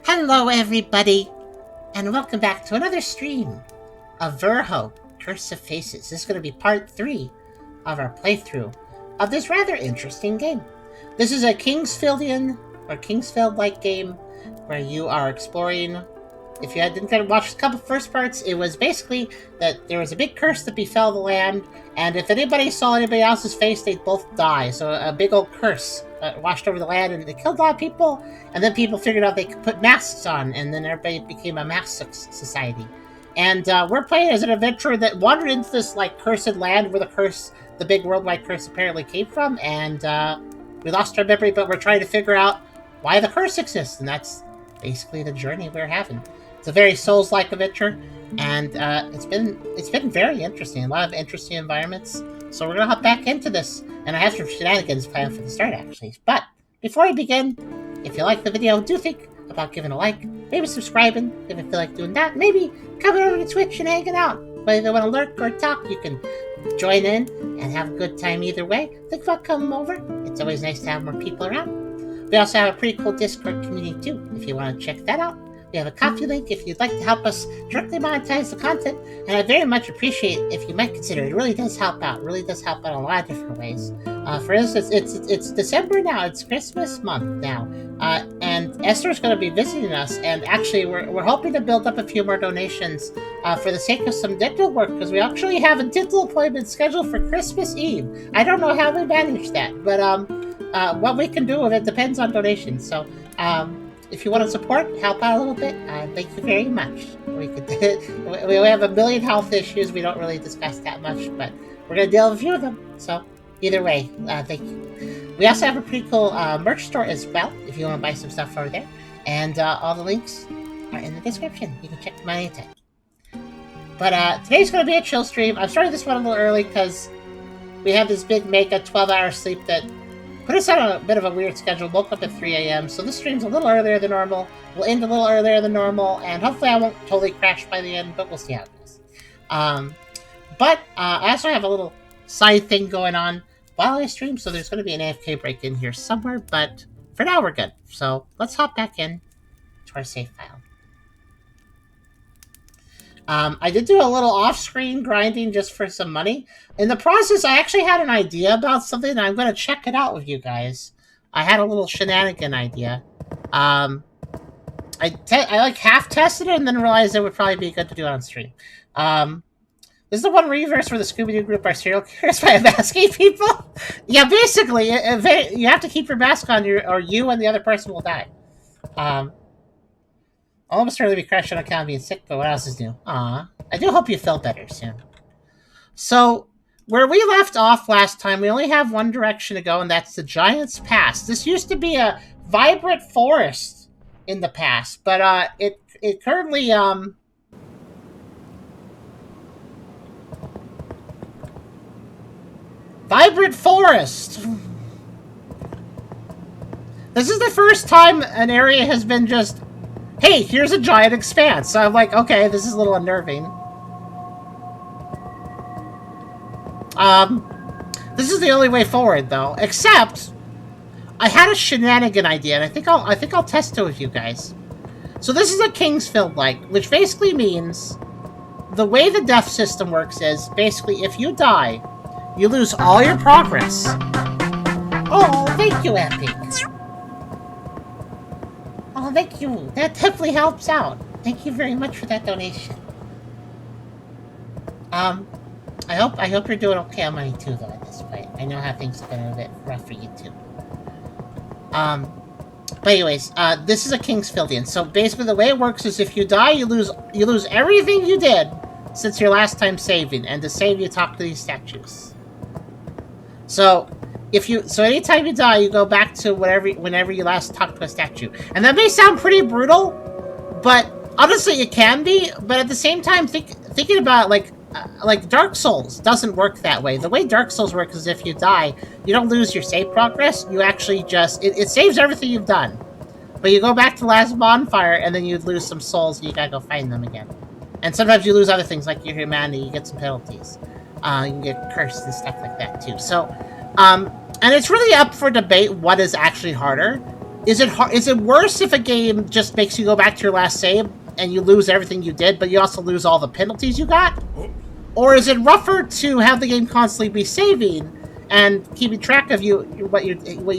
Hello everybody, and welcome back to another stream of Verho, Curse of Faces. This is going to be part 3 of our playthrough of this rather interesting game. This is a Kingsfieldian or Kingsfield-like game where you are exploring. If you didn't get to watch a couple first parts, it was basically that there was a big curse that befell the land, and if anybody saw anybody else's face, they'd both die. So a big old curse washed over the land, and it killed a lot of people, and then people figured out they could put masks on, and then everybody became a mask society. And we're playing as an adventurer that wandered into this like cursed land where the big worldwide curse apparently came from, and we lost our memory, but we're trying to figure out why the curse exists, and that's basically the journey we're having. It's a very Souls-like adventure, and it's been very interesting. A lot of interesting environments. So we're gonna hop back into this, and I have some shenanigans planned for the start, actually. But before I begin, if you like the video, do think about giving a like, maybe subscribing if you feel like doing that. Maybe coming over to Twitch and hanging out. Whether you want to lurk or talk, you can join in and have a good time either way. Think about coming over. It's always nice to have more people around. We also have a pretty cool Discord community too, if you want to check that out. We have a Ko-fi link if you'd like to help us directly monetize the content, and I very much appreciate if you might consider it. It really does help out. It really does help out in a lot of different ways. For instance, it's December now. It's Christmas month now, and Esther's going to be visiting us. And actually, we're hoping to build up a few more donations for the sake of some dental work, because we actually have a dental appointment scheduled for Christmas Eve. I don't know how we manage that, but what we can do with it depends on donations. So. If you want to support, help out a little bit, thank you very much. We have a million health issues we don't really discuss that much, but we're going to deal with a few of them. So, either way, thank you. We also have a pretty cool merch store as well, if you want to buy some stuff over there. And all the links are in the description. You can check them out anytime. But today's going to be a chill stream. I'm starting this one a little early because we have this big mega 12-hour sleep that put us on a bit of a weird schedule. Woke up at 3 a.m. So this stream's a little earlier than normal. We'll end a little earlier than normal, and hopefully I won't totally crash by the end, but we'll see how it goes. But I also have a little side thing going on while I stream, so there's going to be an AFK break in here somewhere, but for now we're good. So let's hop back in to our save file. I did do a little off-screen grinding just for some money. In the process, I actually had an idea about something, and I'm going to check it out with you guys. I had a little shenanigan idea. I like half-tested it and then realized it would probably be good to do it on stream. This is the one reverse where the Scooby-Doo group are serial killers by masking people. Yeah, basically, you have to keep your mask on, or you and the other person will die. Almost certainly be crashing on account of being sick, but what else is new? Aw. I do hope you feel better soon. So, where we left off last time, we only have one direction to go, and that's the Giant's Pass. This used to be a vibrant forest in the past, but it currently vibrant forest. This is the first time an area has been just, hey, here's a giant expanse. So I'm like, okay, this is a little unnerving. This is the only way forward, though. Except, I had a shenanigan idea, and I think I'll test it with you guys. So this is a Kingsfield-like, which basically means the way the death system works is basically if you die, you lose all your progress. Oh, thank you, Epic. Oh, thank you. That definitely helps out. Thank you very much for that donation. I hope you're doing okay on money too, though, at this point. I know how things have been a bit rough for you too. But anyways, this is a Kingsfieldian. So basically, the way it works is if you die, you lose everything you did since your last time saving, and to save, you talk to these statues. So anytime you die, you go back to whenever you last talked to a statue. And that may sound pretty brutal, but honestly, it can be. But at the same time, thinking about like Dark Souls doesn't work that way. The way Dark Souls works is if you die, you don't lose your save progress. You actually just it saves everything you've done, but you go back to the last bonfire, and then you lose some souls, and you gotta go find them again. And sometimes you lose other things like your humanity. You get some penalties. You can get cursed and stuff like that too. So, and it's really up for debate what is actually harder. Is it worse if a game just makes you go back to your last save and you lose everything you did, but you also lose all the penalties you got? Or is it rougher to have the game constantly be saving and keeping track of what you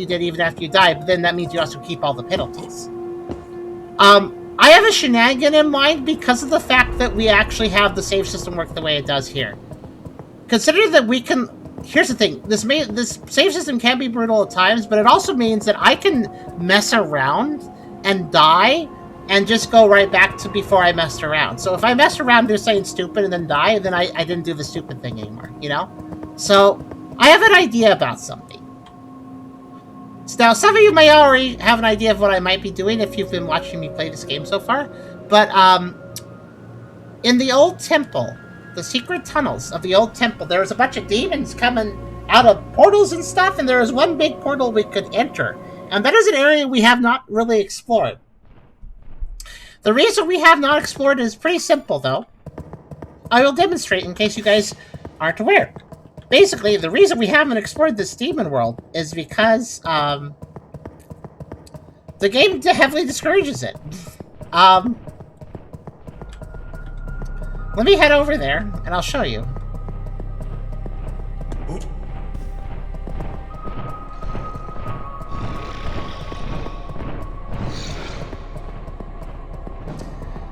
did even after you die, but then that means you also keep all the penalties? I have a shenanigan in mind because of the fact that we actually have the save system work the way it does here. Consider that we can... Here's the thing. This save system can be brutal at times, but it also means that I can mess around and die and just go right back to before I messed around. So if I mess around, do something stupid, and then die, then I didn't do the stupid thing anymore, you know? So I have an idea about something. Now, some of you may already have an idea of what I might be doing if you've been watching me play this game so far. But in the old temple, the secret tunnels of the old temple, there was a bunch of demons coming out of portals and stuff, and there was one big portal we could enter. And that is an area we have not really explored. The reason we have not explored is pretty simple, though. I will demonstrate in case you guys aren't aware. Basically, the reason we haven't explored this demon world is because the game heavily discourages it. Let me head over there, and I'll show you.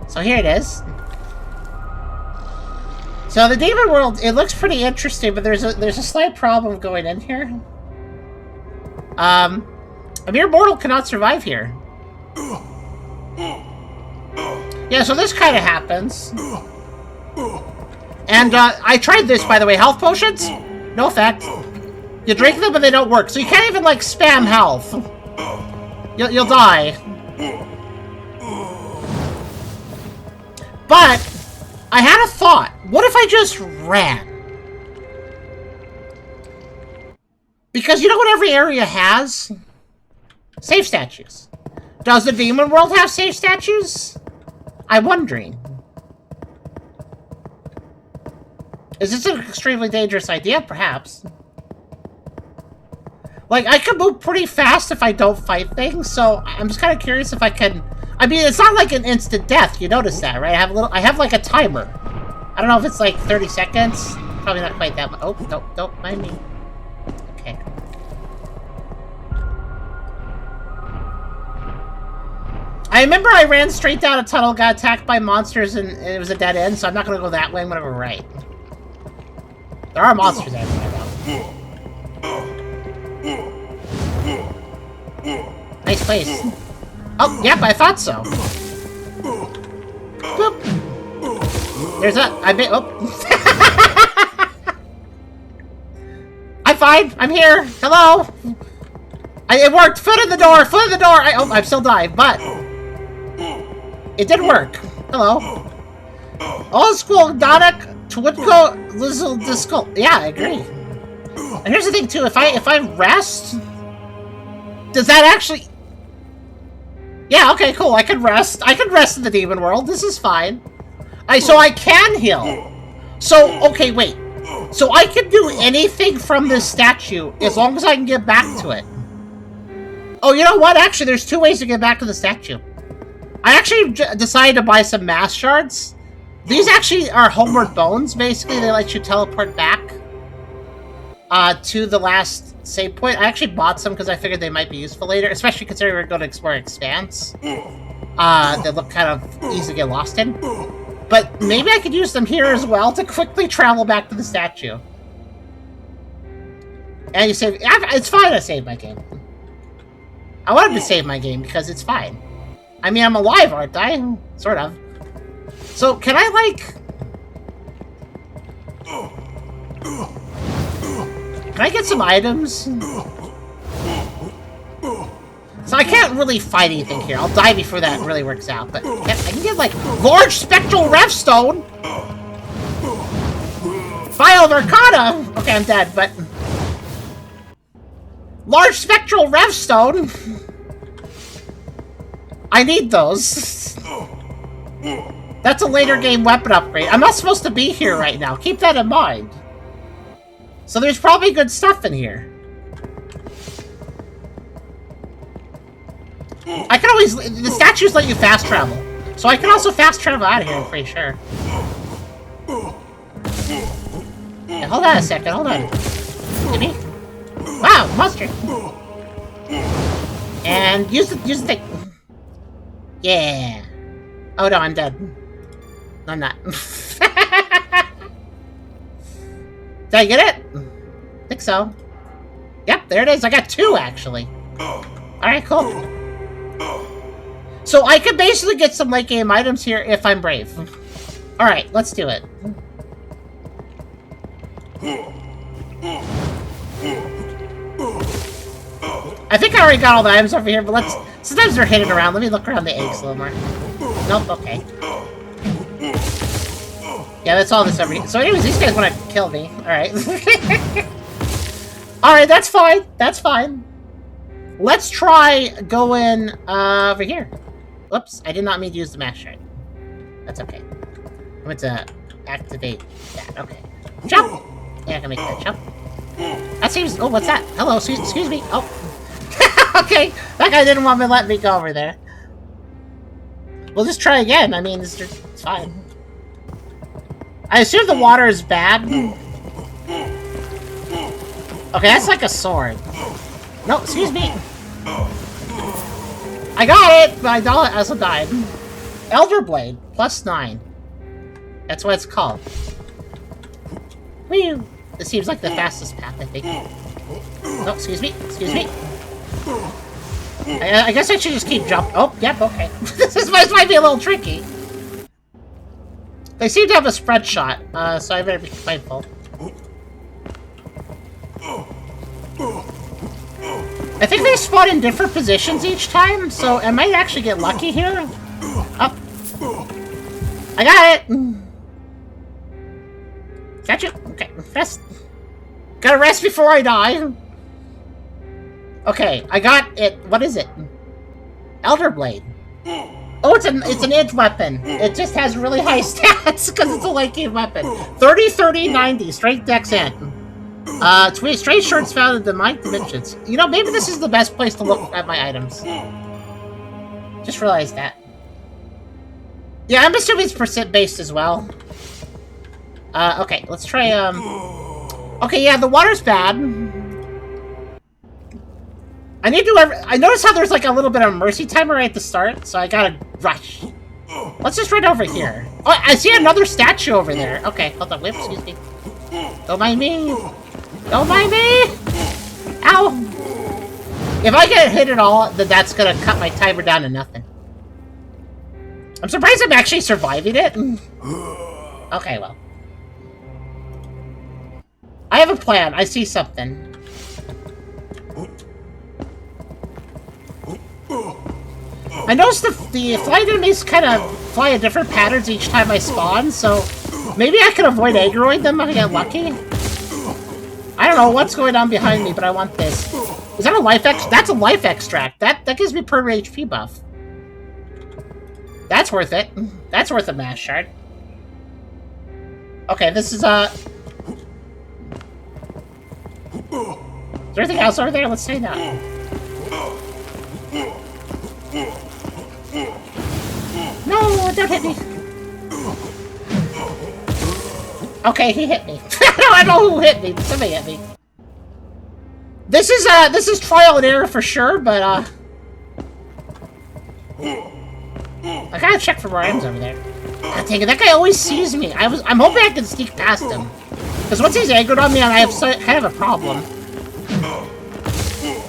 So here it is. So the demon world, it looks pretty interesting, but there's a slight problem going in here. A mere mortal cannot survive here. Yeah, so this kind of happens. And I tried this, by the way. Health potions, no effect. You drink them, but they don't work. So you can't even like spam health. You'll die. But I had a thought. What if I just ran? Because you know what every area has? Save statues. Does the demon world have save statues? I'm wondering. Is this an extremely dangerous idea? Perhaps. Like, I can move pretty fast if I don't fight things, so I'm just kind of curious if I can... I mean, it's not like an instant death. You notice that, right? I have like a timer. I don't know if it's like 30 seconds. Probably not quite that much. Oh, don't mind me. Okay. I remember I ran straight down a tunnel, got attacked by monsters, and it was a dead end, so I'm not going to go that way. I'm going to go right. There are monsters everywhere, though. Nice place. Oh, yep, I thought so. Boop. There's I'm fine. I'm here. Hello. It worked. Foot in the door. Foot in the door. I'm still dying, but it did work. Hello. Old school Donic Twitco Lizzle Disco. Yeah, I agree. And here's the thing too. If I rest, does that actually? Yeah. Okay. Cool. I can rest. I can rest in the demon world. This is fine. So I can heal. So, okay, wait. So I can do anything from this statue as long as I can get back to it. Oh, you know what? Actually, there's two ways to get back to the statue. I actually decided to buy some mass shards. These actually are homeward bones, basically. They let you teleport back to the last save point. I actually bought some because I figured they might be useful later, especially considering we're going to explore Expanse. They look kind of easy to get lost in. But maybe I could use them here as well to quickly travel back to the statue. And you save... It's fine to save my game. I wanted to save my game because it's fine. I mean, I'm alive, aren't I? Sort of. So, can I, like... Can I get some items? So I can't really fight anything here. I'll die before that really works out. But I can get, like, large spectral revstone. Vial of Arcana. Okay, I'm dead, but... Large spectral revstone. I need those. That's a later game weapon upgrade. I'm not supposed to be here right now. Keep that in mind. So there's probably good stuff in here. I can always... The statues let you fast travel. So I can also fast travel out of here, I'm pretty sure. Yeah, hold on a second, hold on. Gimme. Wow, mustard. And use the thing. Yeah. Oh no, I'm dead. No, I'm not. Did I get it? I think so. Yep, there it is. I got 2, actually. Alright, cool. So I could basically get some late game items here if I'm brave. Alright, let's do it. I think I already got all the items over here, but let's... Sometimes they're hidden around. Let me look around the eggs a little more. Nope, okay. Yeah, that's all this over here. So anyways, these guys want to kill me. Alright. Alright, that's fine. That's fine. Let's try going over here. Whoops, I did not mean to use the mash right. That's okay. I'm going to activate that. Okay. Jump! Yeah, I can make that jump. That seems... Oh, what's that? Hello, excuse me. Oh. Okay, that guy didn't want me to let me go over there. We'll just try again. I mean, it's fine. I assume the water is bad. Okay, that's like a sword. No, excuse me. I got it, but I also died. Elder Blade, +9. That's what it's called. Whew. This seems like the fastest path, I think. No, excuse me. I guess I should just keep jumping. Oh, yep, okay. This might be a little tricky. They seem to have a spread shot, so I better be mindful. I think they spawn in different positions each time, so I might actually get lucky here. Oh. I got it! Gotcha. Okay, rest. Gotta rest before I die. Okay, I got it. What is it? Elder Blade. Oh, it's an edge weapon. It just has really high stats because it's a light game weapon. 30, 30, 90, straight dex in. Straight shorts found in the mind dimensions. You know, maybe this is the best place to look at my items. Just realized that. Yeah, I'm assuming it's percent based as well. Okay, let's try, Okay, yeah, the water's bad. I notice how there's like a little bit of mercy timer right at the start, so I gotta rush. Let's just run over here. Oh, I see another statue over there. Okay, hold on, whip, excuse me. Don't mind me. Don't mind me! Ow! If I get hit at all, then that's gonna cut my timer down to nothing. I'm surprised I'm actually surviving it. Okay, well. I have a plan. I see something. I noticed the flight enemies kind of fly in different patterns each time I spawn, so maybe I can avoid aggroing them if I get lucky. I don't know what's going on behind me, but I want this. Is that a life extract? That's a life extract. That gives me per HP buff. That's worth it. That's worth a mash shard. Okay, this is Is there anything else over there? Let's say that. No, don't hit me. Okay, he hit me. I don't know who hit me, but somebody hit me. This is trial and error for sure, but I gotta check for more items over there. God dang it, that guy always sees me. I'm hoping I can sneak past him. Because once he's angered on me, I have kind of a problem.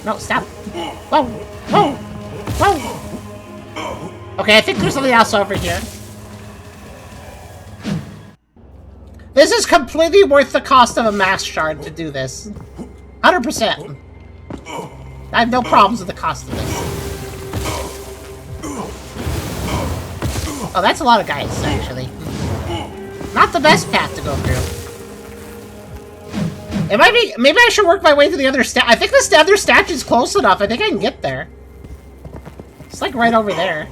No, stop. Whoa, whoa, whoa. Okay, I think there's something else over here. This is completely worth the cost of a mass shard to do this. 100%. I have no problems with the cost of this. Oh, that's a lot of guys, actually. Not the best path to go through. It might be... Maybe I should work my way to the other I think this other statue's close enough. I think I can get there. It's like right over there.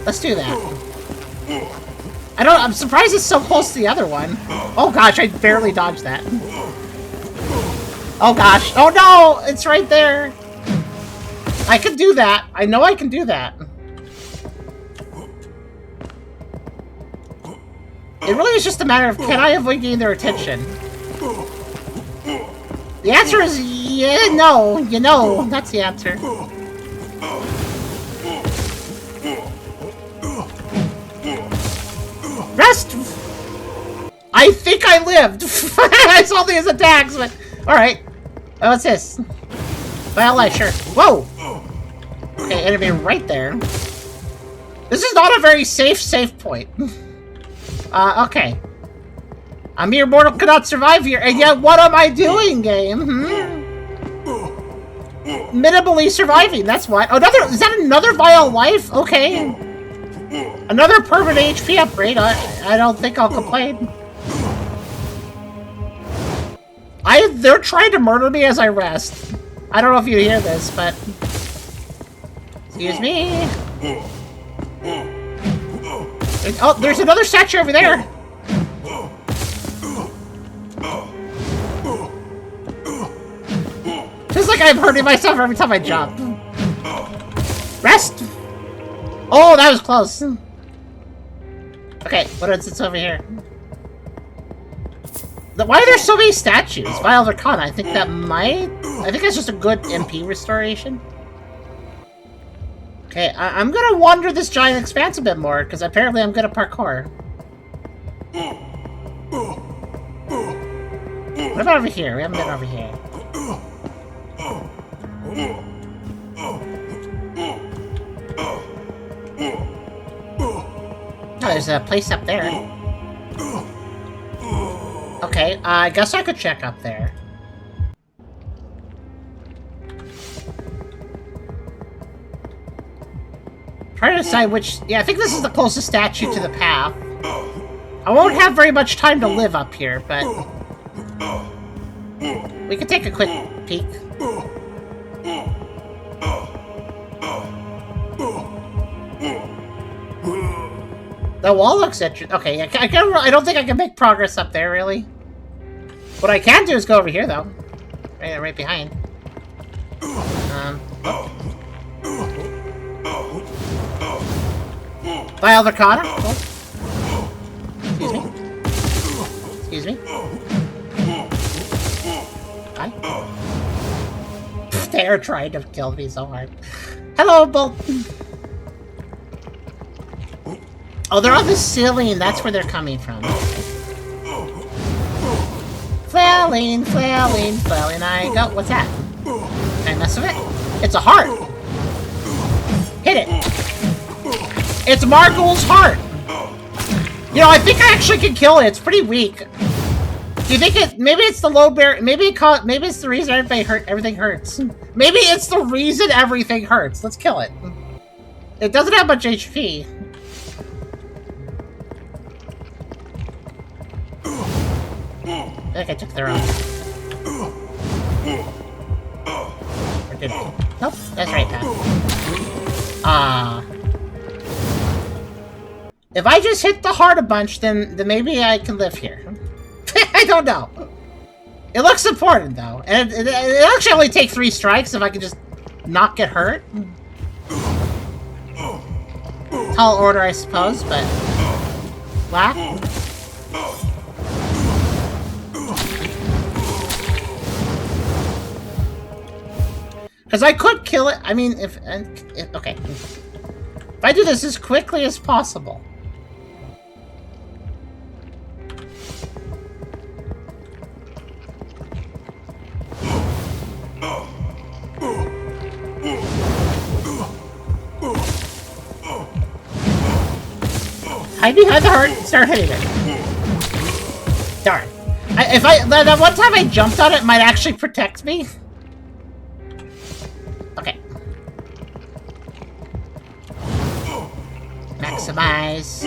Let's do that. I'm surprised it's so close to the other one. Oh gosh, I barely dodged that. Oh gosh. Oh no! It's right there! I can do that. I know I can do that. It really is just a matter of, can I avoid getting their attention? The answer is yeah, no. You know, that's the answer. Rest! I think I lived! I saw these attacks, but... Alright. Oh, what's this? Well, sure. Whoa! Okay, enemy right there. This is not a very safe point. Okay. A mere mortal cannot survive here, and yet what am I doing, game? Minimally surviving, that's what. Is that another vial life? Okay. Another permanent HP upgrade. I don't think I'll complain. They're trying to murder me as I rest. I don't know if you hear this, but... Excuse me. Oh, there's another statue over there. Feels like I'm hurting myself every time I jump. Rest! Oh, that was close. Okay, what is this over here? Why are there so many statues? Vial of Arcana, I think that's just a good MP restoration. Okay, I'm gonna wander this giant expanse a bit more, because apparently I'm good at parkour. What about over here? We haven't been over here. Oh, there's a place up there. Okay, I guess I could check up there. Trying to decide which... Yeah, I think this is the closest statue to the path. I won't have very much time to live up here, but... we can take a quick peek. The wall looks interesting. Okay, I don't think I can make progress up there, really. What I can do is go over here, though. Right behind. Vial of Arcana? Oh. Excuse me. Excuse me. Hi. They're trying to kill me so hard. Hello, Bolt. Oh, they're on the ceiling. That's where they're coming from. Flailing, flailing, flailing. I go. What's that? Can I mess with it? It's a heart. Hit it. It's Margul's heart. You know, I think I actually can kill it. It's pretty weak. Do you think it? Maybe it's the low bear. Maybe it's the reason everything hurts. Maybe it's the reason everything hurts. Let's kill it. It doesn't have much HP. I think I took their own. Or did I? Nope, that's right, Pat. If I just hit the heart a bunch, then maybe I can live here. I don't know. It looks important, though. And it actually only takes 3 strikes if I can just not get hurt. Tall order, I suppose, but... Black? Because I could kill it. I mean, okay. If I do this as quickly as possible. Hide behind the heart and start hitting it. Darn. That one time I jumped on it might actually protect me. Okay. Maximize.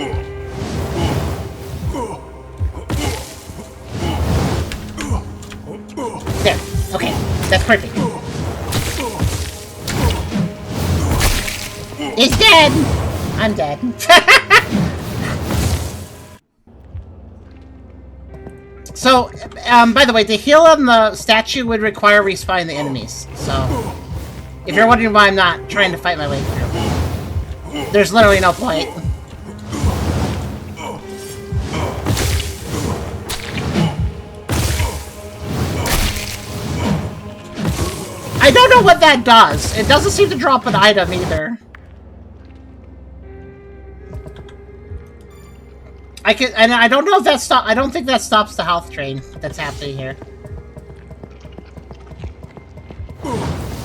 There. Okay. That's perfect. It's dead! I'm dead. So, by the way, to heal on the statue would require respawning the enemies, so... If you're wondering why I'm not trying to fight my way through, there's literally no point. I don't know what that does. It doesn't seem to drop an item either. And I don't know if that I don't think that stops the health drain that's happening here.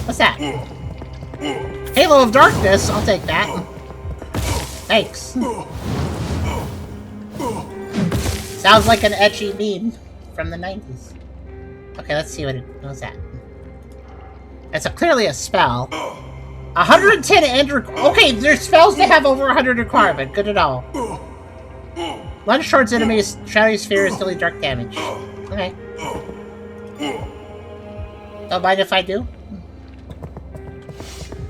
What's that? Halo of Darkness. I'll take that. Thanks. Sounds like an edgy meme from the 90s. Okay, let's see what's that. It's clearly a spell. 110 and... Okay, there's spells that have over 100 requirement. Good to know. Lunge towards enemies, shadowy spheres, dealing dark damage. Okay. Don't mind if I do.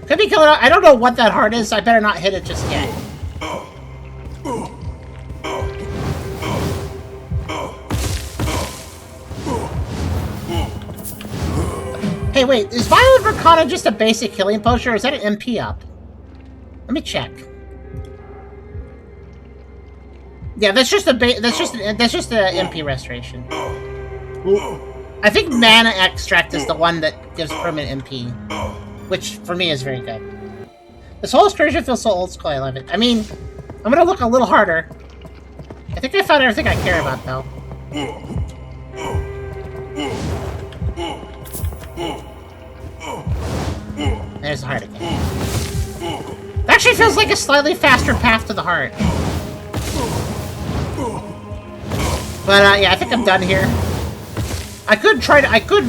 Could be killing... I don't know what that heart is, so I better not hit it just yet. Hey, wait, is Violent Arcana just a basic healing potion, or is that an MP up? Let me check. Yeah, that's just a MP restoration. I think Mana Extract is the one that gives permanent MP, which for me is very good. This whole excursion feels so old school. I love it. I mean, I'm gonna look a little harder. I think I found everything I care about, though. There's the heart again. That actually feels like a slightly faster path to the heart. But yeah, I think I'm done here. I could try to. I could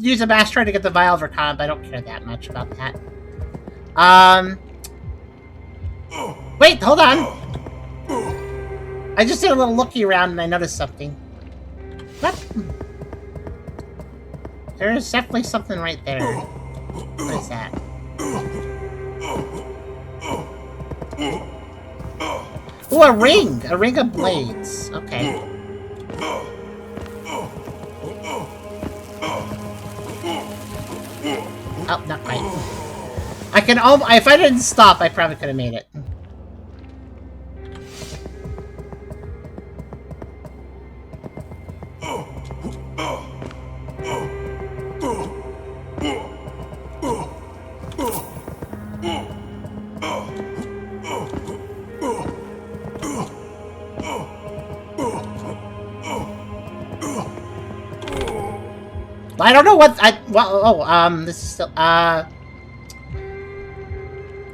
use a mass try to get the Vial of Arcana, but I don't care that much about that. Wait, hold on. I just did a little looky around and I noticed something. What? There is definitely something right there. What is that? Oh, a ring! A ring of blades. Okay. Oh, not quite. I can if I didn't stop, I probably could have made it. I don't know what this is still,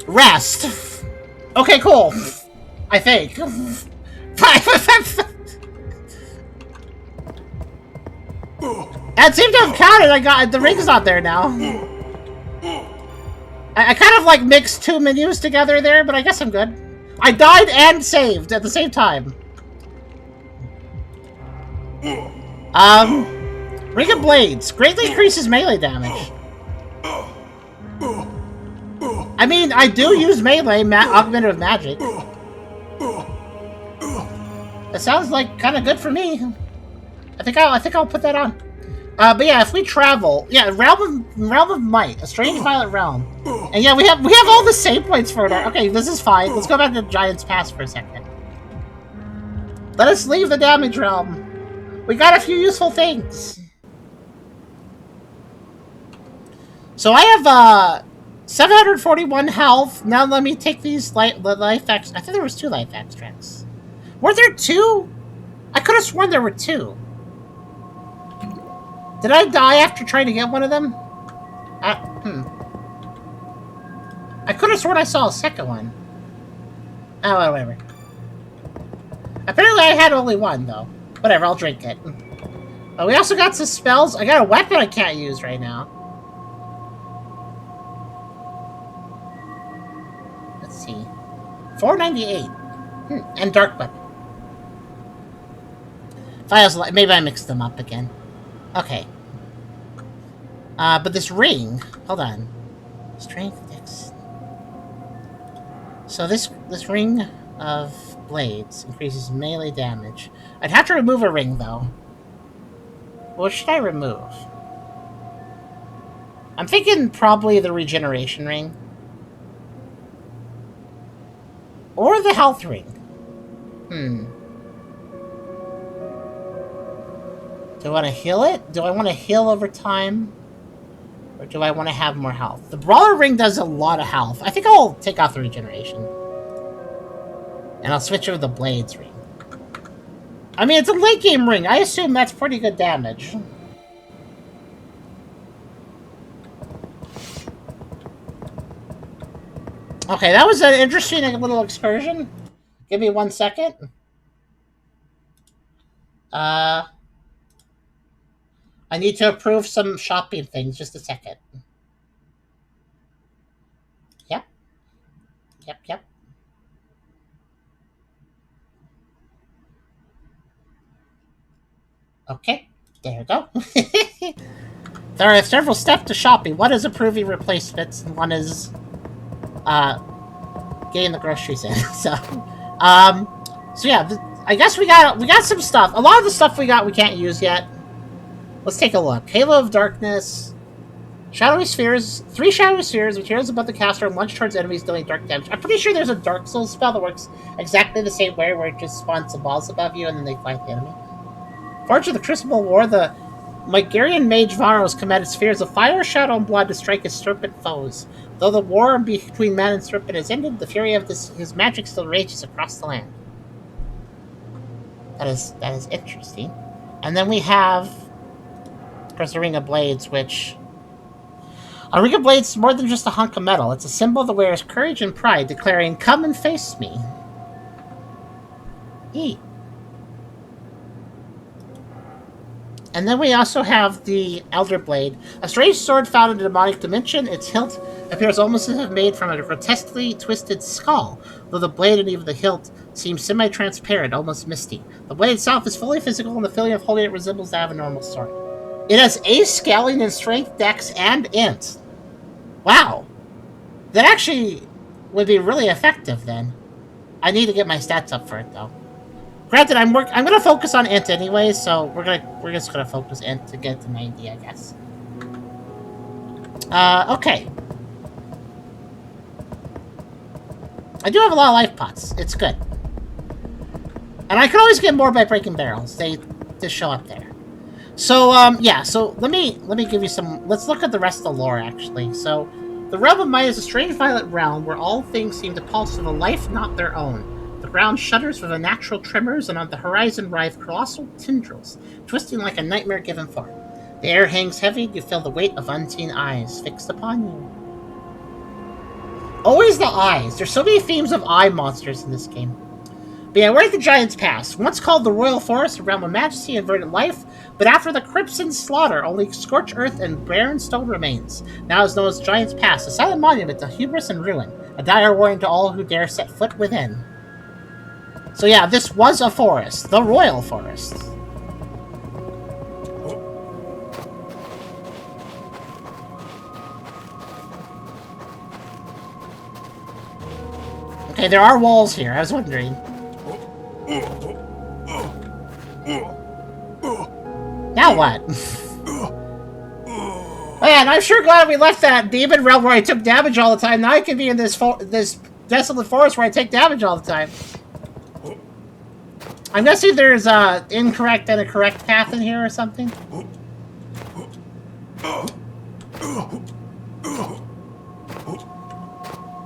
rest. Okay, cool. I think. That seemed to have counted. I got the ring's not there now. I kind of like mixed two menus together there, but I guess I'm good. I died and saved at the same time. Ring of Blades greatly increases melee damage. I mean, I do use melee augmented magic. That sounds like kind of good for me. I think I'll put that on. But yeah, if we travel, yeah, Realm of Might, a strange violet realm, and yeah, we have all the save points for it. Okay, this is fine. Let's go back to Giant's Pass for a second. Let us leave the damage realm. We got a few useful things. So I have 741 health. Now let me take these life extracts. I think there was 2 life extracts. Were there 2? I could have sworn there were 2. Did I die after trying to get one of them? I could have sworn I saw a second one. Oh, whatever. Apparently I had only one, though. Whatever, I'll drink it. We also got some spells. I got a weapon I can't use right now. Let's see. 498. And Dark Weapon. Maybe I mixed them up again. Okay. But this ring... Hold on. Strength, Dex... So this ring of blades increases melee damage. I'd have to remove a ring, though. What should I remove? I'm thinking probably the regeneration ring. Or the health ring. Do I want to heal it? Do I want to heal over time? Or do I want to have more health? The brawler ring does a lot of health. I think I'll take off the regeneration. And I'll switch over the blades ring. I mean, it's a late game ring. I assume that's pretty good damage. Okay, that was an interesting little excursion. Give me 1 second. I need to approve some shopping things. Just a second. Yep. Yep. Okay, there we go. There are several steps to shopping. One is approving replacements, and one is getting the groceries in. So yeah, I guess we got some stuff. A lot of the stuff we got we can't use yet. Let's take a look. Halo of Darkness, Shadowy Spheres, 3 Shadowy Spheres, materials above the caster and launch towards enemies dealing dark damage. I'm pretty sure there's a Dark Souls spell that works exactly the same way, where it just spawns some balls above you and then they fight the enemy. Forge of the Crucible War, the Megarian mage Verho has commanded spheres of fire, shadow, and blood to strike his serpent foes. Though the war between man and serpent has ended, the fury of his magic still rages across the land. That is interesting. And then we have, of course, the Ring of Blades, which... A Ring of Blades is more than just a hunk of metal. It's a symbol of the wearer's courage and pride, declaring, "Come and face me." Eat. And then we also have the Elder Blade, a strange sword found in a demonic dimension. Its hilt appears almost as if made from a grotesquely twisted skull, though the blade and even the hilt seem semi-transparent, almost misty. The blade itself is fully physical, and the feeling of holding it resembles that of a normal sword. It has ace scaling in strength, dex, and int. Wow. That actually would be really effective then. I need to get my stats up for it, though. Granted, I'm gonna focus on int anyway, so we're just gonna focus int to get to 90, I guess. Okay. I do have a lot of life pots. It's good. And I can always get more by breaking barrels. They just show up there. So, yeah, so let me give you some... Let's look at the rest of the lore, actually. So, the Realm of Might is a strange violet realm where all things seem to pulse with a life not their own. The ground shudders with unnatural tremors, and on the horizon writhe colossal tendrils, twisting like a nightmare given form. The air hangs heavy, you feel the weight of unseen eyes fixed upon you. Always the eyes. There's so many themes of eye monsters in this game. But yeah, we're at the Giant's Pass. Once called the Royal Forest, a realm of majesty and verdant life, but after the Crimson Slaughter, only scorched earth and barren stone remains. Now is known as Giant's Pass, a silent monument to hubris and ruin, a dire warning to all who dare set foot within. So yeah, this was a forest, the Royal Forest. Okay, there are walls here, I was wondering. Now what? Man, I'm sure glad we left that demon realm where I took damage all the time. Now I can be in this desolate forest where I take damage all the time. I'm guessing there's a incorrect and a correct path in here or something.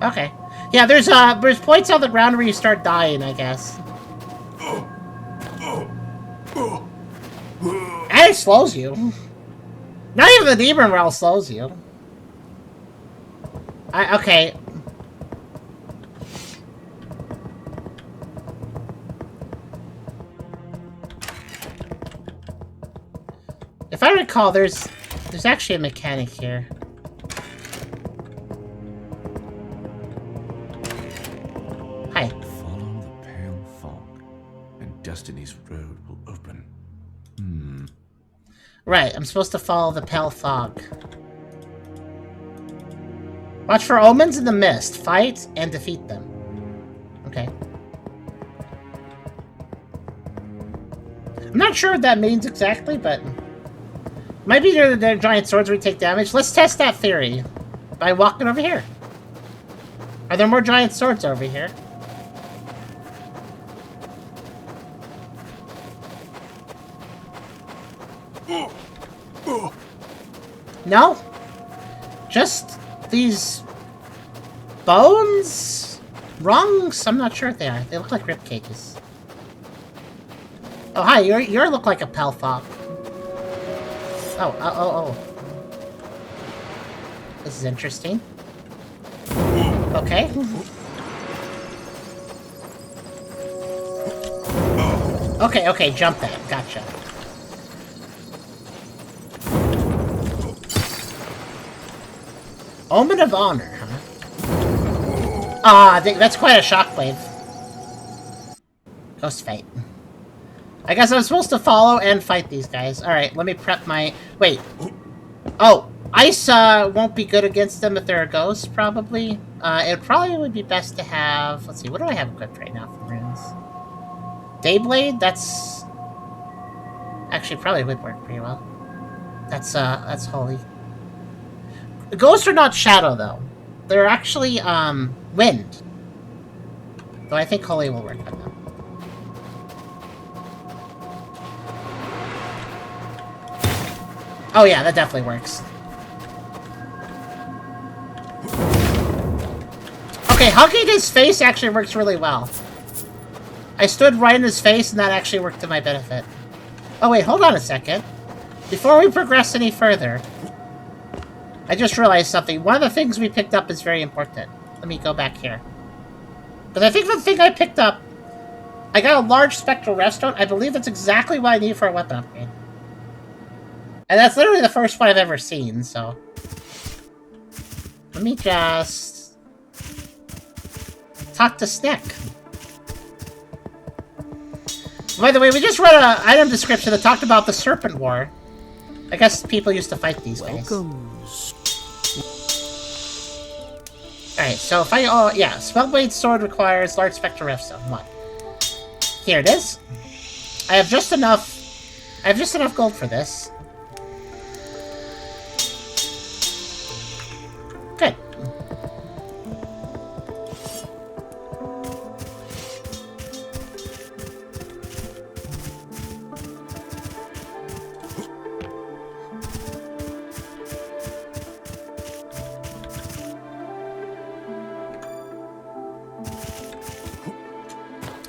Okay. Yeah, there's points on the ground where you start dying, I guess. And it slows you. Not even the demon realm slows you. Okay. If I recall, there's actually a mechanic here. Hi. Follow the pale fog, and destiny's road will open. Right, I'm supposed to follow the pale fog. Watch for omens in the mist. Fight and defeat them. Okay. I'm not sure what that means exactly, but... Might be near the giant swords we take damage. Let's test that theory by walking over here. Are there more giant swords over here? No? Just these bones? Rungs? I'm not sure what they are. They look like rib cages. Oh, hi. You look like a Pelfop. Oh. This is interesting. Okay. Okay, jump that. Gotcha. Omen of Honor, huh? Ah, that's quite a shockwave. Ghost fight. I guess I'm supposed to follow and fight these guys. Alright, let me prep my... Wait. Oh, ice won't be good against them if they're a ghost, probably. It probably would be best to have... Let's see, what do I have equipped right now for runes? Dayblade? That's... Actually, probably would work pretty well. That's holy. Ghosts are not shadow, though. They're actually, wind. Though I think holy will work on them. Oh yeah, that definitely works. Okay, hugging his face actually works really well. I stood right in his face and that actually worked to my benefit. Oh wait, hold on a second. Before we progress any further, I just realized something. One of the things we picked up is very important. Let me go back here. Because I think the thing I picked up, I got a large spectral restone. I believe that's exactly what I need for a weapon upgrade. And that's literally the first one I've ever seen, so... Let me just... talk to Sneck. By the way, we just read an item description that talked about the Serpent War. I guess people used to fight these guys. Alright, so if I... Oh, yeah. Spellblade Sword requires large spectral restone. 1. Here it is. I have just enough gold for this. Good.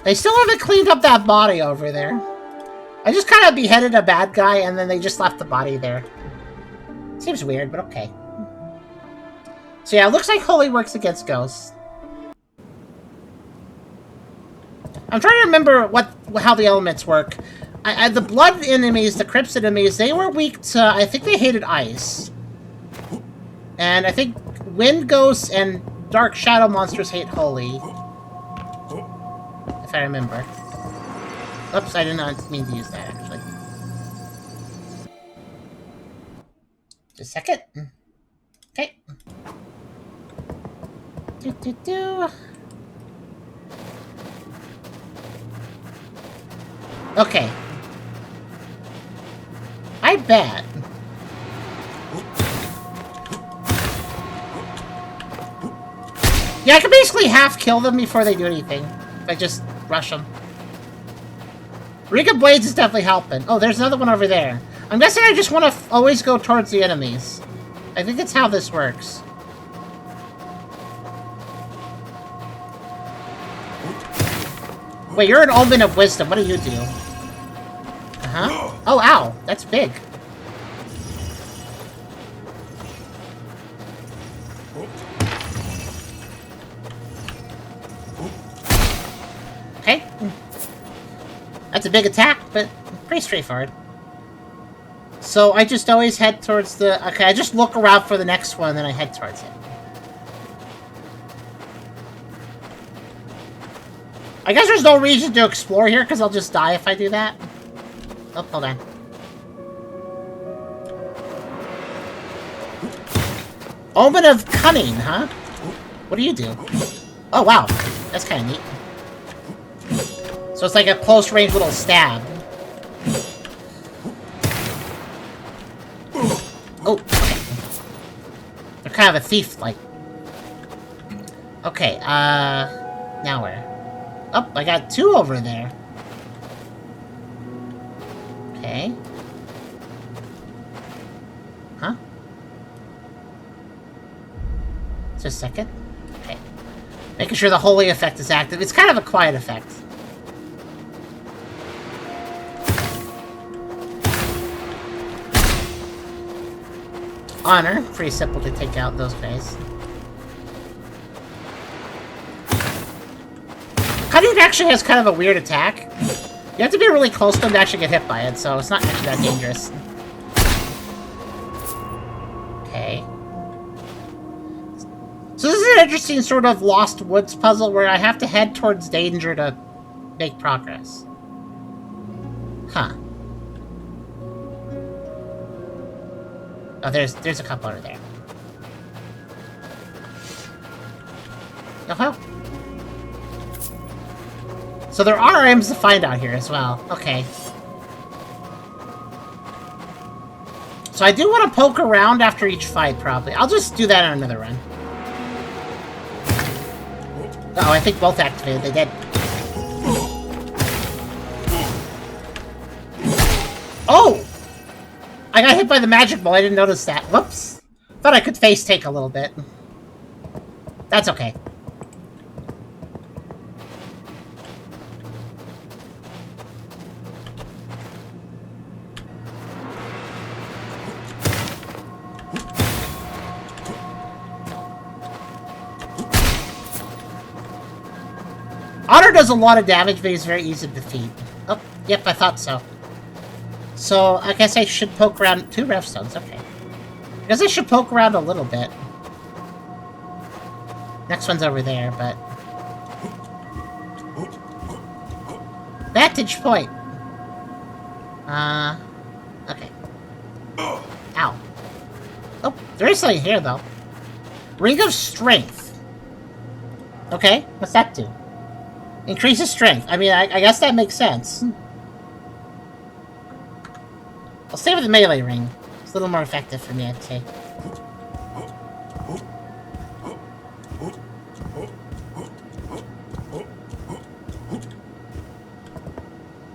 They still haven't cleaned up that body over there. I just kind of beheaded a bad guy and then they just left the body there. Seems weird, but okay. So yeah, it looks like holy works against ghosts. I'm trying to remember how the elements work. The blood enemies, the crypt enemies, they were weak to... I think they hated ice. And I think wind ghosts and dark shadow monsters hate holy. If I remember. Oops, I did not mean to use that, actually. Just a second. Okay. Okay. I bet. Yeah, I can basically half kill them before they do anything. If I just rush them. Ring of Blades is definitely helping. Oh, there's another one over there. I'm guessing I just want to always go towards the enemies. I think that's how this works. Wait, you're an Omen of Wisdom. What do you do? Uh-huh. Oh, ow. That's big. Okay. That's a big attack, but pretty straightforward. So I just always head towards the... Okay, I just look around for the next one, and then I head towards it. I guess there's no reason to explore here, because I'll just die if I do that. Oh, hold on. Omen of Cunning, huh? What do you do? Oh, wow. That's kind of neat. So it's like a close-range little stab. Oh, okay. They're kind of a thief-like. Okay, now where? Oh, I got 2 over there. Okay. Huh? Just a second. Okay. Making sure the holy effect is active. It's kind of a quiet effect. Honor. Pretty simple to take out those guys. Cutting actually has kind of a weird attack. You have to be really close to them to actually get hit by it, so it's not actually that dangerous. Okay. So this is an interesting sort of Lost Woods puzzle where I have to head towards danger to make progress. Huh. Oh, there's a couple over there. Oh, well. So there are items to find out here as well. Okay. So I do want to poke around after each fight, probably. I'll just do that on another run. Uh oh, I think both activated. They did. Oh! I got hit by the magic ball. I didn't notice that. Whoops. Thought I could face take a little bit. That's okay. Honor does a lot of damage, but he's very easy to defeat. Oh, yep, I thought so. So, I guess I should poke around... 2 ref stones, okay. I guess I should poke around a little bit. Next one's over there, but... Vantage point! Okay. Ow. Oh, there is something here, though. Ring of Strength. Okay, what's that do? Increases strength. I mean, I guess that makes sense. I'll stay with the melee ring. It's a little more effective for me, I'd say.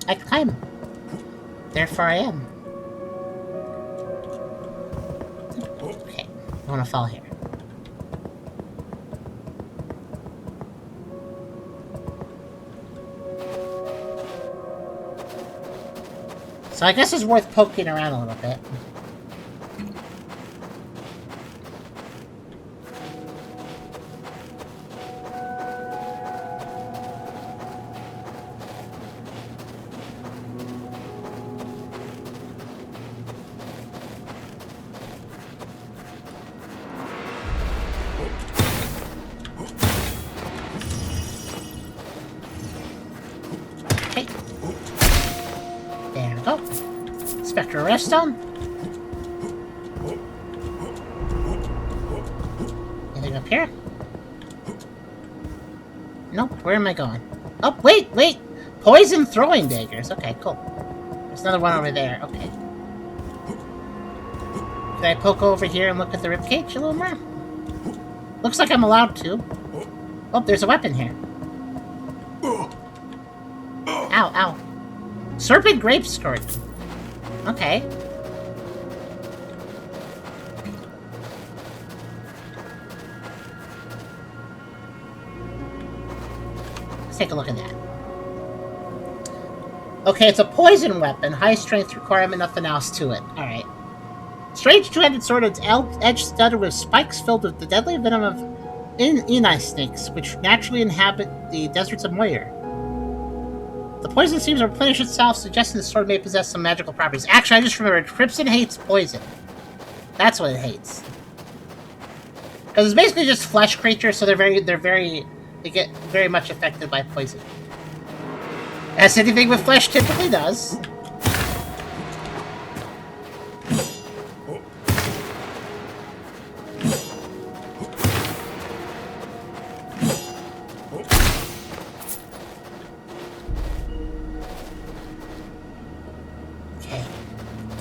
I climb. Therefore I am. Okay, I want to fall here. So I guess it's worth poking around a little bit. Okay. There we go. Spectre Redstone. Anything up here? Nope. Where am I going? Oh, wait! Poison throwing daggers. Okay, cool. There's another one over there. Okay. Can I poke over here and look at the ribcage a little more? Looks like I'm allowed to. Oh, there's a weapon here. Ow, ow. Serpent Grape Skirt. Okay. Let's take a look at that. Okay, it's a poison weapon. High strength requirement, nothing else to it. Alright. Strange two-handed sword, its edge studded with spikes filled with the deadly venom of Eni snakes, which naturally inhabit the deserts of Moyer. The poison seems to replenish itself, suggesting the sword may possess some magical properties. Actually, I just remembered, Crimson hates poison. That's what it hates. Because it's basically just flesh creatures, so they get very much affected by poison. As anything with flesh typically does.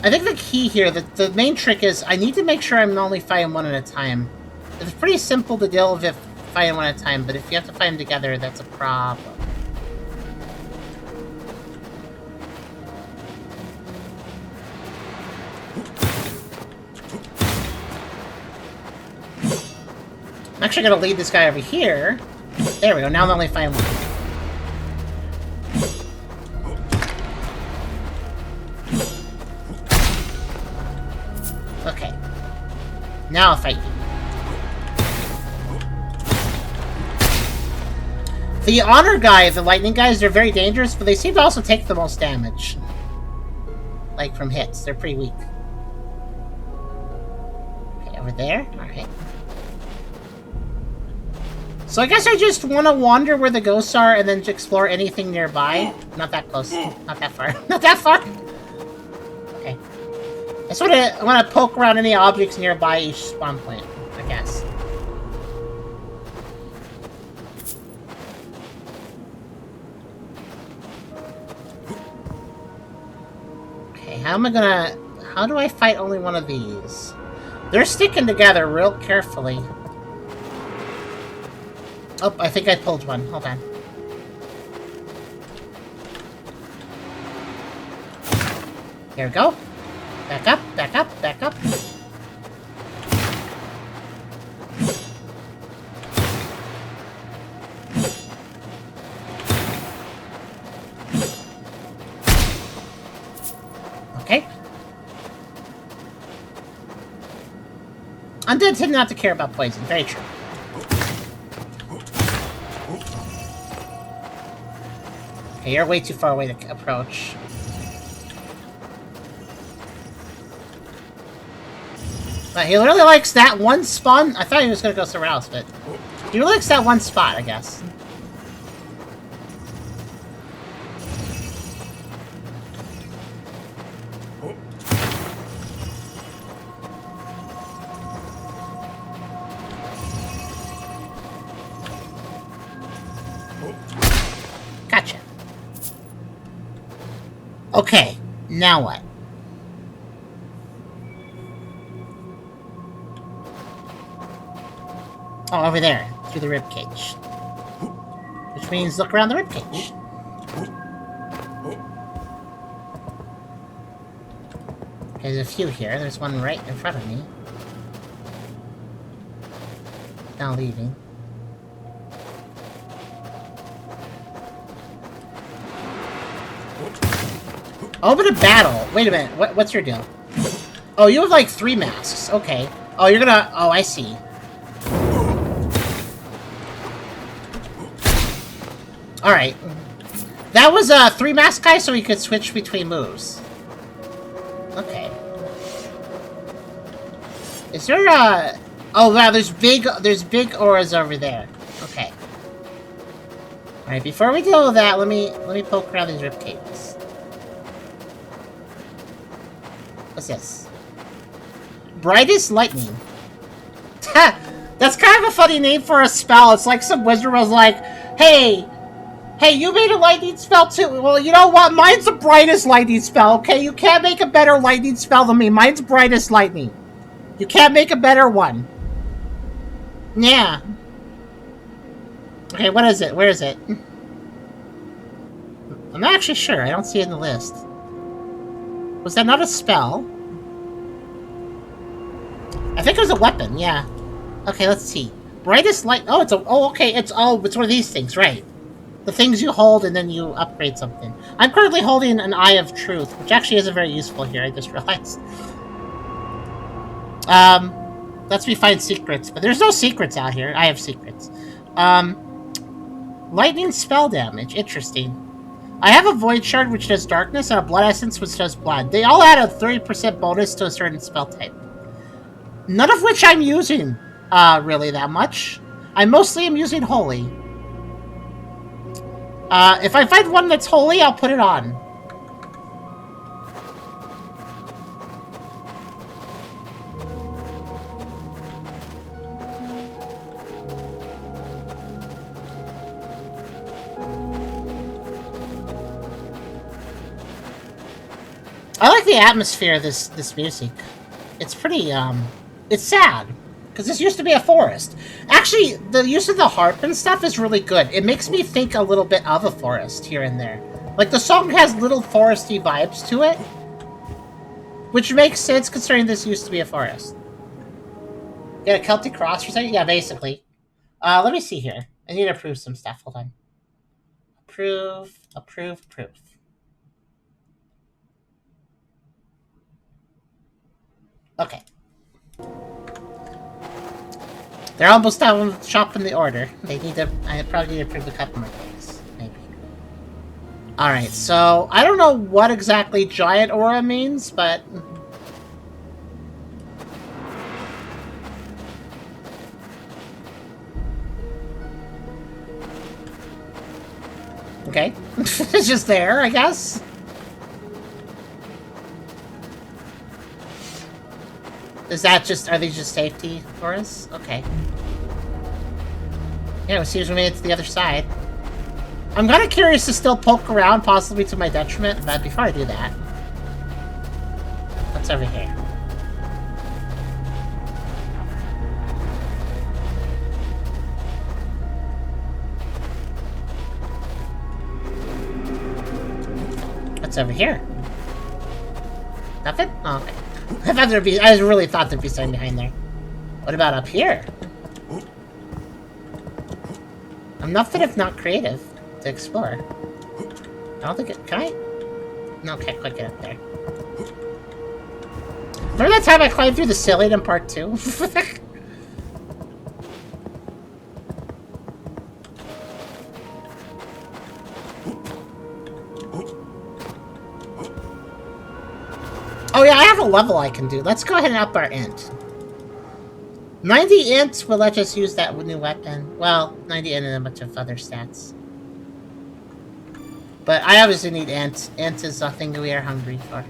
I think the key here, the main trick is I need to make sure I'm only fighting one at a time. It's pretty simple to deal with if fighting one at a time, but if you have to fight them together, that's a problem. I'm actually going to lead this guy over here. There we go, now I'm only fighting one. Okay. Now I'll fight you. The honor guy, the lightning guys, they're very dangerous, but they seem to also take the most damage. Like, from hits. They're pretty weak. Okay, over there? Alright. So I guess I just want to wander where the ghosts are and then explore anything nearby. Not that close. Not that far. Not that far! Okay. I just want to poke around any objects nearby each spawn point, I guess. Okay, how do I fight only one of these? They're sticking together real carefully. Oh, I think I pulled one. Hold on. Here we go. Back up, back up, back up. Okay. Undead tend not to care about poison. Very true. Okay, you're way too far away to approach. But he really likes that one spawn. I thought he was going to go somewhere else, but he really likes that one spot, I guess. Gotcha. Okay, now what? Oh, over there, through the ribcage. Which means look around the ribcage. There's a few here. There's one right in front of me. Now leaving. Open a battle. Wait a minute. What's your deal? Oh, you have like 3 masks. Okay. Oh, you're gonna... Oh, I see. Alright. That was a 3 mask guy, so he could switch between moves. Okay. Is there a... Oh, wow, there's big auras over there. Okay. Alright, before we deal with that, let me poke around these ribcages. What's this? Brightest lightning. That's kind of a funny name for a spell. It's like some wizard was like, hey, you made a lightning spell too. Well, you know what? Mine's the brightest lightning spell, okay? You can't make a better lightning spell than me. Mine's brightest lightning. You can't make a better one. Yeah. Okay, what is it? Where is it? I'm not actually sure. I don't see it in the list. Was that not a spell? I think it was a weapon, yeah. Okay, let's see. Brightest light... Oh, it's a... Oh, okay, it's one of these things, right. The things you hold and then you upgrade something. I'm currently holding an Eye of Truth, which actually isn't very useful here, I just realized. Lets me find secrets, but there's no secrets out here. I have secrets. Lightning spell damage. Interesting. I have a Void Shard, which does darkness, and a Blood Essence, which does blood. They all add a 30% bonus to a certain spell type. None of which I'm using, really that much. I mostly am using Holy. If I find one that's Holy, I'll put it on. I like the atmosphere of this music. It's pretty, it's sad. Because this used to be a forest. Actually, the use of the harp and stuff is really good. It makes me think a little bit of a forest here and there. Like, the song has little foresty vibes to it. Which makes sense considering this used to be a forest. Get a Celtic cross or something? Yeah, basically. Let me see here. I need to approve some stuff. Hold on. Approve. Okay. They're almost done shopping the order. They need to. I probably need to approve a couple more things. Maybe. Alright, so I don't know what exactly giant aura means, but. Okay. It's just there, I guess. Is that just, are these just safety for us? Okay. Yeah, it seems we made it to the other side. I'm kind of curious to still poke around, possibly to my detriment, but before I do that... What's over here? What's over here? Nothing? Oh, okay. I thought there'd be. I really thought there'd be something behind there. What about up here? I'm nothing if not creative to explore. I don't think it. Can I? No, can't quite get up there. Remember that time I climbed through the ceiling in part 2? Oh yeah, I have a level I can do. Let's go ahead and up our int. 90 int will let us use that new weapon. Well, 90 int and a bunch of other stats. But I obviously need int. Int is something we are hungry for.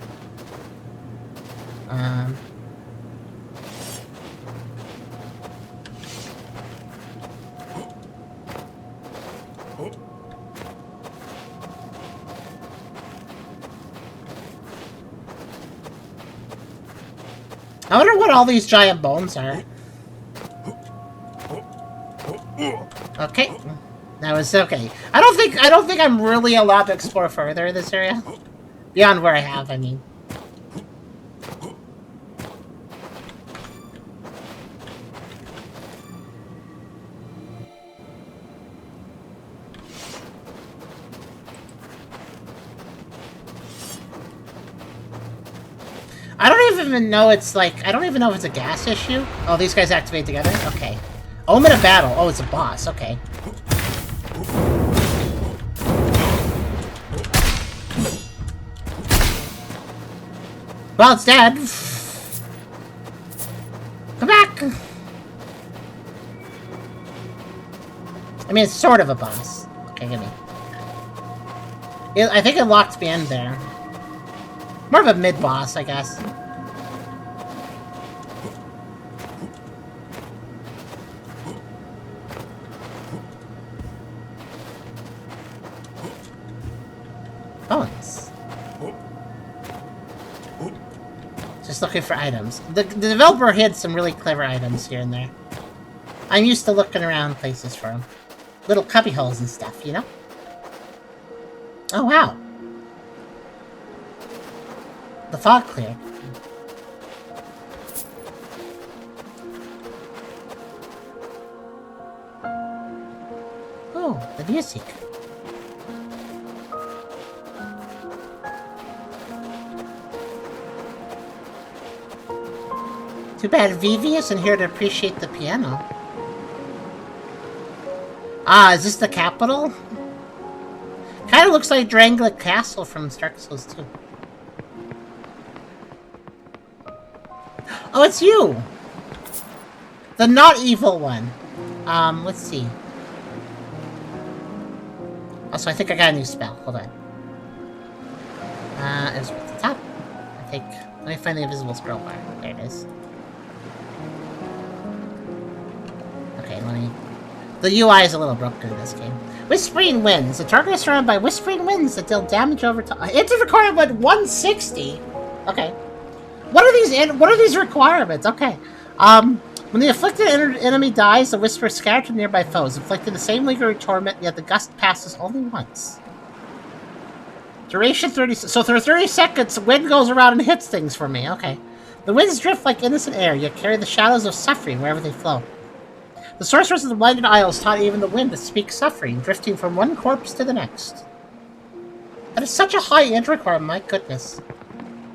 I wonder what all these giant bones are. Okay. That was okay. I don't think I'm really allowed to explore further in this area. Beyond where I have, I mean. I don't even know it's like... I don't even know if it's a gas issue. Oh, these guys activate together? Okay. Omen of battle. Oh, it's a boss. Okay. Well, it's dead. Come back! I mean, it's sort of a boss. Okay, give me. I think it locked me in there. More of a mid-boss, I guess. Bones. Just looking for items. The developer hid some really clever items here and there. I'm used to looking around places for them. Little cubby holes and stuff, you know? Oh, wow. The fog cleared. Oh, the music. Too bad Vivi isn't here to appreciate the piano. Ah, is this the capital? Kinda looks like Drangleic Castle from Dark Souls 2. Oh, it's you! The not evil one. Let's see. Also, I think I got a new spell. Hold on. It was at the top. I think. Let me find the invisible scroll bar. There it is. Okay, let me... The UI is a little broken in this game. Whispering Winds. The target is surrounded by whispering winds that deal damage over time. It's recorded with 160! Okay. What are these requirements? Okay. When the afflicted enemy dies, the whisper is scattered to nearby foes, inflicting the same lingering torment, yet the gust passes only once. Duration 30... So for 30 seconds, wind goes around and hits things for me. Okay. The winds drift like innocent air, yet carry the shadows of suffering wherever they flow. The sorceress of the Blinded Isles taught even the wind to speak suffering, drifting from one corpse to the next. That is such a high int requirement, my goodness.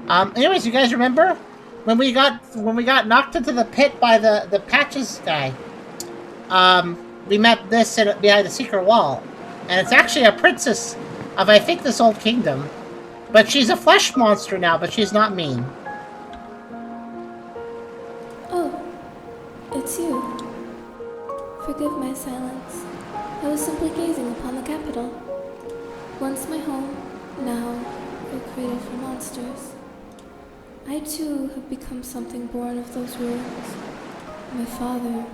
Anyways, you guys remember when we got knocked into the pit by the Patches guy? We met this behind a secret wall, and it's actually a princess of, I think, this old kingdom. But she's a flesh monster now, but she's not mean. Oh, it's you. Forgive my silence. I was simply gazing upon the capital. Once my home, now recreated for monsters. I too have become something born of those ruins. My father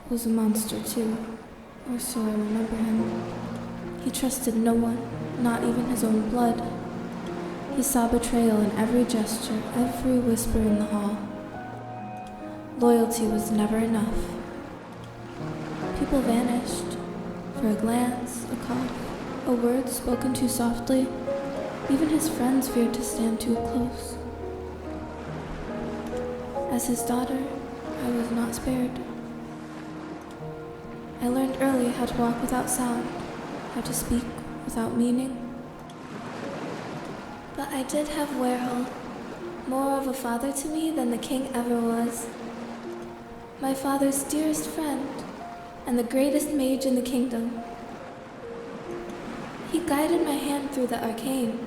was a monster too, or so I remember him. He trusted no one, not even his own blood. He saw betrayal in every gesture, every whisper in the hall. Loyalty was never enough. People vanished. For a glance, a cough, a word spoken too softly, even his friends feared to stand too close. As his daughter, I was not spared. I learned early how to walk without sound, how to speak without meaning. But I did have Verho, more of a father to me than the king ever was. My father's dearest friend, and the greatest mage in the kingdom. He guided my hand through the arcane,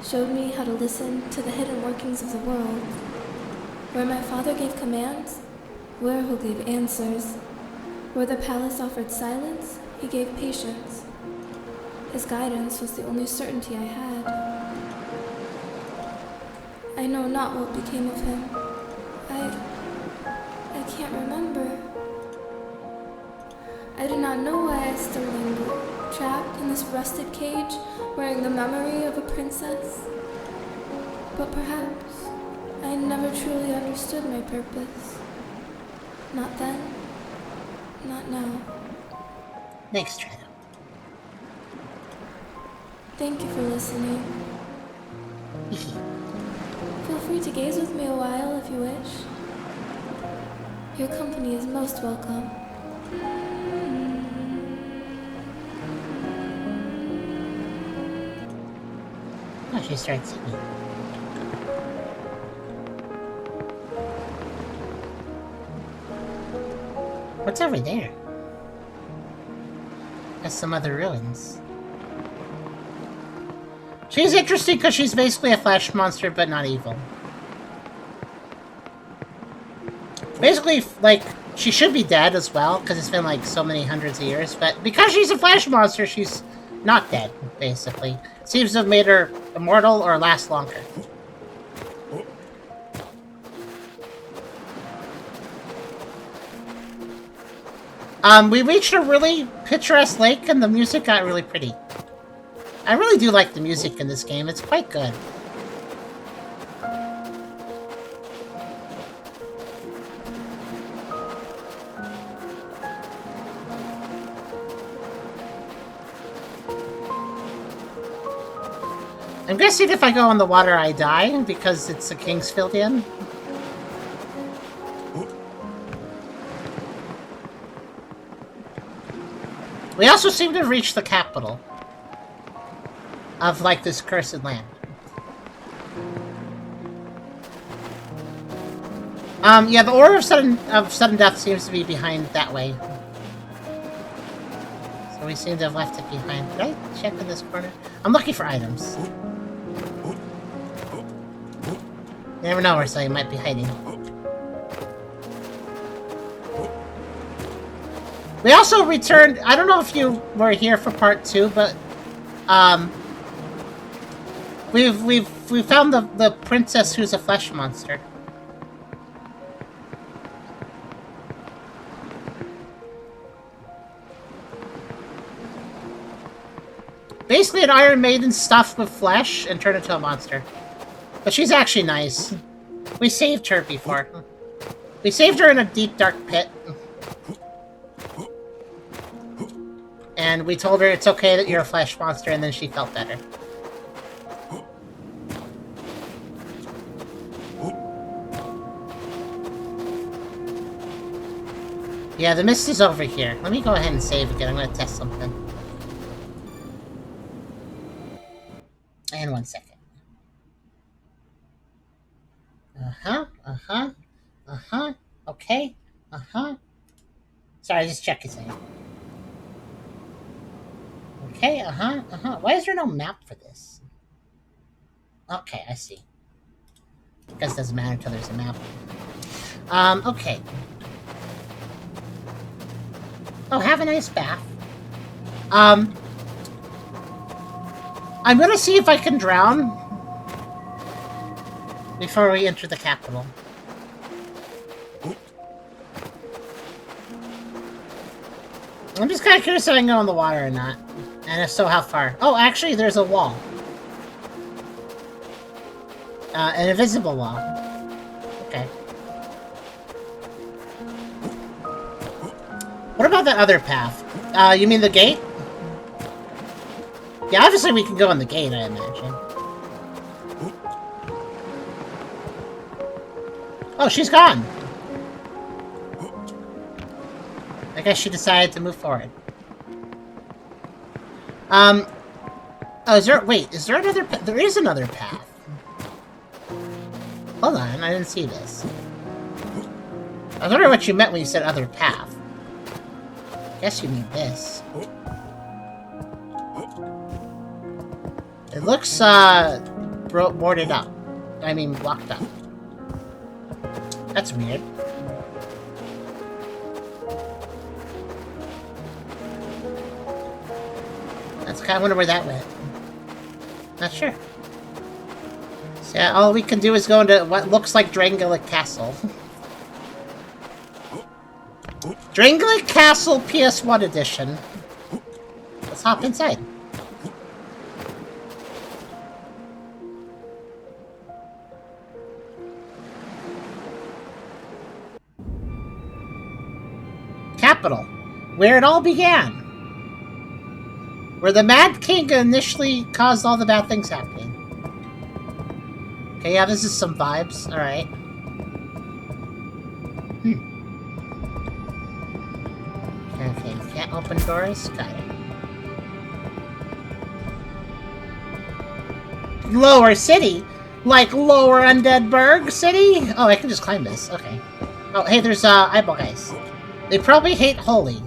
showed me how to listen to the hidden workings of the world. Where my father gave commands, Verho gave answers. Where the palace offered silence, he gave patience. His guidance was the only certainty I had. I know not what became of him. I can't remember. I do not know why I still linger, trapped in this rusted cage, wearing the memory of a princess. But perhaps I never truly understood my purpose. Not then, not now. Thanks, Trina. Thank you for listening. Feel free to gaze with me a while if you wish. Your company is most welcome. Oh, she starts singing. What's over there? That's some other ruins. She's interesting because she's basically a flesh monster, but not evil. Basically, like, she should be dead as well, because it's been like so many hundreds of years, but because she's a flesh monster, she's not dead, basically. Seems to have made her immortal or last longer. We reached a really picturesque lake, and the music got really pretty. I really do like the music in this game. It's quite good. I'm guessing if I go in the water, I die, because it's a Kingsfield Inn. We also seem to have reached the capital of, like, this cursed land. Yeah, the Order of Sudden Death seems to be behind that way. So we seem to have left it behind. Did I check in this corner? I'm looking for items. You never know where something might be hiding. We also returned... I don't know if you were here for part 2, but... We found the princess who's a flesh monster. Basically an Iron Maiden stuffed with flesh and turned into a monster. But she's actually nice. We saved her before. We saved her in a deep, dark pit. And we told her it's okay that you're a flesh monster, and then she felt better. Yeah, the mist is over here. Let me go ahead and save again. I'm going to test something. And 1 second. Okay. Sorry, just checking something. Okay, Why is there no map for this? Okay, I see. I guess it doesn't matter until there's a map. Okay. Oh, have a nice bath. I'm gonna see if I can drown before we enter the capital. I'm just kind of curious if I can go in the water or not. And if so, how far? Oh, actually, there's a wall. An invisible wall. Okay. What about that other path? You mean the gate? Yeah, obviously we can go in the gate, I imagine. Oh, she's gone! I guess she decided to move forward. Oh, is there... Wait, is there another... There is another path. Hold on, I didn't see this. I was wondering what you meant when you said other path. I guess you mean this. It looks, boarded up. I mean, blocked up. That's weird. That's kind of wonder where that went. Not sure. So yeah, all we can do is go into what looks like Drangleic Castle. Drangleic Castle PS1 edition. Let's hop inside. Capital, where it all began. Where the Mad King initially caused all the bad things happening. Okay, yeah, this is some vibes. Alright. Okay, can't open doors? Got it. Lower City? Like Lower Undeadburg City? Oh, I can just climb this. Okay. Oh, hey, there's, eyeball guys. They probably hate holy.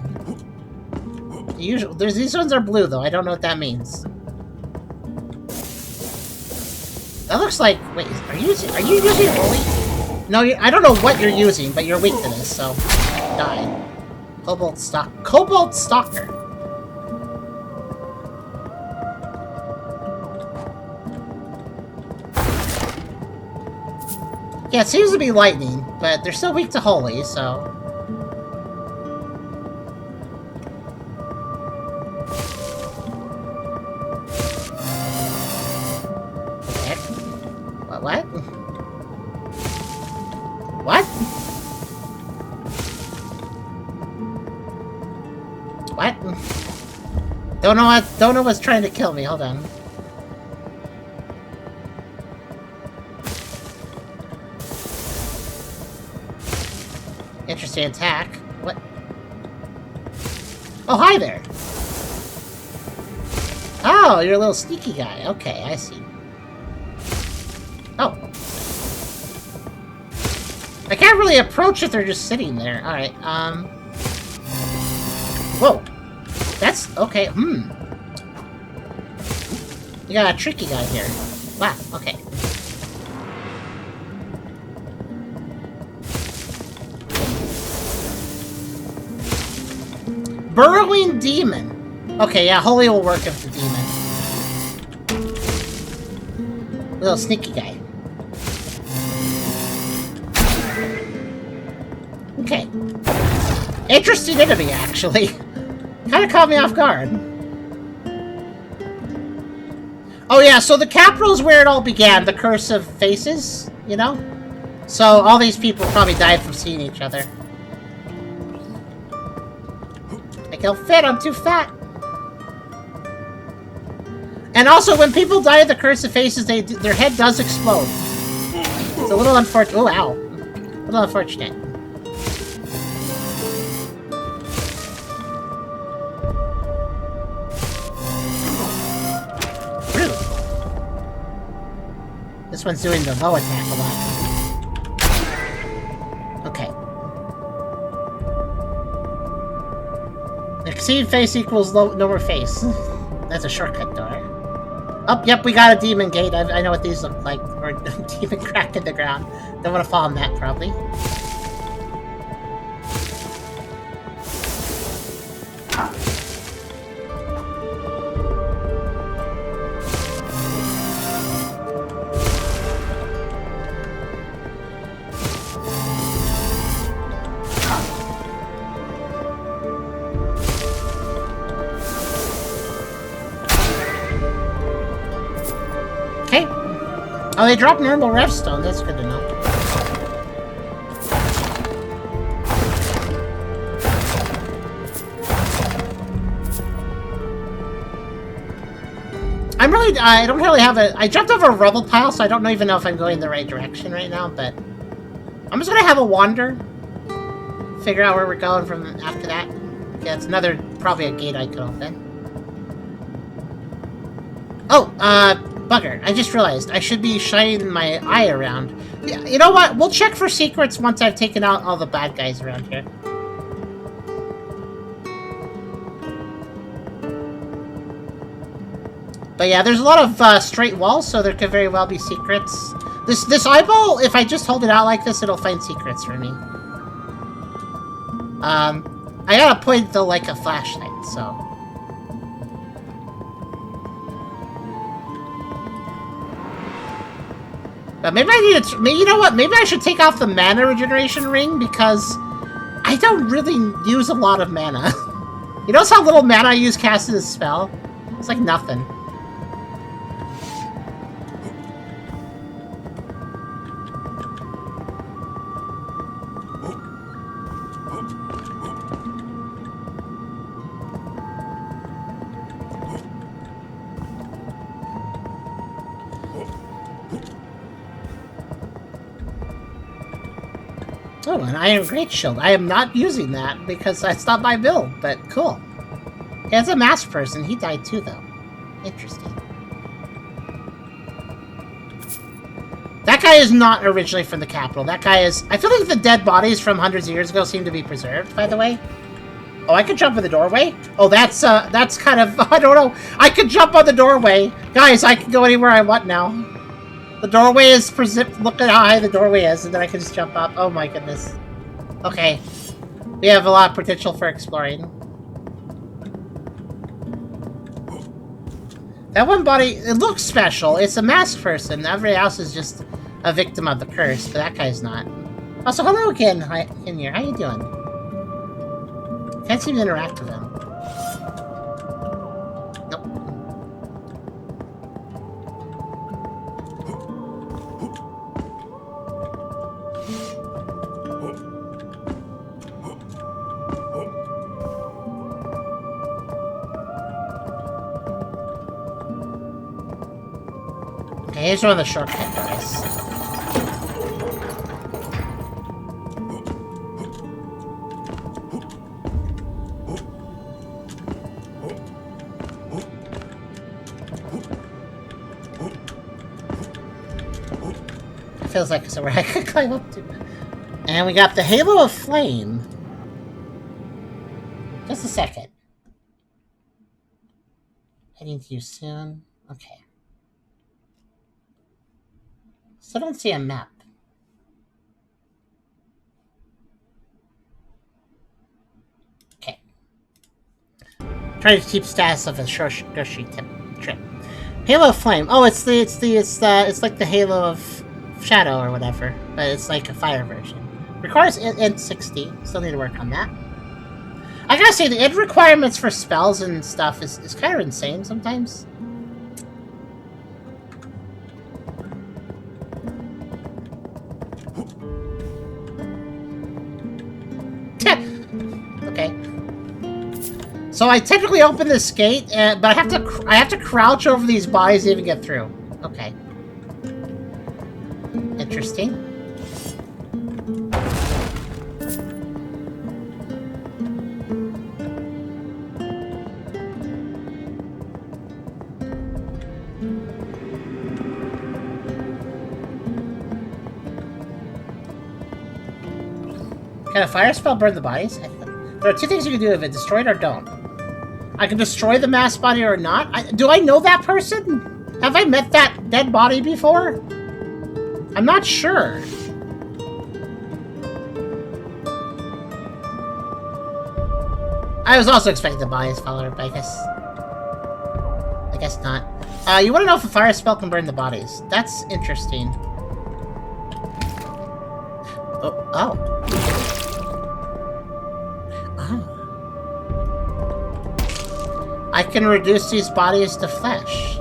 These ones are blue, though. I don't know what that means. That looks like... Wait, are you using holy? No, I don't know what you're using, but you're weak to this, so... Die. Cobalt Stalker. Yeah, it seems to be lightning, but they're still weak to holy, so... What? What? What? Don't know what's trying to kill me. Hold on. Interesting attack. What? Oh, hi there. Oh, you're a little sneaky guy. Okay, I see. Oh. I can't really approach if they're just sitting there. Alright, Whoa. That's... Okay, You got a tricky guy here. Wow, okay. Burrowing Demon. Okay, yeah, Holy will work if the demon. Little sneaky guy. Okay. Interesting enemy, actually. Kind of caught me off guard. Oh yeah, so the capital is where it all began, the Curse of Faces, you know? So all these people probably died from seeing each other. I can't fit, I'm too fat. And also, when people die of the Curse of Faces, their head does explode. It's a little unfortunate. Oh, ow. A little unfortunate. Rude. This one's doing the low attack a lot. Okay. Exceed face equals no more face. That's a shortcut door. Oh, yep, we got a demon gate. I know what these look like. Or a demon crack in the ground. Don't want to fall on that, probably. Oh, they dropped normal Revstone. That's good to know. I don't really have a... I jumped over a rubble pile, so I don't even know if I'm going the right direction right now, but... I'm just gonna have a wander. Figure out where we're going from after that. Yeah, it's another... probably a gate I could open. Oh, bugger. I just realized I should be shining my eye around. Yeah, you know what? We'll check for secrets once I've taken out all the bad guys around here. But yeah, there's a lot of straight walls, so there could very well be secrets. This eyeball, if I just hold it out like this, it'll find secrets for me. I gotta point though like a flashlight, so... But maybe I need to... You know what? Maybe I should take off the mana regeneration ring, because I don't really use a lot of mana. You notice how little mana I use casting this spell? It's like nothing. Oh, an Iron Great Shield. I am not using that because that's not my build, but cool. Yeah, it's a masked person. He died too, though. Interesting. That guy is not originally from the capital. That guy is... I feel like the dead bodies from hundreds of years ago seem to be preserved, by the way. Oh, I could jump in the doorway? Oh, that's kind of... I don't know. I could jump on the doorway. Guys, I can go anywhere I want now. The doorway is... Look at how high the doorway is, and then I can just jump up. Oh my goodness. Okay. We have a lot of potential for exploring. That one body, it looks special. It's a masked person. Everybody else is just a victim of the curse, but that guy's not. Also, hello again, Kinyer. How you doing? Can't seem to interact with him. Nope. Okay, here's one of the shortcut guys. It feels like somewhere I could climb up to. And we got the Halo of Flame. Just a second. Heading to you soon. Okay. Still don't see a map. Okay. Try to keep status of a grocery trip. Halo of Flame. Oh, it's like the Halo of Shadow or whatever, but it's like a fire version. Requires int 60. Still need to work on that. I gotta say, the int requirements for spells and stuff is kind of insane sometimes. So I technically open this gate, but I have to crouch over these bodies to even get through. Okay. Interesting. Can a fire spell burn the bodies? There are two things you can do with it: destroy it or don't. I can destroy the mass body or not. Do I know that person? Have I met that dead body before? I'm not sure. I was also expecting the bodies follower, but I guess not. You want to know if a fire spell can burn the bodies? That's interesting. Oh. I can reduce these bodies to flesh.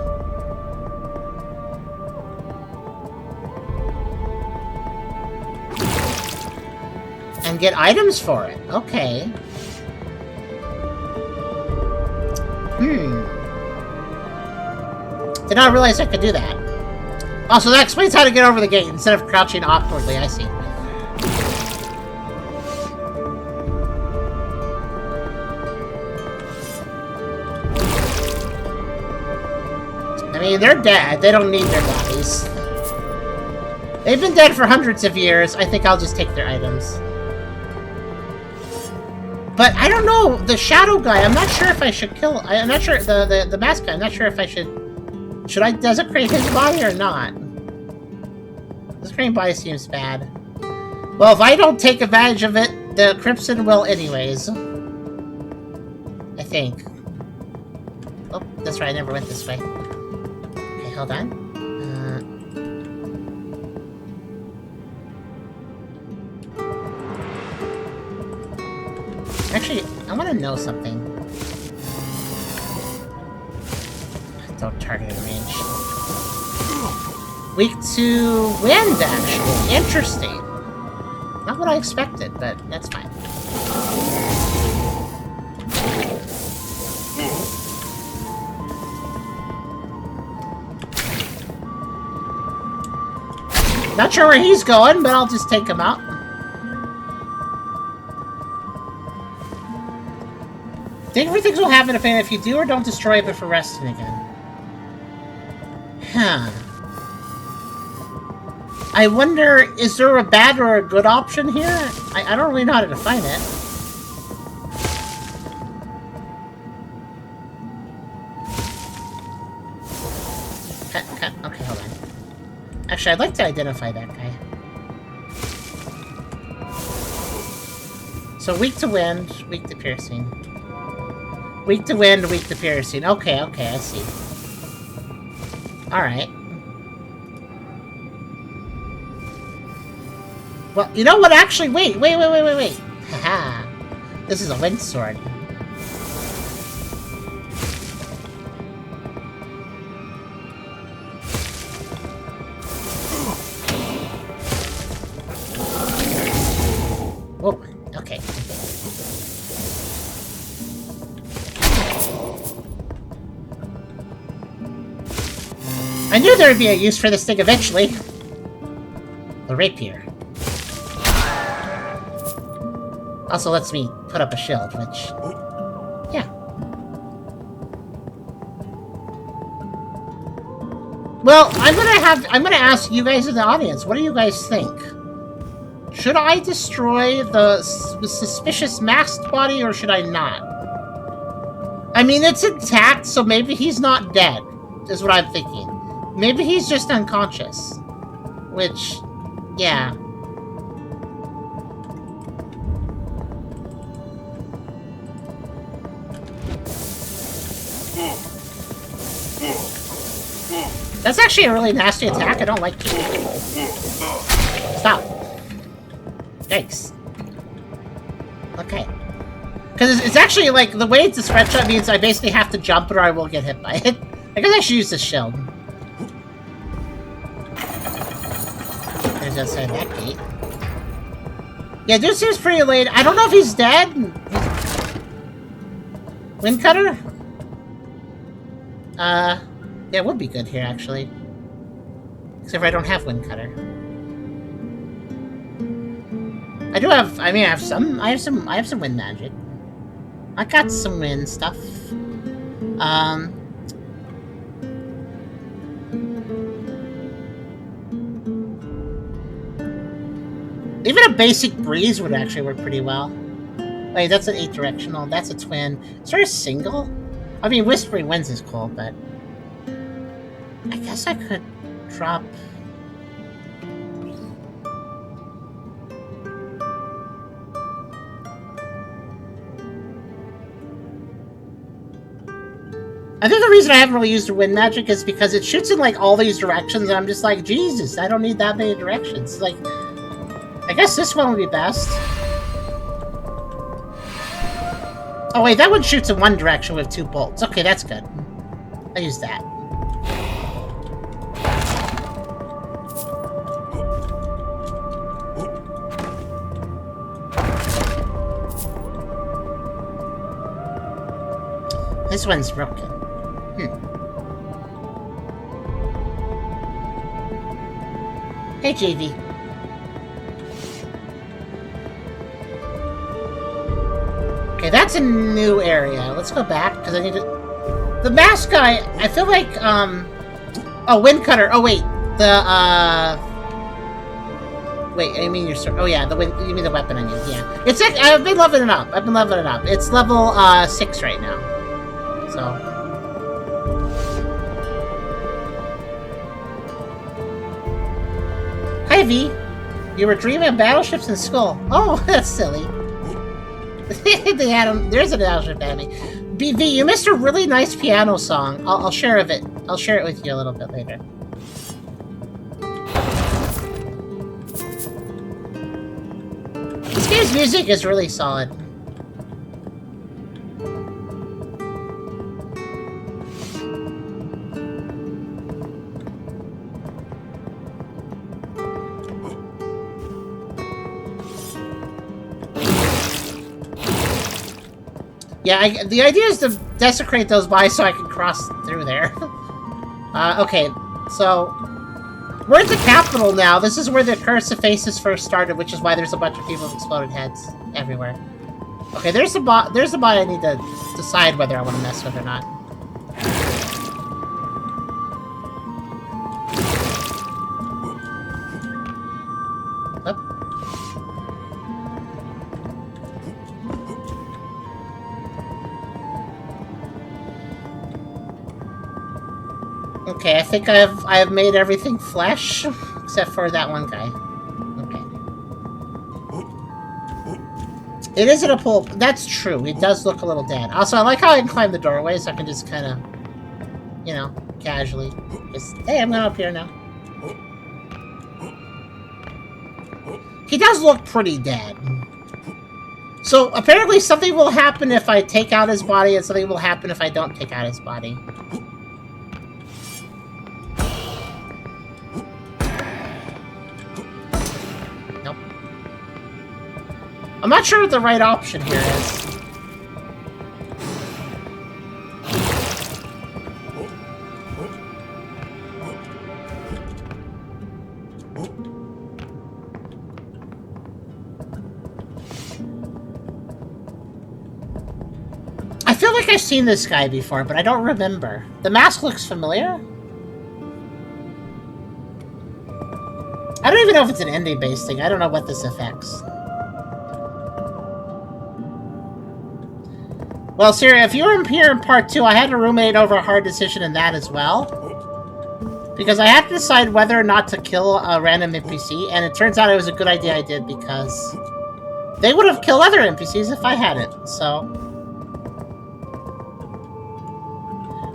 And get items for it. Okay. Did not realize I could do that. Also, that explains how to get over the gate instead of crouching awkwardly, I see. I mean, they're dead. They don't need their bodies. They've been dead for hundreds of years. I think I'll just take their items. But I don't know, the shadow guy, I'm not sure if I should kill... I'm not sure, the mask guy, I'm not sure if I should... Should I desecrate his body or not? Desecrating body seems bad. Well, if I don't take advantage of it, the Crimson will anyways. I think. Oh, that's right, I never went this way. Okay, hold on. Actually, I want to know something. Don't target in range. Weak to wind, actually. Interesting. Not what I expected, but that's fine. Not sure where he's going, but I'll just take him out. Different things will happen if you do or don't destroy it before resting again. Huh. I wonder, is there a bad or a good option here? I don't really know how to define it. Okay, hold on. Actually, I'd like to identify that guy. So weak to wind, weak to piercing. Weak to wind, weak to piercing. Okay, I see. Alright. Well, you know what? Actually, wait. Haha. This is a wind sword. Whoa, okay. I knew there would be a use for this thing eventually. The rapier. Also lets me put up a shield, which... yeah. Well, I'm gonna ask you guys in the audience, what do you guys think? Should I destroy the suspicious masked body, or should I not? I mean, it's intact, so maybe he's not dead, is what I'm thinking. Maybe he's just unconscious. Which, yeah. That's actually a really nasty attack. I don't like it. Stop. Yikes. Okay. Because it's actually, like, the way it's a spread shot means I basically have to jump or I will get hit by it. I guess I should use the shield. There's outside that gate. Yeah, dude seems pretty late. I don't know if he's dead. Wind cutter? Yeah, it would be good here, actually. Except for I don't have wind cutter. I do have, I have some wind magic. I got some wind stuff. Even a basic breeze would actually work pretty well. Wait, that's an 8-directional. That's a twin. Is there a single? I mean, Whispering Winds is cool, but I guess I could drop. I think the reason I haven't really used the wind magic is because it shoots in like all these directions, and I'm just like, Jesus, I don't need that many directions. Like, I guess this one would be best. Oh wait, that one shoots in one direction with 2 bolts. Okay, that's good. I use that. This one's broken. Hey, JV. Okay, that's a new area. Let's go back, because I need to... The mask guy, I feel like, Oh, wind cutter. Oh, wait. Wait, I mean your sword. Oh, yeah, the wind... You mean the weapon I need, yeah. It's like... I've been leveling it up. It's level, 6 right now. So... Hi, V. You were dreaming of battleships in school. Oh, that's silly. They had them. There's a battleship enemy. BV, you missed a really nice piano song. I'll share of it. I'll share it with you a little bit later. This game's music is really solid. Yeah, the idea is to desecrate those bodies so I can cross through there. Okay, so... We're at the capital now. This is where the Curse of Faces first started, which is why there's a bunch of people with exploded heads everywhere. Okay, there's a body I need to decide whether I want to mess with or not. Okay, I think I have made everything flesh, except for that one guy. Okay. It isn't a pool. That's true. He does look a little dead. Also, I like how I can climb the doorway, so I can just kind of, you know, casually. Just, hey, I'm going up here now. He does look pretty dead. So, apparently something will happen if I take out his body, and something will happen if I don't take out his body. I'm not sure what the right option here is. I feel like I've seen this guy before, but I don't remember. The mask looks familiar. I don't even know if it's an ending-based thing. I don't know what this affects. Well, Siri, if you were here in part 2, I had to ruminate over a hard decision in that as well. Because I had to decide whether or not to kill a random NPC, and it turns out it was a good idea I did, because they would have killed other NPCs if I hadn't, so...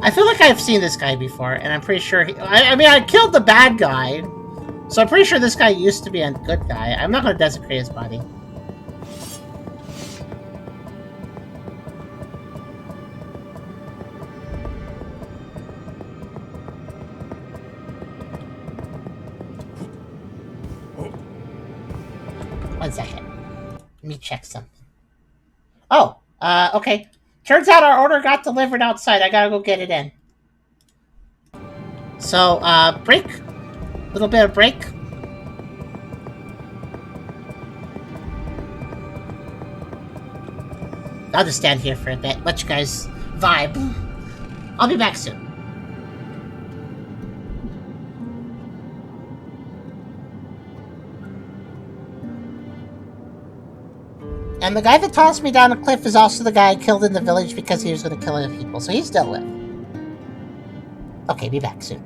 I feel like I've seen this guy before, and I'm pretty sure I mean, I killed the bad guy, so I'm pretty sure this guy used to be a good guy. I'm not going to desecrate his body. One second. Let me check something. Oh, okay. Turns out our order got delivered outside. I gotta go get it in. So, break. Little bit of break. I'll just stand here for a bit. Let you guys vibe. I'll be back soon. And the guy that tossed me down a cliff is also the guy I killed in the village because he was going to kill other people. So he's dealt with. Okay, be back soon.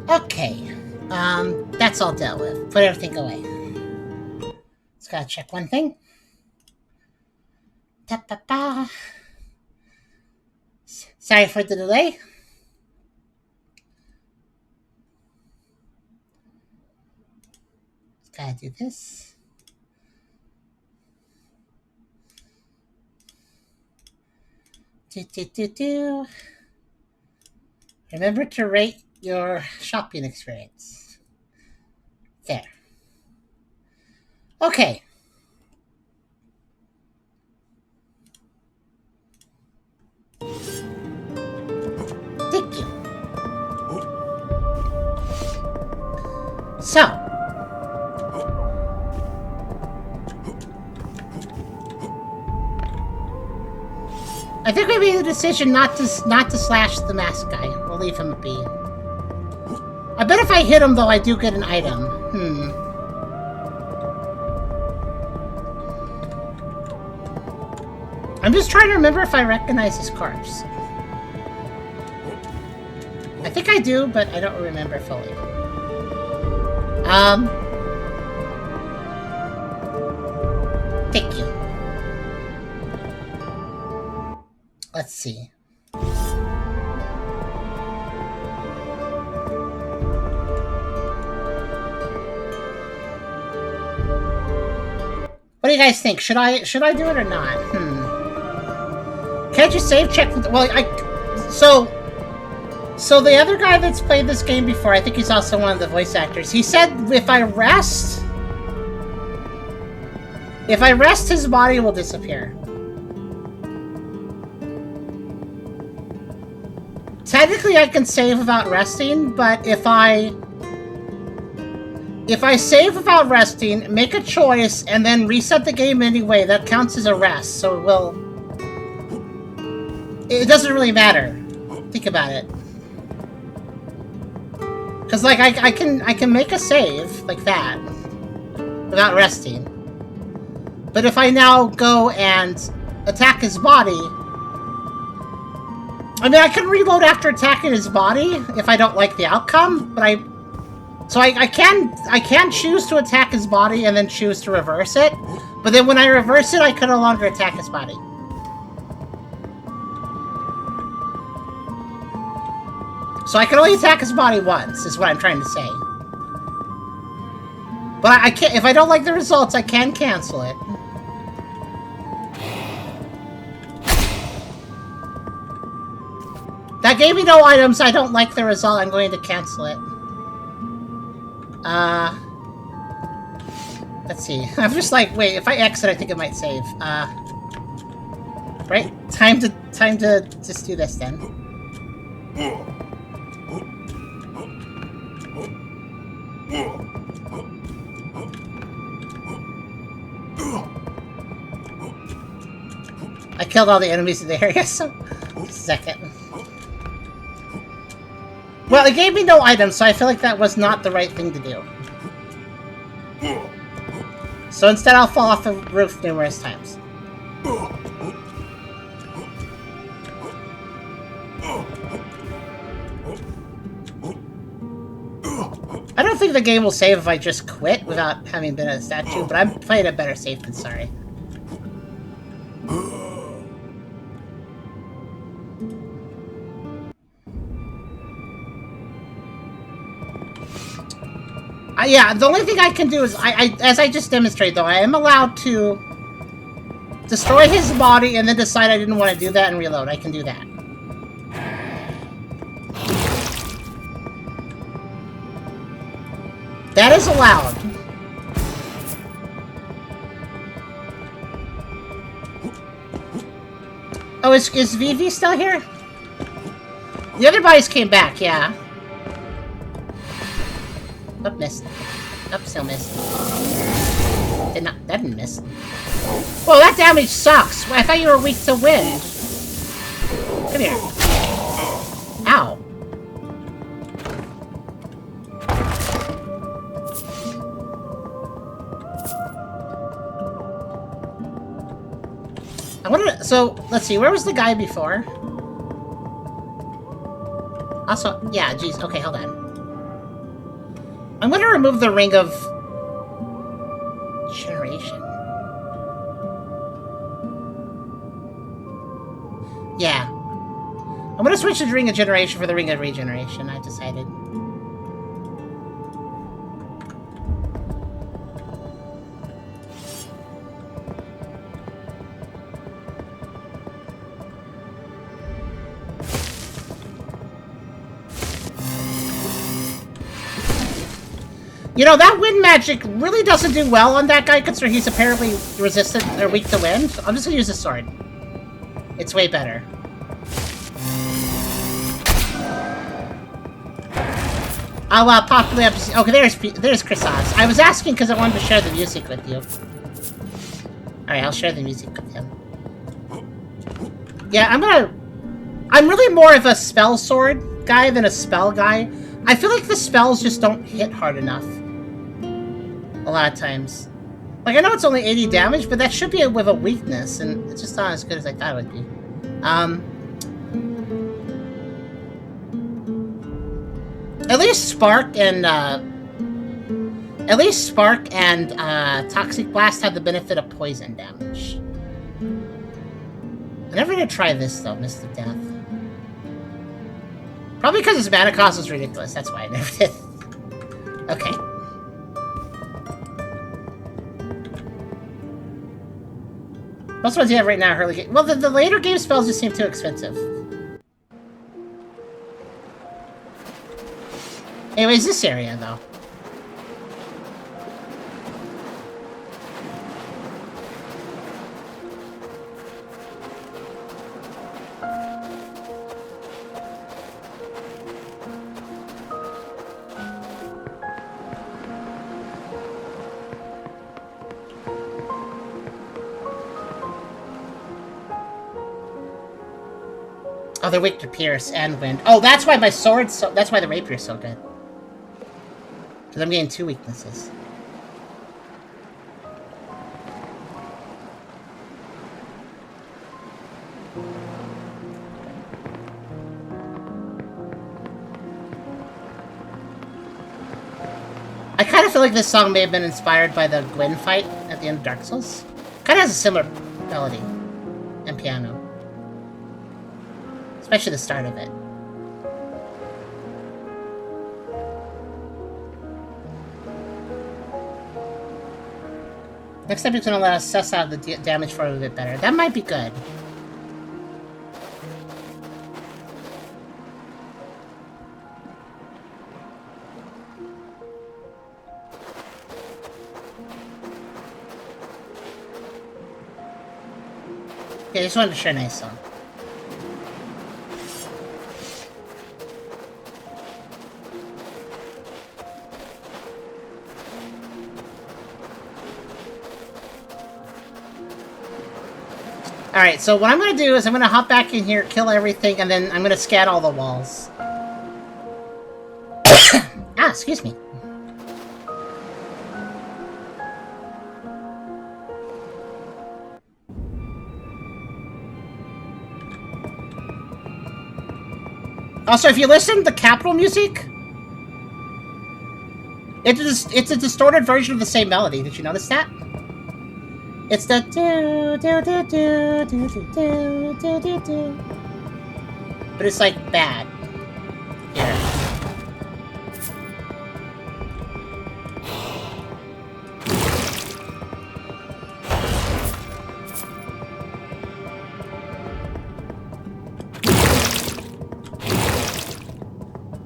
Okay. That's all dealt with. Put everything away. Just gotta check one thing. Ta-pa-pa. Sorry for the delay. Just gotta do this. Do. Remember to rate your shopping experience. There. Okay. Thank you. So. I think we made the decision not to slash the mask guy. We'll leave him be. I bet if I hit him, though, I do get an item. I'm just trying to remember if I recognize his corpse. I think I do, but I don't remember fully. Thank you. Let's see. What do you guys think? Should I do it or not? Can't you save check? Well, so the other guy that's played this game before, I think he's also one of the voice actors. He said if I rest, his body will disappear. Technically, I can save without resting, but if I save without resting, make a choice, and then reset the game anyway, that counts as a rest, so it doesn't really matter. Think about it. Because, like, I can make a save, like that, without resting. But if I now go and attack his body... I mean, I can reload after attacking his body if I don't like the outcome, but I can choose to attack his body and then choose to reverse it, but then when I reverse it, I can no longer attack his body. So I can only attack his body once, is what I'm trying to say. But I can't, if I don't like the results, I can cancel it. That gave me no items, I don't like the result, I'm going to cancel it. Let's see. I'm just like, wait, if I exit, I think it might save. Right? Time to just do this then. I killed all the enemies in the area, so just a second. Well, it gave me no items, so I feel like that was not the right thing to do. So instead, I'll fall off the roof numerous times. I don't think the game will save if I just quit without having been a statue, but I'm playing a better safe than sorry. Yeah, the only thing I can do is, as I just demonstrated, though, I am allowed to destroy his body and then decide I didn't want to do that and reload. I can do that. That is allowed. Oh, is Vivi still here? The other bodies came back, yeah. Oh, missed. Oh, still missed. That didn't miss. Whoa, that damage sucks. I thought you were weak to wind. Come here. Ow. I wonder. So let's see. Where was the guy before? Also, yeah. Geez. Okay, hold on. I'm going to remove the ring of generation. Yeah. I'm going to switch the ring of generation for the ring of regeneration, I decided. You know, that wind magic really doesn't do well on that guy, considering he's apparently resistant or weak to wind. I'm just gonna use the sword. It's way better. I'll populate up. Okay, there's Chrysos. I was asking because I wanted to share the music with you. Alright, I'll share the music with him. Yeah, I'm really more of a spell sword guy than a spell guy. I feel like the spells just don't hit hard enough. A lot of times. Like, I know it's only 80 damage, but that should be with a weakness, and it's just not as good as I thought it would be. At least Spark and Toxic Blast have the benefit of poison damage. I'm never gonna try this though, Mist of Death. Probably because its mana cost is ridiculous, that's why I never did. Okay. Most ones you have right now are early game. Well, the later game spells just seem too expensive. Anyways, this area, though. Oh, they're weak to pierce and wind. Oh, that's why my sword's so... That's why the rapier's so good. Because I'm getting 2 weaknesses. I kind of feel like this song may have been inspired by the Gwen fight at the end of Dark Souls. Kind of has a similar melody and piano. Especially the start of it. Next time it's going to let us suss out the damage for it a bit better. That might be good. Okay, I just wanted to share a nice song. Alright, so what I'm gonna do is I'm gonna hop back in here, kill everything, and then I'm gonna scan all the walls. Ah, excuse me. Also, if you listen to the Capitol music, it's a distorted version of the same melody. Did you notice that? It's the do do do do do do do do do, but it's like bad. Here.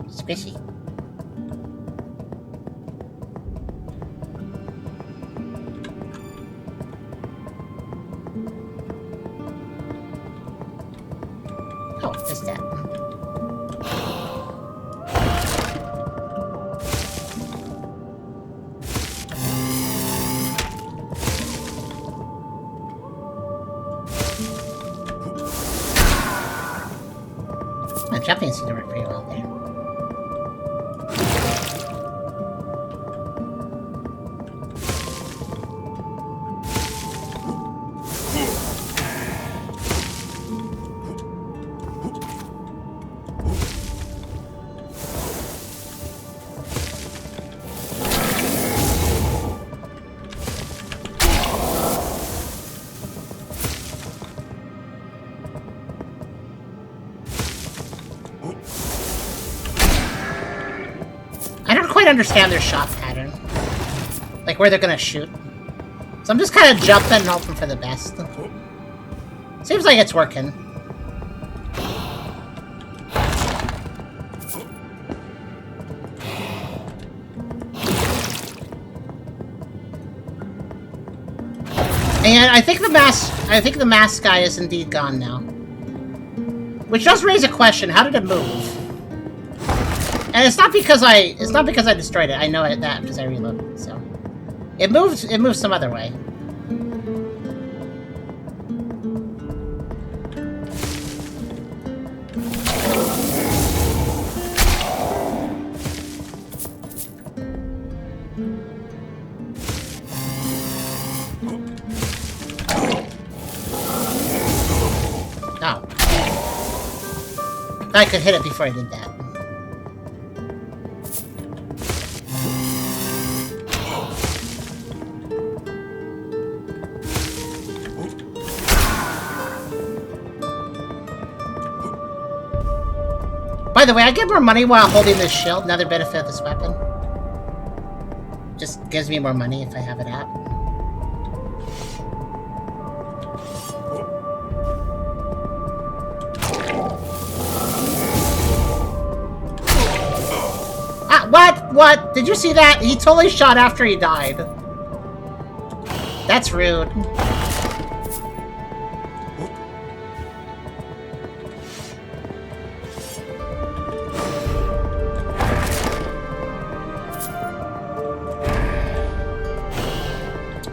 Squishy. Oh, just that. My jumping seemed to work pretty well there. I don't quite understand their shot pattern. Like, where they're gonna shoot. So I'm just kind of jumping and hoping for the best. Seems like it's working. And I think the mask guy is indeed gone now. Which does raise a question, how did it move? And it's not because I destroyed it. I know that because I reloaded. So it moved some other way. Oh. I could hit it before I did that. By the way, I get more money while holding this shield. Another benefit of this weapon. Just gives me more money if I have it out. Ah, what? What? Did you see that? He totally shot after he died. That's rude.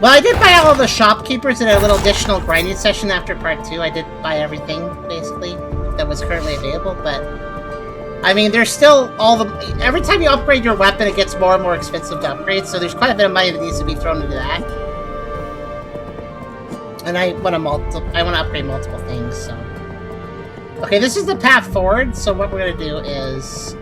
Well, I did buy all the shopkeepers in a little additional grinding session after part 2. I did buy everything, basically, that was currently available, but... I mean, there's still all the... Every time you upgrade your weapon, it gets more and more expensive to upgrade, so there's quite a bit of money that needs to be thrown into that. And I want to upgrade multiple things, so... Okay, this is the path forward, so what we're going to do is...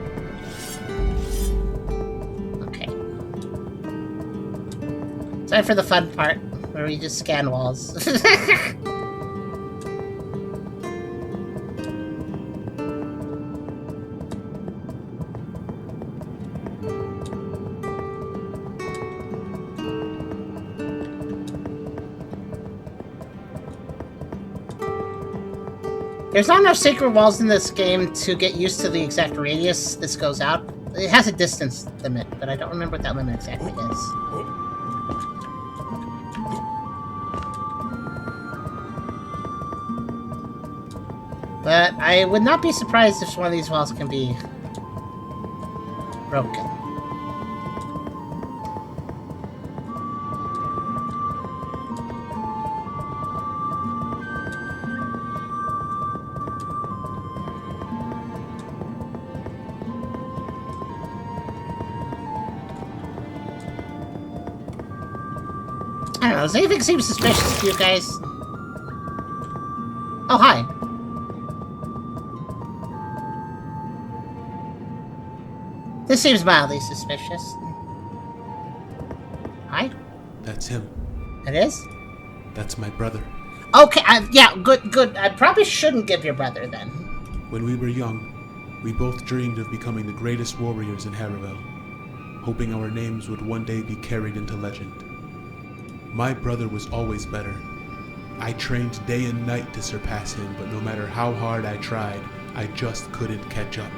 Time for the fun part, where we just scan walls. There's not enough sacred walls in this game to get used to the exact radius this goes out. It has a distance limit, but I don't remember what that limit exactly is. But I would not be surprised if one of these walls can be broken. I don't know, does anything seem suspicious to you guys? Oh, hi. This seems mildly suspicious. Hi? That's him. It is? That's my brother. Okay, yeah, good. I probably shouldn't give your brother, then. When we were young, we both dreamed of becoming the greatest warriors in Haravel, hoping our names would one day be carried into legend. My brother was always better. I trained day and night to surpass him, but no matter how hard I tried, I just couldn't catch up.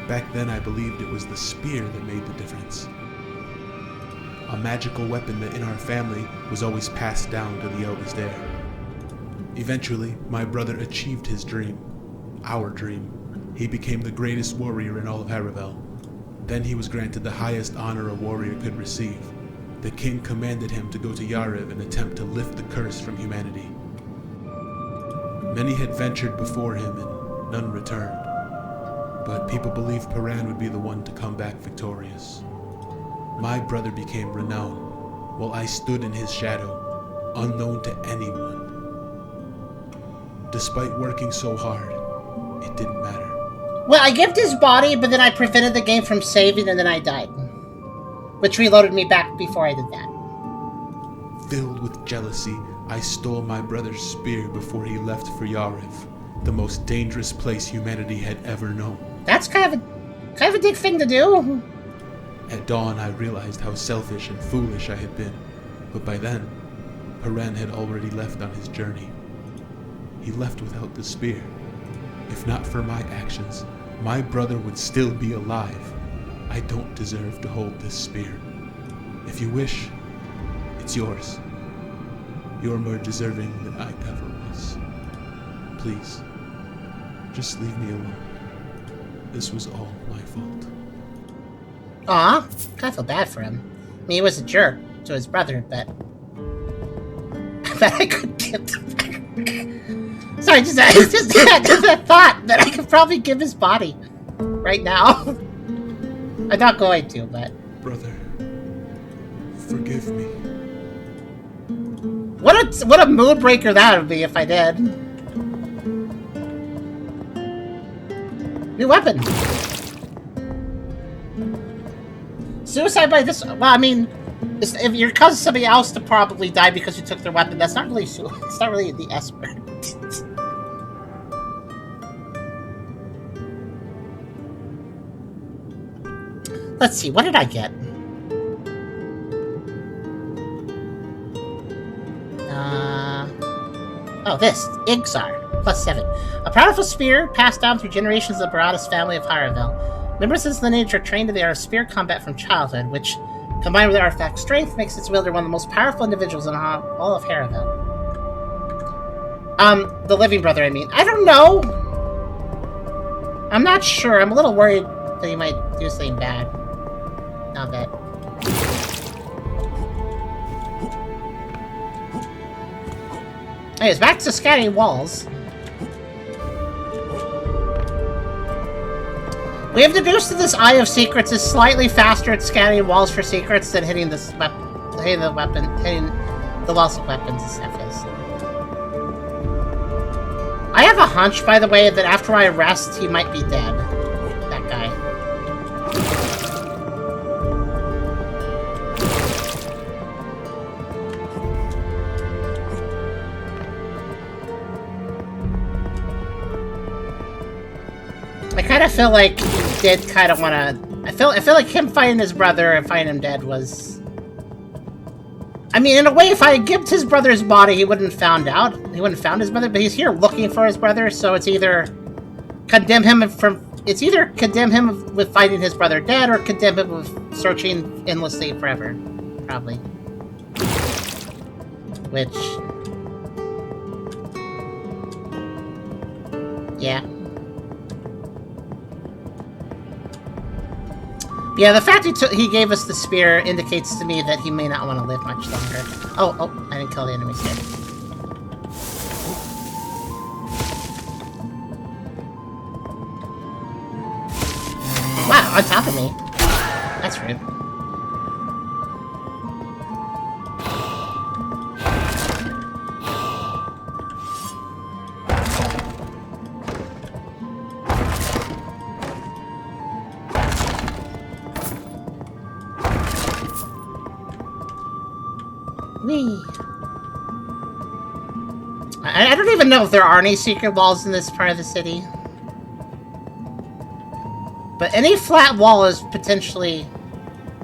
Back then I believed it was the spear that made the difference. A magical weapon that in our family was always passed down to the eldest heir. Eventually, my brother achieved his dream. Our dream. He became the greatest warrior in all of Haravel. Then he was granted the highest honor a warrior could receive. The king commanded him to go to Yariv and attempt to lift the curse from humanity. Many had ventured before him and none returned. But people believed Paran would be the one to come back victorious. My brother became renowned, while I stood in his shadow, unknown to anyone. Despite working so hard, it didn't matter. Well, I gifted his body, but then I prevented the game from saving, and then I died. Which reloaded me back before I did that. Filled with jealousy, I stole my brother's spear before he left for Yariv, the most dangerous place humanity had ever known. That's kind of a dick thing to do. At dawn, I realized how selfish and foolish I had been, but by then, Paran had already left on his journey. He left without the spear. If not for my actions, my brother would still be alive. I don't deserve to hold this spear. If you wish, it's yours. You're more deserving than I ever was. Please, just leave me alone. This was all my fault. Aw, I feel bad for him. I mean, he was a jerk to his brother, but I could give the back. Sorry, just that thought that I could probably give his body right now. I'm not going to, but Brother, forgive me. What a mood breaker that would be if I did. New weapon. Suicide by this. Well, I mean, if you're causing somebody else to probably die because you took their weapon, that's not really suicide. It's not really the S word. Let's see. What did I get? Oh, this. Igsar. +7. A powerful spear passed down through generations of the Baradas family of Haravel. Members of this lineage are trained in the art of spear combat from childhood, which, combined with the artifact strength, makes its wielder one of the most powerful individuals in all of Haravel. The living brother, I mean. I don't know! I'm not sure. I'm a little worried that he might do something bad. Not that. Anyways, back to scanning walls. We have deduced that this Eye of Secrets is slightly faster at scanning walls for secrets than hitting the walls of weapons and stuff is. I have a hunch, by the way, that after I rest, he might be dead. That guy. I kind of feel like he did kind of want to. I feel like him fighting his brother and finding him dead was. I mean, in a way, if I had given his brother's body, he wouldn't have found out. He wouldn't have found his brother, but he's here looking for his brother, so it's either condemn him with finding his brother dead, or condemn him with searching endlessly forever, probably. Which. Yeah. Yeah, the fact he gave us the spear indicates to me that he may not want to live much longer. Oh, I didn't kill the enemies there. Wow, on top of me. That's rude. Whee. I don't even know if there are any secret walls in this part of the city. But any flat wall is potentially...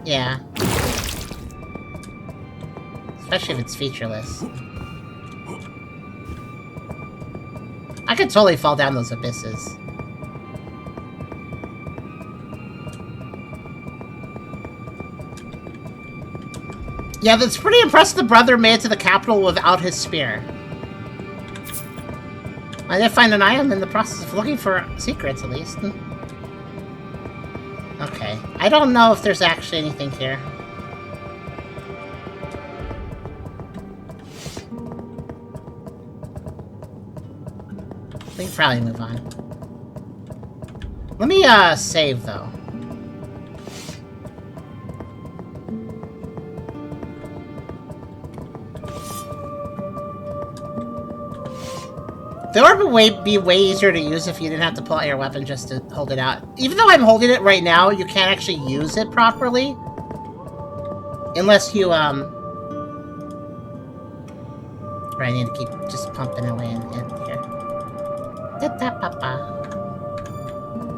yeah. Especially if it's featureless. I could totally fall down those abysses. Yeah, that's pretty impressive the brother made it to the capital without his spear. I did find an item in the process of looking for secrets, at least. Okay. I don't know if there's actually anything here. We can probably move on. Let me, save, though. The orb would be way easier to use if you didn't have to pull out your weapon just to hold it out. Even though I'm holding it right now, you can't actually use it properly. Unless you, Right, I need to keep just pumping away in here.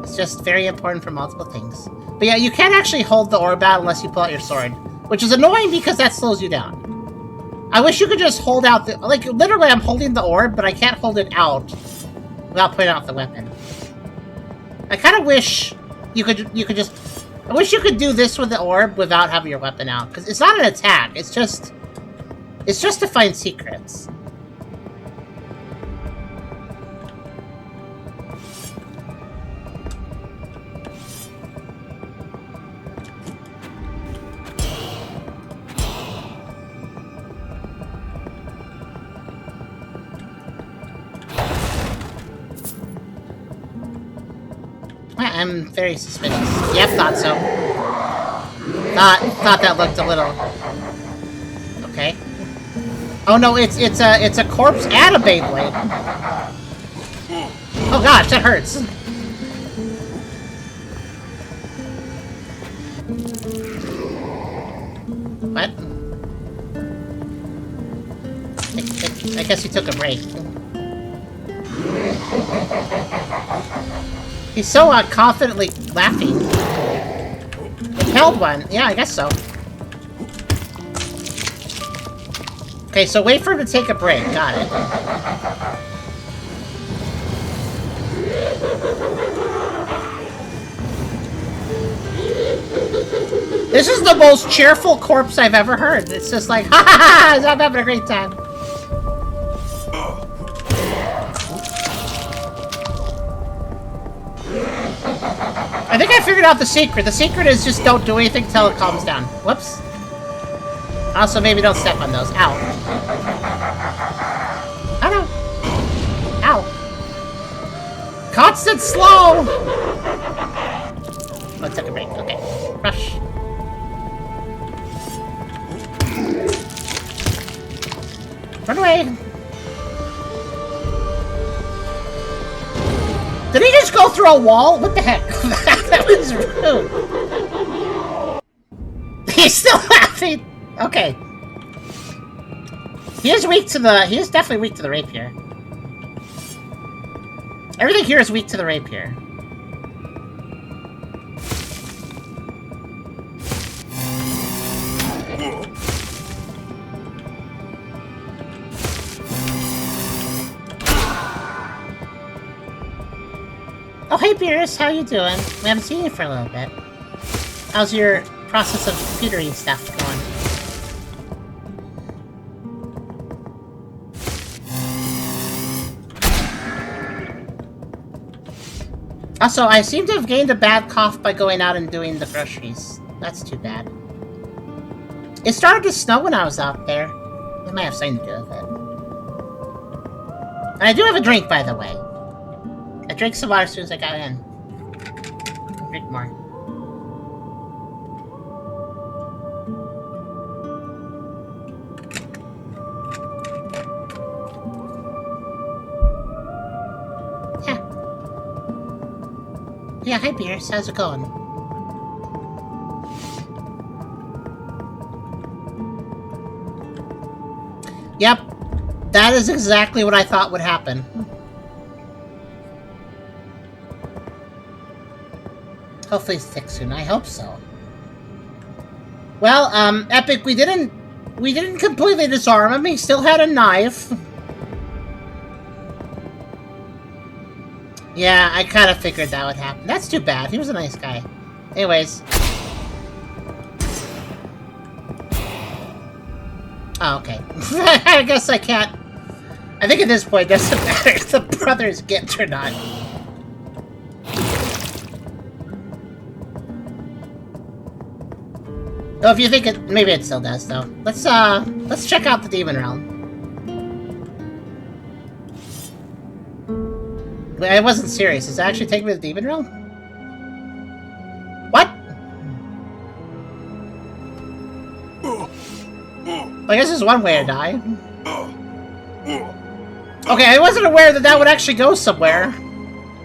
It's just very important for multiple things. But yeah, you can't actually hold the orb out unless you pull out your sword. Which is annoying because that slows you down. I wish you could just hold out the... like, literally, I'm holding the orb, but I can't hold it out without putting out the weapon. I kind of wish you could just... I wish you could do this with the orb without having your weapon out. Because it's not an attack, it's just... it's just to find secrets. I'm very suspicious. Yep, thought so. Thought that looked a little... okay. Oh no, it's a corpse and a Beyblade. Oh gosh, that hurts. What? I guess he took a break. He's so confidently laughing. Impelled one. Yeah, I guess so. Okay, so wait for him to take a break. Got it. This is the most cheerful corpse I've ever heard. It's just like, ha ha ha, I'm having a great time. I think I figured out the secret. The secret is just don't do anything till it calms down. Whoops. Also, maybe don't step on those. Ow. Oh no. Ow. Constant slow! Oh, it took a break. Okay. Rush. Run away. Did he just go through a wall? What the heck? That was rude. He's still laughing. Okay. He is definitely weak to the rapier. Everything here is weak to the rapier. Oh, hey, Beerus, how you doing? We haven't seen you for a little bit. How's your process of computering stuff going? Also, I seem to have gained a bad cough by going out and doing the groceries. That's too bad. It started to snow when I was out there. It might have something to do with it. And I do have a drink, by the way. I drank some water as soon as I got in. I'll drink more. Yeah, hi Beers, how's it going? Yep, that is exactly what I thought would happen. Hopefully it's fixed soon, I hope so. Well, Epic, we didn't completely disarm him, he still had a knife. Yeah, I kind of figured that would happen. That's too bad. He was a nice guy. Anyways. Oh, okay. I guess I can't... I think at this point, it doesn't matter if the brothers get or not. Oh, if you think it... Maybe it still does, though. Let's check out the Demon Realm. I wasn't serious. Does it actually take me to the Demon Realm? What? I guess there's one way to die. Okay, I wasn't aware that that would actually go somewhere.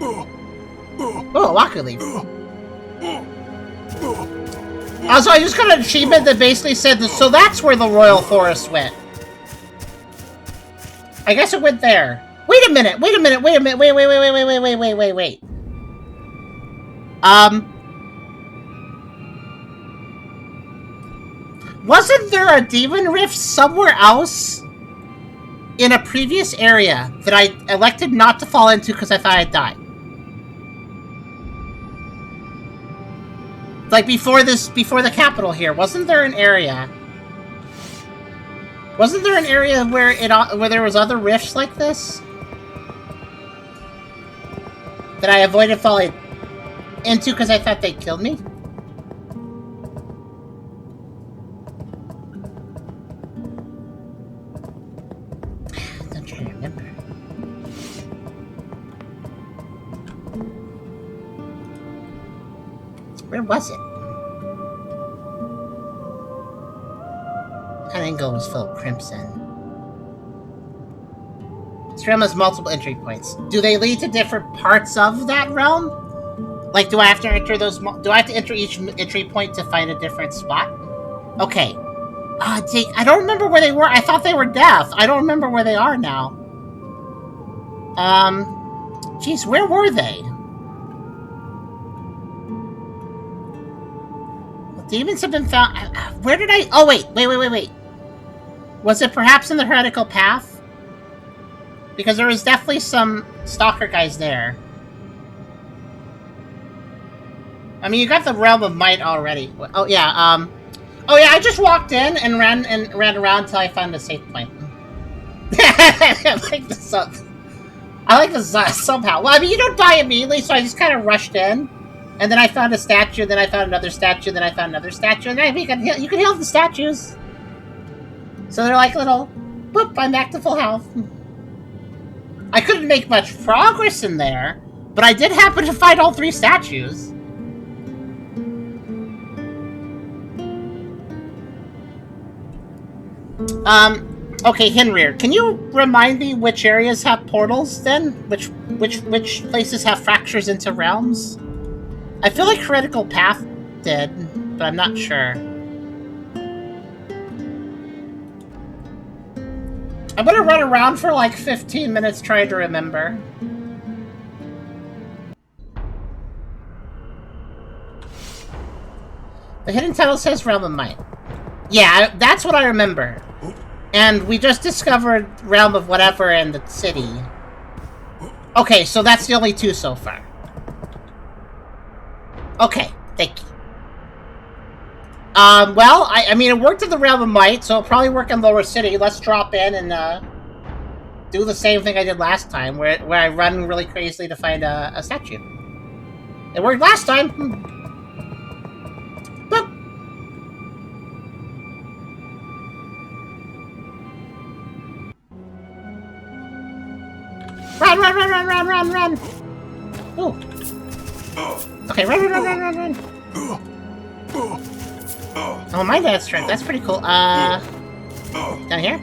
Oh, a Waka leaf. Also, I just got an achievement that basically said, so that's where the Royal Forest went. I guess it went there. Wait a minute, wait. Wasn't there a demon rift somewhere else in a previous area that I elected not to fall into because I thought I'd die? Like before the capital here, wasn't there an area? Wasn't there an area where there was other rifts like this? That I avoided falling into because I thought they'd kill me? I'm trying to remember. Where was it? That angle was full of crimson. This realm has multiple entry points. Do they lead to different parts of that realm? Like, do I have to enter those? Do I have to enter each entry point to find a different spot? Okay. I don't remember where they were. I thought they were death. I don't remember where they are now. Jeez, where were they? The demons have been found. Where did I? Oh wait. Was it perhaps in the heretical path? Because there was definitely some stalker guys there. I mean, you got the Realm of Might already. Oh yeah, I just walked in and ran around until I found a safe point. I like this somehow. Well, I mean, you don't die immediately, so I just kind of rushed in, and then I found a statue, then I found another statue, then I found another statue, and then you can heal the statues. So they're like little, boop, I'm back to full health. I couldn't make much progress in there, but I did happen to find all 3 statues. Okay, Henrir, can you remind me which areas have portals then? Which places have fractures into realms? I feel like Heretical Path did, but I'm not sure. I'm gonna run around for like 15 minutes trying to remember. The hidden tunnel says Realm of Might. Yeah, that's what I remember. And we just discovered Realm of Whatever in the city. Okay, so that's the only 2 so far. Okay, thank you. Well, I mean, it worked in the Realm of Might, so it'll probably work in Lower City. Let's drop in and, do the same thing I did last time, where I run really crazily to find a statue. It worked last time! Boop! Run, run, run, run, run, run, run! Ooh. Okay, run, run, run, run, run, run! Oh, my dad's strength. That's pretty cool. Down here?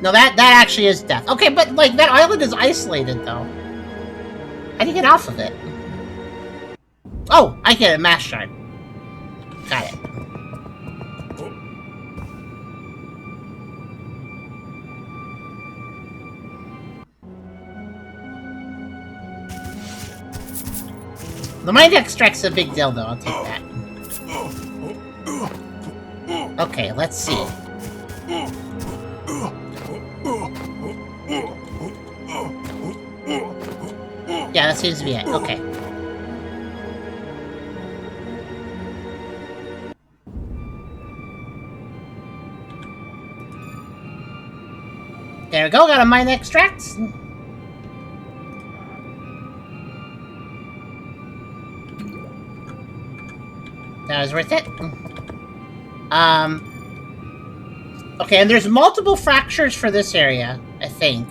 No, that actually is death. Okay, but, like, that island is isolated, though. How do you get off of it? Oh, I get it. Mass shard. Got it. The mind extract's a big deal, though. I'll take that. Okay, let's see. Yeah, that seems to be it. Okay. There we go, got a mind extract. That was worth it. Okay, and there's multiple fractures for this area, I think.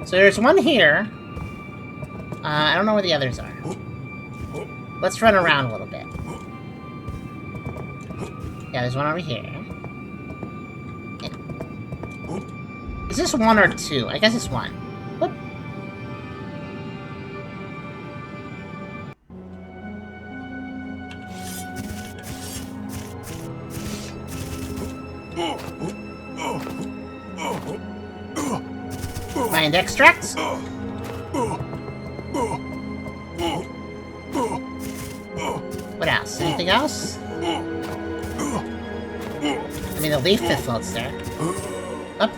So there's one here. I don't know where the others are. Let's run around a little bit. Yeah, there's one over here. Yeah. Is this one or two? I guess it's one. Whoop. Mind extracts. What else? Anything else? I mean, the leaf that floats there. Up.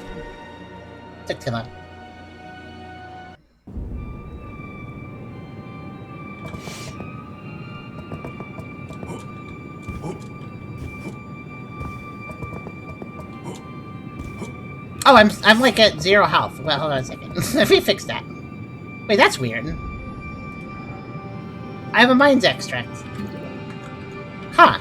Took too long. Oh, I'm like at 0 health. Well, hold on a second. Let me fix that. Wait, that's weird. I have a mind's extract. Huh.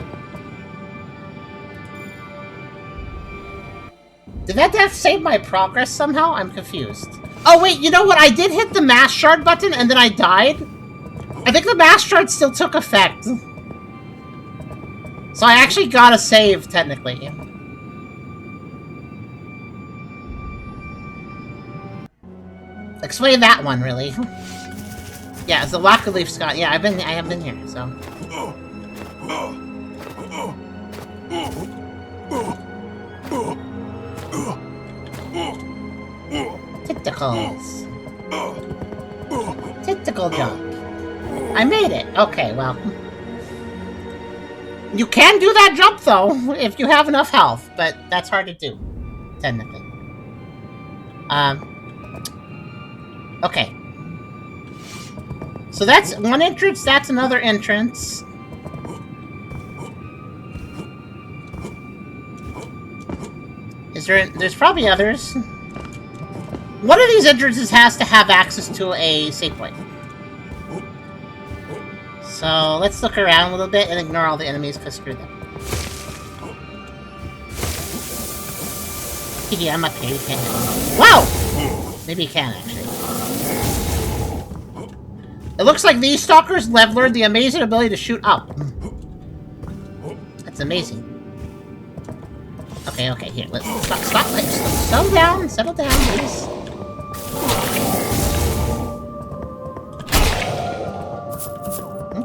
Did that save my progress somehow? I'm confused. Oh, wait, you know what? I did hit the mass shard button and then I died. I think the mass shard still took effect. So I actually got a save, technically. Explain that one, really. Yeah, it's the Locker Leaf Scott. Yeah, I have been here, so. Tentacles. Tentacle jump. I made it. Okay, well. You can do that jump, though, if you have enough health, but that's hard to do, technically. Okay. So that's one entrance, that's another entrance. There's probably others. One of these entrances has to have access to a save point. So let's look around a little bit and ignore all the enemies, because screw them. Yeah, I'm up here, you can't hit me. Wow! Maybe you can, actually. It looks like these stalkers learned the amazing ability to shoot up. That's amazing. Okay, here, let's stop, settle down, please.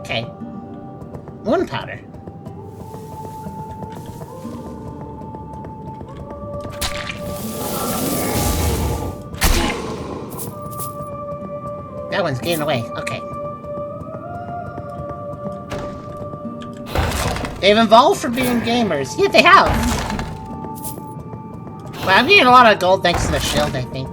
Okay. Moon powder. That one's getting away. Okay. They've evolved from being gamers. Yeah, they have. Well, I'm getting a lot of gold thanks to the shield, I think.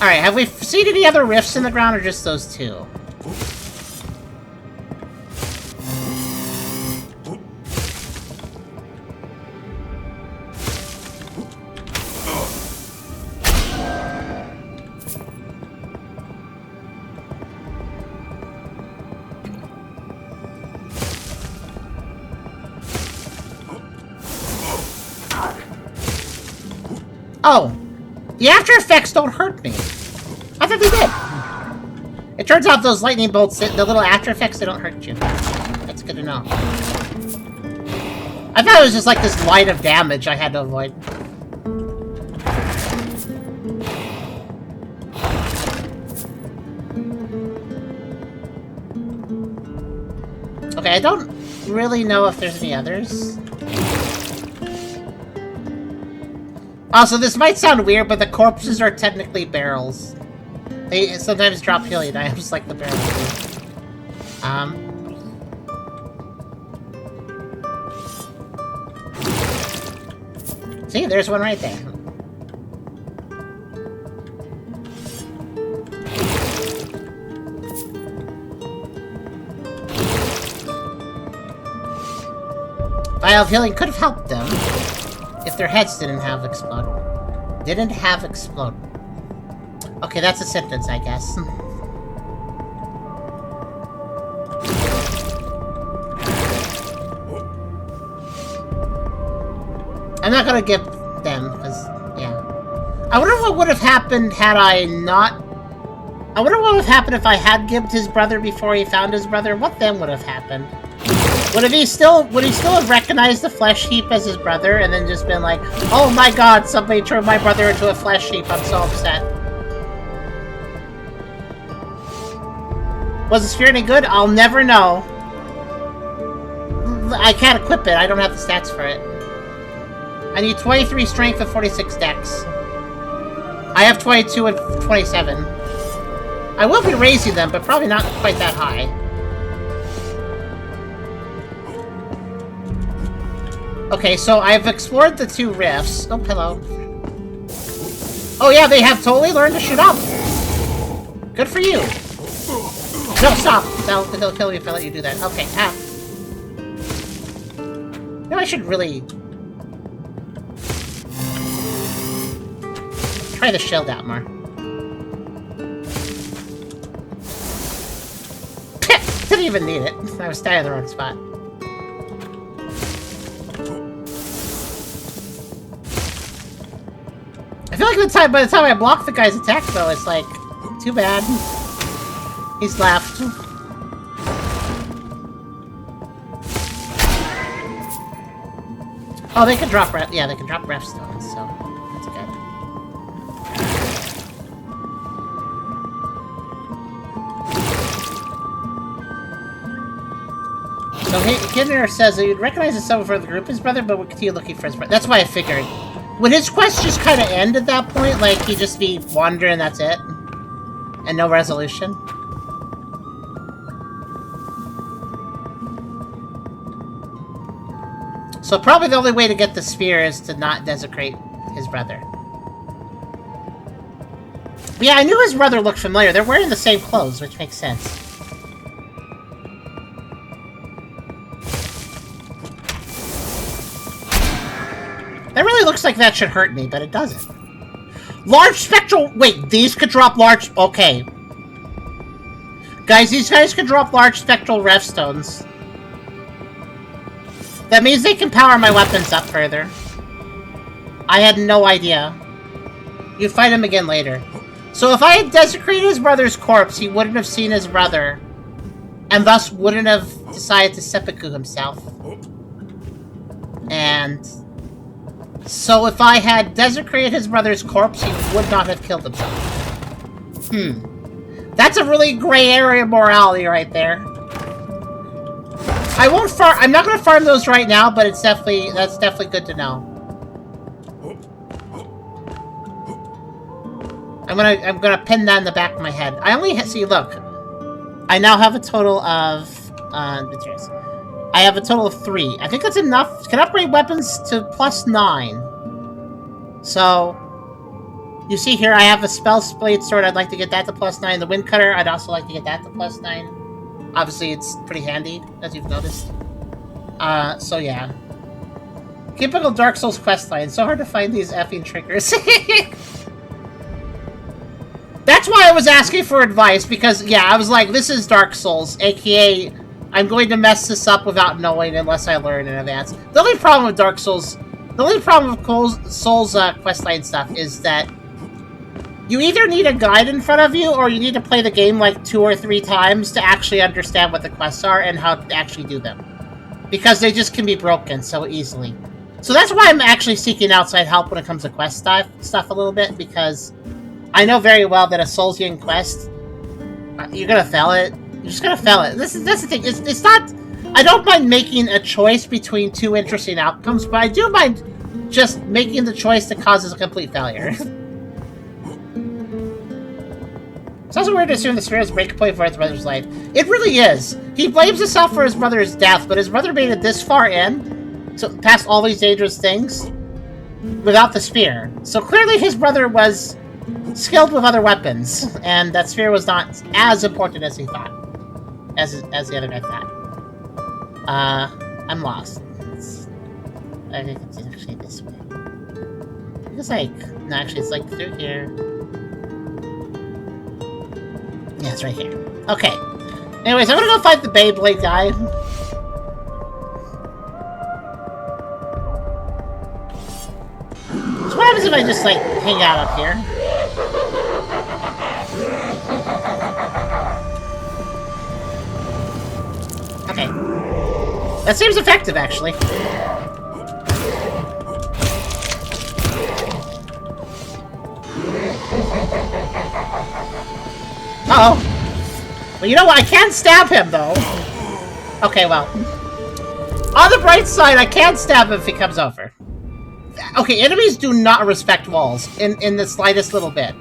Alright, have we seen any other rifts in the ground, or just those two? Oh, the after effects don't hurt me. I thought they did. It turns out those lightning bolts, the little after effects, they don't hurt you. That's good to know. I thought it was just like this line of damage I had to avoid. Okay, I don't really know if there's any others. Also, this might sound weird, but the corpses are technically barrels. They sometimes drop healing items like the barrels do. See, there's one right there. Vial of healing could have helped them if their heads didn't have exploded. Okay, that's a sentence, I guess. I'm not gonna give them, because, yeah. I wonder what would have happened had I not... I wonder what would have happened if I had gibbed his brother before he found his brother. What then would have happened? Would he still have recognized the flesh heap as his brother and then just been like, oh my god, somebody turned my brother into a flesh heap, I'm so upset. Was the sphere any good? I'll never know. I can't equip it, I don't have the stats for it. I need 23 strength and 46 dex. I have 22 and 27. I will be raising them, but probably not quite that high. Okay, so I've explored the 2 rifts. Oh, hello. Oh yeah, they have totally learned to shoot up. Good for you. No, stop. They'll kill you if I let you do that. Okay, No, I should really... try the shield out more. Didn't even need it. I was standing in the wrong spot. I feel like by the time I block the guy's attack, though, it's like, too bad. He's left. Oh, they can drop yeah, they can drop ref stones, so that's good. So Kidner says that you'd recognize the someone for the group, his brother, but would continue looking for his brother. That's why I figured. Would his quest just kind of end at that point? Like, he'd just be wandering, that's it? And no resolution? So probably the only way to get the spear is to not desecrate his brother. But yeah, I knew his brother looked familiar. They're wearing the same clothes, which makes sense. That really looks like that should hurt me, but it doesn't. Large spectral... Wait, these could drop large... Okay. Guys, these guys could drop large spectral ref stones. That means they can power my weapons up further. I had no idea. You'd fight him again later. So if I had desecrated his brother's corpse, he wouldn't have seen his brother. And thus wouldn't have decided to seppuku himself. And... so if I had desecrated his brother's corpse, he would not have killed himself. That's a really gray area morality right there. I won't farm. I'm not gonna farm those right now, but that's definitely good to know. I'm gonna pin that in the back of my head. I only see. Look, I now have a total of I have a total of 3. I think that's enough. Can upgrade weapons to +9. So, you see here, I have a spell blade sword. I'd like to get that to +9. The wind cutter, I'd also like to get that to +9. Obviously, it's pretty handy, as you've noticed. So yeah. Typical Dark Souls questline. So hard to find these effing triggers. That's why I was asking for advice, because, yeah, I was like, this is Dark Souls, aka... I'm going to mess this up without knowing unless I learn in advance. The only problem with Dark Souls The only problem with Soul's questline stuff is that you either need a guide in front of you, or you need to play the game like 2 or 3 times to actually understand what the quests are and how to actually do them. Because they just can be broken so easily. So that's why I'm actually seeking outside help when it comes to quest stuff a little bit, because I know very well that a Soulsian quest, you're gonna fail it. You're just gonna fail it. That's the thing. It's not... I don't mind making a choice between 2 interesting outcomes, but I do mind just making the choice that causes a complete failure. It's also weird to assume the spirit is a breaking point for his brother's life. It really is. He blames himself for his brother's death, but his brother made it this far in, so past all these dangerous things, without the spear. So clearly his brother was skilled with other weapons, and that spear was not as important as he thought. As the other guy thought. I'm lost. I think it's actually this way. It's like... No, actually, it's like through here. Yeah, it's right here. Okay. Anyways, I'm gonna go fight the Beyblade guy. So what happens if I just, like, hang out up here? Okay. That seems effective, actually. Uh-oh. Well, you know what? I can stab him, though. Okay, well. On the bright side, I can stab him if he comes over. Okay, enemies do not respect walls in the slightest little bit.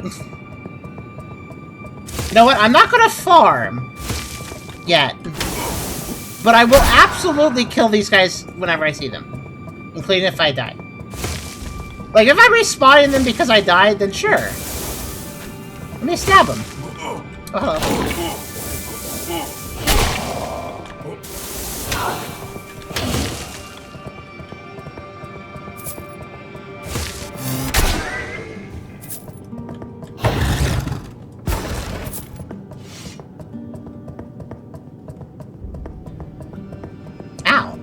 You know what? I'm not gonna farm yet. But I will absolutely kill these guys whenever I see them. Including if I die. Like, if I'm respawning them because I died, then sure. Let me stab them. Oh, hello. Ow.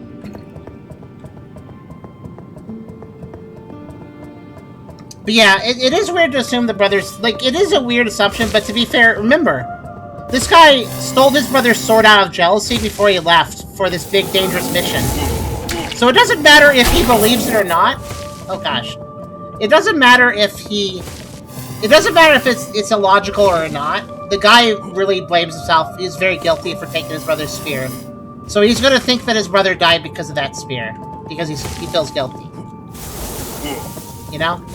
But yeah, it is weird to assume the brothers... Like, it is a weird assumption, but to be fair, remember... This guy stole his brother's sword out of jealousy before he left for this big, dangerous mission. So it doesn't matter if he believes it or not. Oh, gosh. It doesn't matter if he... It doesn't matter if it's illogical or not. The guy really blames himself. He's very guilty for taking his brother's spear. So he's gonna think that his brother died because of that spear. Because he feels guilty. You know?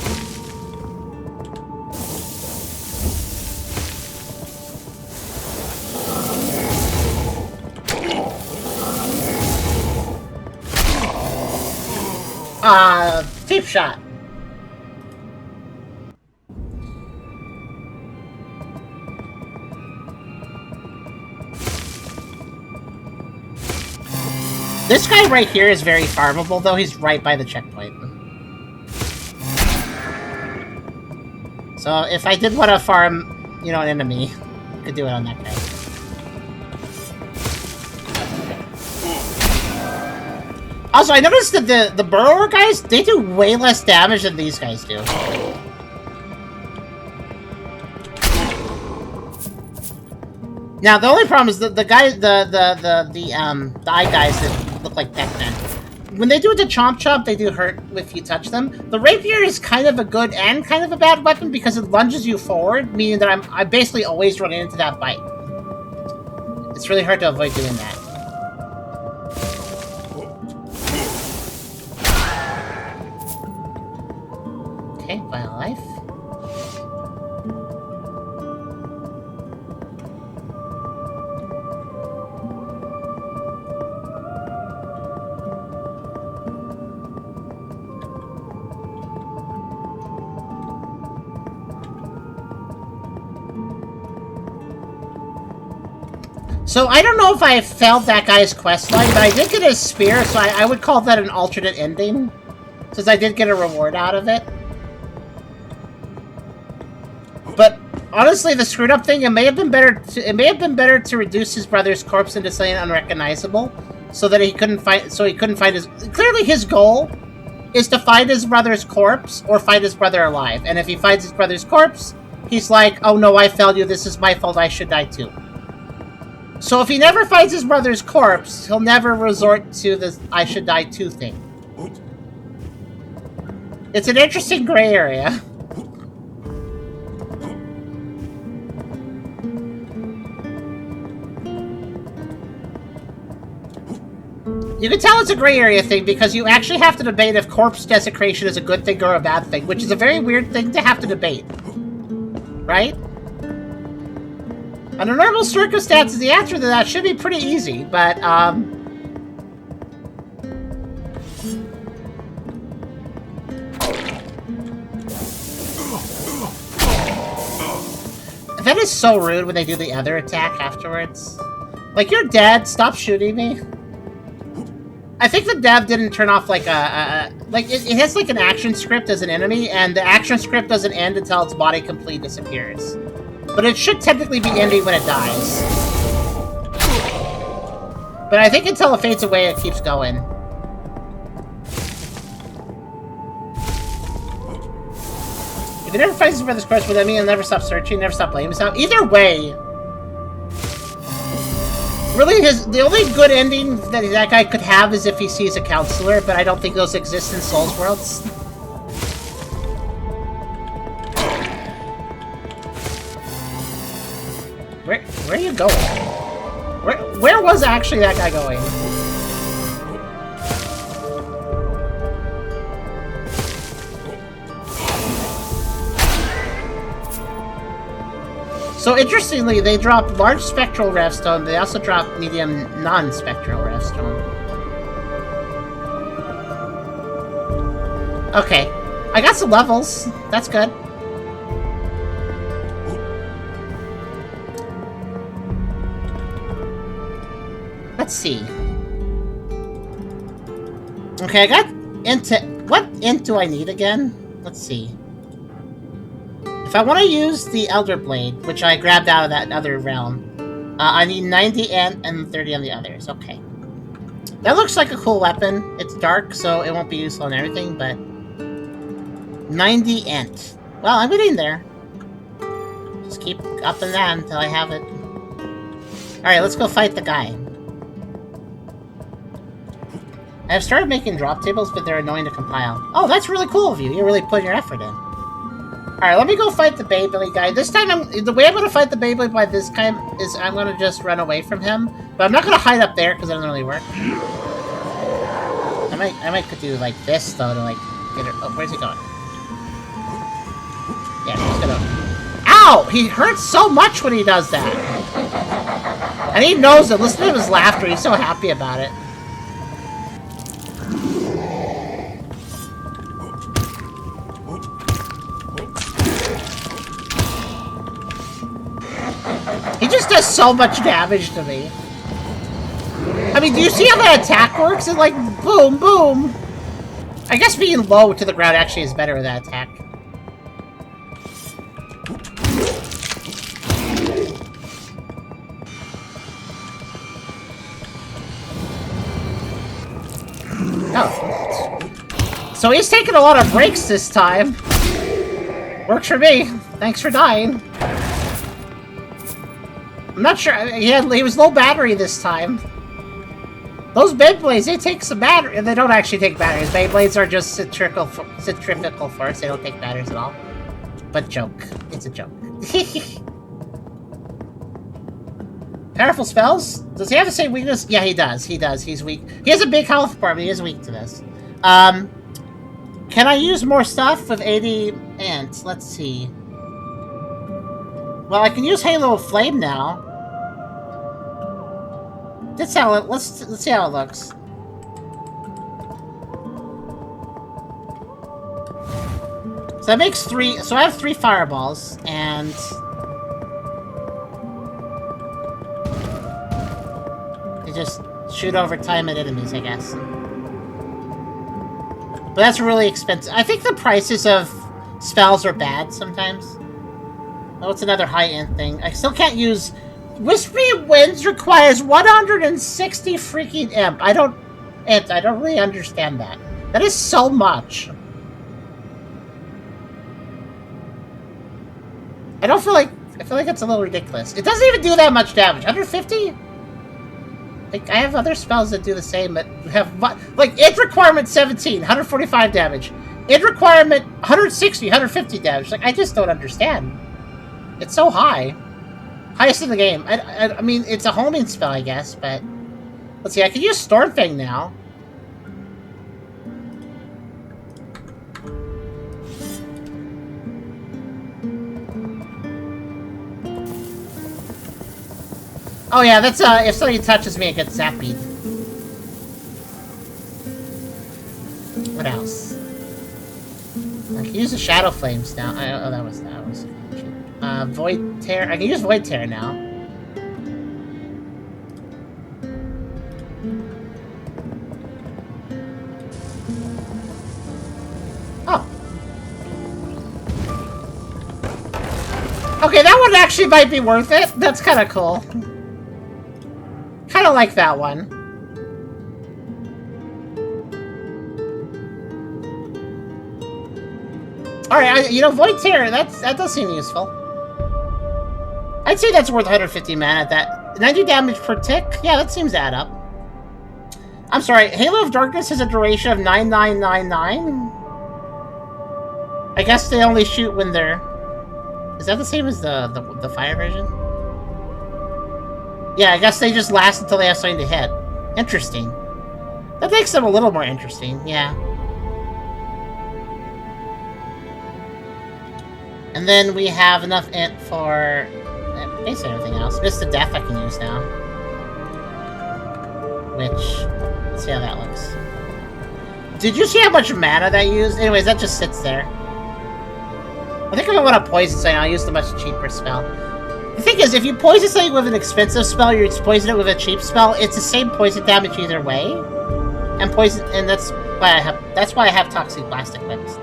Deep shot. This guy right here is very farmable, though he's right by the checkpoint. So if I did want to farm, you know, an enemy, I could do it on that guy. Also, I noticed that the burrower guys, they do way less damage than these guys do. Now, the only problem is that the guy, the eye guys that look like Deckmen, when they do the chomp chomp, they do hurt if you touch them. The rapier is kind of a good and kind of a bad weapon because it lunges you forward, meaning that I'm basically always running into that bite. It's really hard to avoid doing that. Okay, vital life. So, I don't know if I failed that guy's questline, but I did get his spear, so I would call that an alternate ending. Since I did get a reward out of it. But, honestly, the screwed up thing, it may have been better to reduce his brother's corpse into something unrecognizable, so that he couldn't find his... Clearly his goal is to find his brother's corpse or find his brother alive. And if he finds his brother's corpse, he's like, oh no, I failed you, this is my fault, I should die too. So if he never finds his brother's corpse, he'll never resort to the I should die too thing. It's an interesting gray area. You can tell it's a gray area thing because you actually have to debate if corpse desecration is a good thing or a bad thing, which is a very weird thing to have to debate. Right? Under normal circumstances, the answer to that should be pretty easy, but, that is so rude when they do the other attack afterwards. Like, you're dead, stop shooting me. I think the dev didn't turn off, like, it has, like, an action script as an enemy, and the action script doesn't end until its body completely disappears. But it should technically be ending when it dies. But I think until it fades away, it keeps going. If he never finds his brother's corpse with him, he'll never stop searching, never stop blaming himself. Either way, really, the only good ending that guy could have is if he sees a counselor, but I don't think those exist in Souls worlds. Where are you going? Where was actually that guy going? So interestingly, they dropped large spectral revstone. They also dropped medium non-spectral revstone. Okay, I got some levels. That's good. Let's see. Okay, I got into... What int do I need again? Let's see. If I want to use the Elder Blade, which I grabbed out of that other realm, I need 90 int and 30 on the others. Okay. That looks like a cool weapon. It's dark, so it won't be useful on everything, but... 90 int. Well, I'm getting there. Just keep up and down until I have it. Alright, let's go fight the guy. I've started making drop tables, but they're annoying to compile. Oh, that's really cool of you. You're really putting your effort in. Alright, let me go fight the Beyblade guy. This time, the way I'm going to fight the Beyblade by this time is I'm going to just run away from him. But I'm not going to hide up there, because it doesn't really work. I might could do, like, this, though, to, like, get her... Oh, where's he going? Yeah, he's gonna... Ow! He hurts so much when he does that! And he knows it. Listen to his laughter. He's so happy about it. He just does so much damage to me. I mean, do you see how that attack works? It's like, boom, boom. I guess being low to the ground actually is better with that attack. Oh. So he's taking a lot of breaks this time. Works for me. Thanks for dying. I'm not sure. He was low battery this time. Those Beyblades, they take some battery. They don't actually take batteries. Beyblades are just centrifugal force. They don't take batteries at all. But joke. It's a joke. Powerful spells? Does he have the same weakness? Yeah, he does. He does. He's weak. He has a big health bar, but he is weak to this. Can I use more stuff with 80 ants? Let's see. Well, I can use Halo of Flame now. That's how it, let's see how it looks. So that makes 3. So I have 3 fireballs, and they just shoot over time at enemies, I guess. But that's really expensive. I think the prices of spells are bad sometimes. Oh, it's another high-end thing. I still can't use... Whispering Winds requires 160 freaking imp. I don't really understand that. That is so much. I feel like it's a little ridiculous. It doesn't even do that much damage. 150? Like, I have other spells that do the same, but have... Like, int requirement 17, 145 damage. Int requirement 160, 150 damage. Like, I just don't understand. It's so high. Highest in the game. I mean, it's a homing spell, I guess, but... Let's see, I can use Stormfang now. Oh yeah, that's if somebody touches me, it gets zapped. What else? I can use the Shadow Flames now. Oh, that was Void Tear. I can use Void Tear now. Oh. Okay, that one actually might be worth it. That's kind of cool. Kind of like that one. Alright, you know, Void Tear, that does seem useful. I'd say that's worth 150 mana at that. 90 damage per tick? Yeah, that seems to add up. I'm sorry, Halo of Darkness has a duration of 9999? I guess they only shoot when they're... Is that the same as the fire version? Yeah, I guess they just last until they have something to hit. Interesting. That makes them a little more interesting, yeah. And then we have enough int for basically everything else. Mist of Death I can use now. Which, let's see how that looks. Did you see how much mana that used? Anyways, that just sits there. I think if I want to poison something, I'll use the much cheaper spell. The thing is, if you poison something with an expensive spell, you poison it with a cheap spell, it's the same poison damage either way. And that's why I have Toxic Blast equipped.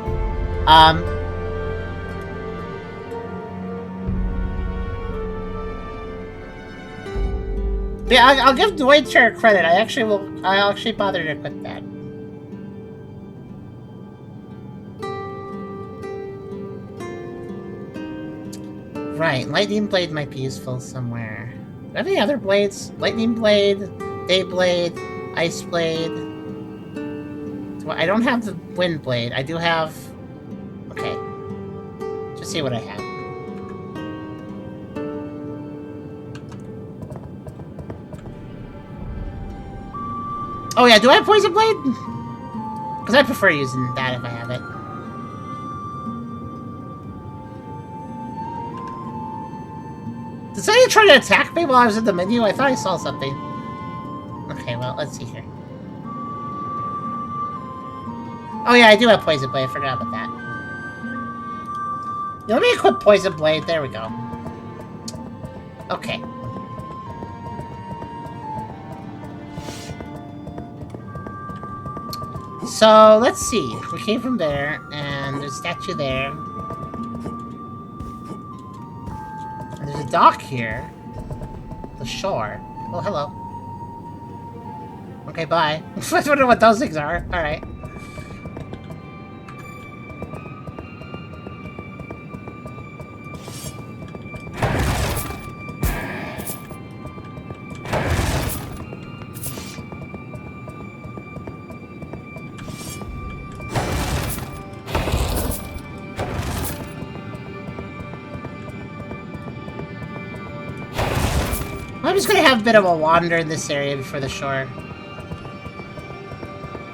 Yeah, I'll give Void Tear credit. I'll actually bother to equip that. Right, Lightning Blade might be useful somewhere. Do I have any other blades? Lightning Blade, Day Blade, Ice Blade. I don't have the Wind Blade. I do have... Okay. Just see what I have. Oh yeah, do I have Poison Blade? Because I prefer using that if I have it. Did somebody try to attack me while I was in the menu? I thought I saw something. Okay, well, let's see here. Oh yeah, I do have Poison Blade. I forgot about that. Yeah, let me equip Poison Blade. There we go. Okay. So, let's see. We came from there, and there's a statue there. And there's a dock here. The shore. Oh, hello. Okay, bye. I wonder what those things are. Alright. I'm just gonna have a bit of a wander in this area before the shore.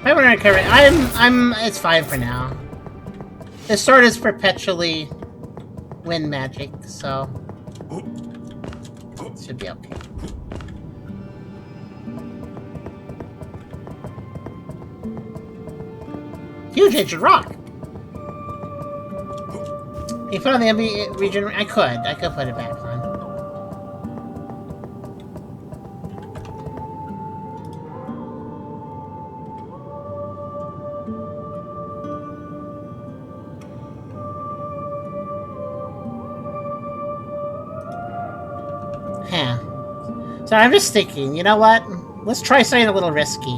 It's fine for now. This sword is perpetually wind magic, so it should be okay. Huge ancient rock! Can you put on the enemy region? I could put it back on. So I'm just thinking, you know what? Let's try something a little risky.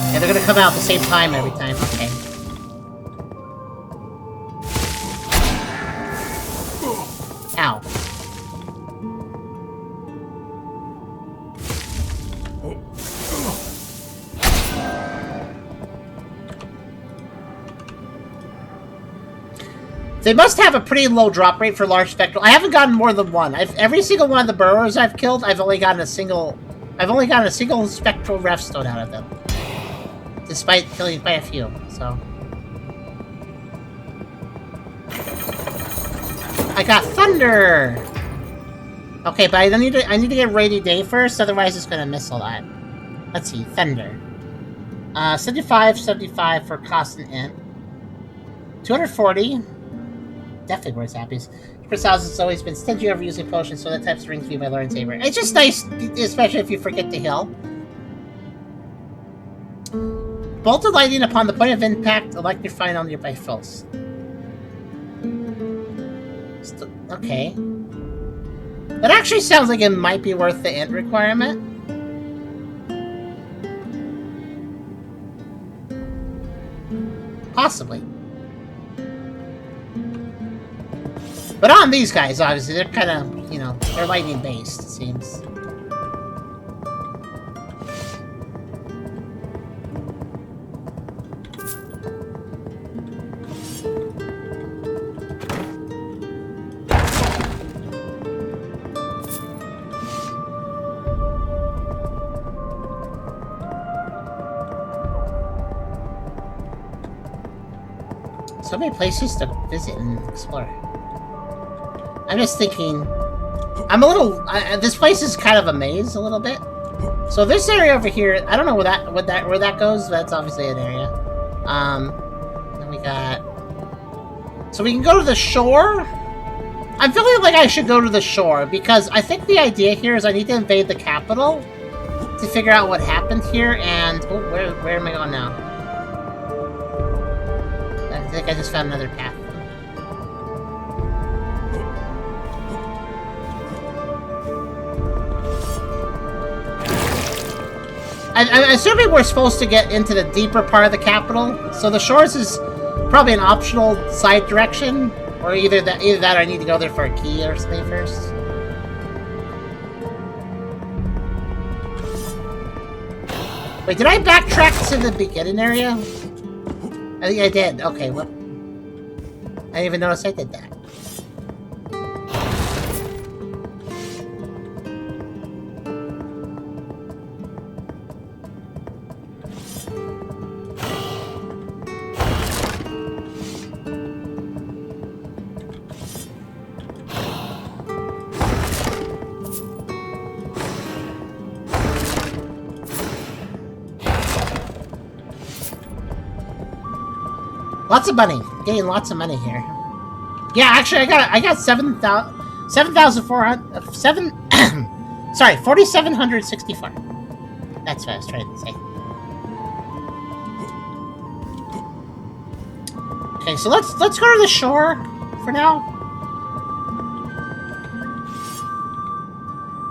Yeah, they're gonna come out at the same time every time. Okay. Ow. They must have a pretty low drop rate for large spectral. I haven't gotten more than one. Every single one of the burrows I've killed, I've only gotten a single spectral ref stone out of them. Despite killing quite a few, so. I got thunder! Okay, but I need to get rainy day first, otherwise it's gonna miss a lot. Let's see, thunder. 75 for cost and int. 240. Definitely worth happies. Chris House has always been stingy over using potions, so that type of rings be my Lord saber. It's just nice, especially if you forget to heal. Bolt of lightning upon the point of impact, electrifying on nearby foes. Okay. That actually sounds like it might be worth the int requirement. Possibly. But on these guys, obviously, they're kind of, you know, they're lightning-based, it seems. So many places to visit and explore. I'm just thinking, I'm a little. This place is kind of a maze, a little bit. So this area over here, I don't know where that goes. That's obviously an area. Then we got. So we can go to the shore. I'm feeling like I should go to the shore because I think the idea here is I need to invade the capital to figure out what happened here. And oh, where am I going now? I think I just found another path. I'm assuming we're supposed to get into the deeper part of the capital, so the shores is probably an optional side direction, or either that or I need to go there for a key or something first. Wait, did I backtrack to the beginning area? I think I did. Okay, well, I didn't even notice I did that. Lots of money. Getting lots of money here. Yeah, actually, I got 7,400. 4,764. That's what I was trying to say. Okay, so let's go to the shore for now.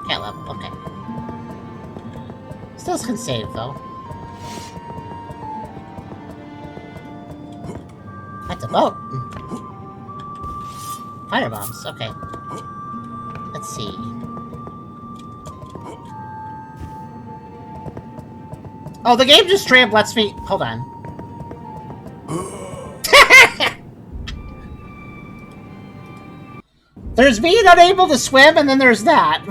Can't level. Okay. Still can save though. That's a boat. Fire bombs. Okay. Let's see. Oh, the game just straight up lets me. Hold on. There's being unable to swim, and then there's that.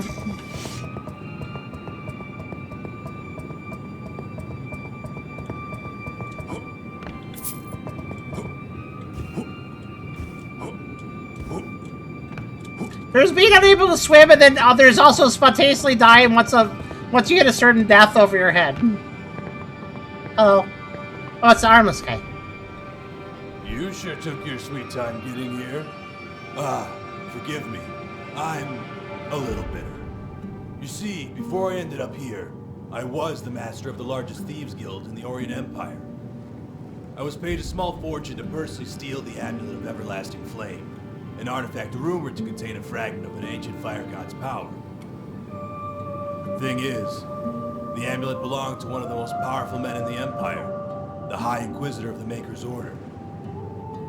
There's being unable to swim, and then there's also spontaneously dying once you get a certain death over your head. Hello. Oh, it's the armless guy. You sure took your sweet time getting here. Forgive me. I'm a little bitter. You see, before I ended up here, I was the master of the largest thieves guild in the Orient Empire. I was paid a small fortune to personally steal the Amulet of Everlasting Flame, an artifact rumored to contain a fragment of an ancient fire god's power. Thing is, The amulet belonged to one of the most powerful men in the Empire, the High Inquisitor of the Maker's Order.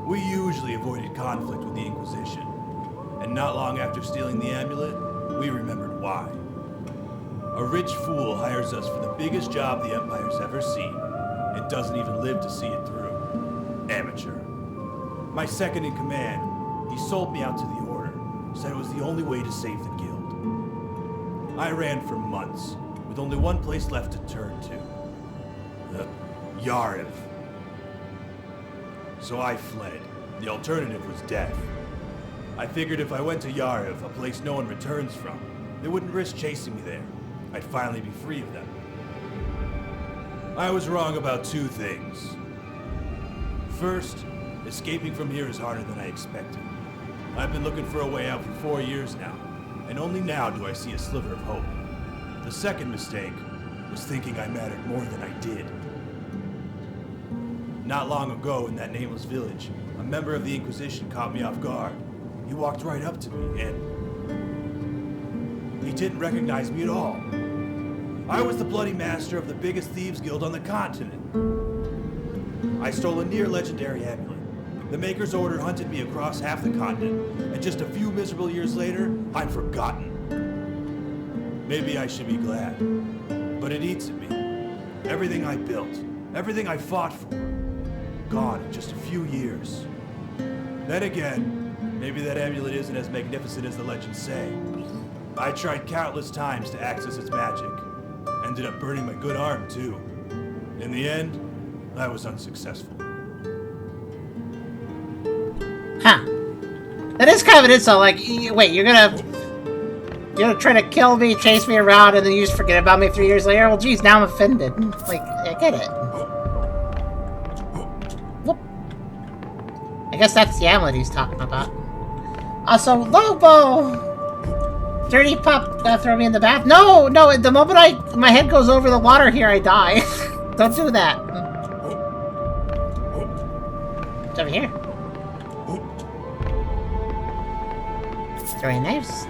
We usually avoided conflict with the Inquisition, and not long after stealing the amulet, we remembered why. A rich fool hires us for the biggest job the Empire's ever seen, and doesn't even live to see it through. Amateur. My second in command, he sold me out to the Order, said it was the only way to save the Guild. I ran for months, with only one place left to turn to. Yariv. So I fled. The alternative was death. I figured if I went to Yariv, a place no one returns from, they wouldn't risk chasing me there. I'd finally be free of them. I was wrong about two things. First, escaping from here is harder than I expected. I've been looking for a way out for 4 years now, and only now do I see a sliver of hope. The second mistake was thinking I mattered more than I did. Not long ago in that nameless village, a member of the Inquisition caught me off guard. He walked right up to me and he didn't recognize me at all. I was the bloody master of the biggest thieves guild on the continent. I stole a near-legendary amulet. The Maker's Order hunted me across half the continent, and just a few miserable years later, I'm forgotten. Maybe I should be glad, but it eats at me. Everything I built, everything I fought for, gone in just a few years. Then again, maybe that amulet isn't as magnificent as the legends say. I tried countless times to access its magic. Ended up burning my good arm, too. In the end, I was unsuccessful. Huh. That is kind of an insult, like, wait, you're gonna try to kill me, chase me around, and then you just forget about me 3 years later? Well, geez, now I'm offended. Like, I get it. Whoop. I guess that's the amulet he's talking about. Also, Lobo! Dirty pup, throw me in the bath. No, the moment my head goes over the water here, I die. Don't do that. It's over here. Throwing knives.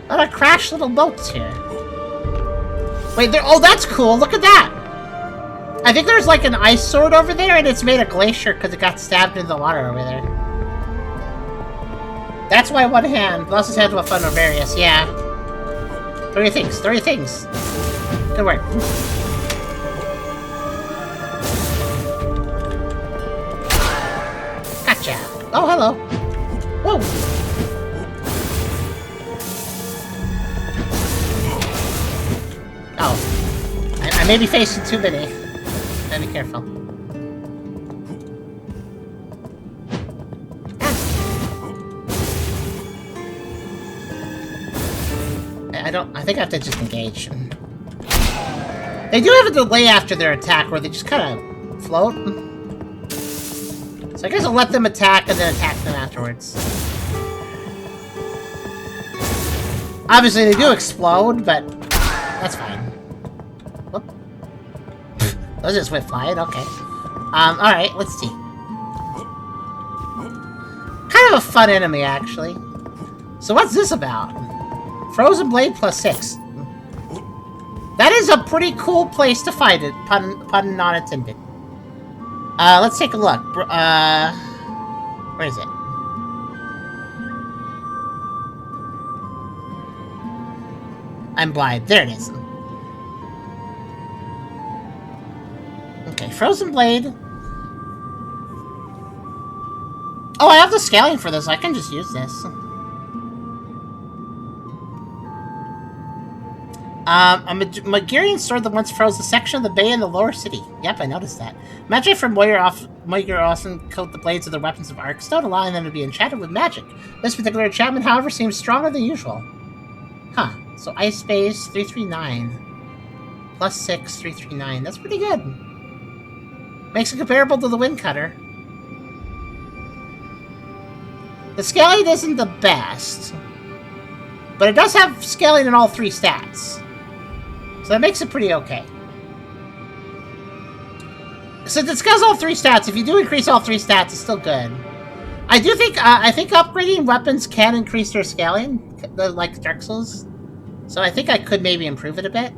What a crash little boats here. Wait, oh, that's cool. Look at that. I think there's like an ice sword over there, and it's made of glacier because it got stabbed into the water over there. That's why one hand. Lost his hand to a fun Various. Yeah. Throw your things. Throw your things. Good work. Gotcha. Oh, hello. Whoa. Oh. I may be facing too many. Gotta be careful. I think I have to just engage. They do have a delay after their attack where they just kind of float. So I guess I'll let them attack and then attack them afterwards. Obviously they do explode, but that's fine. Whoop. Those just went flying, okay. Alright, let's see. Kind of a fun enemy, actually. So what's this about? Frozen Blade +6. That is a pretty cool place to fight it, pun not intended. Let's take a look. Where is it? I'm blind. There it is. Okay, Frozen Blade. Oh, I have the scaling for this. I can just use this. A Magirian sword that once froze a section of the bay in the lower city. Yep, I noticed that. Magic from Moyer often coat the blades of their weapons of Arkstone, allowing them to be enchanted with magic. This particular enchantment, however, seems stronger than usual. Huh. So Ice Base 339. +6, 339. That's pretty good. Makes it comparable to the Wind Cutter. The scaling isn't the best, but it does have scaling in all 3 stats. So that makes it pretty okay. Since it scales all 3 stats, if you do increase all 3 stats, it's still good. I think upgrading weapons can increase their scaling, like Dark Souls. So I think I could maybe improve it a bit.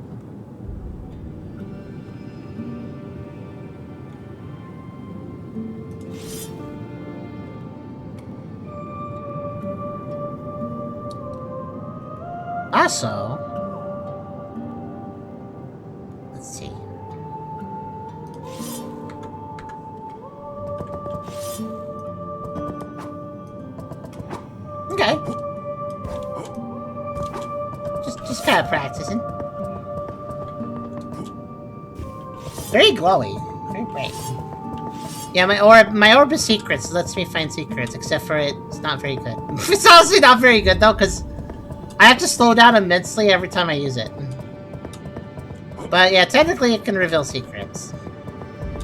Also, let's see. Okay. Just kind of practicing. Very glowy. Very bright. Yeah, my orb is secrets. It lets me find secrets, except for it's not very good. It's honestly not very good though, because I have to slow down immensely every time I use it. But yeah, technically it can reveal secrets.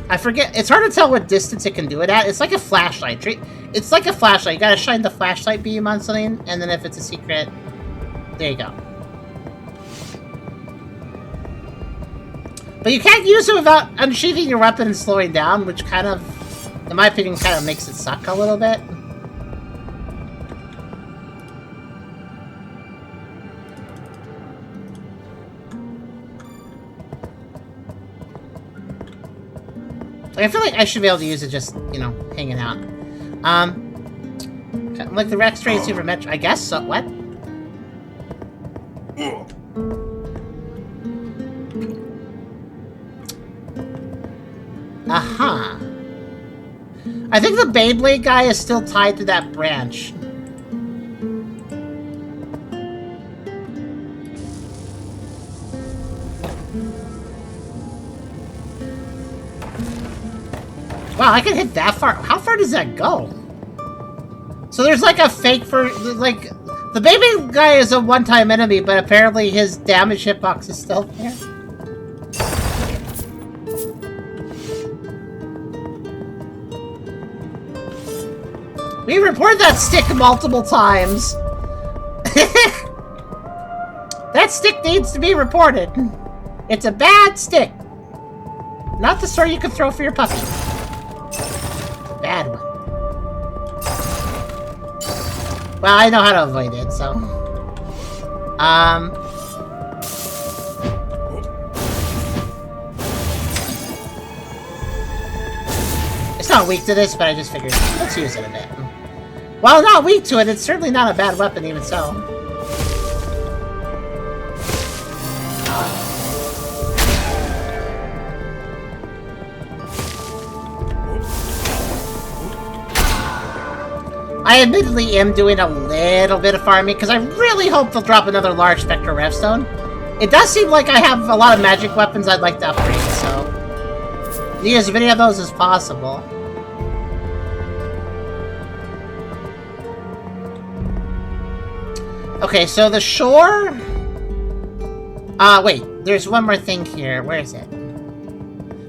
I forget, it's hard to tell what distance it can do it at. It's like a flashlight. It's like a flashlight. You gotta shine the flashlight beam on something, and then if it's a secret, there you go. But you can't use it without unsheathing your weapon and slowing down, which kind of, in my opinion, kind of makes it suck a little bit. Like, I feel like I should be able to use it just, you know, hanging out. Like the Rex Train Super Metro, I guess so. What? Aha. I think the Beyblade guy is still tied to that branch. Wow, I can hit that far. How far does that go? So there's like a fake for, like, the baby guy is a one-time enemy, but apparently his damage hitbox is still there. We reported that stick multiple times. That stick needs to be reported. It's a bad stick. Not the sort you can throw for your puppy. Bad one. Well, I know how to avoid it, so... It's not weak to this, but I just figured, let's use it a bit. While not weak to it, it's certainly not a bad weapon, even so. I admittedly am doing a little bit of farming, because I really hope they'll drop another large Spectral Revstone. It does seem like I have a lot of magic weapons I'd like to upgrade, so... need as many of those as possible. Okay, so the shore... wait, there's one more thing here. Where is it?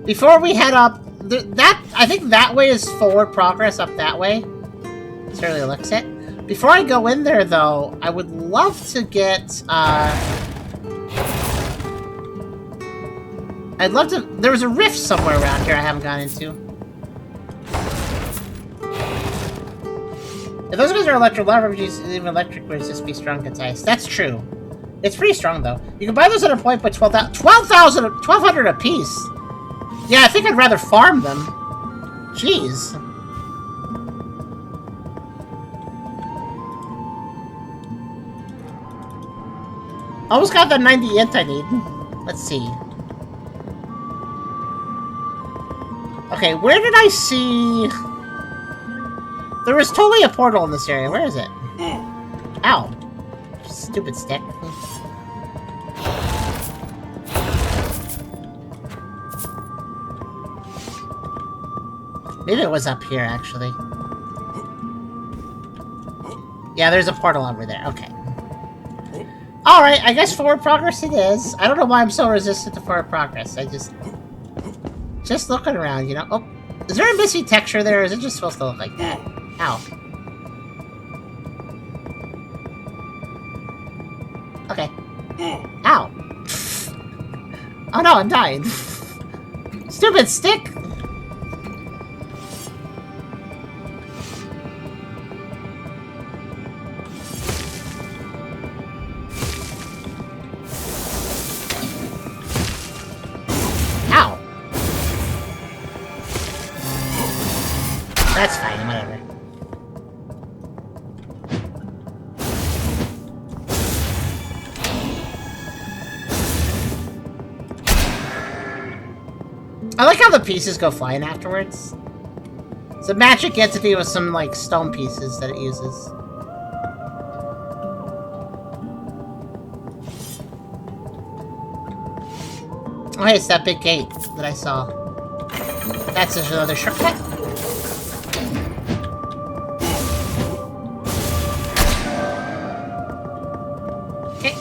Before we head up... I think that way is forward progress up that way. Certainly looks it. Before I go in there, though, I would love to get, I'd love to... there was a rift somewhere around here I haven't gone into. If those guys are electric, even electric would just be strong against ice. That's true. It's pretty strong, though. You can buy those at a point, but 1,200 apiece! Yeah, I think I'd rather farm them. Jeez. Almost got the 90 int I need. Let's see. Okay, where did I see... there was totally a portal in this area. Where is it? Ow. Stupid stick. Maybe it was up here, actually. Yeah, there's a portal over there. Okay. Alright, I guess forward progress it is. I don't know why I'm so resistant to forward progress. I just looking around, you know? Oh, is there a missing texture there, or is it just supposed to look like that? Ow. Okay. Ow. Oh no, I'm dying. Stupid stick! That's fine, whatever. I like how the pieces go flying afterwards. It's a magic entity with some, like, stone pieces that it uses. Oh, hey, it's that big gate that I saw. That's just another shortcut. Okay.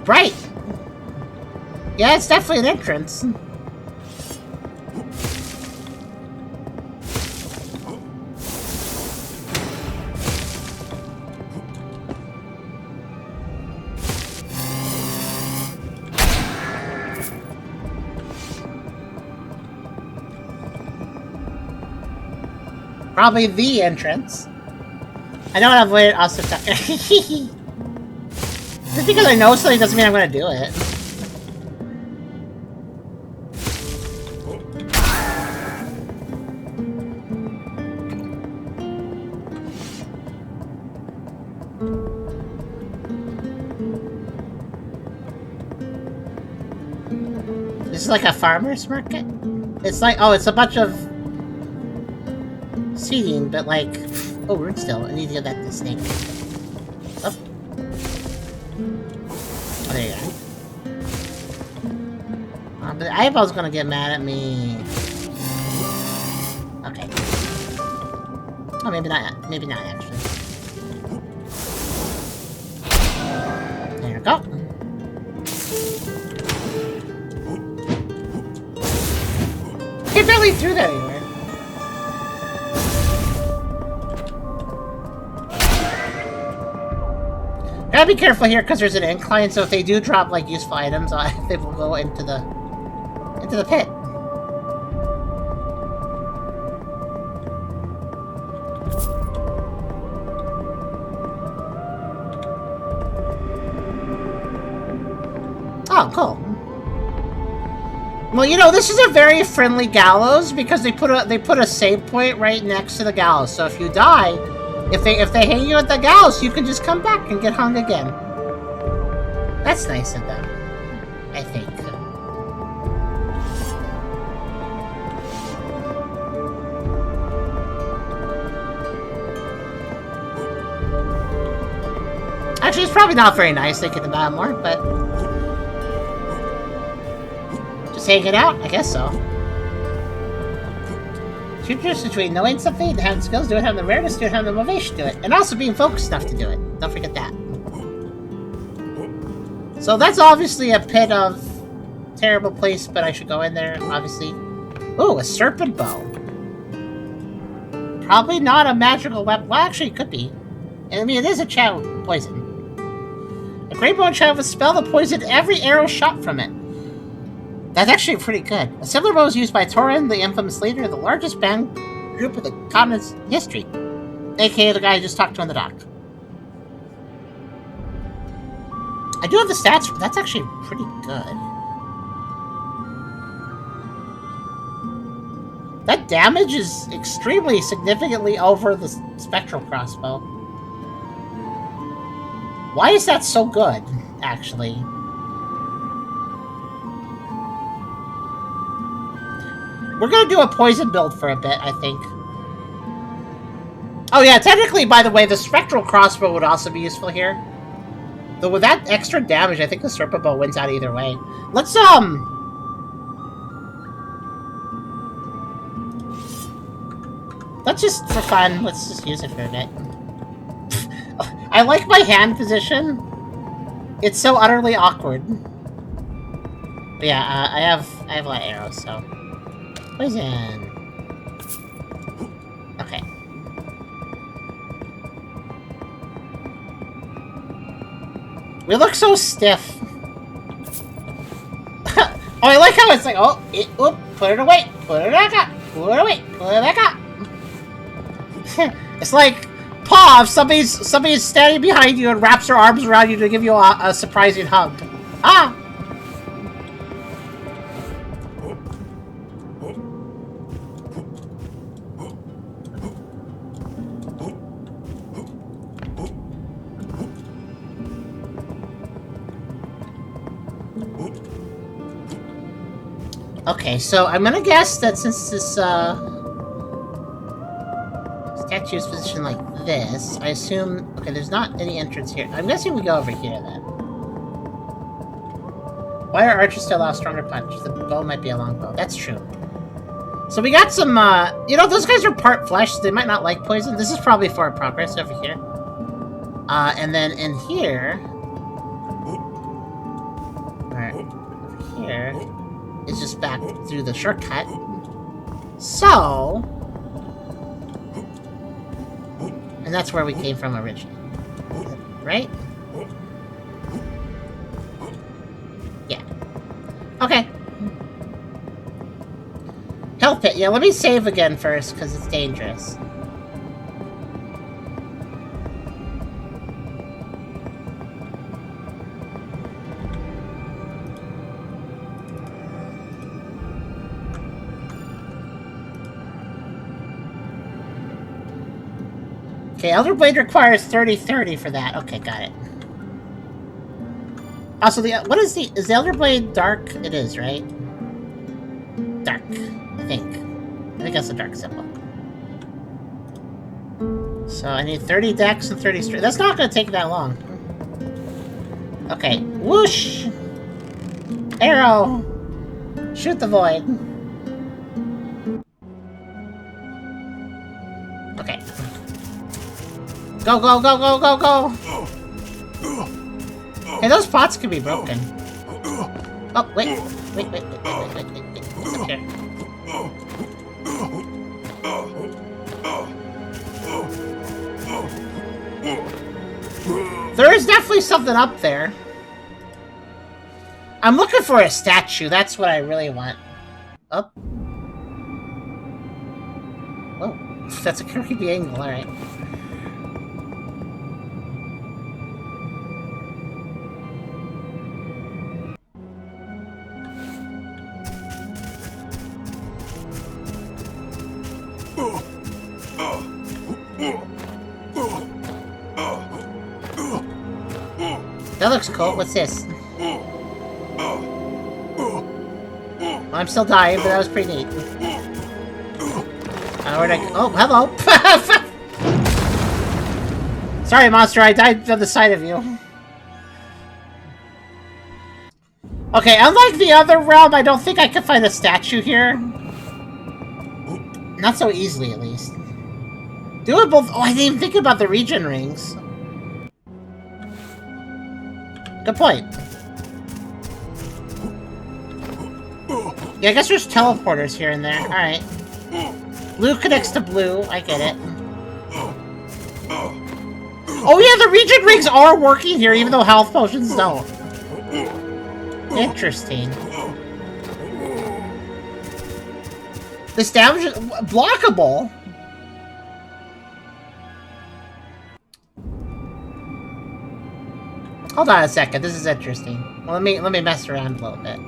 Right! Yeah, it's definitely an entrance. Probably the entrance. I know what I've waited also just because I know something doesn't mean I'm gonna do it. This is like a farmer's market? It's like, oh, it's a bunch of seating, but like, oh, we're still. I need to get that to snake. Oh. Oh, there you go. But the eyeball's gonna get mad at me. Okay. Oh, maybe not. Maybe not actually. There we go. I barely threw that anywhere. Gotta be careful here because there's an incline, so if they do drop like useful items, they will go into the pit. Oh, cool. Well, you know, this is a very friendly gallows because they put a save point right next to the gallows. So if you die, if they hang you at the gallows, you can just come back and get hung again. That's nice of them, I think. Actually, it's probably not very nice. They could buy more, but just hang it out. I guess so. Two difference between knowing something and having skills, doing it, having the awareness, doing it, having the motivation to do it, and also being focused enough to do it. Don't forget that. So that's obviously a pit of terrible place, but I should go in there, obviously. Ooh, a serpent bow. Probably not a magical weapon. Well, actually, it could be. I mean, it is a child poison. A great bow child with a spell that poisoned every arrow shot from it. That's actually pretty good. A similar bow was used by Torin, the infamous leader of the largest band group of the continent's history, aka the guy I just talked to on the dock. I do have the stats. That's actually pretty good. That damage is extremely significantly over the spectral crossbow. Why is that so good, actually? We're gonna do a poison build for a bit, I think. Oh yeah, technically, by the way, the spectral crossbow would also be useful here. Though with that extra damage, I think the serpent bow wins out either way. Let's just, for fun, let's just use it for a bit. I like my hand position. It's so utterly awkward. But yeah, I have a lot of arrows, so... Poison. Okay. We look so stiff. Oh, I like how it's like, oh, put it away, put it back up, put it away, put it back up. It's like, Paw, if somebody's standing behind you and wraps their arms around you to give you a surprising hug. Ah! Okay, so I'm gonna guess that since this statue is positioned like this, I assume... Okay, there's not any entrance here. I'm guessing we go over here, then. Why are archers to allow stronger punch? The bow might be a long bow. That's true. So we got some, you know, those guys are part flesh. So they might not like poison. This is probably forward progress over here. And then in here... Or over here... It's just back through the shortcut. So... And that's where we came from originally. Right? Yeah. Okay. Help it. Yeah, let me save again first, because it's dangerous. Okay, Elder Blade requires 30-30 for that. Okay, got it. Also, what is the Elder Blade dark? It is, right? Dark, I think. I think that's the dark symbol. So I need 30 dex and 30 strength. That's not going to take that long. Okay, whoosh! Arrow! Shoot the void. Okay. Go, go, go, go, go, go! Hey, those pots can be broken. Oh, wait. Wait. What's up here? There is definitely something up there. I'm looking for a statue. That's what I really want. Up. Oh, that's a creepy angle. All right. That looks cool. What's this? Well, I'm still dying, but that was pretty neat. Where'd I... Oh, hello! Sorry, monster, I died on the side of you. Okay, unlike the other realm, I don't think I can find a statue here. Not so easily, at least. Doable... Oh, I didn't even think about the regen rings. Good point. Yeah, I guess there's teleporters here and there. Alright. Blue connects to blue. I get it. Oh yeah, the regen rings are working here, even though health potions don't. Interesting. This damage is blockable. Hold on a second, this is interesting. Well, let me mess around a little bit.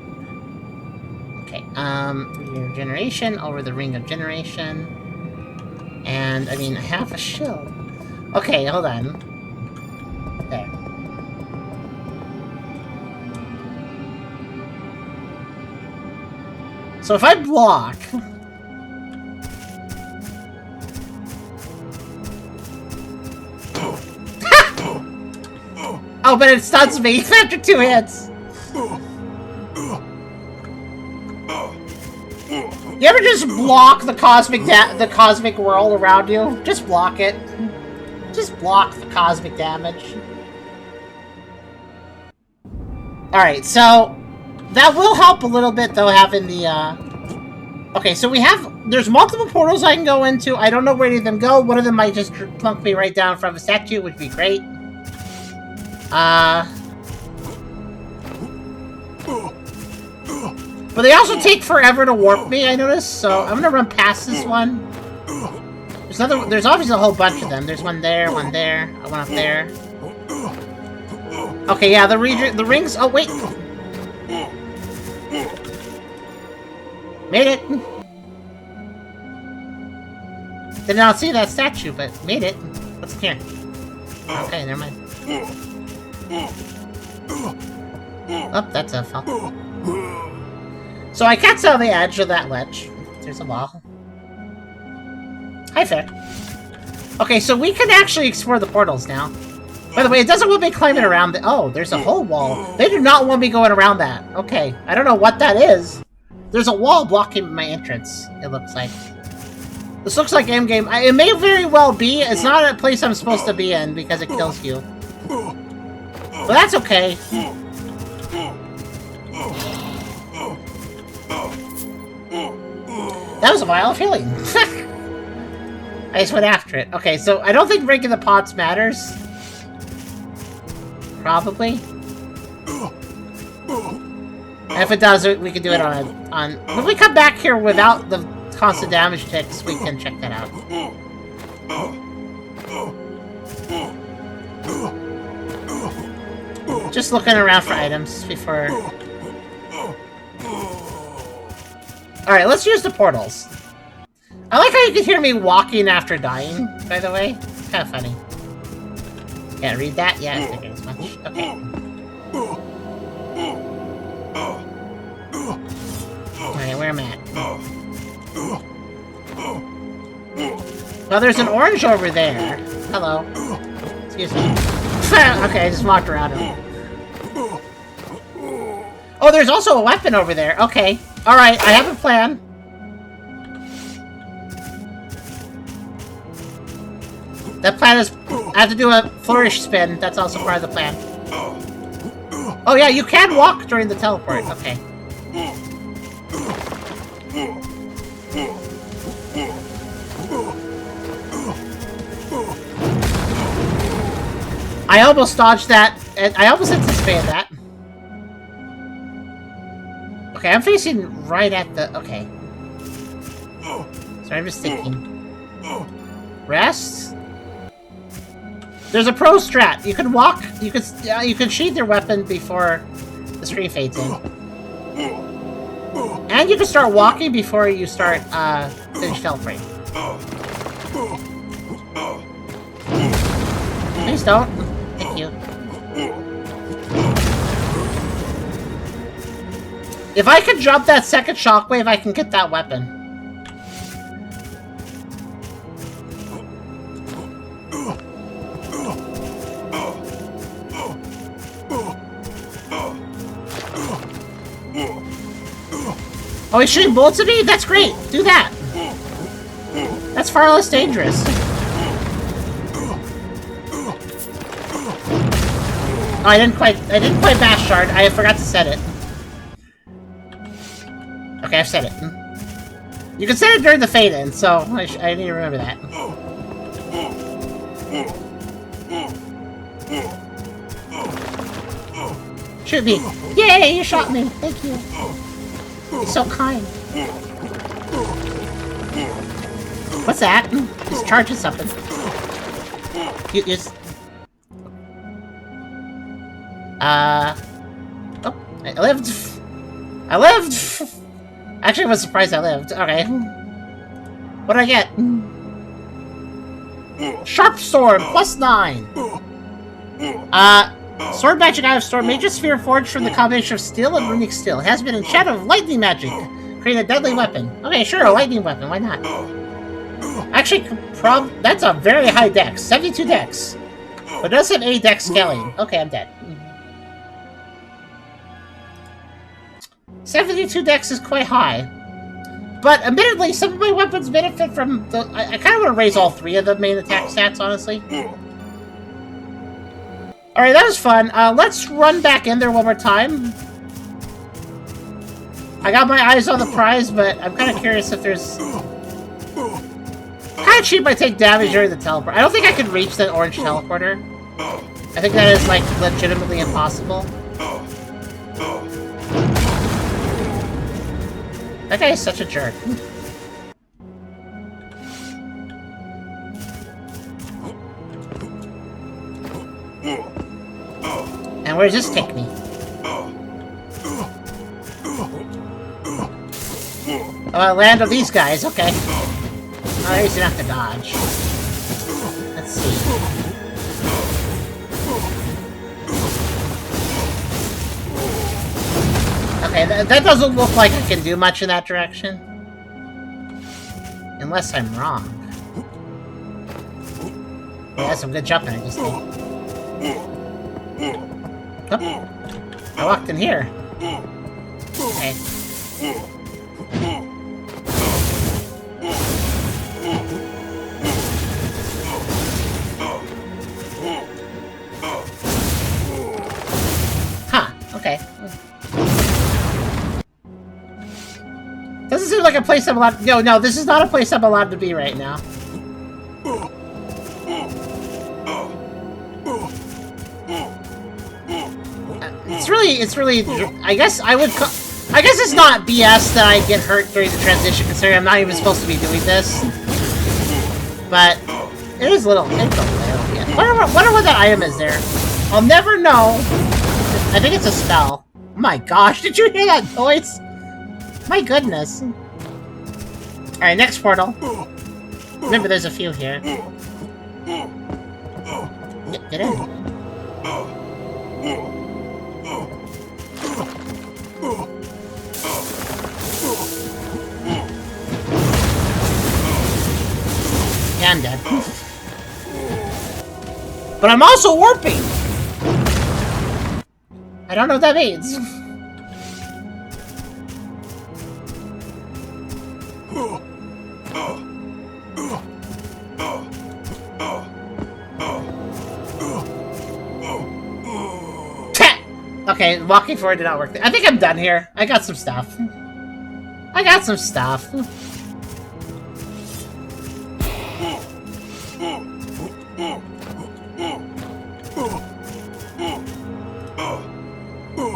Okay, regeneration over the ring of generation. And I mean half a shield. Okay, hold on. There. So if I block... Oh, but it stuns me after 2 hits. You ever just block the cosmic whirl around you? Just block it. Just block the cosmic damage. Alright, so that will help a little bit though, having the okay, so there's multiple portals I can go into. I don't know where any of them go. One of them might just plunk me right down in front of a statue, which would be great. But they also take forever to warp me, I noticed, so I'm gonna run past this one. Just there's obviously a whole bunch of them. There's one there, one up there. Okay, yeah, the rings. Oh wait, made it. Did not see that statue, but made it. What's in here? Okay, never mind. Oh, that's a fall. So I can't tell the edge of that ledge. There's a wall. Hi, Fair. Okay, so we can actually explore the portals now. By the way, it doesn't want me climbing around the... Oh, there's a whole wall. They do not want me going around that. Okay, I don't know what that is. There's a wall blocking my entrance, it looks like. This looks like endgame. It may very well be. It's not a place I'm supposed to be in because it kills you. But that's okay. That was a vial of healing. I just went after it. Okay, so I don't think breaking the pots matters. Probably. And if it does, we can do it on... If we come back here without the constant damage ticks, we can check that out. Just looking around for items before... Alright, let's use the portals. I like how you can hear me walking after dying, by the way. It's kind of funny. Can't read that? Yeah, I figured as much. Okay. Alright, where am I at? Well, there's an orange over there. Hello. Excuse me. Okay, I just walked around him. Oh, there's also a weapon over there. Okay. Alright, I have a plan. That plan is... I have to do a flourish spin. That's also part of the plan. Oh yeah, you can walk during the teleport. Okay. I almost dodged that. I almost anticipated that. Okay, I'm facing right at the... Okay. Sorry, I'm just thinking. Rest? There's a pro strat. You can walk... You can sheath your weapon before the screen fades in. And you can start walking before you start, finish teleporting. Please don't. Thank you. If I can jump that second shockwave, I can get that weapon. Oh, he's shooting bullets at me? That's great! Do that! That's far less dangerous. Oh, I didn't quite bash shard. I forgot to set it. Okay, I've set it. You can set it during the fade-in, so I need to remember that. Shoot me. Yay, you shot me. Thank you. You're so kind. What's that? Just charging something. You just... Oh, I lived. I lived! Actually, I was surprised I lived. Okay. What did I get? Sharp Sword, +9! Sword magic out of Storm. Major Sphere forged from the combination of steel and runic steel. It has been enchanted with lightning magic. Create a deadly weapon. Okay, sure, a lightning weapon. Why not? Actually, that's a very high dex. 72 dex. But it does have a dex scaling. Okay, I'm dead. 72 dex is quite high. But admittedly, some of my weapons benefit from the... I kind of want to raise all three of the main attack stats, honestly. Alright, that was fun. Let's run back in there one more time. I got my eyes on the prize, but I'm kind of curious if there's... Kind of cheap I take damage during the teleport. I don't think I can reach that orange teleporter. I think that is, like, legitimately impossible. That guy is such a jerk. And where does this take me? Oh, land of these guys, okay. Oh, he's gonna have to dodge. Let's see. Okay, that doesn't look like I can do much in that direction. Unless I'm wrong. Yeah, that's some good jumping, I just think. Oh, I walked in here. Okay. Huh, okay. Doesn't seem like a place I'm allowed... No, this is not a place I'm allowed to be right now. It's really... I guess it's not BS that I get hurt during the transition, considering I'm not even supposed to be doing this. But it is a little... It's a little... Yeah. Wonder what that item is there. I'll never know. I think it's a spell. Oh my gosh, did you hear that noise? My goodness. Alright, next portal. Remember, there's a few here. Get in. Yeah, I'm dead. But I'm also warping! I don't know what that means. Okay, walking forward did not work. I think I'm done here. I got some stuff.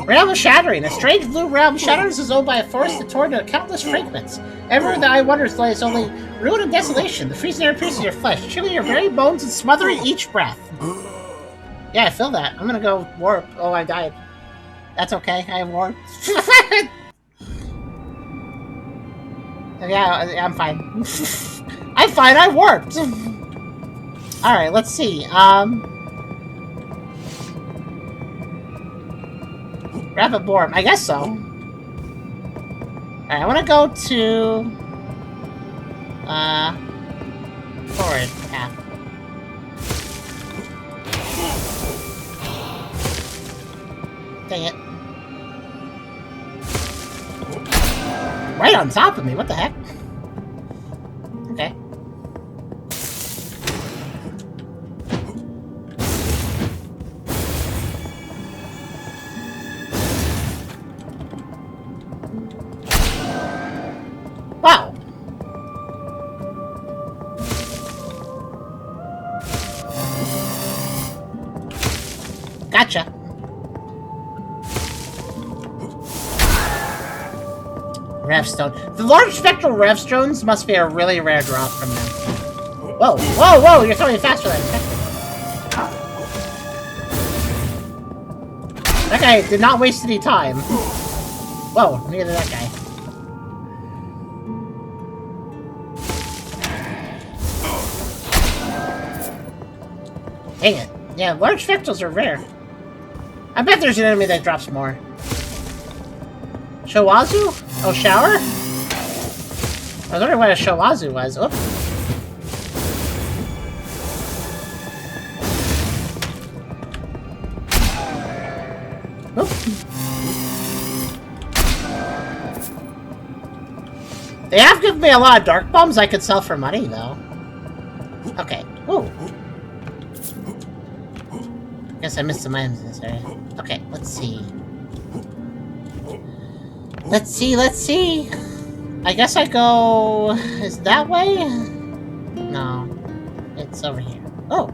Realm of Shattering. A strange blue realm shatters is owned by a force that torn into countless fragments. Everywhere the eye wanders lies only ruin and desolation. The freezing air pierces your flesh, chilling your very bones and smothering each breath. Yeah, I feel that. I'm gonna go warp. Oh, I died. That's okay. I warped. Yeah, I'm fine. I'm fine. I warped. All right. Let's see. Rapid Borm. I guess so. Alright, I want to go to... forward path. Dang it. Right on top of me, what the heck? Okay. Wow! Gotcha. Revstone. The large spectral Revstones must be a really rare drop from them. Whoa, whoa, whoa! You're throwing faster than I expected. That guy did not waste any time. Whoa, neither did that guy. Dang it. Yeah, large spectrals are rare. I bet there's an enemy that drops more. Showazu? Oh, shower? I was wondering what a Showazu was. Oop. Oop. They have given me a lot of dark bombs I could sell for money, though. Okay. Ooh. Guess I missed some items in this area. Okay, let's see. Let's see. I guess I go... Is that way? No. It's over here. Oh.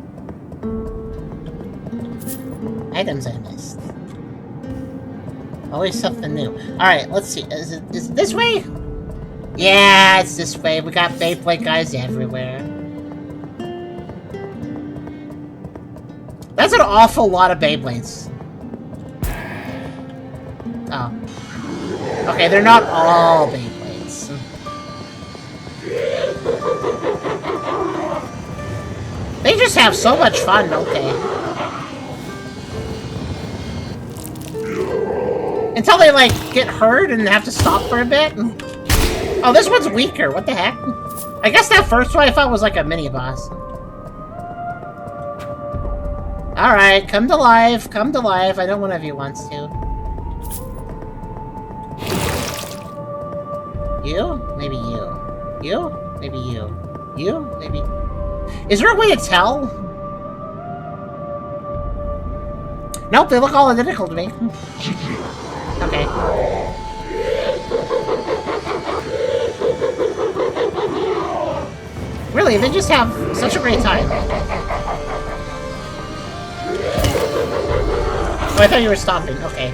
Items I missed. Always something new. Alright, let's see. Is it this way? Yeah, it's this way. We got Beyblade guys everywhere. That's an awful lot of Beyblades. Oh. Okay, they're not all Beyblades. They just have so much fun, don't they? Until they, like, get hurt and have to stop for a bit. Oh, this one's weaker. What the heck? I guess that first one I thought was like a mini-boss. Alright, come to life. Come to life. I know one of you wants to. You? Maybe you. You? Maybe you. You? Maybe... Is there a way to tell? Nope, they look all identical to me. Okay. Really, they just have such a great time. Oh, I thought you were stopping. Okay.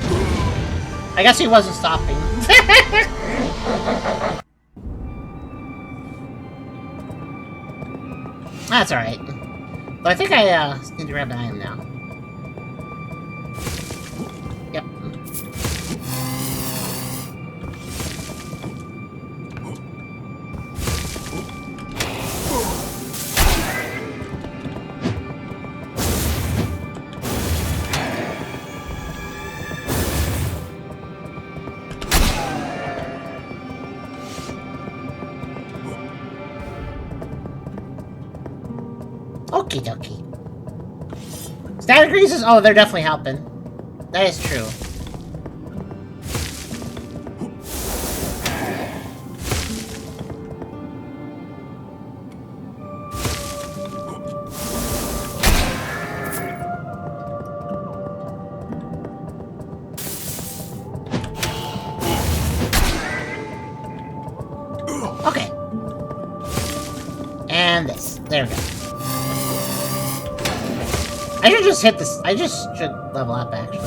I guess he wasn't stopping. That's alright. But I think I need to grab an item now. Yep. Okie dokie. Static greases? Oh, they're definitely helping. That is true. Okay. And this. There we go. I should just hit this. I just should level up, actually.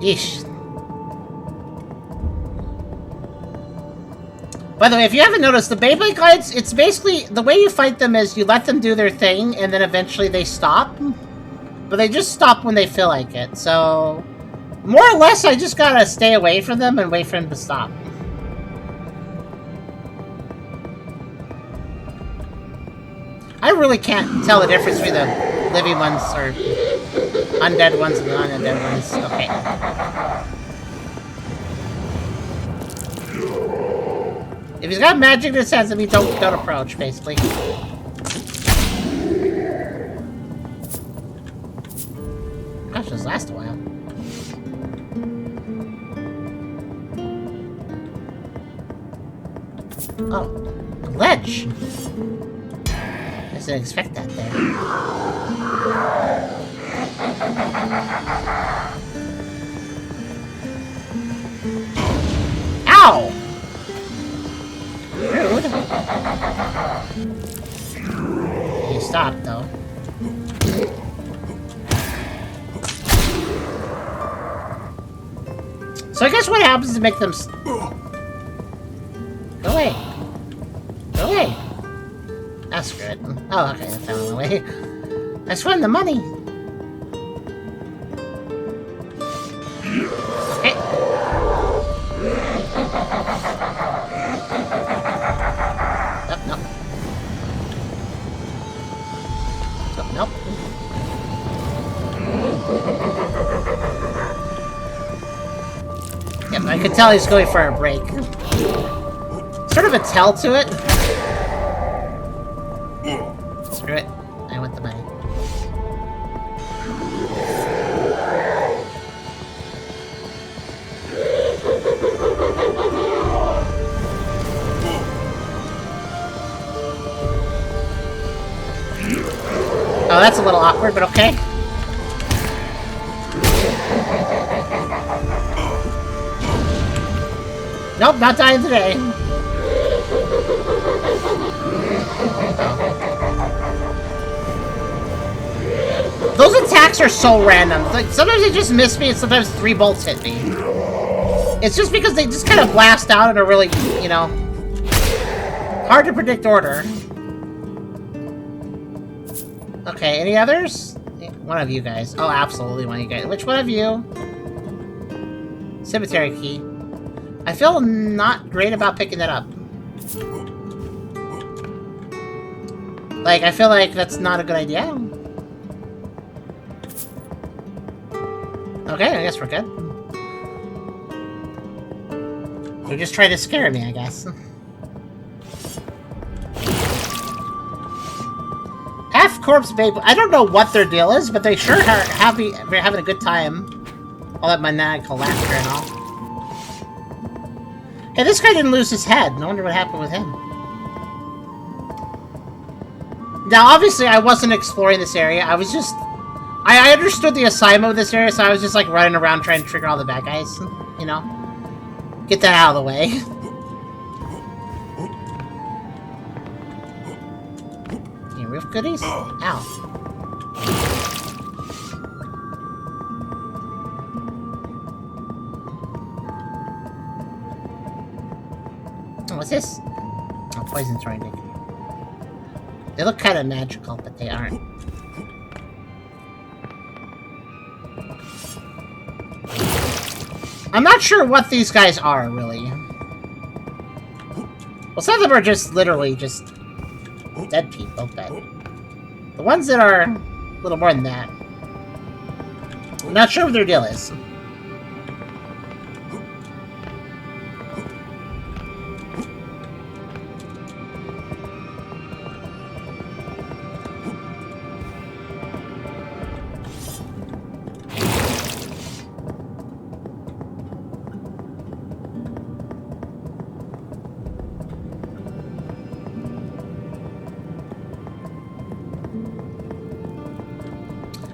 Yeesh. By the way, if you haven't noticed, the Beyblade guides, it's basically, the way you fight them is you let them do their thing, and then eventually they stop. But they just stop when they feel like it, so... More or less, I just gotta stay away from them and wait for them to stop. I really can't tell the difference between the living ones or undead ones and the undead ones. Okay. If he's got magic in his hands, then we don't approach, basically. Gosh, this lasts a while. Oh, a ledge. I didn't expect that there. Ow! Rude. He stopped, though. So I guess what happens to make them... Go away. Go away. Ah, screw it. Oh, okay, I found the way. I just won the money. Okay. Oh, no. Oh, nope. Yep, I could tell he's going for a break. Sort of a tell to it. Screw it. I want the money. Oh, that's a little awkward, but okay. Nope, not dying today. Those attacks are so random. Like, sometimes they just miss me, and sometimes 3 bolts hit me. It's just because they just kind of blast out in a really, you know, hard to predict order. Okay, any others? One of you guys. Oh, absolutely one of you guys. Which one of you? Cemetery key. I feel not great about picking that up. Like, I feel like that's not a good idea. Okay, I guess we're good. They're just trying to scare me, I guess. Half corpse babe. I don't know what their deal is, but they sure are happy. They're having a good time. All that maniacal laughter and all. Hey, this guy didn't lose his head. No wonder what happened with him. Now, obviously, I wasn't exploring this area. I was just... I understood the assignment of this area, so I was just, like, running around trying to trigger all the bad guys. You know? Get that out of the way. Any roof goodies? Ow. Oh, what's this? Oh, poison throwing dick. They look kind of magical, but they aren't. I'm not sure what these guys are, really. Well, some of them are just literally just dead people, but the ones that are a little more than that, I'm not sure what their deal is.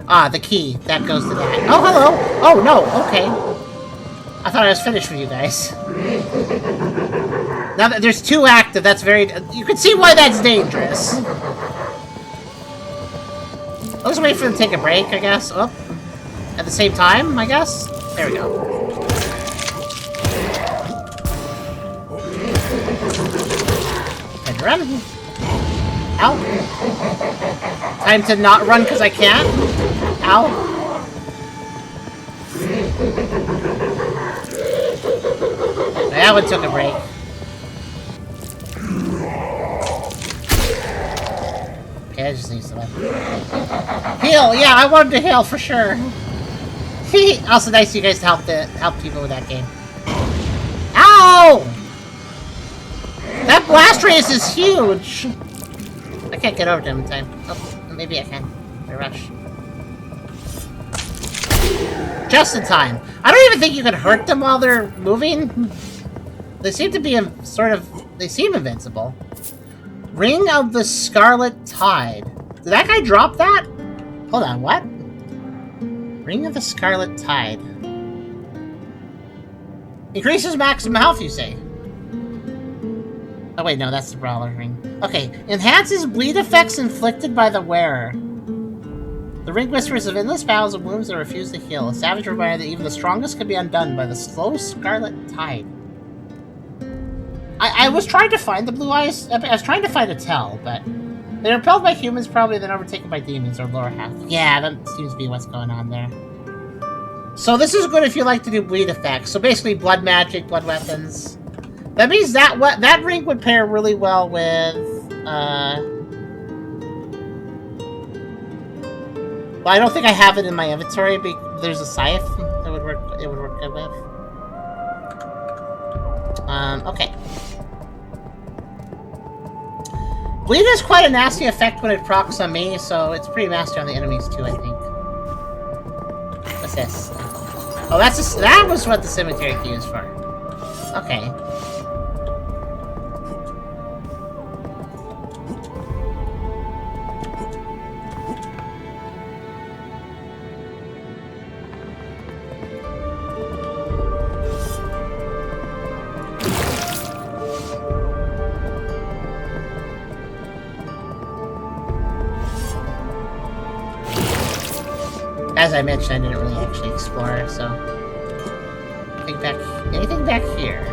Ah, the key. That goes to that. Oh, hello! Oh, no, okay. I thought I was finished with you guys. Now that there's two active, that's very... You can see why that's dangerous. Let's wait for them to take a break, I guess. Oh. At the same time, I guess? There we go. Time to run. Ow. Time to not run because I can't. Ow. That one took a break. Okay, I just need some heal. Yeah, I wanted to heal for sure. Also nice of you guys to help people with that game. Ow! That blast radius is huge. I can't get over to him in time. Oh, maybe I can. I rush. Just in time. I don't even think you can hurt them while they're moving. They seem to be they seem invincible. Ring of the Scarlet Tide. Did that guy drop that? Hold on, what? Ring of the Scarlet Tide. Increases maximum health, you say? Oh wait, no, that's the Brawler ring. Okay, enhances bleed effects inflicted by the wearer. The ring whispers of endless battles and wounds that refuse to heal. A savage reminder that even the strongest can be undone by the slow Scarlet Tide. I was trying to find the blue eyes. I was trying to find a tell, but they're repelled by humans, probably they're overtaken by demons or lower half. Yeah, that seems to be what's going on there. So this is good if you like to do bleed effects. So basically, blood magic, blood weapons. That means that ring would pair really well with. Well, I don't think I have it in my inventory, but there's a scythe that would work. It would work good with. Okay. Bleed has quite a nasty effect when it procs on me, so it's pretty nasty on the enemies too, I think. What's this? Oh, that was what the cemetery key was for. Okay. As I mentioned, I didn't really actually explore, so... Anything back here?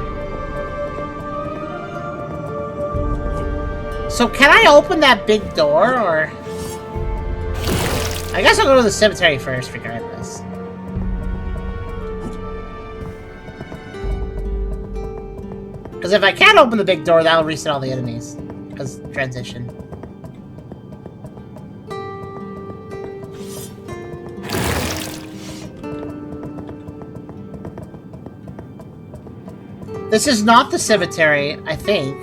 So can I open that big door, or... I guess I'll go to the cemetery first, regardless. Because if I can't open the big door, that'll reset all the enemies. Because transition. This is not the cemetery, I think.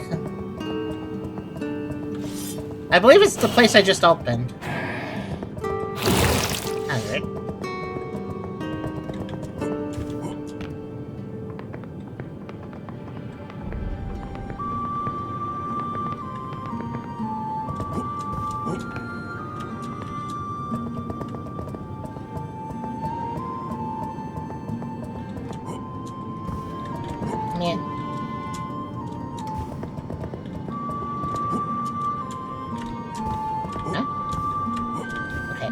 I believe it's the place I just opened. Alright. Yeah. Huh? Okay.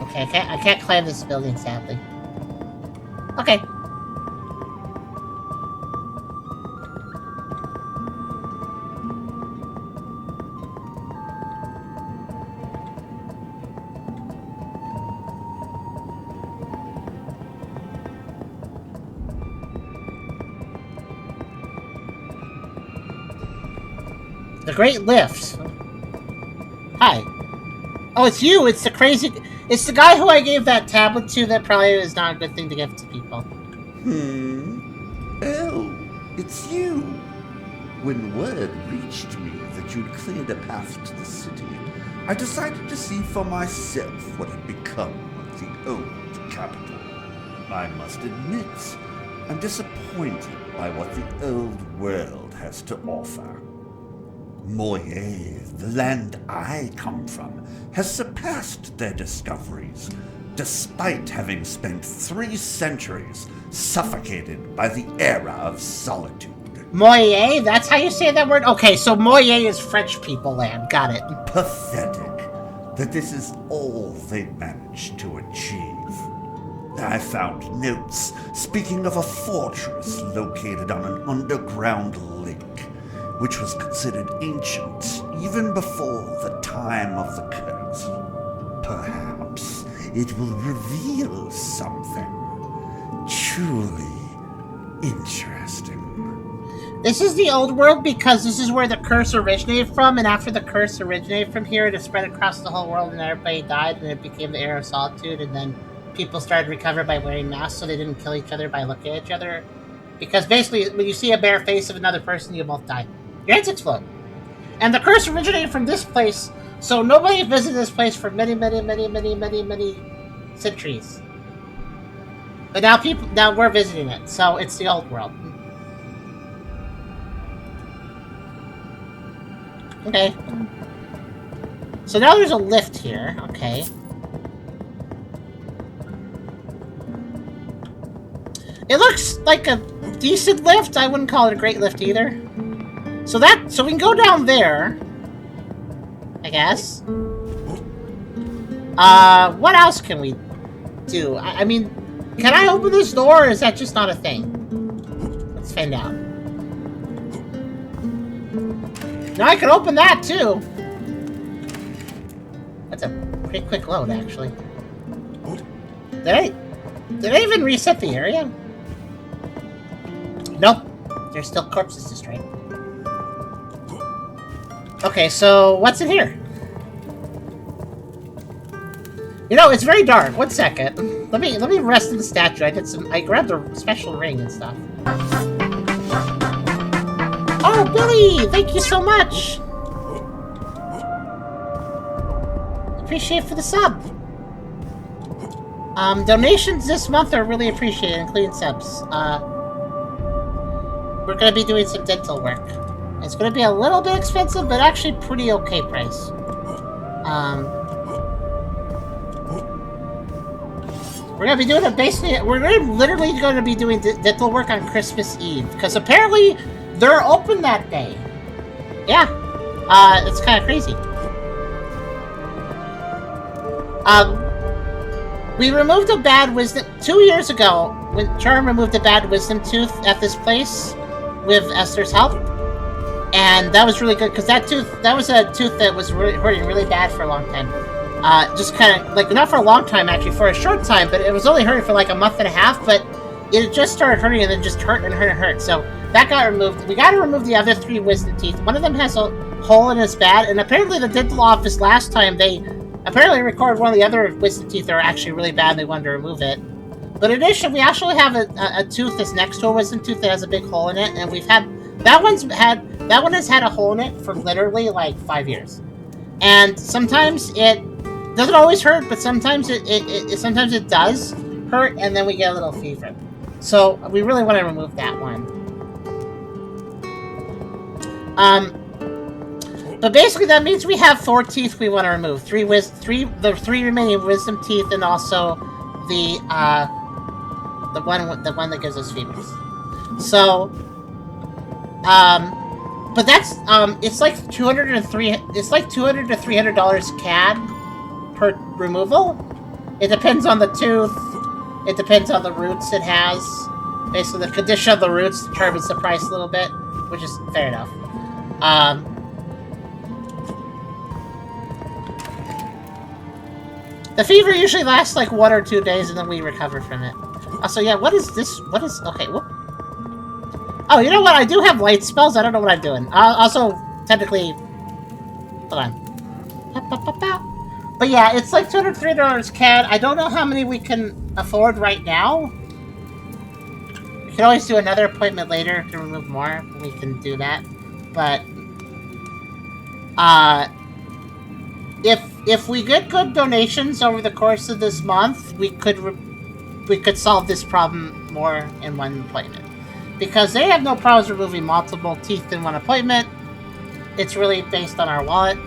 Okay, I can't climb this building, sadly. Okay. The Great Lift. Hi. Oh, it's you! It's the crazy... It's the guy who I gave that tablet to that probably is not a good thing to give to people. Oh, it's you. When word reached me that you'd cleared a path to the city, I decided to see for myself what had become of the old capital. I must admit, I'm disappointed by what the old world has to offer. Moye, the land I come from, has surpassed their discoveries, despite having spent 3 centuries suffocated by the Era of Solitude. Moye? That's how you say that word? Okay, so Moye is French people land. Got it. Pathetic that this is all they managed to achieve. I found notes speaking of a fortress located on an underground lake, which was considered ancient even before the time of the curse. Perhaps it will reveal something truly interesting. This is the old world because this is where the curse originated from, and after the curse originated from here, it spread across the whole world and everybody died, and it became the Era of Solitude, and then people started recovering by wearing masks so they didn't kill each other by looking at each other. Because basically, when you see a bare face of another person, you both die. Your heads explode. And the curse originated from this place, so nobody visited this place for many centuries. But now we're visiting it, so it's the old world. Okay. So now there's a lift here, okay. It looks like a decent lift. I wouldn't call it a great lift either. So we can go down there, I guess. What else can we do? I mean, can I open this door, or is that just not a thing? Let's find out. Now I can open that, too. That's a pretty quick load, actually. Did I even reset the area? Nope. There's still corpses destroyed. Okay, so what's in here? You know, it's very dark. 1 second. Let me rest in the statue. I grabbed a special ring and stuff. Oh, Billy! Thank you so much! Appreciate it for the sub. Donations this month are really appreciated, including subs. We're gonna be doing some dental work. It's gonna be a little bit expensive, but actually pretty okay price. We're gonna be doing it basically. We're literally gonna be doing dental work on Christmas Eve because apparently they're open that day. Yeah, it's kind of crazy. We removed a bad wisdom 2 years ago. When Charm removed a bad wisdom tooth at this place with Esther's help, and that was really good because that was a tooth that was hurting really bad for a long time. Just kind of like not for a long time actually, for a short time, but it was only hurting for like a month and a half. But it just started hurting and then just hurt and hurt and hurt. So that got removed. We got to remove the other 3 wisdom teeth. One of them has a hole in his bad, and apparently the dental office last time they apparently recorded one of the other wisdom teeth that are actually really bad and they wanted to remove it. But in addition, we actually have a tooth that's next to a wisdom tooth that has a big hole in it, and we've had that one has had a hole in it for literally like 5 years. And sometimes it doesn't always hurt, but sometimes it does hurt, and then we get a little fever. So we really want to remove that one. But basically that means we have 4 teeth we want to remove. The 3 remaining wisdom teeth, and also the one that gives us fevers. So, but that's it's like $200 to $300 CAD per removal. It depends on the tooth. It depends on the roots it has. Basically, the condition of the roots determines the price a little bit, which is fair enough. The fever usually lasts like 1 or 2 days, and then we recover from it. Also, yeah, what is this? What is... Okay, whoop. Oh, you know what? I do have light spells. I don't know what I'm doing. Also, technically... Hold on. But yeah, it's like $203 CAD. I don't know how many we can afford right now. We can always do another appointment later to remove more. We can do that. But... If we get good donations over the course of this month, we could solve this problem more in one appointment. Because they have no problems removing multiple teeth in one appointment. It's really based on our wallet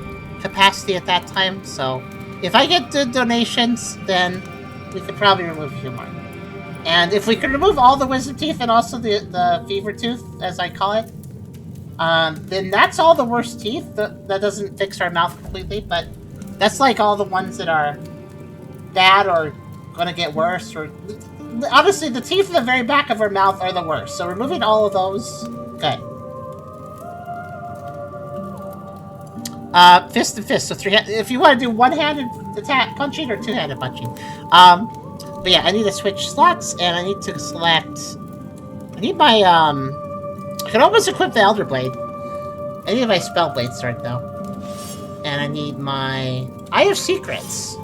capacity at that time. So if I get good donations, then we could probably remove a few more. And if we could remove all the wisdom teeth and also the fever tooth, as I call it, then that's all the worst teeth. That doesn't fix our mouth completely, but that's like all the ones that are bad or gonna get worse. Or honestly, the teeth in the very back of our mouth are the worst. So removing all of those, good. Fist to fist. So 3. If you want to do one-handed punching or two-handed punching. But yeah, I need to switch slots, and I need to select. I need my I can almost equip the Elder Blade. I need my Spell Blade Sword though. And I need my Eye of Secrets.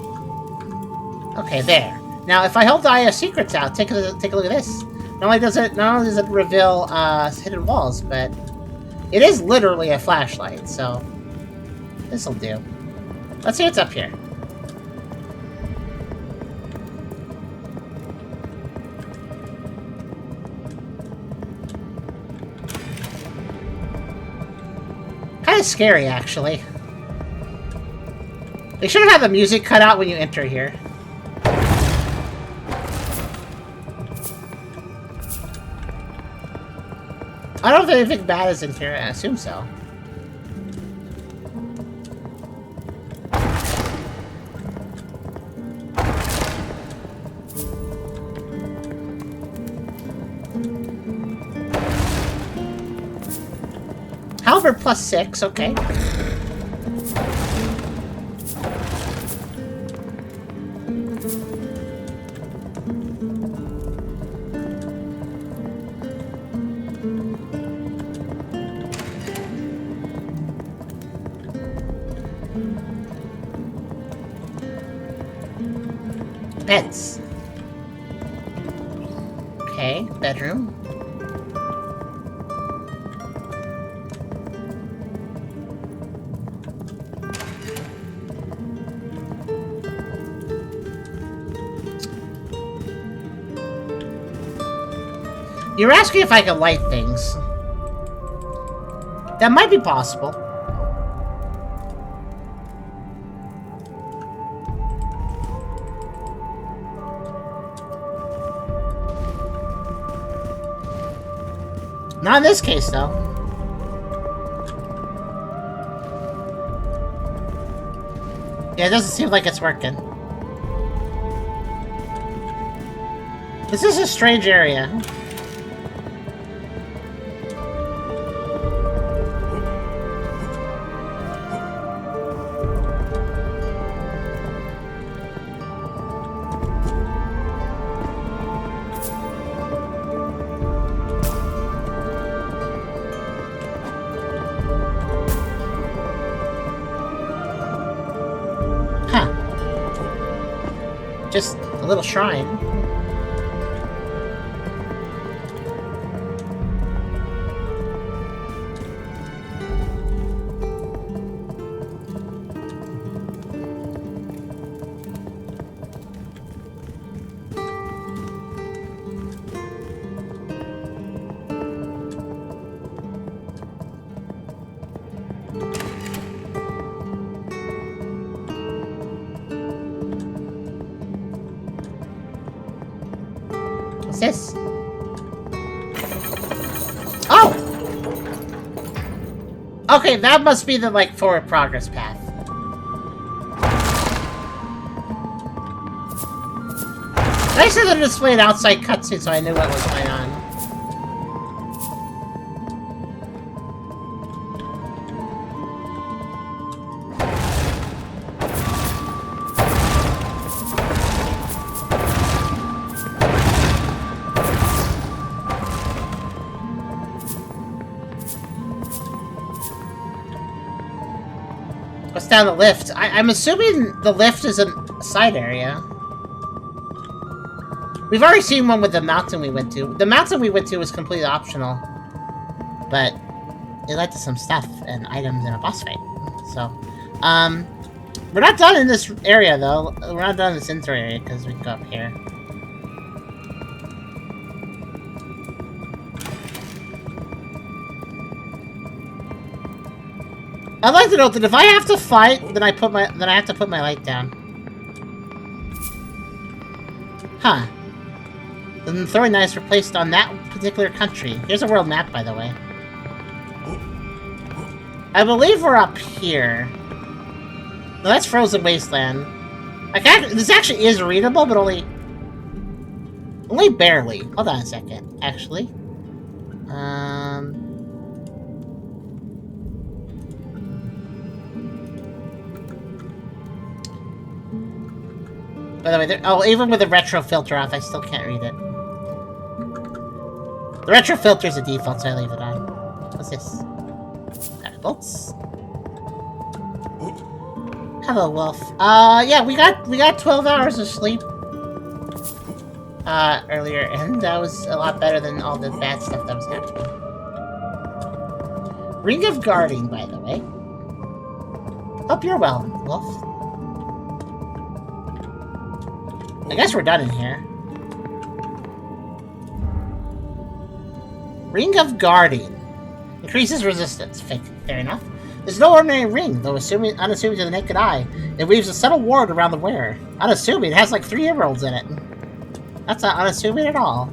Okay, there. Now, if I hold the Eye of Secrets out, take a look at this. Not only does it reveal hidden walls, but it is literally a flashlight. So this'll do. Let's see what's up here. Kind of scary, actually. They should have had the music cut out when you enter here. I don't know if anything bad is in here. I assume so. However, +6, okay. Beds. Okay, bedroom. You're asking if I can light things. That might be possible. Not in this case, though. Yeah, it doesn't seem like it's working. This is a strange area. Huh. Just a little shrine. What's this? Oh! Okay, that must be the, like, forward progress path. Nice that they displayed an outside cutscene so I knew what was going on. What's down the lift? I'm assuming the lift is a side area. We've already seen one with the mountain we went to. The mountain we went to was completely optional. But it led to some stuff and items in a boss fight. So, we're not done in this area though. We're not done in this intro area because we can go up here. I'd like to note that if I have to fight, then I have to put my light down. Huh. The throwing knives were placed on that particular country. Here's a world map, by the way. I believe we're up here. No, that's Frozen Wasteland. This actually is readable, but only barely. Hold on a second, actually. By the way, even with the retro filter off, I still can't read it. The retro filter is a default, so I leave it on. What's this? Bolts. Hello, Wolf. Yeah, we got 12 hours of sleep earlier, and that was a lot better than all the bad stuff that was happening. Ring of Guarding, by the way. Hope you're well, Wolf. I guess we're done in here. Ring of Guarding. Increases resistance. Fair enough. There's no ordinary ring, though unassuming to the naked eye. It weaves a subtle ward around the wearer. Unassuming, it has like 3 emeralds in it. That's not unassuming at all.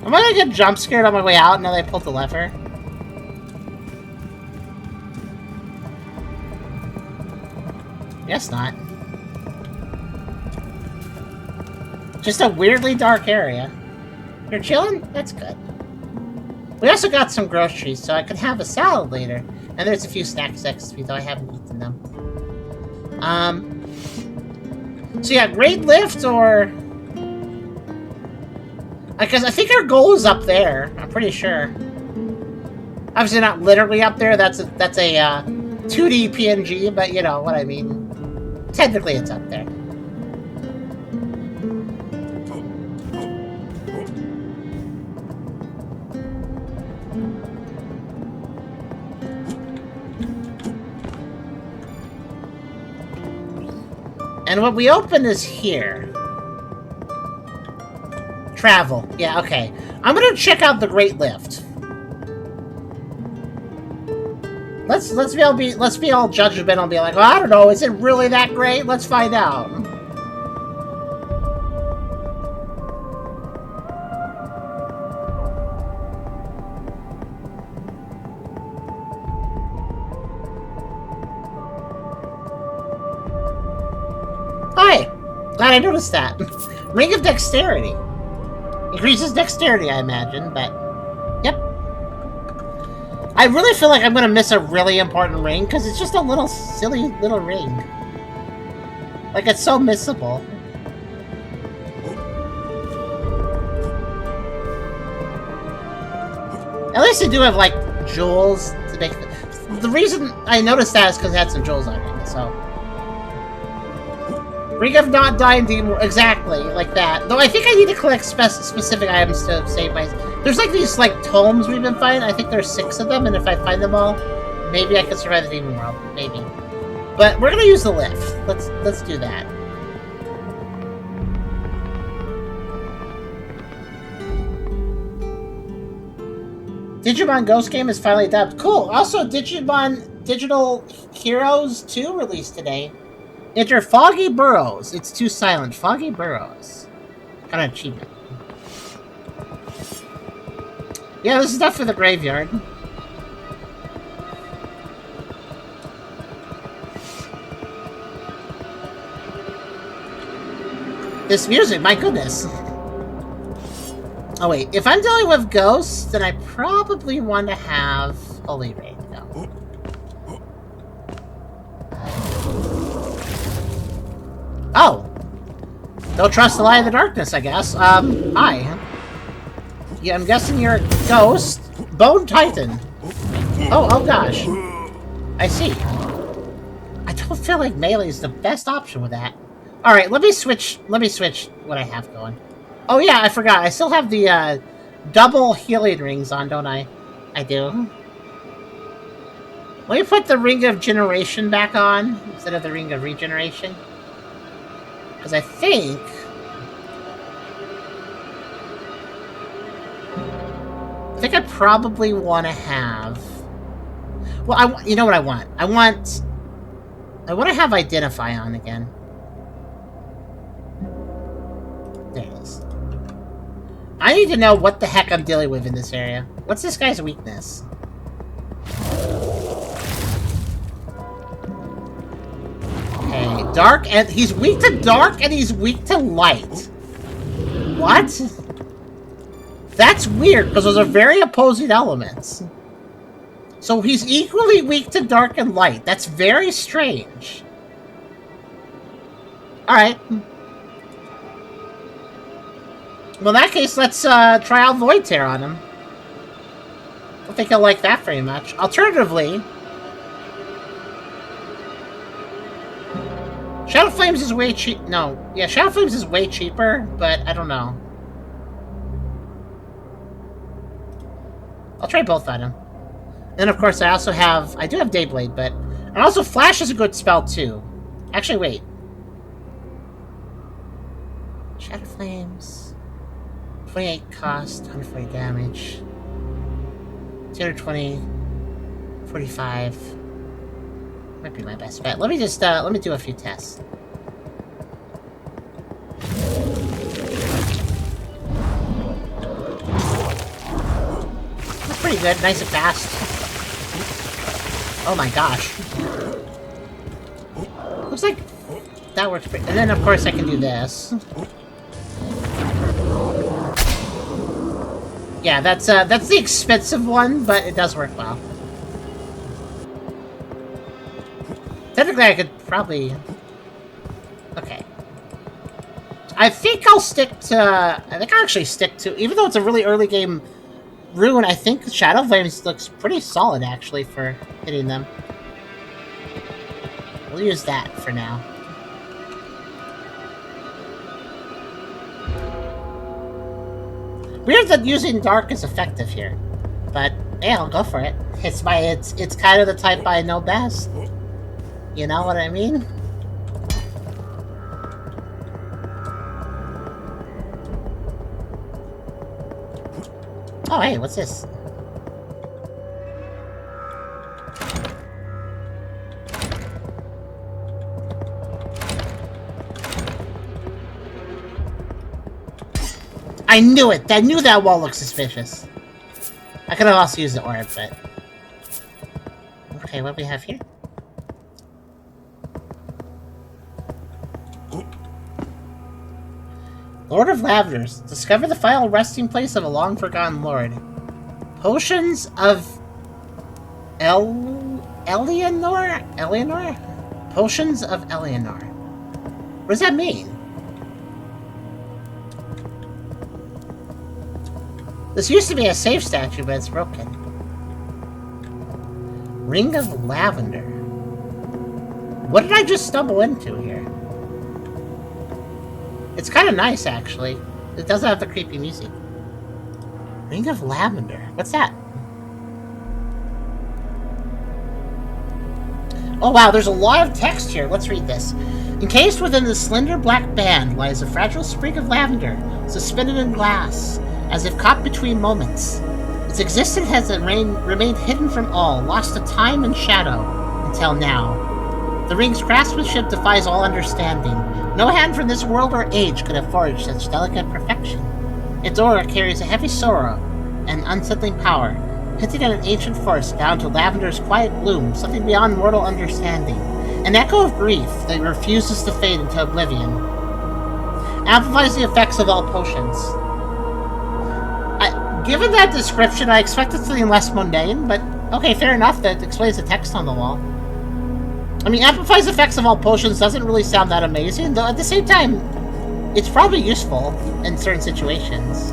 Am I gonna get jump scared on my way out now that I pulled the lever? Guess not. Just a weirdly dark area. You're chilling? That's good. We also got some groceries, so I could have a salad later. And there's a few snacks next to me, though I haven't eaten them. So yeah, Great Lift or... Because I think our goal is up there. I'm pretty sure. Obviously not literally up there. That's a 2D PNG, but you know what I mean. Technically it's up there. And what we open is here. Travel. Yeah, okay. I'm gonna check out the Great Lift. Let's be all judgmental and be like, well, I don't know, is it really that great? Let's find out. Hi. Glad I noticed that. Ring of Dexterity. Increases dexterity, I imagine, but... Yep. I really feel like I'm gonna miss a really important ring, because it's just a little silly little ring. Like, it's so missable. At least they do have, like, jewels to make... The reason I noticed that is because it had some jewels on it, so... Ring of Not Dying Demon... Exactly, like that. Though I think I need to collect specific items to save my... There's, like, these, like, tomes we've been finding. I think there's 6 of them, and if I find them all, maybe I can survive the Demon World. Maybe. But we're gonna use the lift. Let's do that. Digimon Ghost Game is finally dubbed. Cool. Also, Digimon Digital Heroes 2 released today. Enter Foggy Burrows. It's too silent. Foggy Burrows. Kind of achievement. Yeah, this is stuff for the graveyard. This music, my goodness. Oh wait, if I'm dealing with ghosts, then I probably want to have Holy Rain go. Oh! Don't trust the light of the darkness, I guess. Hi. Yeah, I'm guessing you're a ghost. Bone Titan. Oh gosh. I see. I don't feel like melee is the best option with that. Alright, let me switch what I have going. Oh yeah, I forgot. I still have the double healing rings on, don't I? I do. Let me put the Ring of Generation back on instead of the Ring of Regeneration. Because I think I probably want to have... Well, you know what I want? I want to have Identify on again. There it is. I need to know what the heck I'm dealing with in this area. What's this guy's weakness? Okay, dark, and he's weak to dark and he's weak to light. What? That's weird, because those are very opposing elements. So he's equally weak to dark and light. That's very strange. Alright. Well, in that case, let's try out Void Tear on him. I don't think he'll like that very much. Alternatively, Shadow Flames is way cheap. No, yeah, Shadow Flames is way cheaper, but I don't know. I'll try both on him. And of course, I do have Dayblade, but and also Flash is a good spell too. Actually, wait. Shadow Flames. 28 cost, 140 damage. 220, 45. Might be my best bet. Let me just let me do a few tests. That's pretty good, nice and fast. Oh my gosh. Looks like that works pretty. And then of course I can do this. Yeah, that's the expensive one, but it does work well. Technically, I could probably... Okay. I think I'll stick to... I'll actually stick to... Even though it's a really early game rune, I think Shadow Flames looks pretty solid, actually, for hitting them. We'll use that for now. Weird that using dark is effective here, but yeah, I'll go for it. It's kind of the type I know best. You know what I mean? Oh hey, what's this? I knew it! I knew that wall looked suspicious. I could have also used the orb, but... Okay, what do we have here? Lord of Lavenders. Discover the final resting place of a long-forgotten lord. Potions of Eleanor? Eleanor? Potions of Eleanor. What does that mean? This used to be a safe statue, but it's broken. Ring of Lavender. What did I just stumble into here? It's kind of nice, actually. It doesn't have the creepy music. Ring of Lavender. What's that? Oh wow, there's a lot of text here. Let's read this. Encased within the slender black band lies a fragile sprig of lavender, suspended in glass, as if caught between moments. Its existence has remained hidden from all, lost to time and shadow, until now. The ring's craftsmanship defies all understanding. No hand from this world or age could have forged such delicate perfection. Its aura carries a heavy sorrow and unsettling power, hinting at an ancient force bound to Lavender's quiet gloom, something beyond mortal understanding. An echo of grief that refuses to fade into oblivion. Amplifies the effects of all potions. Given that description, I expected something less mundane, but okay, fair enough, that explains the text on the wall. I mean, amplifies effects of all potions doesn't really sound that amazing, though at the same time, it's probably useful in certain situations.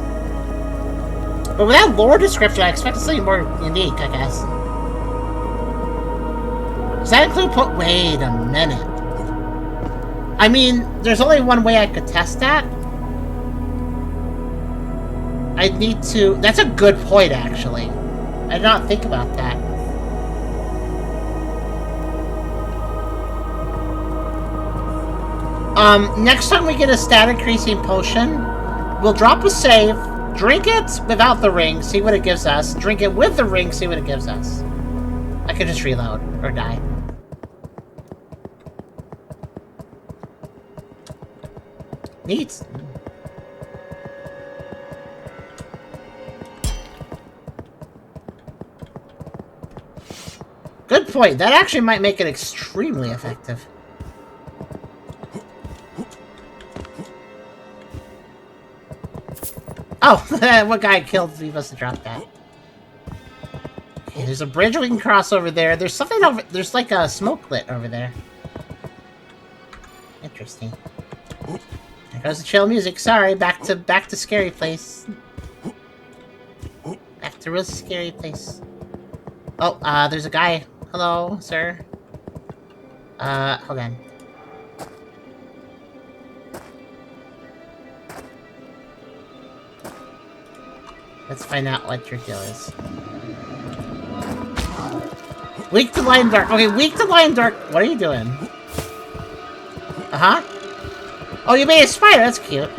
But with that lore description, I expected something more unique, I guess. Does that include wait a minute. I mean, there's only one way I could test that. I'd need to... That's a good point, actually. I did not think about that. Next time we get a stat increasing potion, we'll drop a save, drink it without the ring, see what it gives us, drink it with the ring, see what it gives us. I could just reload, or die. Neat. Good point. That actually might make it extremely effective. Oh, what guy killed me must have dropped that. Okay, there's a bridge we can cross over there. There's something over... There's like a smoke lit over there. Interesting. There goes the chill music. Sorry, back to scary place. Back to real scary place. Oh, there's a guy. Hello, sir. Hold on. Let's find out what your deal is. Weak to light and dark. Okay, weak to light and dark. What are you doing? Uh-huh. Oh, you made a spider. That's cute.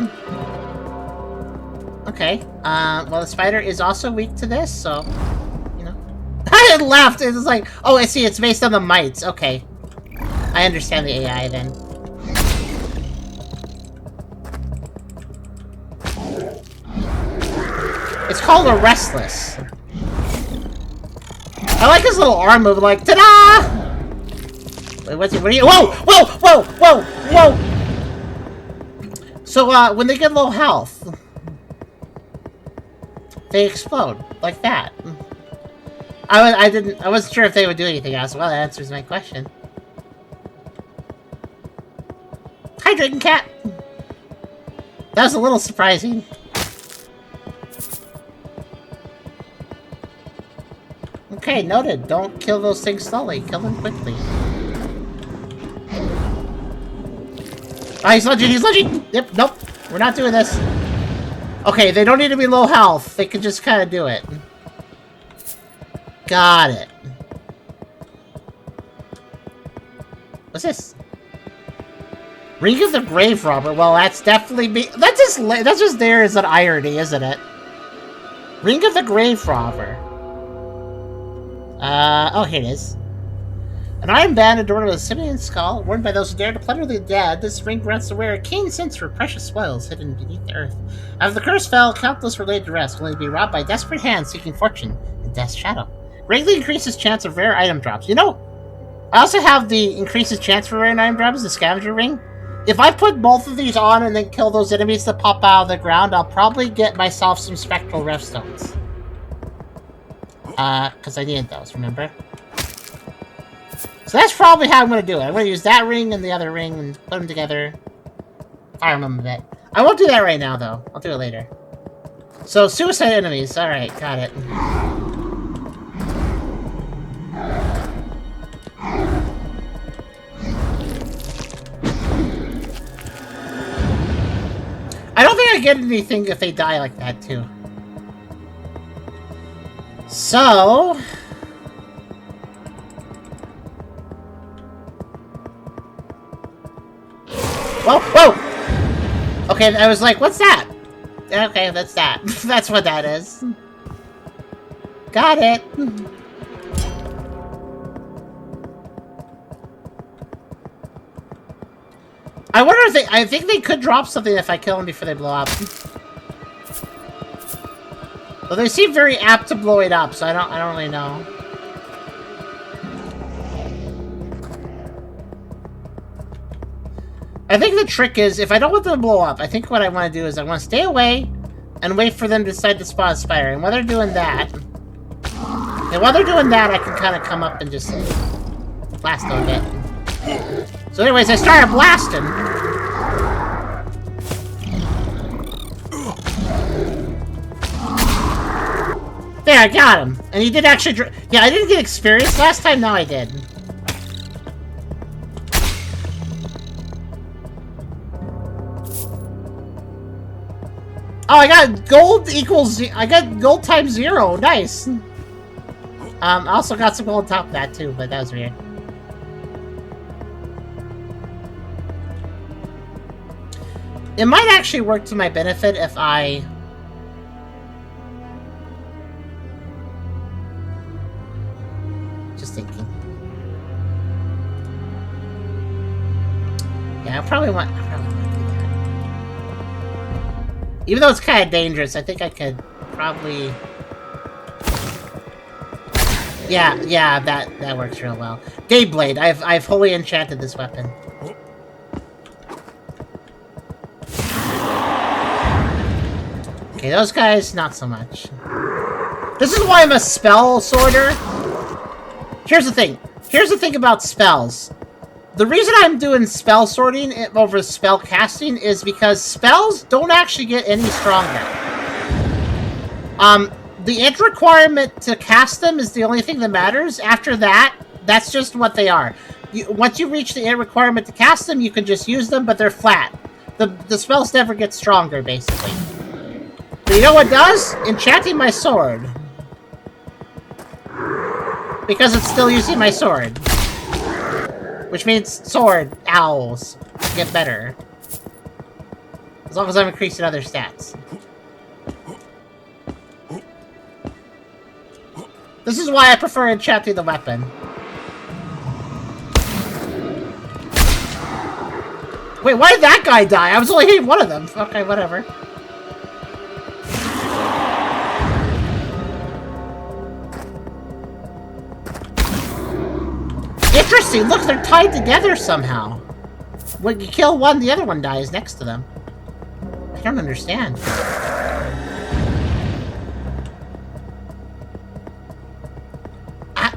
Okay. Well, the spider is also weak to this, so... You know. I laughed. It was like... Oh, I see. It's based on the mites. Okay. I understand the AI, then. It's called a Restless. I like his little arm move, like, ta-da! Wait, what are you- Whoa! Whoa! Whoa! Whoa! Whoa! So, when they get low health, they explode, like that. I wasn't sure if they would do anything else. Well, that answers my question. Hi, Dragon Cat! That was a little surprising. Okay, noted. Don't kill those things slowly. Kill them quickly. Ah, he's lunging! He's lunging! Yep, nope. We're not doing this. Okay, they don't need to be low health. They can just kind of do it. Got it. What's this? Ring of the Grave Robber. Well, that's definitely me. That's just there as an irony, isn't it? Ring of the Grave Robber. Oh, here it is. An iron band adorned with a simian skull, worn by those who dare to plunder the dead. This ring grants the wearer a keen sense for precious spoils hidden beneath the earth. After the curse fell, countless were laid to rest, only to be robbed by desperate hands seeking fortune in death's shadow. Greatly increases chance of rare item drops. You know, I also have the increases chance for rare item drops, the scavenger ring. If I put both of these on and then kill those enemies that pop out of the ground, I'll probably get myself some spectral revstones. Because I needed those, remember? So that's probably how I'm going to do it. I'm going to use that ring and the other ring and put them together. Fire them a bit. I won't do that right now, though. I'll do it later. So, suicide enemies. Alright, got it. I don't think I get anything if they die like that, too. So... Whoa, whoa! Okay, I was like, what's that? Okay, that's that. That's what that is. Got it. I wonder if they... I think they could drop something if I kill them before they blow up. Well, they seem very apt to blow it up, so I don't really know. I think the trick is, if I don't want them to blow up, I think what I want to do is I want to stay away and wait for them to decide to spawn a spider. And while they're doing that... I can kind of come up and just blast a little bit. So anyways, I started blasting. There, I got him. And he did actually... Yeah, I didn't get experience last time. Now I did. Oh, I got gold equals... I got gold times 0. Nice. I also got some gold on top of that, too, but that was weird. It might actually work to my benefit if I... Just thinking. Yeah, I probably want to do that. Even though it's kind of dangerous, I think I could probably... Yeah, that works real well. Dayblade, I've wholly enchanted this weapon. Okay, those guys, not so much. This is why I'm a spell sorter. Here's the thing about spells. The reason I'm doing spell sorting over spell casting is because spells don't actually get any stronger. The int requirement to cast them is the only thing that matters. After that, that's just what they are. Once you reach the int requirement to cast them, you can just use them, but they're flat. The spells never get stronger, basically. But you know what does? Enchanting my sword. Because it's still using my sword. Which means sword owls get better. As long as I'm increasing other stats. This is why I prefer enchanting the weapon. Wait, why did that guy die? I was only hitting one of them. Okay, whatever. Interesting, look, they're tied together somehow. When you kill one, the other one dies next to them. I don't understand.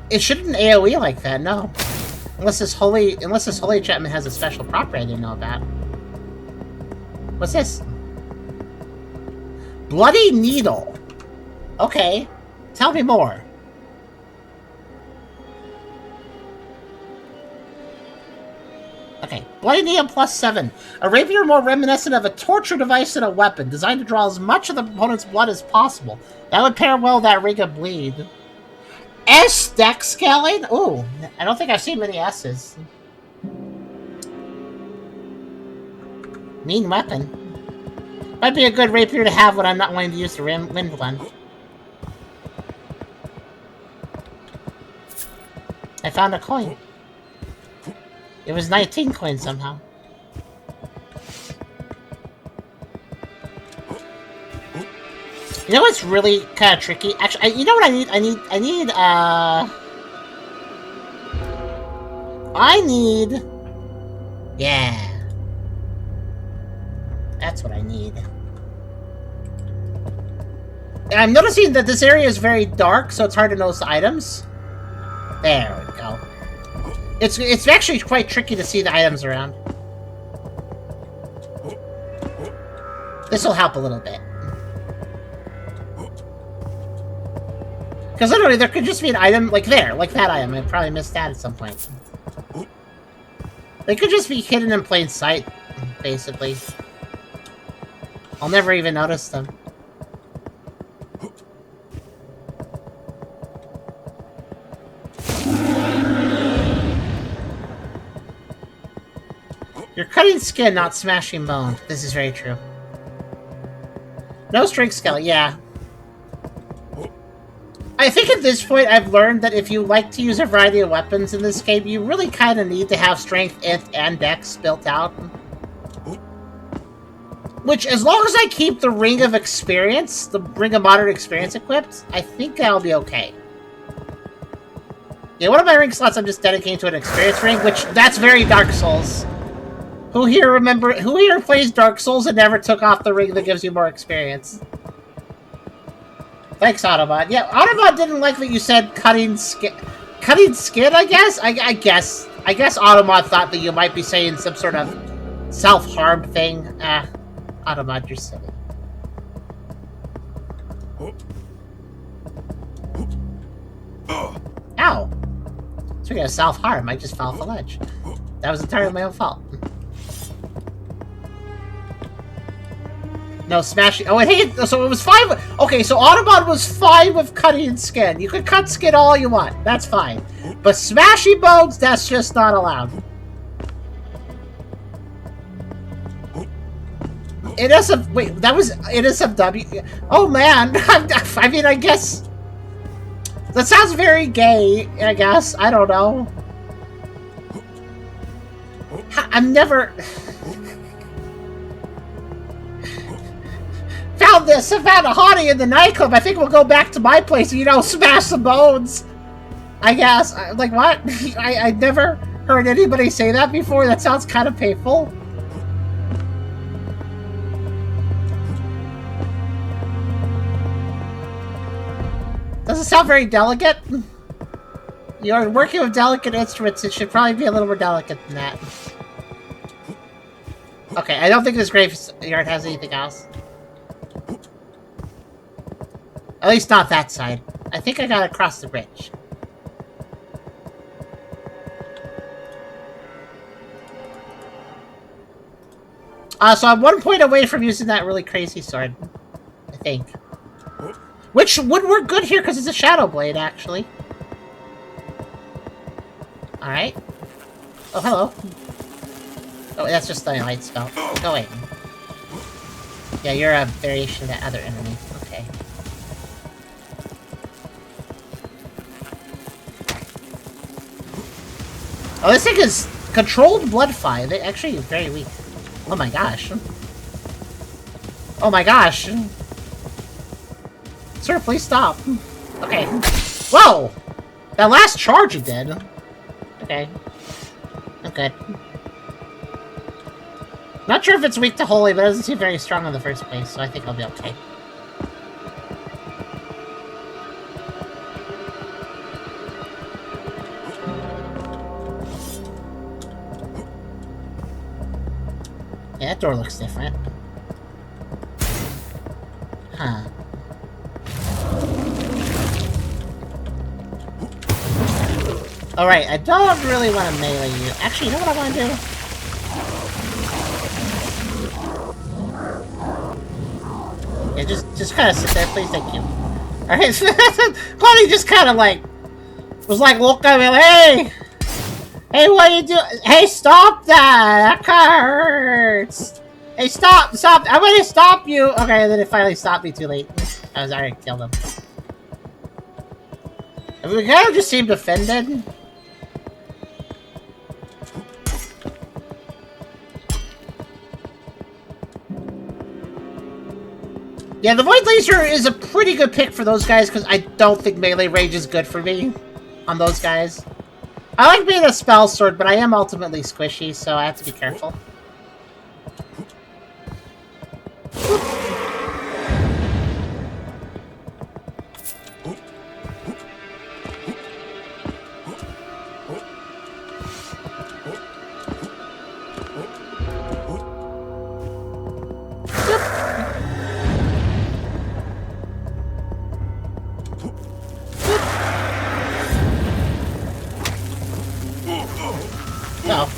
It shouldn't AoE like that, no. Unless this holy enchantment has a special property I didn't know about. What's this? Bloody Needle. Okay, tell me more. Okay, Bloody Needle +7. A rapier more reminiscent of a torture device than a weapon, designed to draw as much of the opponent's blood as possible. That would pair well with that Ring of Bleed. S deck scaling? Ooh, I don't think I've seen many S's. Mean weapon. Might be a good rapier to have when I'm not wanting to use the wind one. I found a coin. It was 19 coins somehow. You know what's really kind of tricky? Actually, you know what I need? I need... Yeah. That's what I need. And I'm noticing that this area is very dark, so it's hard to notice items. There we go. It's actually quite tricky to see the items around. This will help a little bit. Because literally, there could just be an item, like there, like that item. I probably missed that at some point. They could just be hidden in plain sight, basically. I'll never even notice them. You're cutting skin, not smashing bone. This is very true. No strength skill, yeah. I think at this point I've learned that if you like to use a variety of weapons in this game, you really kind of need to have strength and dex built out. Which, as long as I keep the Ring of Experience, the Ring of Modern Experience equipped, I think I'll be okay. Yeah, one of my ring slots I'm just dedicating to an experience ring, which, that's very Dark Souls. Who here plays Dark Souls and never took off the ring that gives you more experience? Thanks, Autobot. Yeah, Autobot didn't like that you said cutting skin. Cutting skin, I guess? I guess Autobot thought that you might be saying some sort of self-harm thing. Autobot, you're silly. Ow! Speaking of self-harm, I just fell off the ledge. That was entirely my own fault. No, smashing. Oh, hey, so it was fine. Okay, so Autobot was fine with cutting skin. You could cut skin all you want. That's fine. But smashing bones, that's just not allowed. Wait, that was NSFW. Oh, man. I mean, I guess... That sounds very gay, I guess. I don't know. I'm never... Found this Savannah Hottie in the nightclub. I think we'll go back to my place and, you know, smash some bones. I guess. Like, what? I never heard anybody say that before. That sounds kind of painful. Doesn't sound very delicate. You're working with delicate instruments. It should probably be a little more delicate than that. Okay, I don't think this graveyard has anything else. At least not that side. I think I gotta cross the bridge. So I'm 1 point away from using that really crazy sword. I think. Which would work good here because it's a Shadow Blade, actually. Alright. Oh, hello. Oh, that's just the light spell. Go away. Yeah, you're a variation of that other enemy. Okay. Oh, this thing is controlled blood fire. They're actually very weak. Oh my gosh. Oh my gosh. Sir, please stop. Okay. Whoa! That last charge you did. Okay. I'm good. Not sure if it's weak to holy, but it doesn't seem very strong in the first place, so I think I'll be okay. Yeah, that door looks different. Huh. Alright, I don't really want to melee you. Actually, you know what I want to do? Yeah, just kind of sit there, please, thank you. Alright, Honey just kind of like... was like, look at me, hey! Hey, what are you doing? Hey, stop that! That hurts! Hey, stop! Stop! I'm gonna stop you! Okay, and then it finally stopped me too late. I was already killed him. We kind of just seemed offended. Yeah, the Void Laser is a pretty good pick for those guys, because I don't think melee range is good for me on those guys. I like being a spell sword, but I am ultimately squishy, so I have to be careful.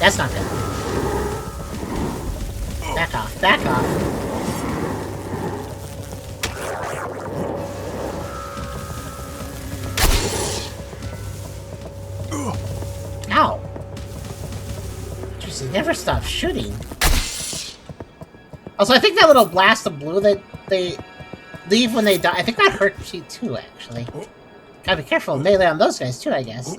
That's not good. Back off, back off. Ow! Jeez, they never stop shooting. Also, I think that little blast of blue that they leave when they die, I think that hurts you too, actually. Gotta be careful of melee on those guys too, I guess.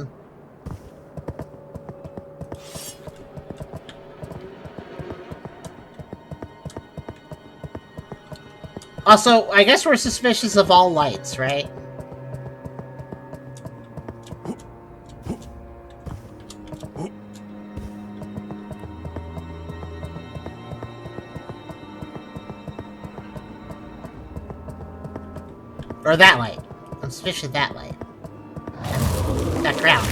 Also, I guess we're suspicious of all lights, right? Or that light. I'm suspicious of that light. That ground.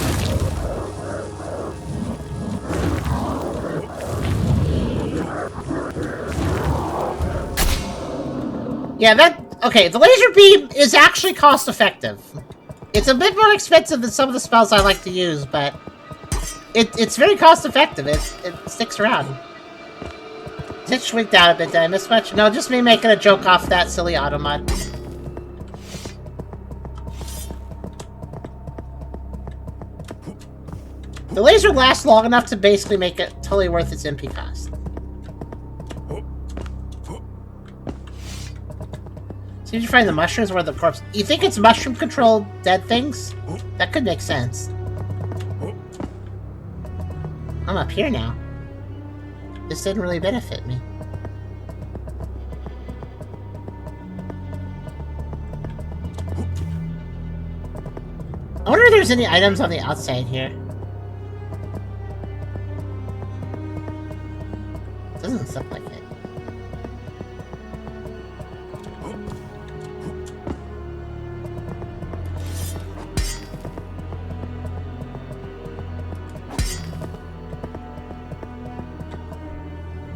Yeah, okay, the laser beam is actually cost-effective. It's a bit more expensive than some of the spells I like to use, but it's very cost-effective. It sticks around. Did it shrink down a bit? Did I miss much? No, just me making a joke off that silly automod. The laser lasts long enough to basically make it totally worth its MP cost. Did you find the mushrooms where the corpse... You think it's mushroom-controlled dead things? That could make sense. I'm up here now. This didn't really benefit me. I wonder if there's any items on the outside here. Doesn't look like it.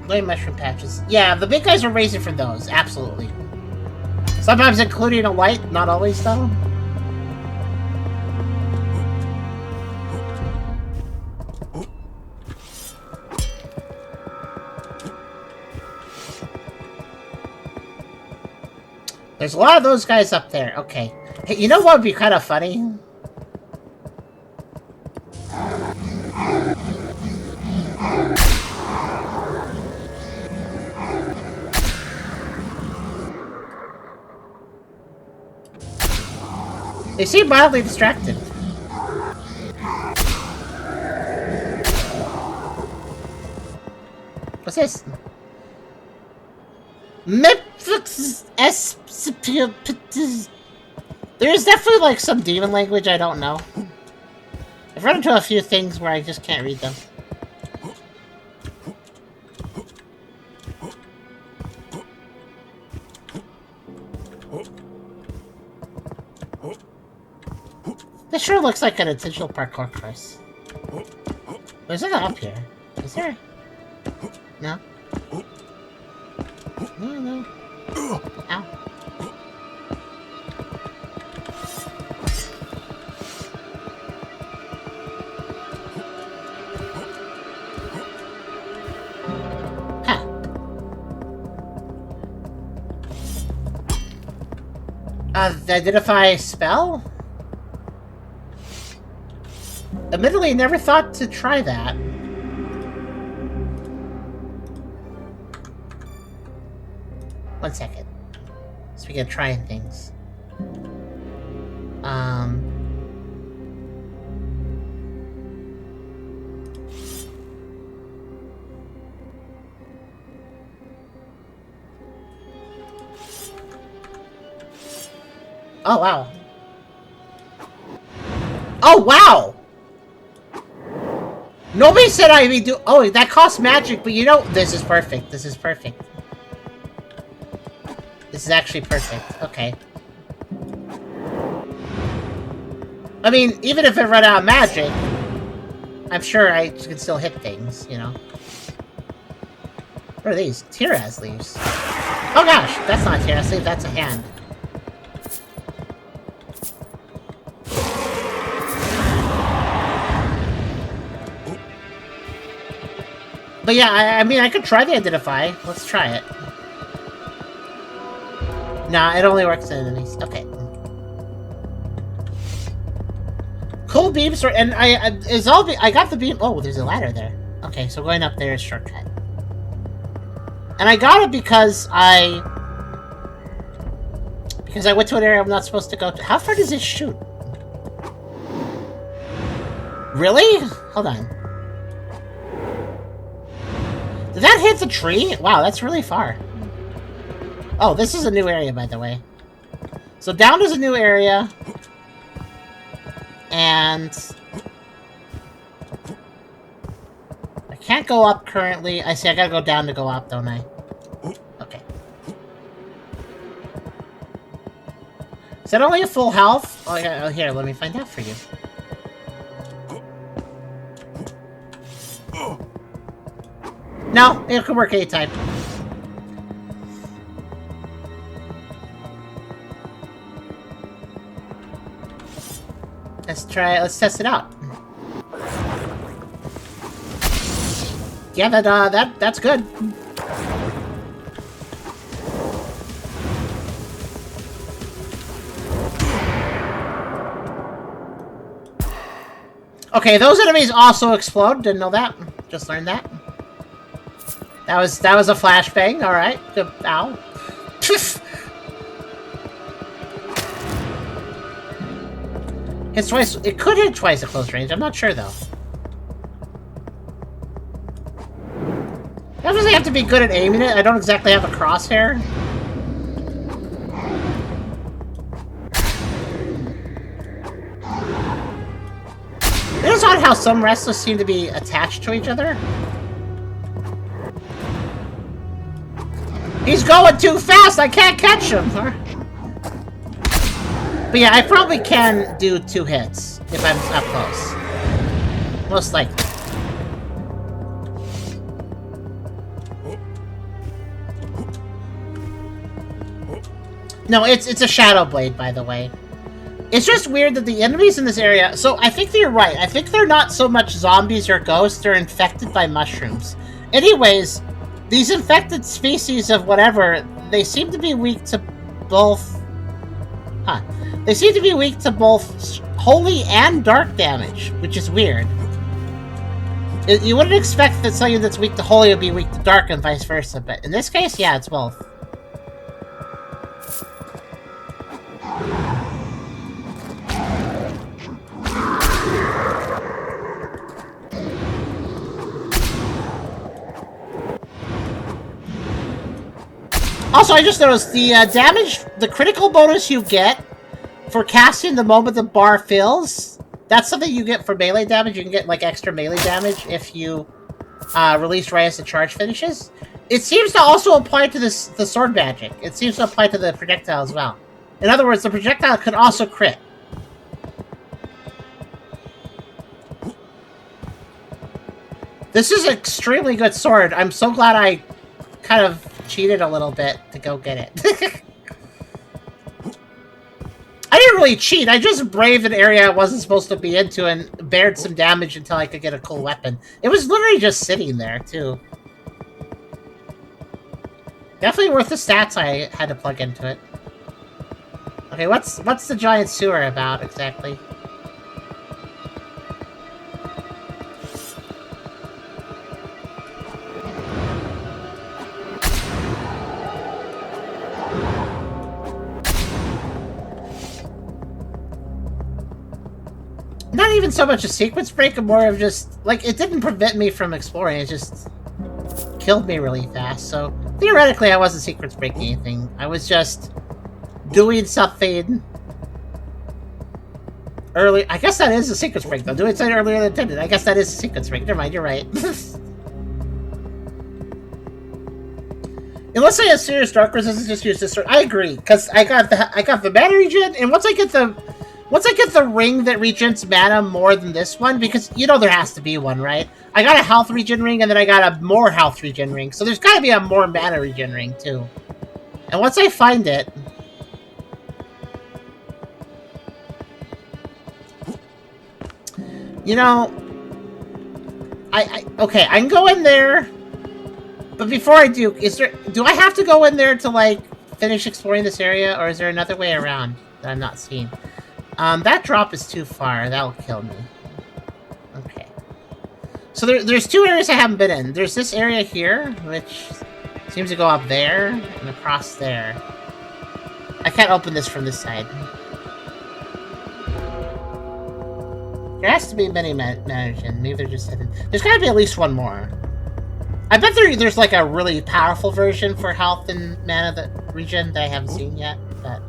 Blade mushroom patches. Yeah, the big guys are raising from those, absolutely. Sometimes including a light, not always though. There's a lot of those guys up there. Okay. Hey, you know what would be kind of funny? They seem mildly distracted. What's this? There's definitely like some demon language I don't know. I've run into a few things where I just can't read them. This sure looks like an intentional parkour course. There's nothing up here. Is there? No? No. Ow. Huh. Identify spell? Admittedly, never thought to try that. One second. Speaking of trying things. Oh, wow. Oh, wow! Nobody said I'd be do- Oh, that costs magic, but you know- This is perfect. This is perfect. This is actually perfect. Okay. I mean, even if it run out of magic, I'm sure I can still hit things, you know? What are these? Tiraz leaves. Oh gosh, that's not a Tiraz leaf, that's a hand. But yeah, I mean, I could try the identify. Let's try it. Nah, it only works on enemies. Okay. Cool beams are, and I got the beam. Oh, there's a ladder there. Okay, so going up there is shortcut. And I got it because I went to an area I'm not supposed to go to. How far does this shoot? Really? Hold on. Did that hit the tree? Wow, that's really far. Oh, this is a new area, by the way. So down is a new area. And I can't go up currently. I see I gotta go down to go up, don't I? Okay. Is that only a full health? Oh, yeah, oh, here, let me find out for you. No, it can work anytime. Let's test it out. Yeah, that's good. Okay, those enemies also explode. Didn't know that. Just learned that. That was a flashbang. All right. Good. Ow. Hits twice. It could hit twice at close range. I'm not sure though. I obviously have to be good at aiming it. I don't exactly have a crosshair. It is odd how some wrestlers seem to be attached to each other. He's going too fast! I can't catch him! But yeah, I probably can do 2 hits if I'm up close. Most likely. No, it's a Shadow Blade, by the way. It's just weird that the enemies in this area... So, I think that you're right. I think they're not so much zombies or ghosts, they're infected by mushrooms. Anyways, these infected species of whatever, they seem to be weak to both... Huh. They seem to be weak to both holy and dark damage, which is weird. You wouldn't expect that something that's weak to holy would be weak to dark and vice versa, but in this case, yeah, it's both. Also, I just noticed the damage, the critical bonus you get for casting the moment the bar fills, that's something you get for melee damage. You can get, like, extra melee damage if you release right as the charge finishes. It seems to also apply to the sword magic. It seems to apply to the projectile as well. In other words, the projectile can also crit. This is an extremely good sword. I'm so glad I kind of cheated a little bit to go get it. I didn't really cheat. I just braved an area I wasn't supposed to be into and bared some damage until I could get a cool weapon. It was literally just sitting there, too. Definitely worth the stats I had to plug into it. Okay, what's the giant sewer about, exactly? Not even so much a sequence break, more of just, like, it didn't prevent me from exploring, it just killed me really fast, so theoretically I wasn't sequence breaking anything. I was just doing something early. I guess that is a sequence break, though. Doing something earlier than intended. I guess that is a sequence break. Never mind, you're right. Unless I have serious dark resistance, just use this sword. I agree, because I got the mana regen, and once I get the ring that regens mana more than this one, because, you know, there has to be one, right? I got a health regen ring, and then I got a more health regen ring, so there's gotta be a more mana regen ring, too. And once I find it... You know... Okay, I can go in there... But before I do, do I have to go in there to like finish exploring this area, or is there another way around that I'm not seeing? That drop is too far. That'll kill me. Okay. So there's two areas I haven't been in. There's this area here, which seems to go up there and across there. I can't open this from this side. There has to be many managing. Maybe they're just hidden. There's got to be at least one more. I bet there's like a really powerful version for health and mana that region that I haven't seen yet. But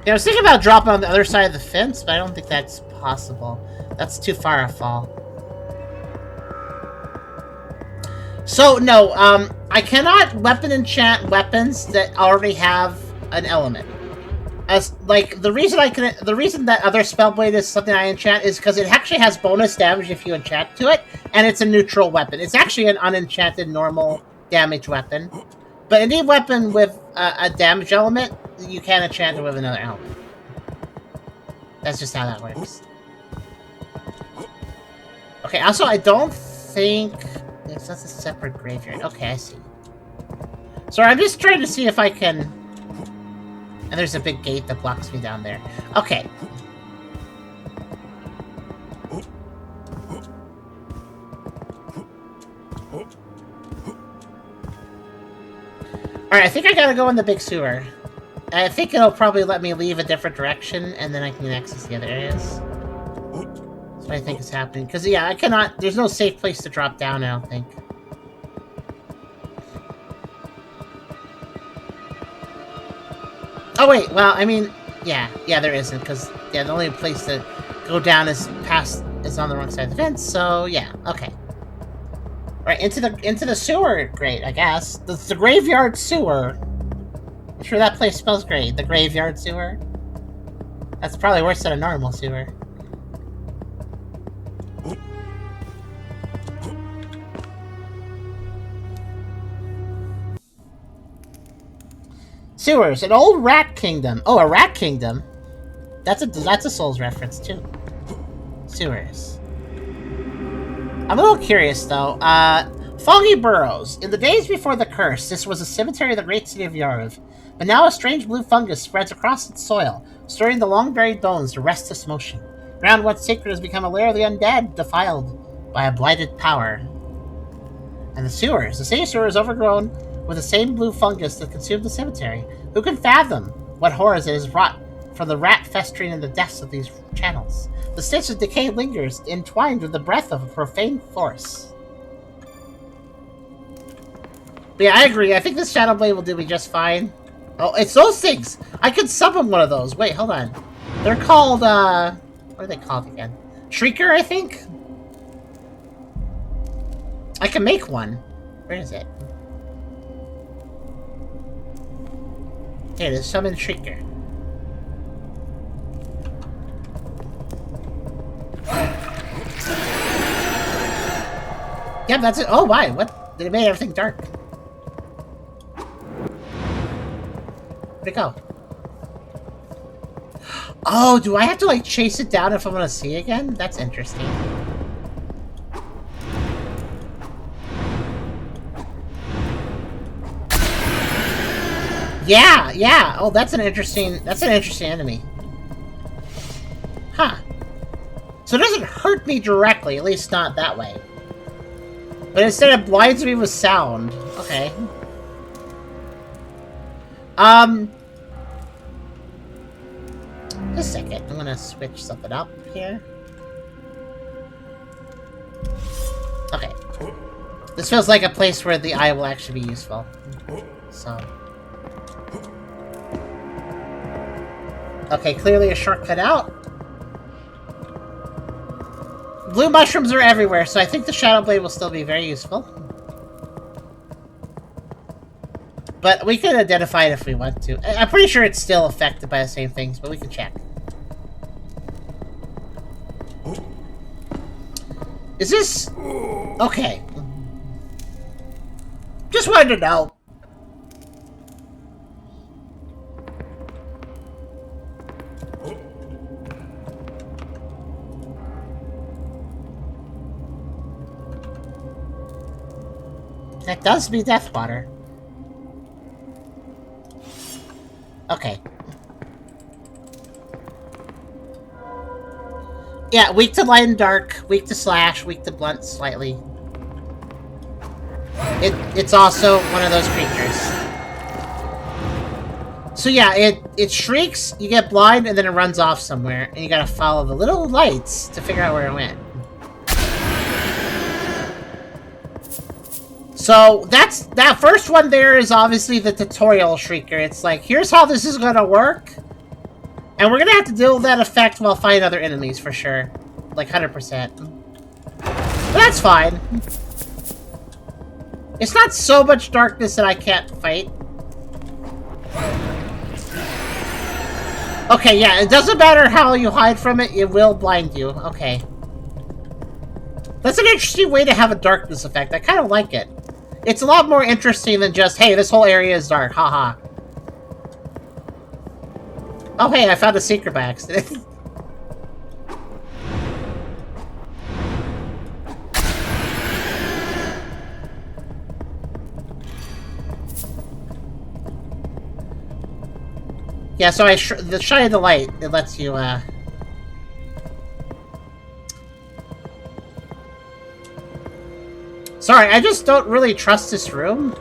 yeah, I was thinking about dropping on the other side of the fence, but I don't think that's possible. That's too far a fall. So no, I cannot weapon enchant weapons that already have an element. As like the reason that other spellblade is something I enchant is because it actually has bonus damage if you enchant to it, and it's a neutral weapon. It's actually an unenchanted normal damage weapon, but any weapon with a damage element, you can enchant it with another element. That's just how that works. Okay. Also, I don't think that's a separate graveyard. Okay, I see. So I'm just trying to see if I can. And there's a big gate that blocks me down there. Okay. Alright, I think I gotta go in the big sewer. I think it'll probably let me leave a different direction, and then I can access the other areas. That's what I think is happening. Because, yeah, I cannot... There's no safe place to drop down, I don't think. Oh, wait, well, I mean... Yeah, there isn't, because, yeah, the only place to go down is on the wrong side of the fence, so, yeah, okay. Right, into the sewer, great, I guess. The graveyard sewer. I'm sure that place smells great. The graveyard sewer. That's probably worse than a normal sewer. Sewers, an old rat kingdom. Oh, a rat kingdom? That's a Souls reference, too. Sewers. I'm a little curious, though. Foggy Burrows. In the days before the curse, this was a cemetery of the great city of Yariv. But now a strange blue fungus spreads across its soil, stirring the long-buried bones to restless motion. Ground once sacred has become a lair of the undead, defiled by a blighted power. And the sewers. The city sewer is overgrown with the same blue fungus that consumed the cemetery. Who can fathom what horrors it has wrought from the rat festering in the depths of these channels? The stench of decay lingers, entwined with the breath of a profane force. But yeah, I agree. I think this Shadow Blade will do me just fine. Oh, it's those things! I could summon one of those. Wait, hold on. They're called, what are they called again? Shrieker, I think? I can make one. Where is it? Here it is, summon Shrieker. Yep, that's it. Oh, why? What? They made everything dark. Where'd it go? Oh, do I have to, like, chase it down if I want to see again? That's interesting. Yeah. Oh, that's an interesting enemy. Huh. So it doesn't hurt me directly, at least not that way. But instead it blinds me with sound. Okay. Just a second. I'm gonna switch something up here. Okay. This feels like a place where the eye will actually be useful. So. Okay, clearly a shortcut out. Blue mushrooms are everywhere, so I think the Shadow Blade will still be very useful. But we can identify it if we want to. I'm pretty sure it's still affected by the same things, but we can check. Is this... Okay. Just wanted to know. That does be death water. Okay. Yeah, weak to light and dark, weak to slash, weak to blunt slightly. It's also one of those creatures. So yeah, it shrieks, you get blind, and then it runs off somewhere, and you gotta follow the little lights to figure out where it went. So that first one there is obviously the tutorial shrieker. It's like, here's how this is gonna work. And we're gonna have to deal with that effect while fighting other enemies for sure. Like 100%. But that's fine. It's not so much darkness that I can't fight. Okay, yeah, it doesn't matter how you hide from it, it will blind you. Okay. That's an interesting way to have a darkness effect. I kind of like it. It's a lot more interesting than just, hey, this whole area is dark, haha. Oh, hey, I found a secret by accident. Yeah, so the shine of the light, it lets you, Sorry, I just don't really trust this room.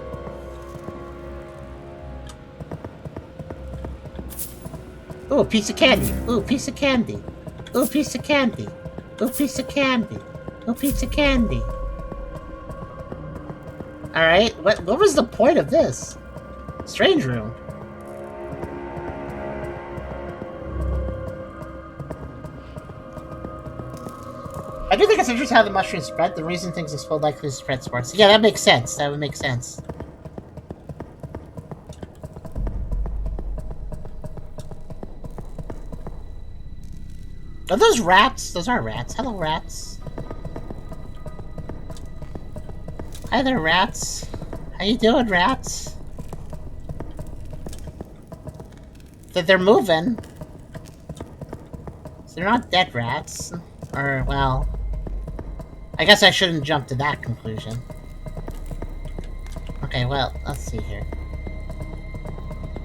Ooh, a piece of candy. Ooh, piece of candy. Ooh, piece of candy. Ooh, piece of candy. Ooh, piece of candy. Alright, what was the point of this? Strange room. I do think it's interesting how the mushrooms spread. The reason things explode likely to spread spores. Yeah, that makes sense. That would make sense. Are those rats? Those are rats. Hello, rats. Hi there, rats. How you doing, rats? They're moving. So they're not dead rats. Or, well... I guess I shouldn't jump to that conclusion. Okay, well, let's see here.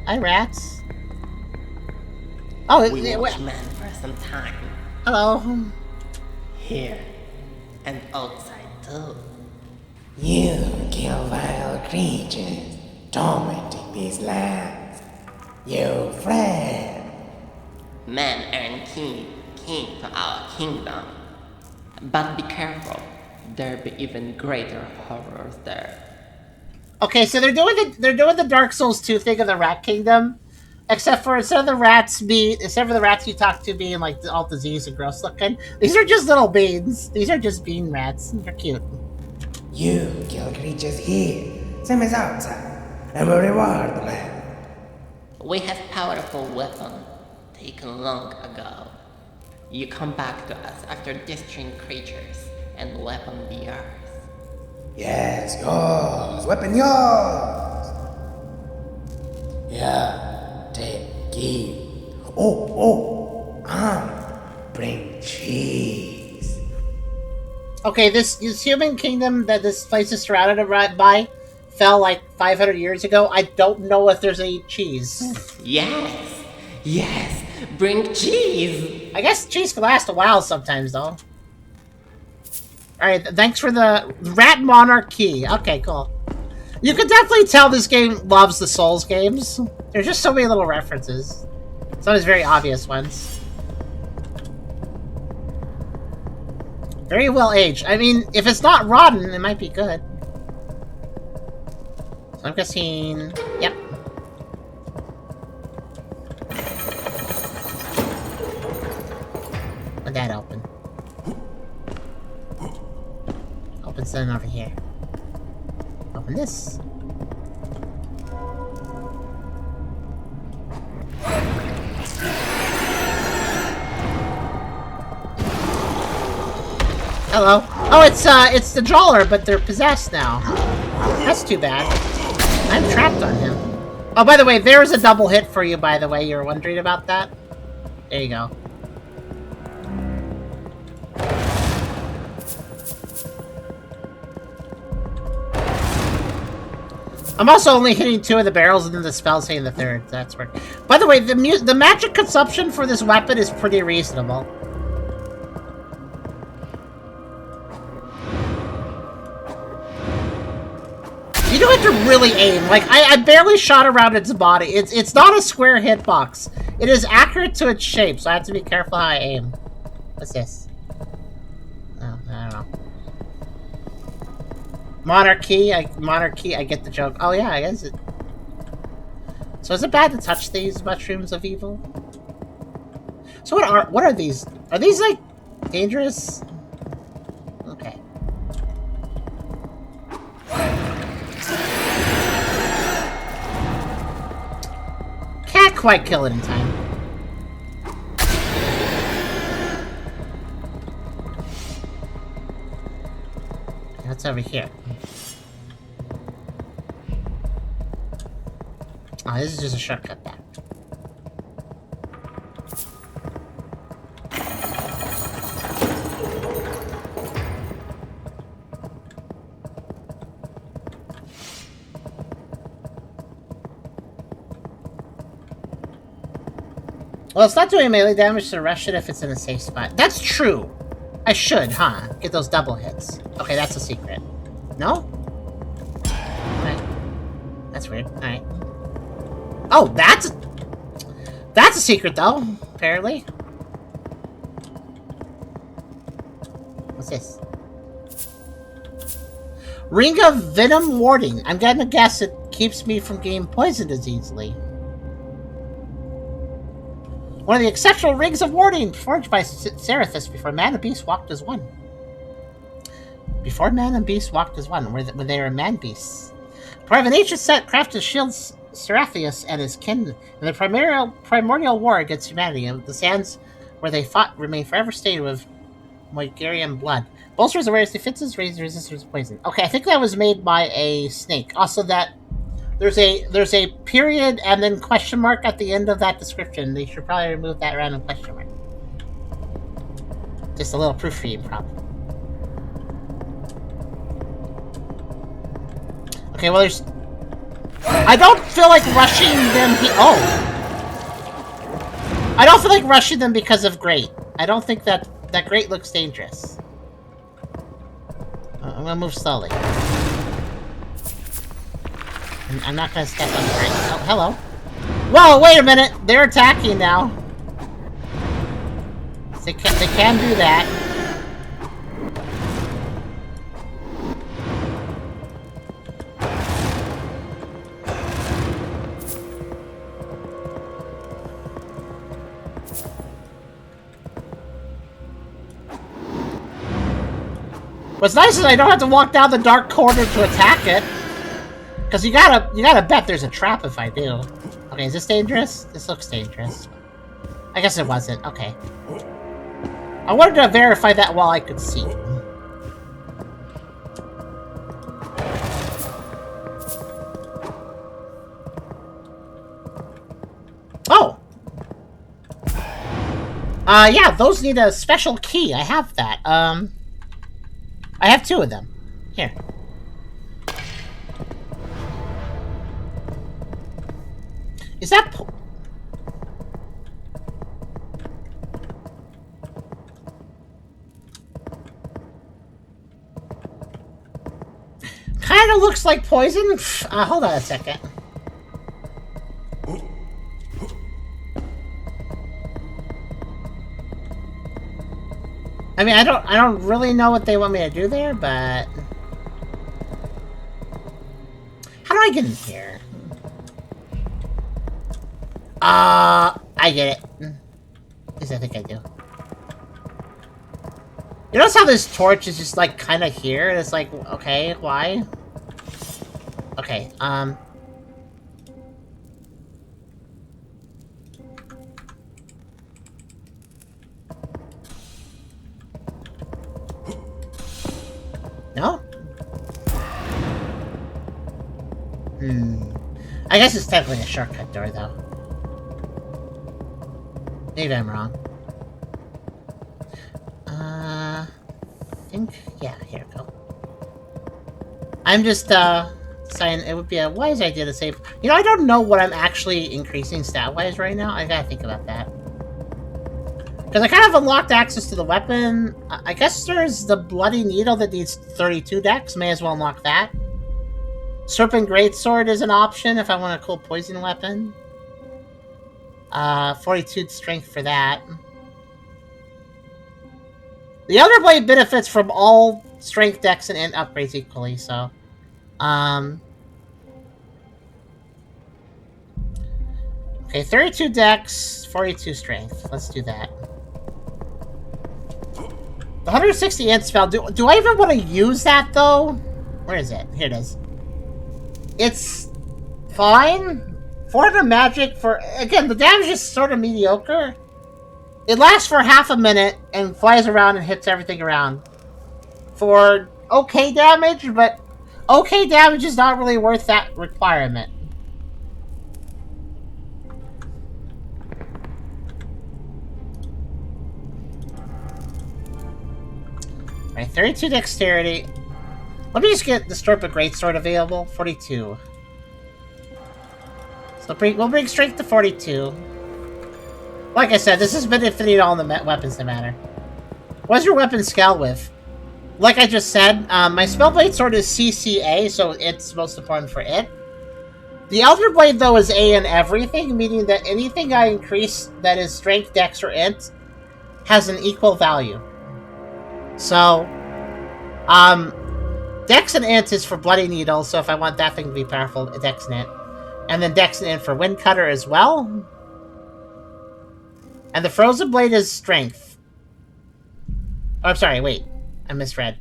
Hi, rats. Oh, we watchmen for some time. Hello. Here and outside too. You kill vile creatures, tormenting these lands. You friend. Men and king to our kingdom. But be careful, there be even greater horrors there. Okay, so they're doing the Dark Souls 2 thing of the Rat Kingdom, except for instead of the rats you talk to being like all diseased and gross looking, these are just little beans. These are just bean rats. They're cute. You kill creatures here, same as outside, and will reward them. We have powerful weapon taken long ago. You come back to us after destroying creatures, and weapon be yours. Yes, yours, weapon yours. Yeah, take, give. Bring cheese. Okay, this human kingdom that this place is surrounded by fell like 500 years ago. I don't know if there's any cheese. Yes, bring cheese. I guess cheese can last a while sometimes, though. Alright, thanks for the Rat Monarch key. Okay, cool. You can definitely tell this game loves the Souls games. There's just so many little references. Sometimes very obvious ones. Very well aged. I mean, if it's not rotten, it might be good. So I'm guessing... Yep. Let that open. Open something over here. Open this. Hello. Oh, it's the Drawler, but they're possessed now. That's too bad. I'm trapped on him. Oh, by the way, there's a double hit for you, by the way. You were wondering about that? There you go. I'm also only hitting 2 of the barrels and then the spell's hitting the 3rd. That's weird. By the way, the magic consumption for this weapon is pretty reasonable. You don't have to really aim. Like, I barely shot around its body. It's not a square hitbox. It is accurate to its shape, so I have to be careful how I aim. What's this? Oh, I don't know. Monarchy, I get the joke. Oh yeah, I guess it... So is it bad to touch these mushrooms of evil? So what are these? Are these, like, dangerous? Okay. Can't quite kill it in time. What's over here? Oh, this is just a shortcut back. Well, it's not doing melee damage to rush it if it's in a safe spot. That's true. I should, huh? Get those double hits. Okay, that's a secret. No? Alright. That's weird. Alright. Oh, that's a secret, though, apparently. What's this? Ring of Venom Warding. I'm gonna guess it keeps me from getting poisoned as easily. One of the exceptional rings of warding forged by Seraphis before man and beast walked as one. Before man and beast walked as one, where they were man beasts. Part of an ancient set crafted shields Seraphius and his kin in the primordial war against humanity, and the sands where they fought remain forever stained with Moigarian blood. Bolsters of various defenses, raise resistance to poison. Okay, I think that was made by a snake. Also, that there's a period and then question mark at the end of that description. They should probably remove that random question mark. Just a little proofreading problem. Okay, well, there's... I don't feel like rushing them... I don't feel like rushing them because of Great. I don't think that Great looks dangerous. I'm gonna move slowly. I'm not gonna step on Great. Oh, hello. Whoa, wait a minute! They're attacking now. They can do that. What's nice is I don't have to walk down the dark corridor to attack it. Because you gotta bet there's a trap if I do. Okay, is this dangerous? This looks dangerous. I guess it wasn't. Okay. I wanted to verify that while I could see. Oh! Yeah, those need a special key. I have that. I have 2 of them. Here. Is that kinda looks like poison? Hold on a second. I mean, I don't really know what they want me to do there, but... How do I get in here? I get it. At least I think I do. You notice how this torch is just, like, kinda here? It's like, okay, why? Okay, No? I guess it's technically a shortcut door, though. Maybe I'm wrong. I think... Yeah, here we go. I'm just, Sign, it would be a wise idea to save. You know, I don't know what I'm actually increasing stat-wise right now. I gotta think about that. Because I kind of unlocked access to the weapon. I guess there's the Bloody Needle that needs 32 dex. May as well unlock that. Serpent Greatsword is an option if I want a cool poison weapon. 42 strength for that. The Elder Blade benefits from all strength, dex, and int upgrades equally, so... Okay, 32 dex, 42 strength. Let's do that. The 160 int spell, do I even want to use that, though? Where is it? Here it is. It's fine. 400 magic for... Again, the damage is sort of mediocre. It lasts for half a minute and flies around and hits everything around. For okay damage, but okay damage is not really worth that requirement. Alright, 32 dexterity. Let me just get the Serpent Greatsword available. 42. So we'll bring strength to 42. Like I said, this has been infinite all the weapons that matter. What's your weapon scale with? Like I just said, my Spellblade Sword is CCA, so it's most important for it. The Elder Blade, though, is A in everything, meaning that anything I increase that is strength, dex, or int has an equal value. So, dex and int is for Bloody Needle, so if I want that thing to be powerful, dex and int. And then dex and int for Wind Cutter as well. And the Frozen Blade is strength. Oh, I'm sorry, wait. I misread.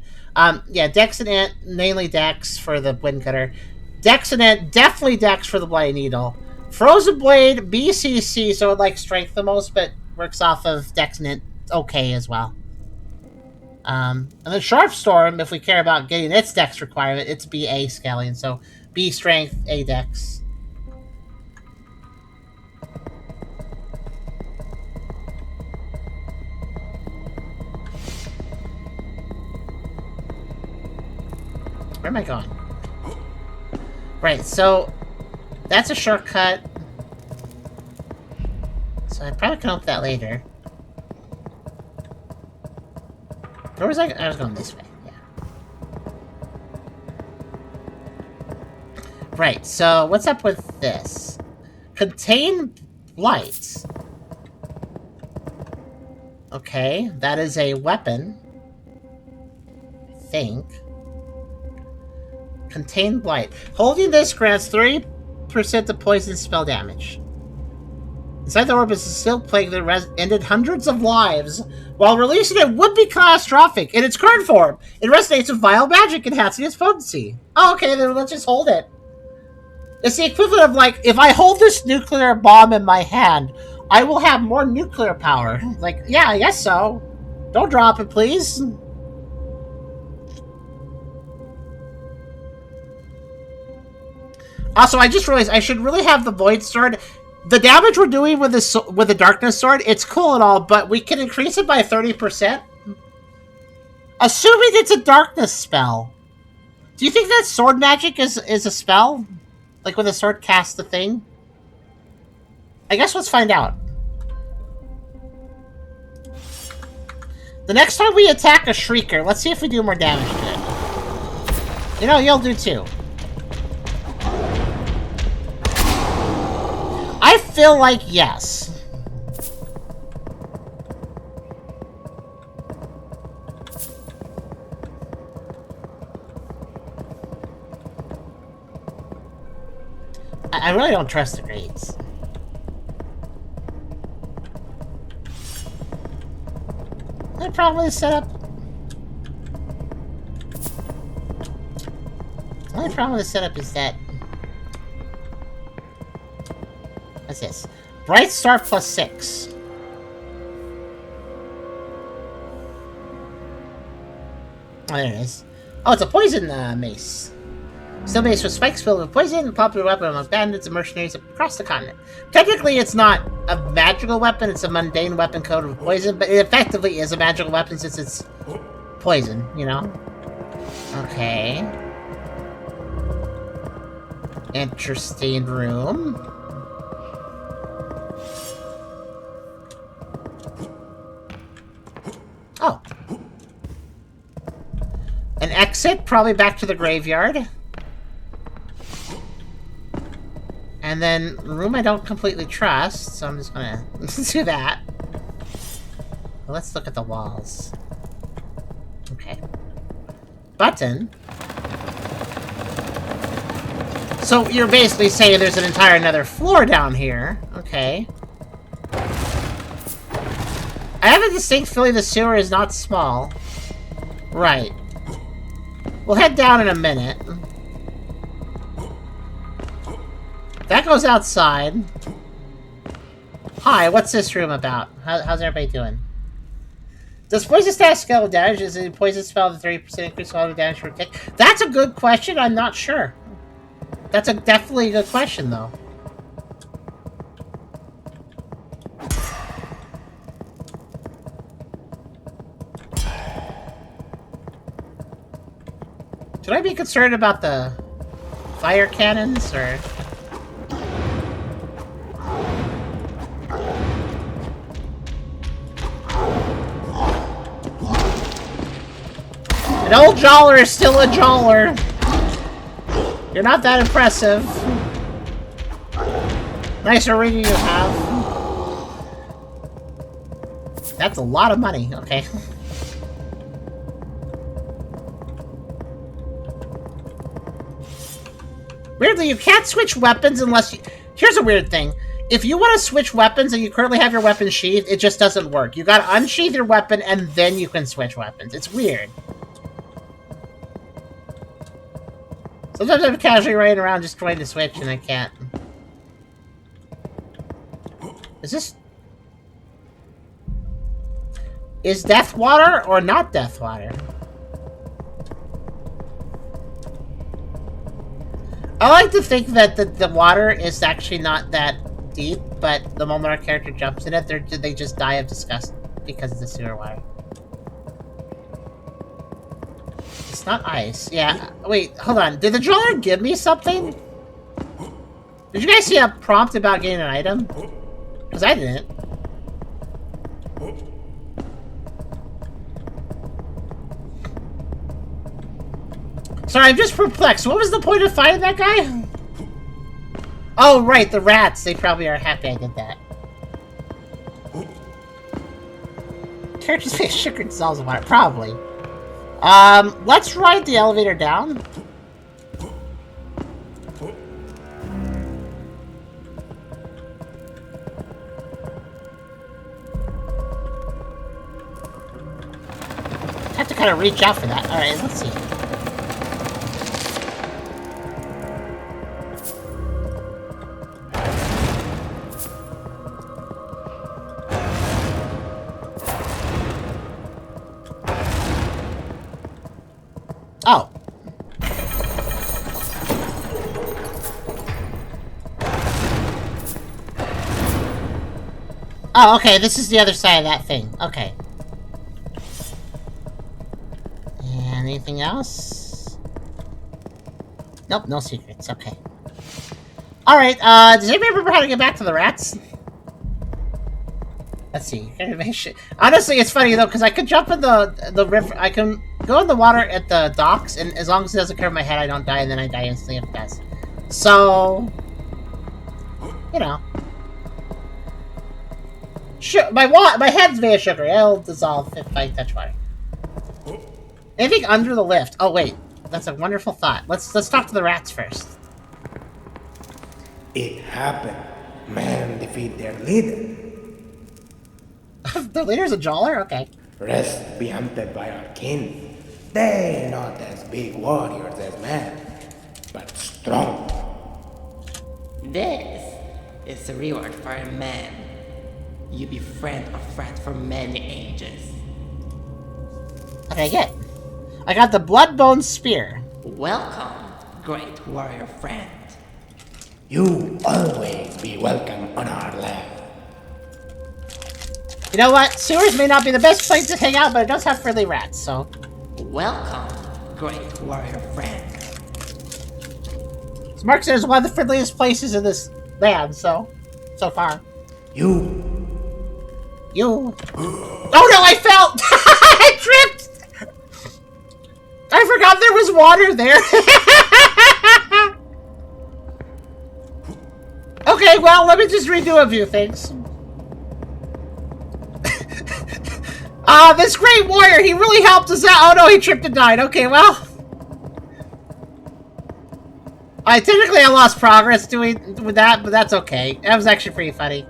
Yeah, dex and int, mainly dex for the Wind Cutter. Dex and int, definitely dex for the Bloody Needle. Frozen Blade, BCC, so it likes strength the most, but works off of dex and int okay as well. And then Sharp Storm, if we care about getting its dex requirement, it's BA scaling, so B strength, A dex. Where am I going? Right, so that's a shortcut. So I probably can open that later. Where was I? I was going this way, yeah. Right, so what's up with this? Contain Blight. Okay, that is a weapon. I think. Contain Blight. Holding this grants 30% of poison spell damage. Inside the orb is a sealed plague that ended hundreds of lives. While releasing it would be catastrophic. In its current form, it resonates with vile magic, enhancing its potency. Oh, okay, then let's just hold it. It's the equivalent of, like, if I hold this nuclear bomb in my hand, I will have more nuclear power. Like, yeah, I guess so. Don't drop it, please. Also, I just realized I should really have the Void Sword. The damage we're doing with the Darkness Sword, it's cool and all, but we can increase it by 30%. Assuming it's a Darkness spell. Do you think that sword magic is a spell? Like when the sword casts the thing? I guess let's find out. The next time we attack a Shrieker, let's see if we do more damage to it. You know, you'll do too. I feel like yes. I really don't trust the grades. The problem with the setup. The only problem with the setup is that. What's this? Bright Star plus 6. Oh, there it is. Oh, it's a poison mace. Still mace with spikes filled with poison, a popular weapon among bandits and mercenaries across the continent. Technically, it's not a magical weapon, it's a mundane weapon coated with poison, but it effectively is a magical weapon since it's poison, you know? Okay. Interesting room. Oh. An exit, probably back to the graveyard. And then a room I don't completely trust, so I'm just gonna do that. Well, let's look at the walls. Okay. Button. So you're basically saying there's an entire another floor down here. Okay. I have a distinct feeling the sewer is not small. Right. We'll head down in a minute. That goes outside. Hi, what's this room about? How's everybody doing? Does poison status scale damage? Is it a poison spell with 30% increase auto damage per tick? That's a good question. I'm not sure. That's definitely a good question, though. Should I be concerned about the fire cannons, or...? An old jawler is still a jawler. You're not that impressive. Nicer ring you have. That's a lot of money. Okay. Weirdly, you can't switch weapons unless you... Here's a weird thing. If you want to switch weapons and you currently have your weapon sheathed, it just doesn't work. You gotta unsheath your weapon and then you can switch weapons. It's weird. Sometimes I'm casually running around just trying to switch and I can't. Is this... Is death water or not death water? I like to think that the water is actually not that deep, but the moment our character jumps in it, they just die of disgust because of the sewer water. It's not ice. Yeah, wait, hold on. Did the driller give me something? Did you guys see a prompt about getting an item? Because I didn't. Sorry, I'm just perplexed. What was the point of fighting that guy? Oh, right, the rats. They probably are happy I did that. Characters face sugar dissolves in water. Probably. Let's ride the elevator down. I have to kind of reach out for that. Alright, let's see. Oh. Oh, okay, this is the other side of that thing. Okay. And anything else? Nope, no secrets. Okay. Alright, does anybody remember how to get back to the rats? Let's see. Honestly, it's funny, though, because I could jump in the river. I can go in the water at the docks, and as long as it doesn't cover my head, I don't die, and then I die instantly if it does. So... You know. My head's made of sugar. It'll dissolve if I touch water. Anything under the lift? Oh, wait. That's a wonderful thought. Let's talk to the rats first. It happened. Man defeat their leader. The leader's a jawler? Okay. Rest be hunted by our king. They not as big warriors as man, but strong. This is the reward for a man. You befriend a friend for many ages. Okay, good. I got the Bloodbone Spear. Welcome, great warrior friend. You always be welcome on our land. You know what? Sewers may not be the best place to hang out, but it does have friendly rats, so... Welcome, great warrior friend. Mark says one of the friendliest places in this land, so far. You. Oh no, I fell! I tripped! I forgot there was water there. Okay, well, let me just redo a few things. This great warrior, he really helped us out. Oh no, he tripped and died. Okay, well. Technically I lost progress doing with that, but that's okay. That was actually pretty funny.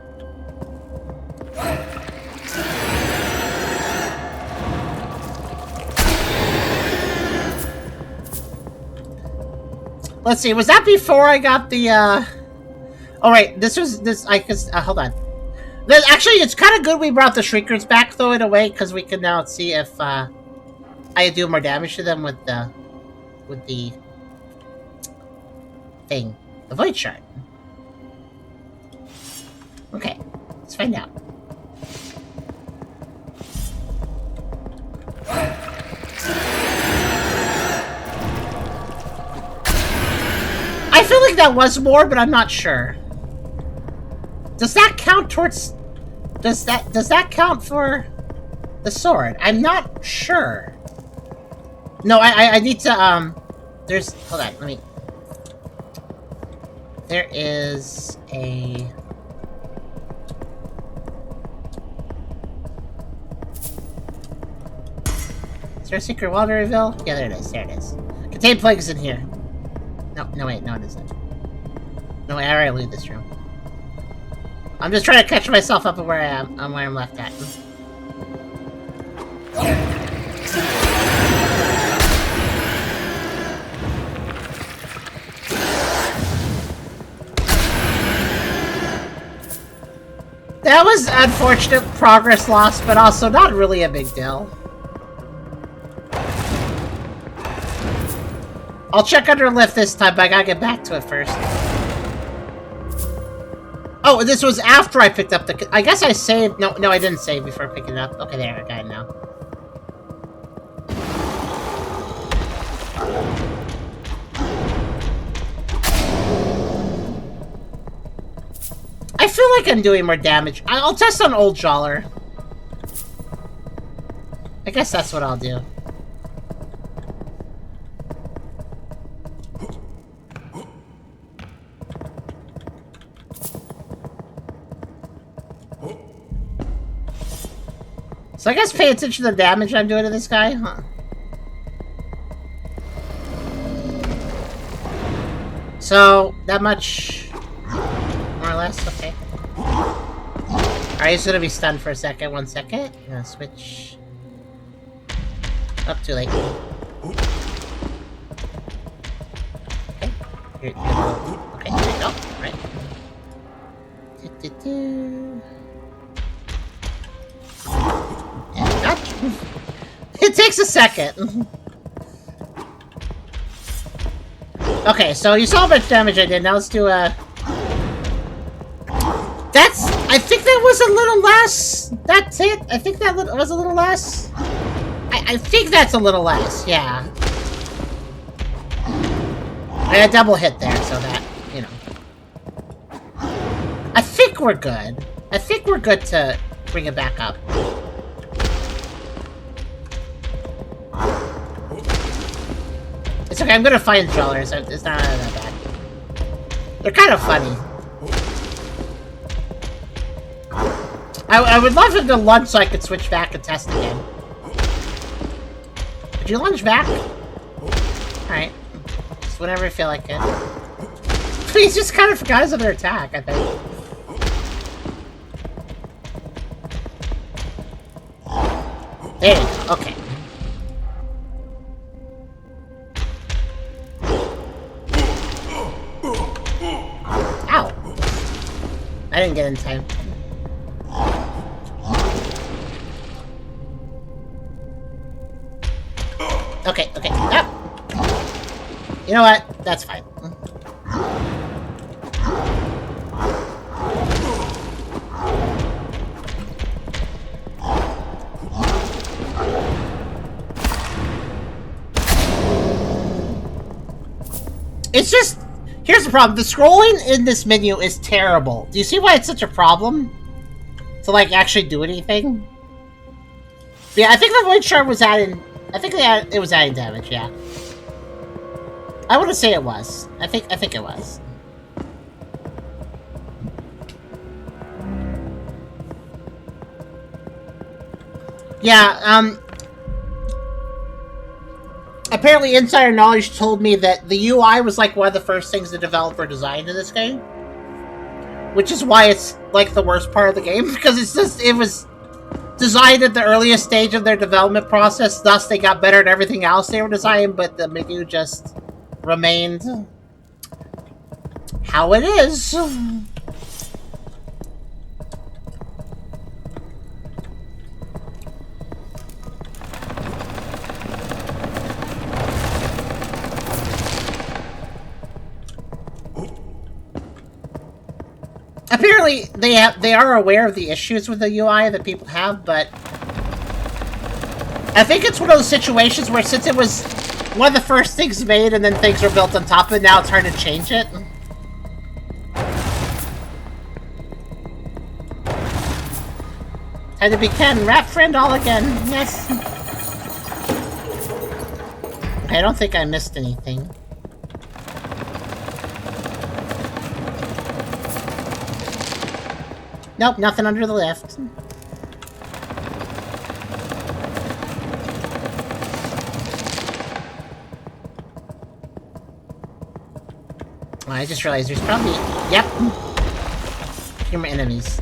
Let's see, was that before I got the, Oh, right, hold on. Actually, it's kind of good we brought the Shriekers back, though, in a way, because we can now see if, I do more damage to them with the thing. The Void Shard. Okay, let's find out. I feel like that was more, but I'm not sure. Does that count towards... Does that count for the sword? I'm not sure. No, I need to, there's... Hold on, let me... There is a... Is there a secret water reveal? Yeah, there it is. There it is. Contain plagues in here. No, wait, no, it isn't. No, I already leave this room. I'm just trying to catch myself up at where I am, on where I'm left at. That was unfortunate progress loss, but also not really a big deal. I'll check under lift this time, but I gotta get back to it first. Oh, this was after I picked up the... I guess I saved... No, I didn't save before picking it up. Okay, there, I got it now. I feel like I'm doing more damage. I'll test on Old Joller. I guess that's what I'll do. So I guess pay attention to the damage I'm doing to this guy, huh? So, that much... More or less, okay. Alright, he's gonna be stunned for a second. 1 second. I'm gonna switch... Up too late. Okay. Here you go. Okay, there you go. Right. It takes a second. Okay, so you saw how much damage I did. Now let's do a... That's... I think that was a little less. That's it. I think that was a little less. I think that's a little less, yeah. I had a double hit there, so that, you know. I think we're good. I think we're good to bring it back up. It's okay, I'm gonna find Jollers. It's not that bad. They're kind of funny. I would love him to lunge so I could switch back and test again. Would you lunge back? Alright. Just whenever I feel like it. He's just kind of forgot his other attack, I think. There you go, okay. Ow! I didn't get in time. Okay, yep. You know what? That's fine. It's just, Here's the problem. The scrolling in this menu is terrible. Do you see why it's such a problem? To, like, actually do anything? Yeah, I think the Void Shard was adding... I think it was adding damage, yeah. I want to say it was. I think it was. Yeah, apparently insider knowledge told me that the UI was like one of the first things the developer designed in this game. Which is why it's like the worst part of the game, because it was designed at the earliest stage of their development process, thus they got better at everything else they were designing, but the menu just remained how it is. Apparently, they are aware of the issues with the UI that people have, but I think it's one of those situations where since it was one of the first things made and then things were built on top of it, now it's hard to change it. Time to be Ken, rap friend all again. Yes. I don't think I missed anything. Nope, nothing under the lift. Oh, I just realized there's probably... Yep. Here are my enemies.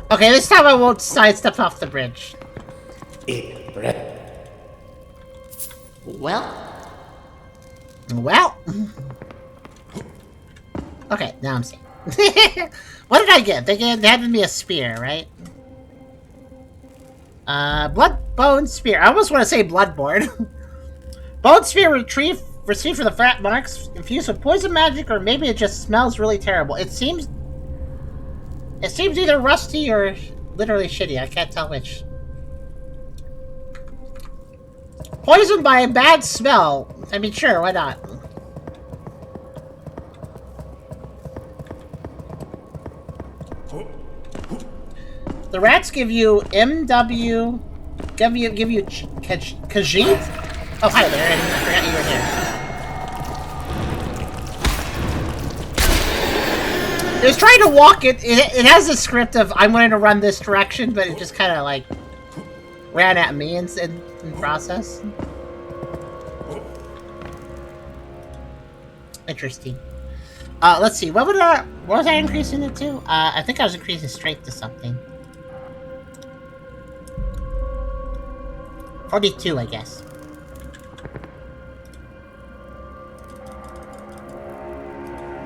Okay, this time I won't sidestep off the bridge. Well? Well? Okay, now I'm safe. What did I get? They handed me a spear, right? Blood Bone Spear. I almost want to say Bloodborne. Bone Spear received from the frat marks, infused with poison magic, or maybe it just smells really terrible. It seems either rusty or literally shitty. I can't tell which. Poisoned by a bad smell. I mean, sure, why not? The rats give you MW... Give you Khajiit? Oh, hi there, I forgot you were here. It was trying to walk it. It has a script of I'm going to run this direction, but it just kind of like ran at me in process. Interesting. Let's see. What was I increasing it to? I think I was increasing strength to something. 42, I guess.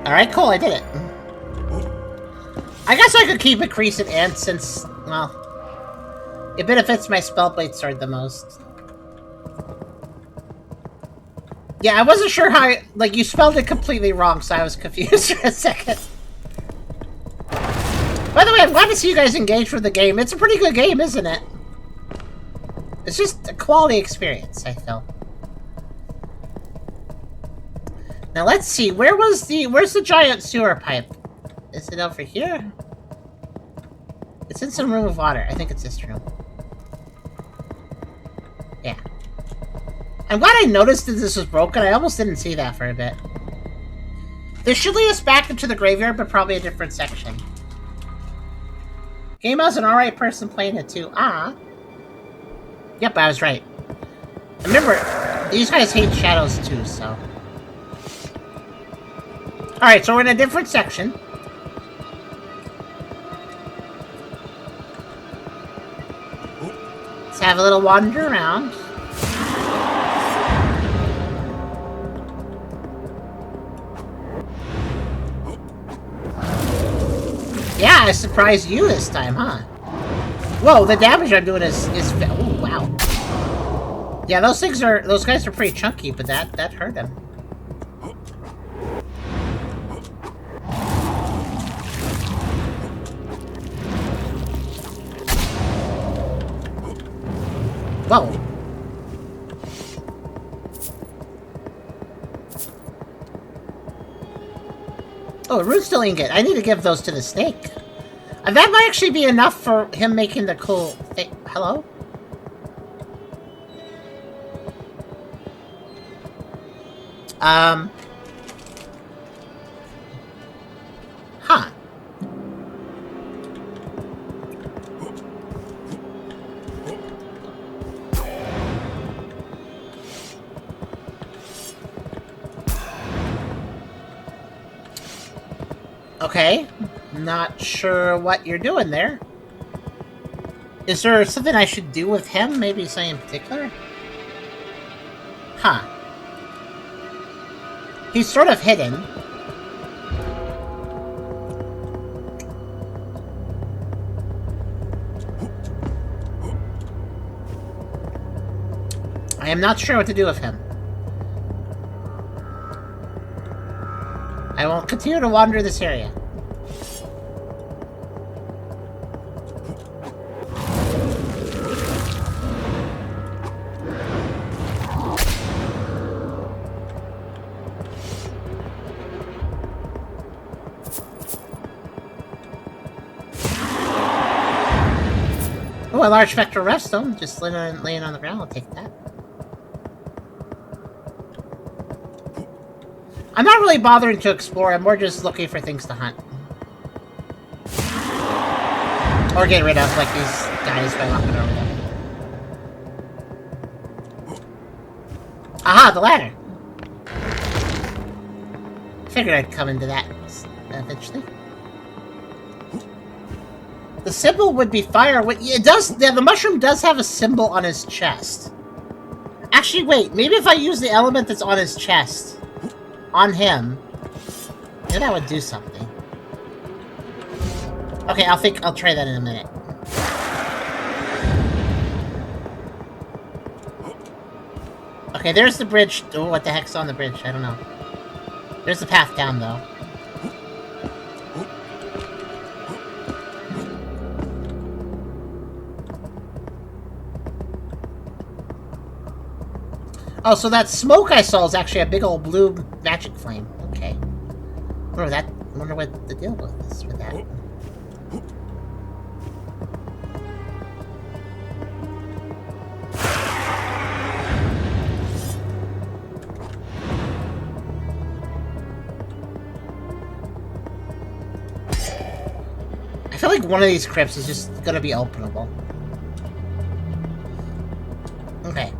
All right, cool. I did it. I guess I could keep increasing and since, well, it benefits my Spellblade sword the most. Yeah, I wasn't sure how, like, you spelled it completely wrong, so I was confused for a second. By the way, I'm glad to see you guys engaged with the game. It's a pretty good game, isn't it? It's just a quality experience, I feel. Now let's see, where's the giant sewer pipe? Is it over here? It's in some room of water. I think it's this room. Yeah. I'm glad I noticed that this was broken. I almost didn't see that for a bit. This should lead us back into the graveyard, but probably a different section. Game has an alright person playing it too. Ah. Yep, I was right. Remember, these guys hate shadows too, so... Alright, so we're in a different section. Let's have a little wander around. Yeah, I surprised you this time, huh? Whoa, the damage I'm doing is oh, wow. Yeah, those guys are pretty chunky, but that hurt him. Whoa. Oh, a runestone ingot. I need to give those to the snake. That might actually be enough for him making the cool thing. Hello? Huh. Okay. Not sure what you're doing there. Is there something I should do with him? Maybe something in particular? Huh. He's sort of hidden. I am not sure what to do with him. I will continue to wander this area. Oh, a large vector redstone. Just laying on the ground. I'll take that. I'm not really bothering to explore. I'm more just looking for things to hunt. Or get rid of, like these guys by walking over them. Aha, the ladder! Figured I'd come into that eventually. The symbol would be fire. It does. Yeah, the mushroom does have a symbol on his chest. Actually, wait. Maybe if I use the element that's on his chest, on him, maybe that would do something. Okay, I'll try that in a minute. Okay, there's the bridge. Oh, what the heck's on the bridge? I don't know. There's the path down, though. Oh, so that smoke I saw is actually a big old blue magic flame. Okay. Wonder what the deal was with that. I feel like one of these crypts is just gonna be openable. Okay.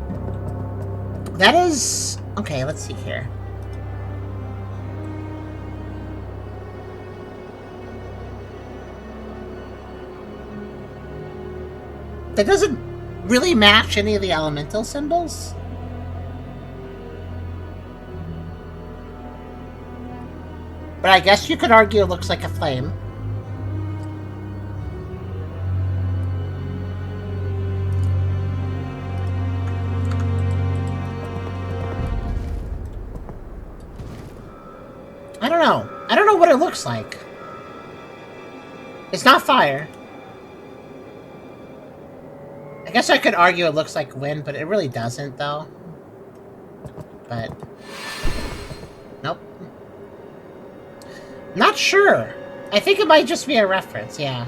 That is... Okay, let's see here. That doesn't really match any of the elemental symbols. But I guess you could argue it looks like a flame. I don't know what it looks like. It's not fire. I guess I could argue it looks like wind, but it really doesn't, though. But... Nope. Not sure. I think it might just be a reference, yeah.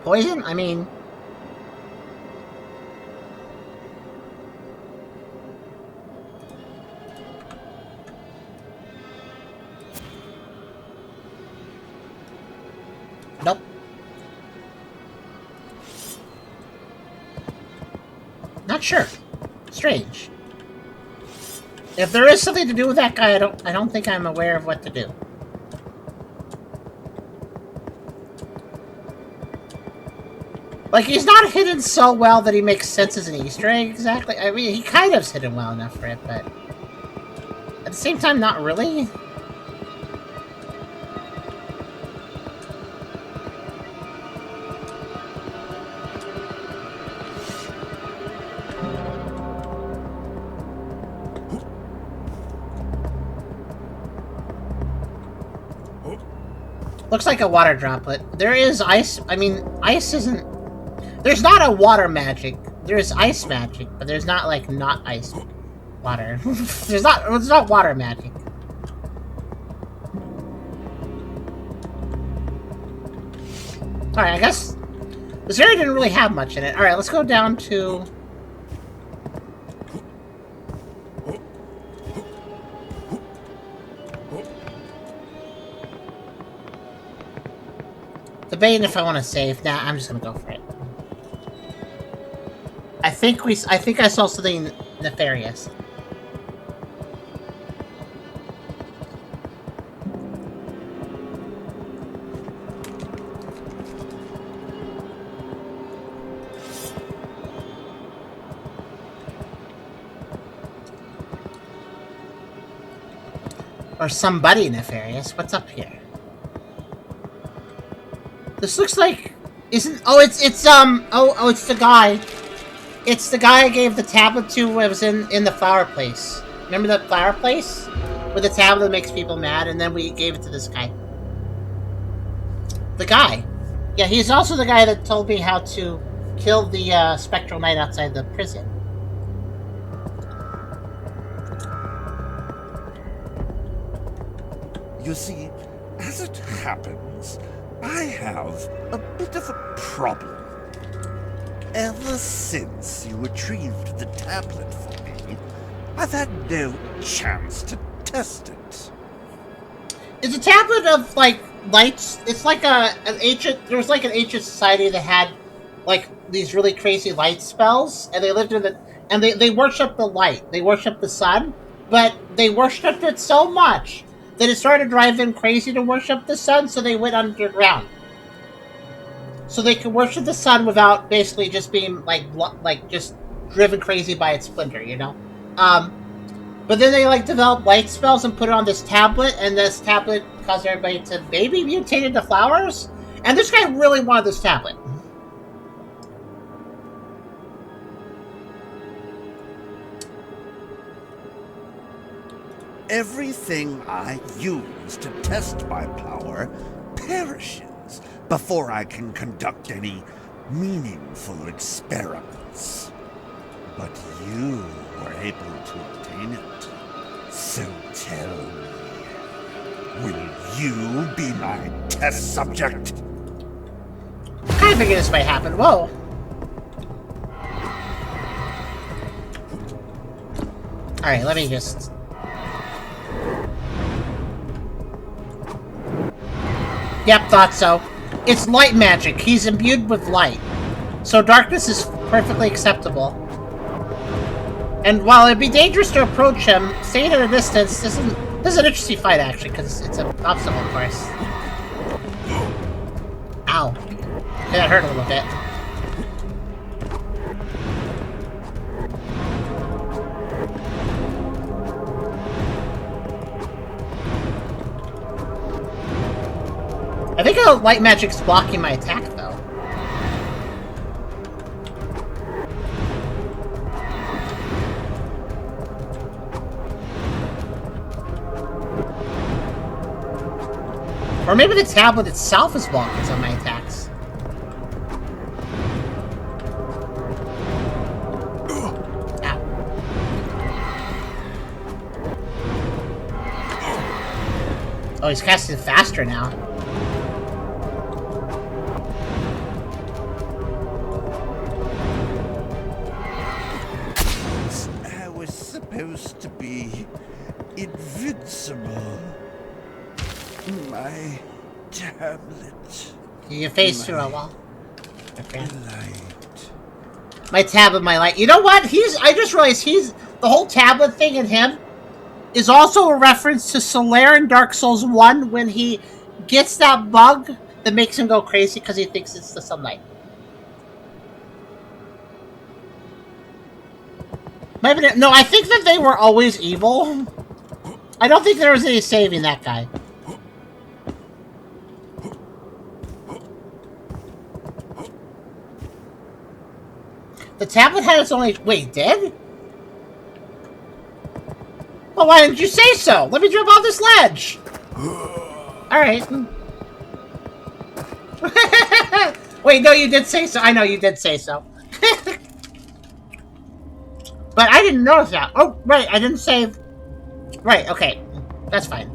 Poison? I mean... Nope. Not sure. Strange. If there is something to do with that guy, I don't think I'm aware of what to do. Like, he's not hidden so well that he makes sense as an Easter egg, exactly. I mean, he kind of's hidden well enough for it, but... At the same time, not really. Looks like a water droplet. There is ice. I mean, ice isn't... There's not a water magic. There's ice magic, but there's not, like, not ice water. It's not water magic. Alright, I guess this area didn't really have much in it. Alright, let's go down to... debating if I want to save. Nah, I'm just gonna go for it. I think I saw something nefarious. Or somebody nefarious. What's up here? This looks like... Isn't... Oh, it's the guy. It's the guy I gave the tablet to when I was in the flower place. Remember that flower place? With the tablet that makes people mad, and then we gave it to this guy. The guy. Yeah, he's also the guy that told me how to kill the spectral knight outside the prison. You see, as it happens, I have a bit of a problem. Ever since you retrieved the tablet for me, I've had no chance to test it. It's a tablet of, like, lights. It's like an ancient... There was, like, an ancient society that had, like, these really crazy light spells, and they lived in the... And they worshipped the light. They worshipped the sun, but they worshipped it so much that it started to drive them crazy to worship the sun, so they went underground. So they could worship the sun without basically just being, like just driven crazy by its splinter, you know? But then they, like, developed light spells and put it on this tablet, and this tablet caused everybody to maybe mutate into flowers? And this guy really wanted this tablet. Everything I use to test my power perishes before I can conduct any meaningful experiments. But you were able to obtain it. So tell me, will you be my test subject? I kind of figured this might happen. Whoa. Alright, let me just... Yep, thought so. It's light magic. He's imbued with light. So darkness is perfectly acceptable. And while it'd be dangerous to approach him, staying at a distance this is an interesting fight, actually, because it's an obstacle course. Ow. That hurt a little bit. I think light magic's blocking my attack, though. Or maybe the tablet itself is blocking some of my attacks. Ow. Oh, he's casting faster now. Supposed to be invincible. My tablet. You face through a wall. Okay. Light. My tablet, my light. You know what? I just realized the whole tablet thing in him is also a reference to Solaire in Dark Souls 1 when he gets that bug that makes him go crazy because he thinks it's the sunlight. No, I think that they were always evil. I don't think there was any saving that guy. The tablet had its only... Wait, dead? Well, why didn't you say so? Let me jump off this ledge. Alright. Wait, no, you did say so. I know you did say so. But I didn't notice that. Oh, right, I didn't save. Right, okay. That's fine.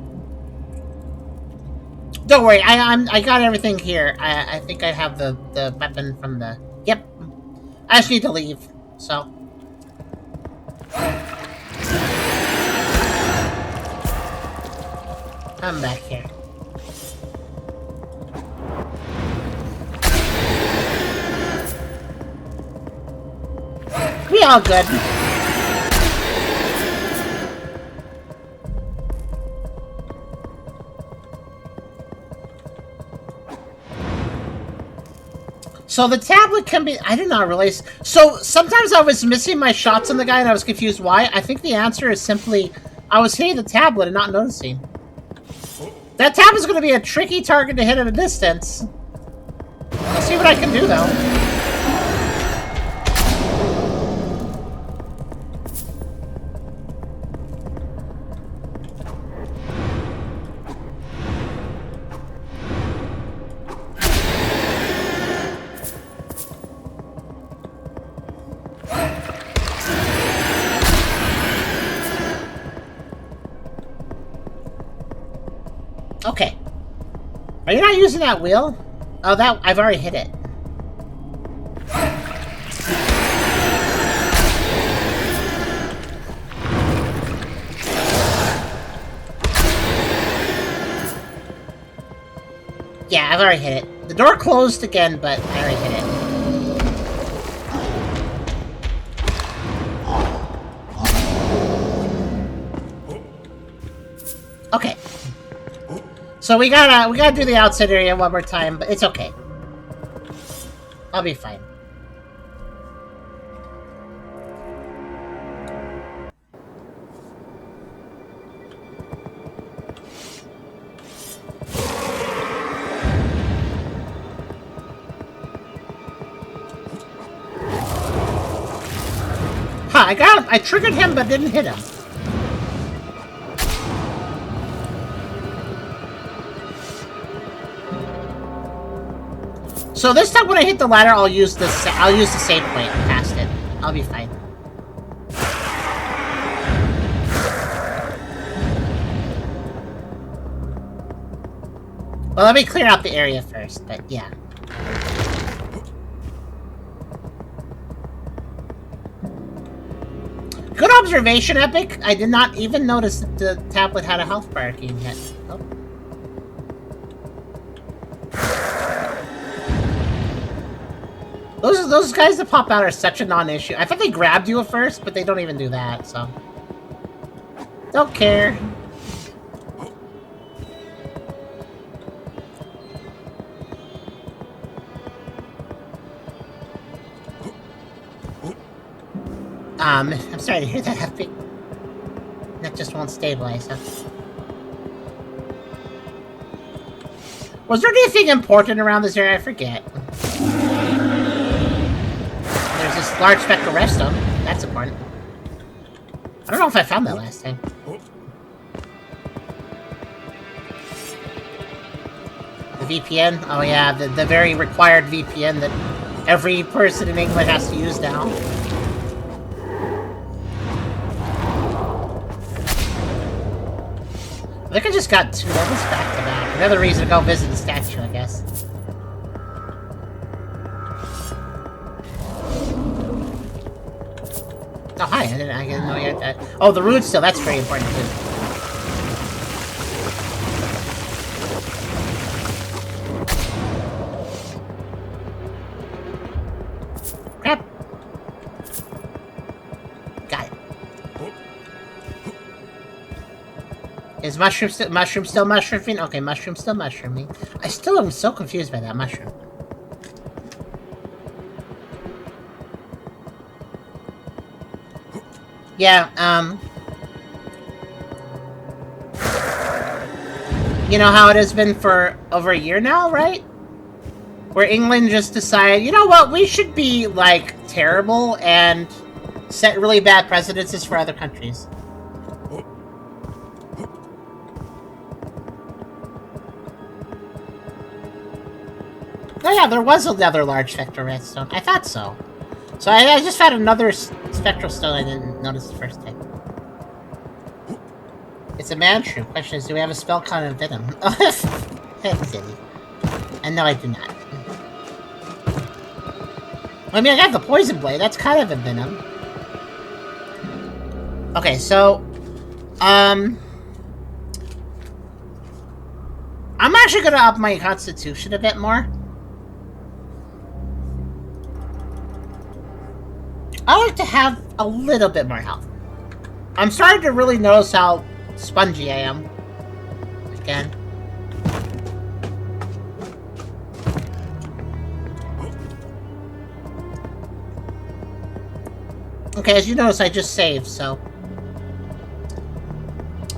Don't worry, I got everything here. I think I have the weapon from the... Yep. I just need to leave, so... I'm back here. We all good. So the tablet can be... I did not realize... So sometimes I was missing my shots on the guy and I was confused why. I think the answer is simply I was hitting the tablet and not noticing. That tablet's going to be a tricky target to hit at a distance. Let's see what I can do, though. Okay. Are you not using that wheel? Oh, that... I've already hit it. Yeah, I've already hit it. The door closed again, but I already hit it. Okay. So we gotta do the outside area one more time, but it's okay. I'll be fine. Huh, I got him. I triggered him but didn't hit him. So this time when I hit the ladder, I'll use the save point past it. I'll be fine. Well, let me clear out the area first, but yeah. Good observation, Epic. I did not even notice that the tablet had a health bar being hit. Oh. Those guys that pop out are such a non-issue. I thought they grabbed you at first, but they don't even do that, so... Don't care. I'm sorry to hear that, Epic. That just won't stabilize, huh? Was there anything important around this area? I forget. There's this large spectral redstone. That's important. I don't know if I found that last time. The VPN? Oh yeah, the very required VPN that every person in England has to use now. I think I just got 2 levels back to back. Another reason to go visit the statue, I guess. Oh, hi. I didn't know you had that. Oh, the root still. That's very important, too. Crap. Got it. Is mushroom still mushrooming? Okay, mushroom still mushrooming. I still am so confused by that mushroom. Yeah, You know how it has been for over a year now, right? Where England just decided, you know what, we should be, like, terrible and set really bad precedences for other countries. Oh yeah, there was another large spectral redstone. I thought so. So I just found another spectral stone I didn't notice the first time. It's a man shroom. Question is, do we have a spell count and venom? That's silly. And no, I do not. I mean, I got the poison blade. That's kind of a venom. Okay, so... I'm actually gonna up my constitution a bit more. I like to have a little bit more health. I'm starting to really notice how spongy I am. Again. Okay, as you notice, I just saved, so...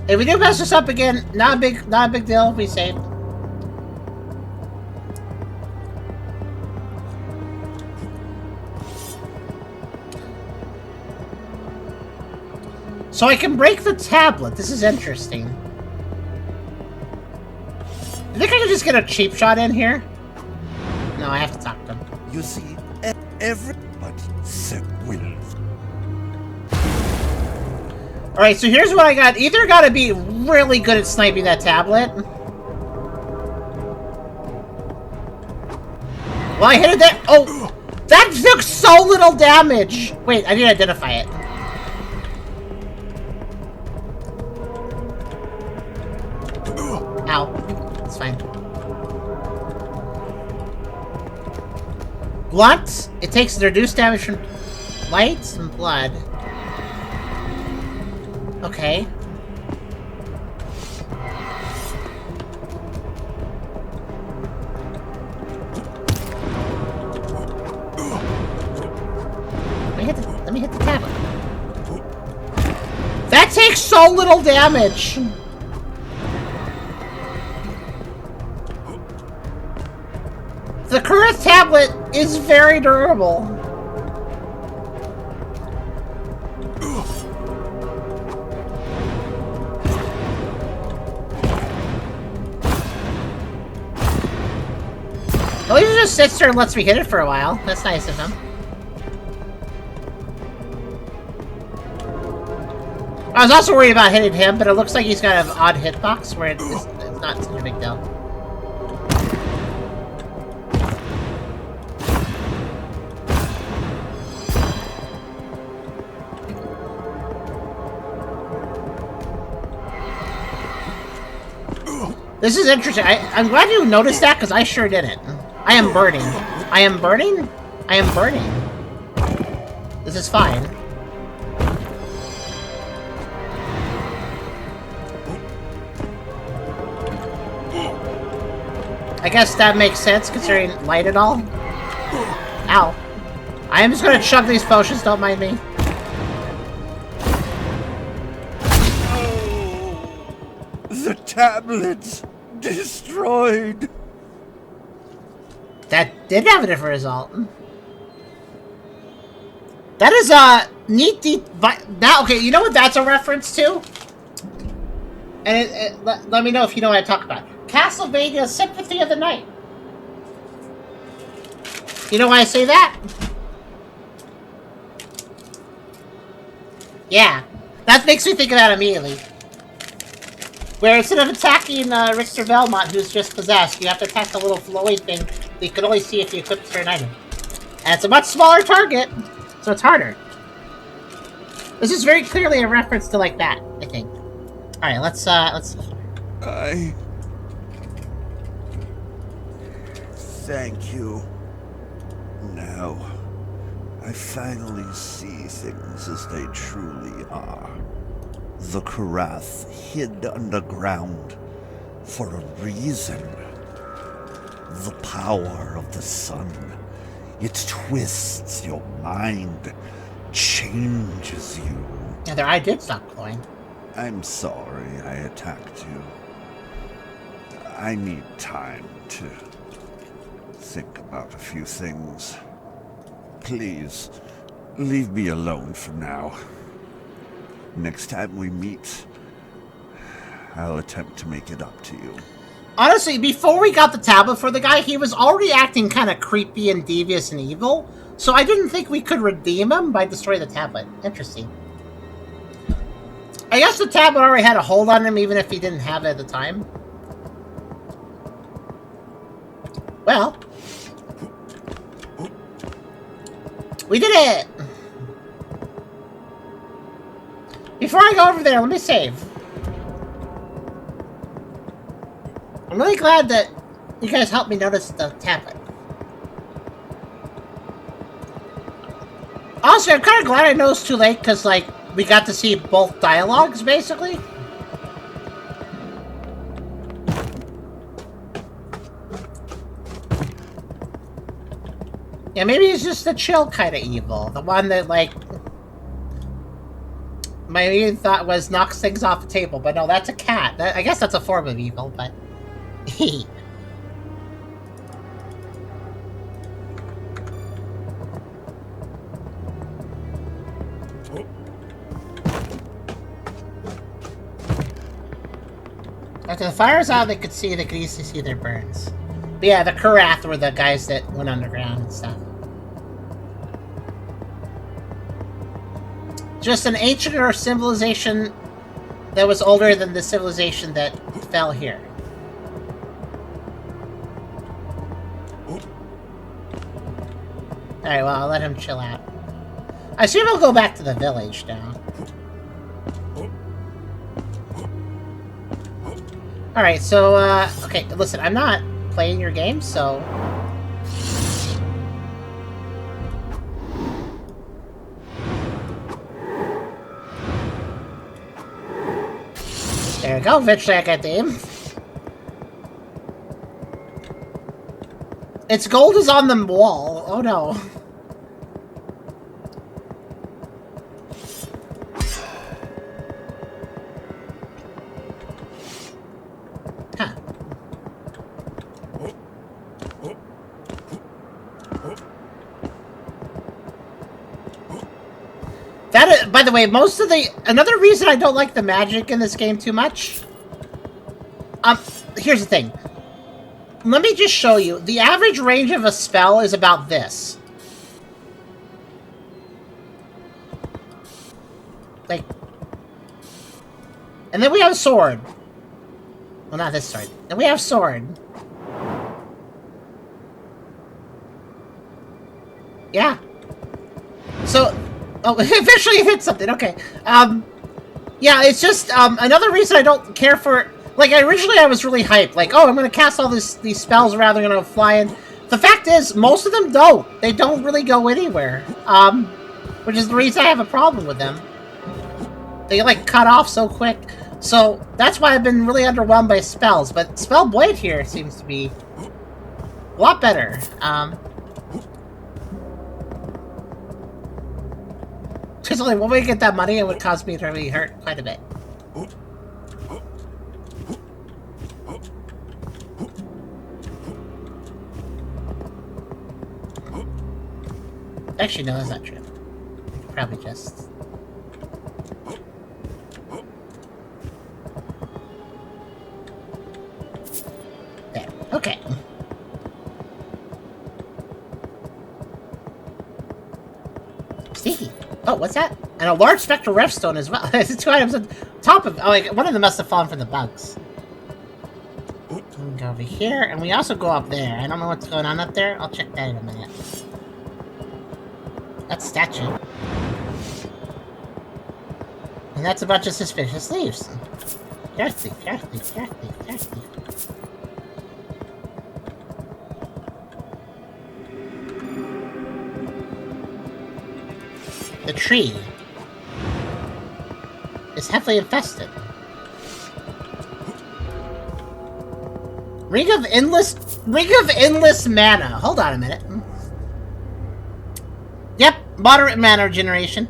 If we do mess this up again, not a big deal, we saved. So I can break the tablet. This is interesting. I think I can just get a cheap shot in here. No, I have to talk to him. You see, everybody said will. Alright, so here's what I got. Either gotta be really good at sniping that tablet. Well, I hit it there. Oh! That took so little damage! Wait, I didn't identify it. Ow. It's fine. Blunt. It takes reduced damage from light and blood. Okay. Let me hit the tablet. That takes so little damage! The current tablet is very durable. At least he just sits there and lets me hit it for a while. That's nice of him. I was also worried about hitting him, but it looks like he's got an odd hitbox where it's not such a big deal. This is interesting. I'm glad you noticed that, because I sure didn't. I am burning. I am burning? I am burning. This is fine. I guess that makes sense, considering light and all. Ow. I am just gonna chug these potions, don't mind me. The tablets destroyed. That did have a different result. That is a neat. That okay? You know what that's a reference to? And let me know if you know what I talk about. Castlevania: Symphony of the Night. You know why I say that? Yeah, that makes me think of that immediately. Where instead of attacking Richter Belmont, who's just possessed, you have to attack the little flowy thing that you can only see if you equip a certain item. And it's a much smaller target, so it's harder. This is very clearly a reference to like that, I think. Alright, let's... Thank you. Now, I finally see things as they truly are. The Karath hid underground for a reason. The power of the sun. It twists your mind, changes you. Yeah, their eye did stop glowing. I'm sorry I attacked you. I need time to think about a few things. Please, leave me alone for now. Next time we meet, I'll attempt to make it up to you. Honestly, before we got the tablet for the guy, he was already acting kind of creepy and devious and evil, so I didn't think we could redeem him by destroying the tablet. Interesting. I guess the tablet already had a hold on him, even if he didn't have it at the time. Well, we did it! Before I go over there, let me save. I'm really glad that you guys helped me notice the tablet. Also, I'm kind of glad I noticed too late, because, like, we got to see both dialogues, basically. Yeah, maybe he's just the chill kind of evil. The one that, like, my immediate thought was knocks things off the table. But no, that's a cat. I guess that's a form of evil, but... After the fire's out, they could easily see their burns. But yeah, the Karath were the guys that went underground and stuff. Just an ancient or civilization that was older than the civilization that fell here. Alright, well, I'll let him chill out. I assume he'll go back to the village now. Alright, so, okay, listen, I'm not playing your game, so... There we go, eventually I got the aim. Its gold is on the wall. Oh no. Huh. That, by the way, most of the... Another reason I don't like the magic in this game too much... here's the thing. Let me just show you. The average range of a spell is about this. Like... And then we have sword. Well, not this sword. Then we have sword. Yeah. So... Oh, eventually it hit something. Okay. Yeah, it's just, another reason I don't care for... Like, originally I was really hyped. Like, oh, I'm gonna cast all these spells around, they're gonna fly in. The fact is, most of them don't. They don't really go anywhere. Which is the reason I have a problem with them. They, like, cut off so quick. So, that's why I've been really underwhelmed by spells. But Spell Blade here seems to be a lot better. Because only when we get that money, it would cause me to really hurt quite a bit. Actually, no, that's not true. Probably just... There. Okay. Sneaky. Oh, what's that? And a large spectral revstone as well. There's 2 items on top of... Oh, like, one of them must have fallen from the bugs. We can go over here, and we also go up there. I don't know what's going on up there. I'll check that in a minute. That's a statue. And that's a bunch of suspicious leaves. Dark leaf, dark leaf, dark leaf, dark leaf. The tree is heavily infested. Ring of endless mana. Hold on a minute. Yep, moderate mana regeneration.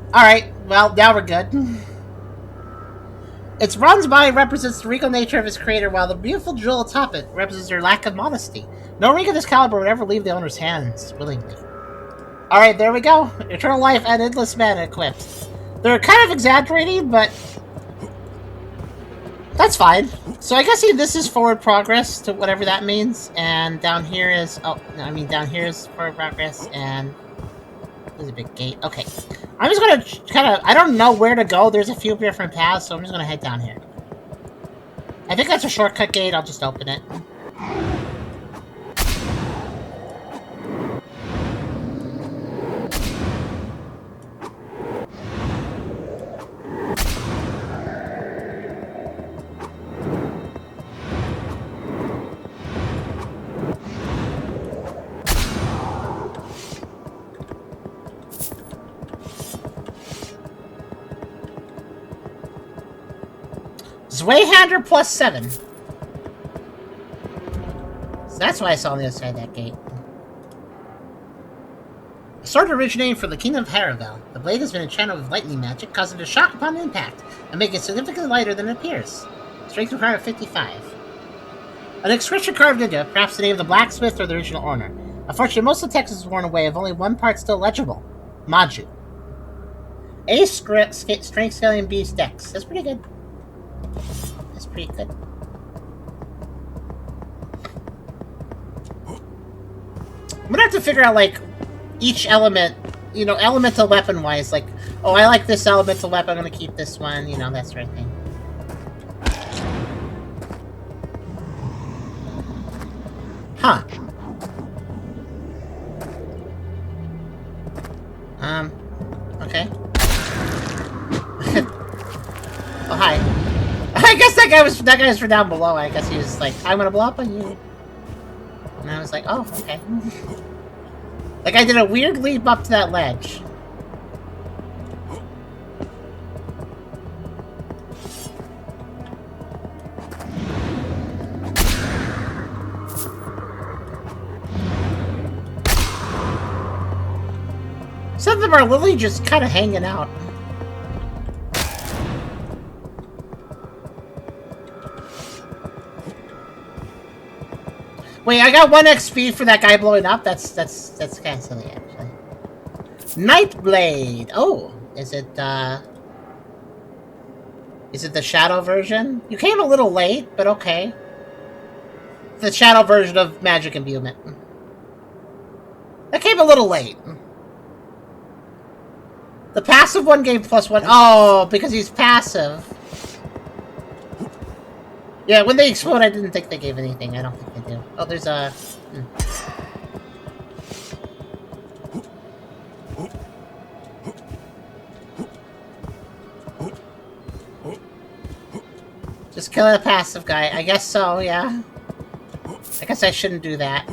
Alright, well, now we're good. Its bronze body represents the regal nature of its creator, while the beautiful jewel atop it represents their lack of modesty. No ring of this caliber would ever leave the owner's hands willingly. Alright, there we go. Eternal life and endless mana equipped. They're kind of exaggerating, but that's fine. So I guess this is forward progress to whatever that means, and down here is down here is forward progress, and there's a big gate. Okay, I'm just gonna I don't know where to go. There's a few different paths, so I'm just gonna head down here. I think that's a shortcut gate. I'll just open it. Zweihander +7. So that's why I saw on the other side of that gate. A sword originating from the kingdom of Haravel. The blade has been enchanted with lightning magic, causing it to shock upon impact, and make it significantly lighter than it appears. Strength required 55. An inscription carved into it, perhaps the name of the blacksmith or the original owner. Unfortunately, most of the text is worn away, with only one part still legible. Maju. A strength scaling B's dex. That's pretty good. That's pretty good. I'm gonna have to figure out, like, each element, you know, elemental weapon-wise. Like, oh, I like this elemental weapon, I'm gonna keep this one, you know, that sort of thing. Huh. Okay. Oh, hi. I guess that guy was from down below. I guess he was like, I'm gonna blow up on you. And I was like, oh, okay. Like, I did a weird leap up to that ledge. Some of them are literally just kind of hanging out. Wait, I got 1 XP for that guy blowing up? That's kind of silly, actually. Nightblade! Oh, is it the shadow version? You came a little late, but okay. The shadow version of magic imbuement. That came a little late. The passive one gave +1. Oh, because he's passive. Yeah, when they explode, I didn't think they gave anything. I don't think they do. Oh, there's a... Just kill the passive guy. I guess so, yeah. I guess I shouldn't do that.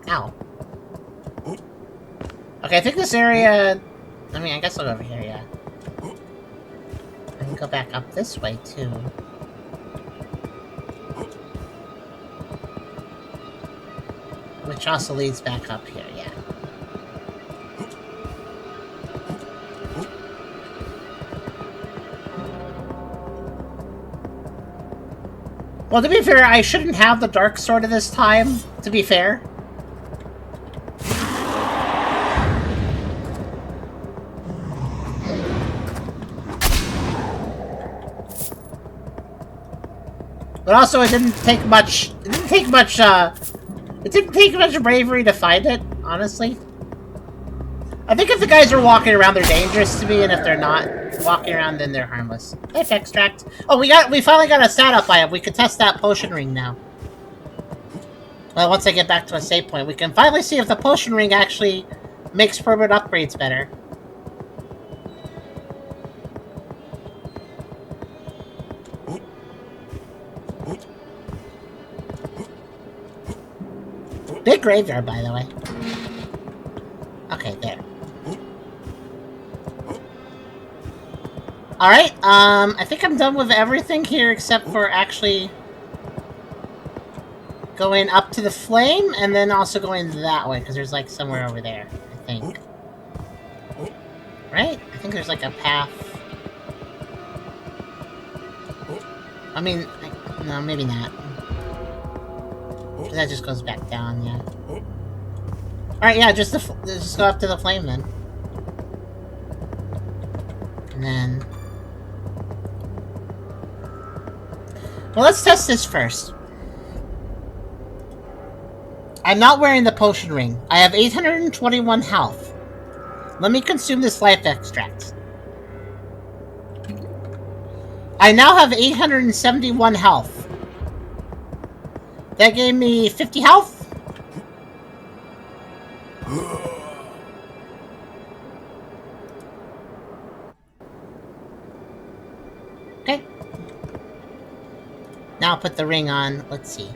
Ow. Okay, I think this area... I mean, I guess I'll go over here, yeah. I can go back up this way, too. Which also leads back up here, yeah. Well, to be fair, I shouldn't have the dark sword at this time, to be fair. But also, it didn't take much bravery to find it, honestly. I think if the guys are walking around, they're dangerous to me, and if they're not walking around, then they're harmless. Life extract. Oh, we finally got a stat up item. We can test that potion ring now. Well, once I get back to a save point, we can finally see if the potion ring actually makes permanent upgrades better. Big graveyard, by the way. Okay, there. Alright, I think I'm done with everything here except for actually going up to the flame and then also going that way, because there's like somewhere over there, I think. Right? I think there's like a path I mean, no, maybe not. That just goes back down, yeah. Alright, yeah, just go up to the flame then. And then... Well, let's test this first. I'm not wearing the potion ring. I have 821 health. Let me consume this life extract. I now have 871 health. That gave me 50 health. Okay. Now I'll put the ring on. Let's see.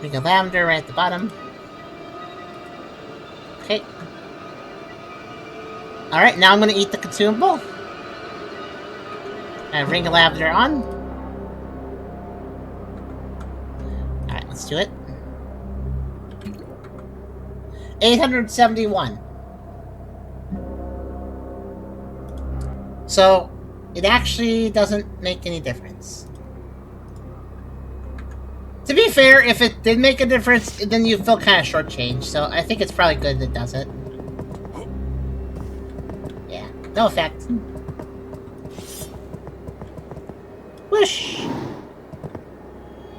Ring of lavender right at the bottom. Okay. Alright, now I'm gonna eat the consumable. Ring of lavender on. Alright, let's do it. 871. So, it actually doesn't make any difference. To be fair, if it did make a difference, then you feel kind of shortchanged, so I think it's probably good that it doesn't. Yeah, no effect. Whoosh!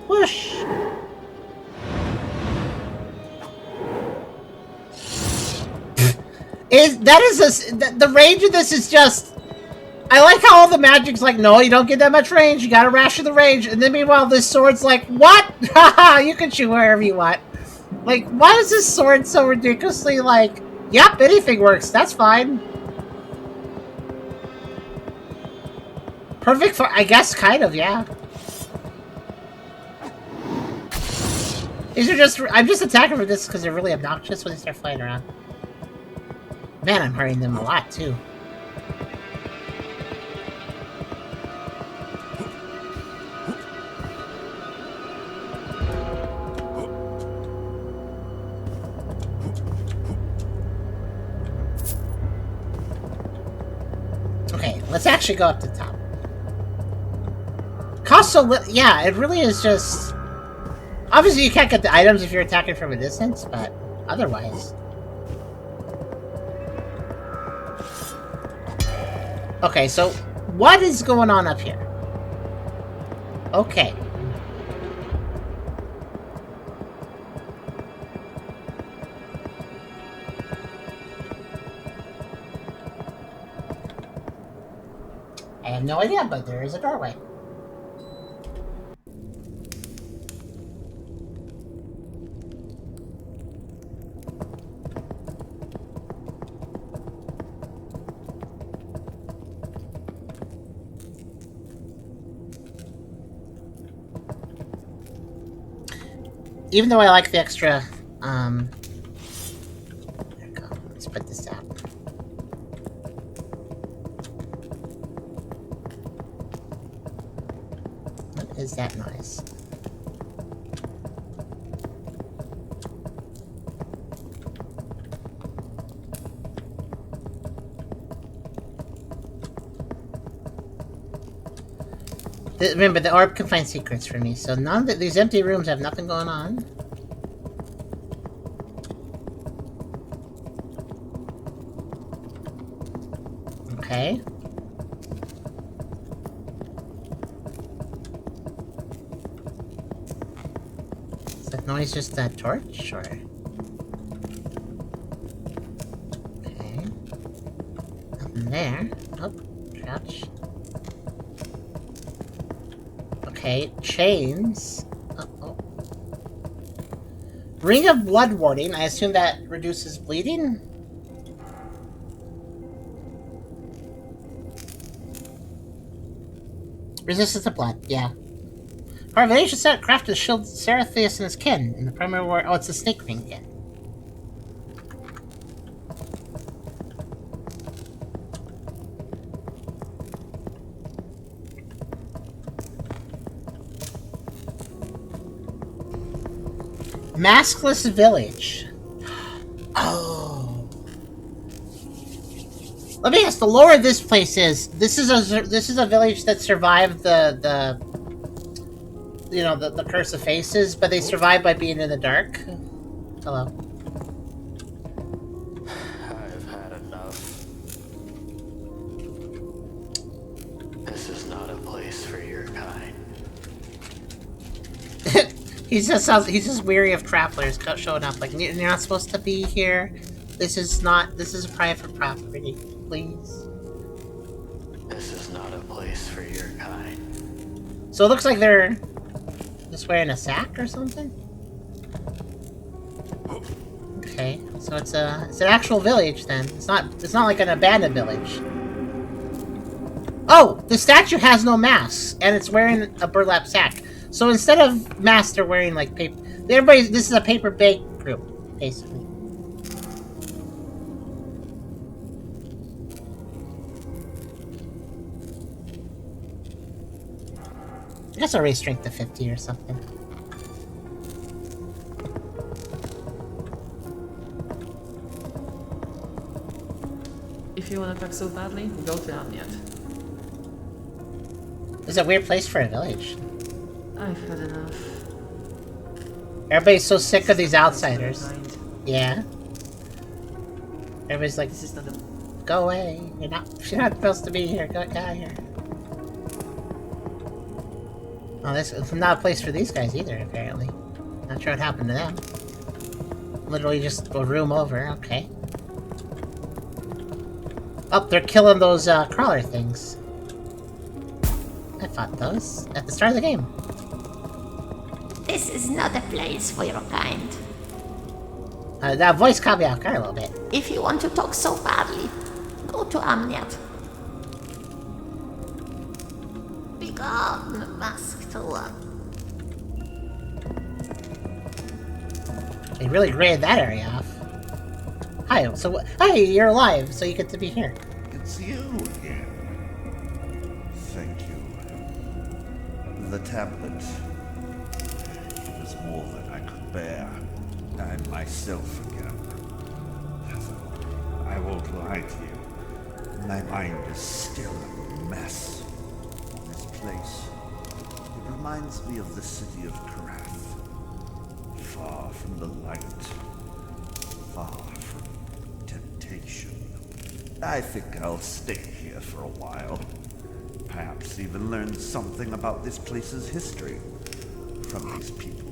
Whoosh! The range of this is just... I like how all the magic's like, no, you don't get that much range, you gotta ration the range, and then meanwhile this sword's like, what? Haha, you can shoot wherever you want. Like, why is this sword so ridiculously like, yep, anything works, that's fine. Perfect for, I guess, kind of, yeah. These are just, I'm just attacking for this because they're really obnoxious when they start flying around. Man, I'm hurting them a lot, too. Okay, let's actually go up to the top. Costs so little, yeah, it really is just... Obviously you can't get the items if you're attacking from a distance, but otherwise... Okay, so what is going on up here? Okay. I have no idea, but there is a doorway. Even though I like the extra, there we go. Let's put this out. What is that noise? Remember, the orb can find secrets for me, so none of these empty rooms have nothing going on. Okay. Is that noise just that torch, or...? Okay. Nothing there. Oh, crouch. Okay, chains. Uh-oh. Ring of blood warding. I assume that reduces bleeding? Resistance to blood, yeah. Carvation set crafted to shield Seratheus and his kin in the primary war. Oh, it's a snake ring again. Maskless village. Oh. Let me guess. The lore of this place is this is a village that survived the curse of faces, but they survived by being in the dark. Hello. I've had enough. This is not a place for your kind. he's just weary of travelers showing up. Like, you're not supposed to be here. This is a private property. Please. This is not a place for your kind. So it looks like they're just wearing a sack or something. Okay, so it's an actual village then. It's not like an abandoned village. Oh, the statue has no masks and it's wearing a burlap sack. So instead of masks, they're wearing like paper. This is a paper bag group, basically. I guess I'll raise strength to 50 or something. If you want to talk so badly, go to Amniat. It's a weird place for a village. I've had enough. Everybody's so sick of these outsiders. Yeah. Everybody's like, This is not a... go away. You're not supposed to be here. Get out of here. Oh, this is not a place for these guys either, apparently. Not sure what happened to them. Literally just a room over, okay. Oh, they're killing those crawler things. I fought those at the start of the game. This is not a place for your kind. That voice caught me off guard a little bit. If you want to talk so badly, go to Amniat. Be gone, masked one. They really graded that area off. Hi, hi, you're alive, so you get to be here. It's you again. Thank you. The tablet. It was more than I could bear. I'm myself again. I won't lie to you. My mind is still a mess. This place, it reminds me of the city of Karath. Far from the light. Far from temptation. I think I'll stay here for a while. Perhaps even learn something about this place's history from these people.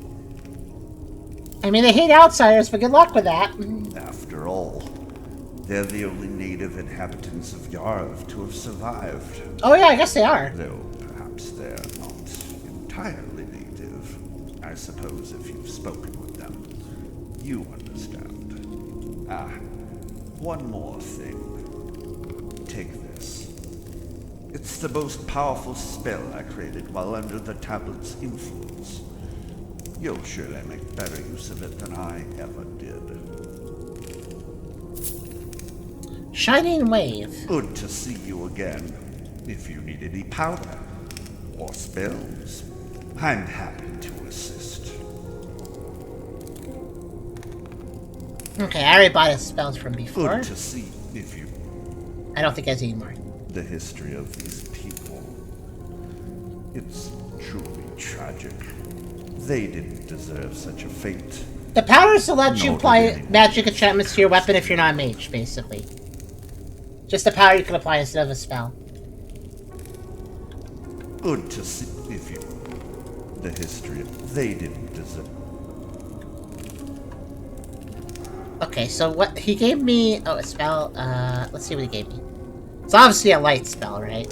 I mean, they hate outsiders, but good luck with that. After all, they're the only native inhabitants of Yariv to have survived. Oh yeah, I guess they are. Though perhaps they're not entirely native. I suppose if you've spoken with them, you understand. Ah, one more thing. Take this. It's the most powerful spell I created while under the tablet's influence. You'll surely make better use of it than I ever did. Shining Wave. Good to see you again. If you need any powder or spells, I'm happy to assist. Okay, I already bought his spells from before. Good to see if you... I don't think I see anymore. The history of these people. It's truly tragic. They didn't deserve such a fate. The power is to let you Nor apply did anyone. magic enchantments to your weapon if you're not a mage, basically. Just a power you can apply instead of a spell. Good to see if you... The history of... They didn't deserve... Okay, so what he gave me... Oh, a spell. Let's see what he gave me. It's obviously a light spell, right?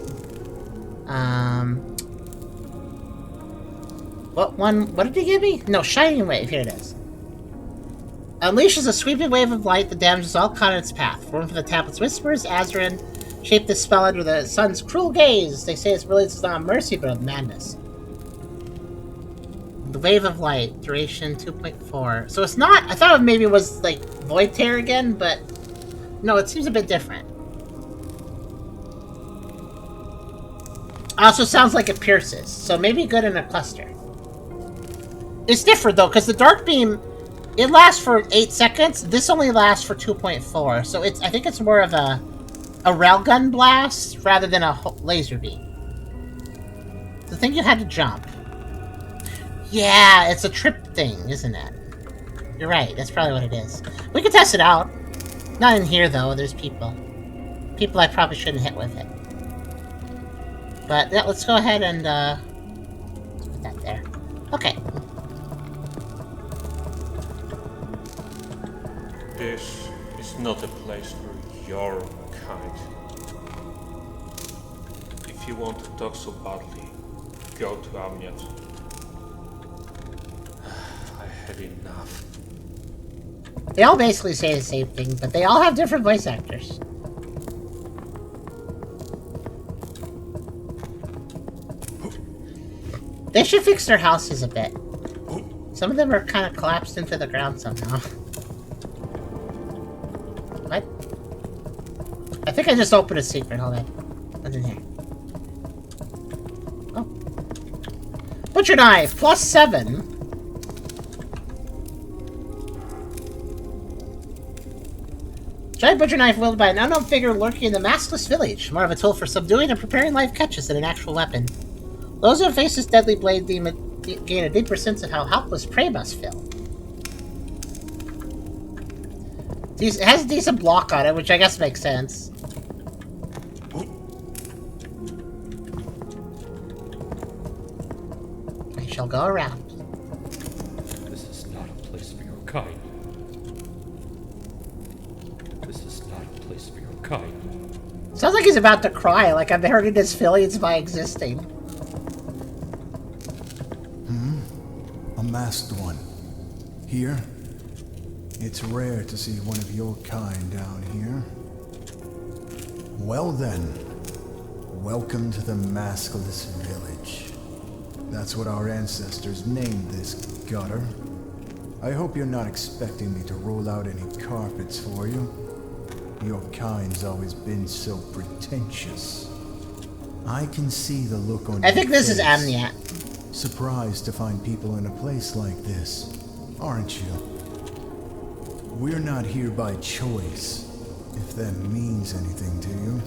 What did he give me? No, Shining Wave. Here it is. Unleashes a sweeping wave of light that damages all caught in its path. Formed from the tablet's whispers, Azarin shaped this spell under the sun's cruel gaze. They say it's really not mercy, but of madness. The Wave of Light, duration 2.4. So it's not... I thought maybe it was, like, Void Tear again, but... No, it seems a bit different. Also sounds like it pierces, so maybe good in a cluster. It's different, though, because the Dark Beam... It lasts for 8 seconds. This only lasts for 2.4, so it's... I think it's more of a a railgun blast rather than a laser beam. The thing you had to jump. Yeah, it's a trip thing, isn't it? You're right, that's probably what it is. We can test it out. Not in here, though, there's people. People I probably shouldn't hit with it. But yeah, let's go ahead and let's put that there. Okay. This is not a place for your kind. If you want to talk so badly, go to Amnat. I had enough. They all basically say the same thing, but they all have different voice actors. They should fix their houses a bit. Some of them are kind of collapsed into the ground somehow. What? I think I just opened a secret. Hold on. What's in here? Oh. Butcher knife, +7. Giant butcher knife wielded by an unknown figure lurking in the maskless village. More of a tool for subduing and preparing live catches than an actual weapon. Those who face this deadly blade gain a deeper sense of how helpless prey must feel. It has a decent block on it, which I guess makes sense. I shall go around. This is not a place for your kind. This is not a place for your kind. Sounds like he's about to cry, like I've hurting his feelings by existing. A masked one. Here? It's rare to see one of your kind down here. Well then, welcome to the maskless village. That's what our ancestors named this gutter. I hope you're not expecting me to roll out any carpets for you. Your kind's always been so pretentious. I can see the look on your face. I think this is Amnat. Surprised to find people in a place like this, aren't you? We're not here by choice, if that means anything to you.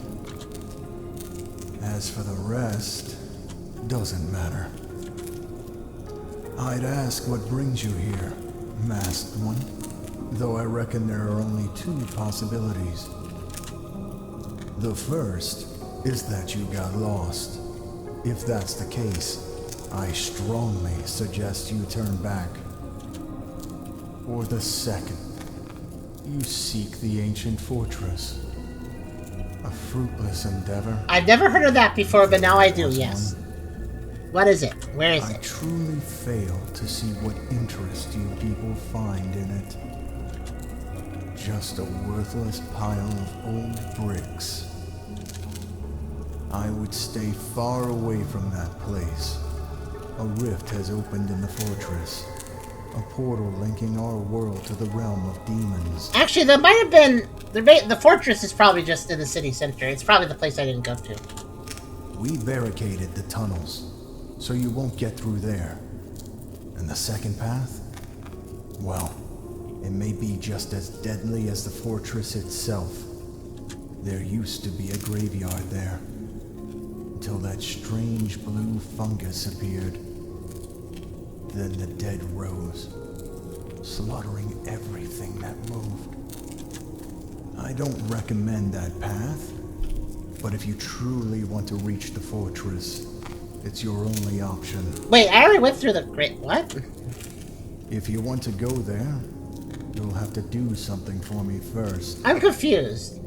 As for the rest, doesn't matter. I'd ask what brings you here, masked one, though I reckon there are only two possibilities. The first is that you got lost. If that's the case, I strongly suggest you turn back. Or the second, you seek the ancient fortress. A fruitless endeavor. I've never heard of that before, but now I do, yes. What is it? Where is it? I truly fail to see what interest you people find in it. Just a worthless pile of old bricks. I would stay far away from that place. A rift has opened in the fortress. A portal linking our world to the realm of demons. Actually, that might have been... The fortress is probably just in the city center. It's probably the place I didn't go to. We barricaded the tunnels, so you won't get through there. And the second path? Well, it may be just as deadly as the fortress itself. There used to be a graveyard there, until that strange blue fungus appeared. Then the dead rose, slaughtering everything that moved. I don't recommend that path, but if you truly want to reach the fortress, it's your only option. Wait, I already went through the great... What? If you want to go there, you'll have to do something for me first. I'm confused.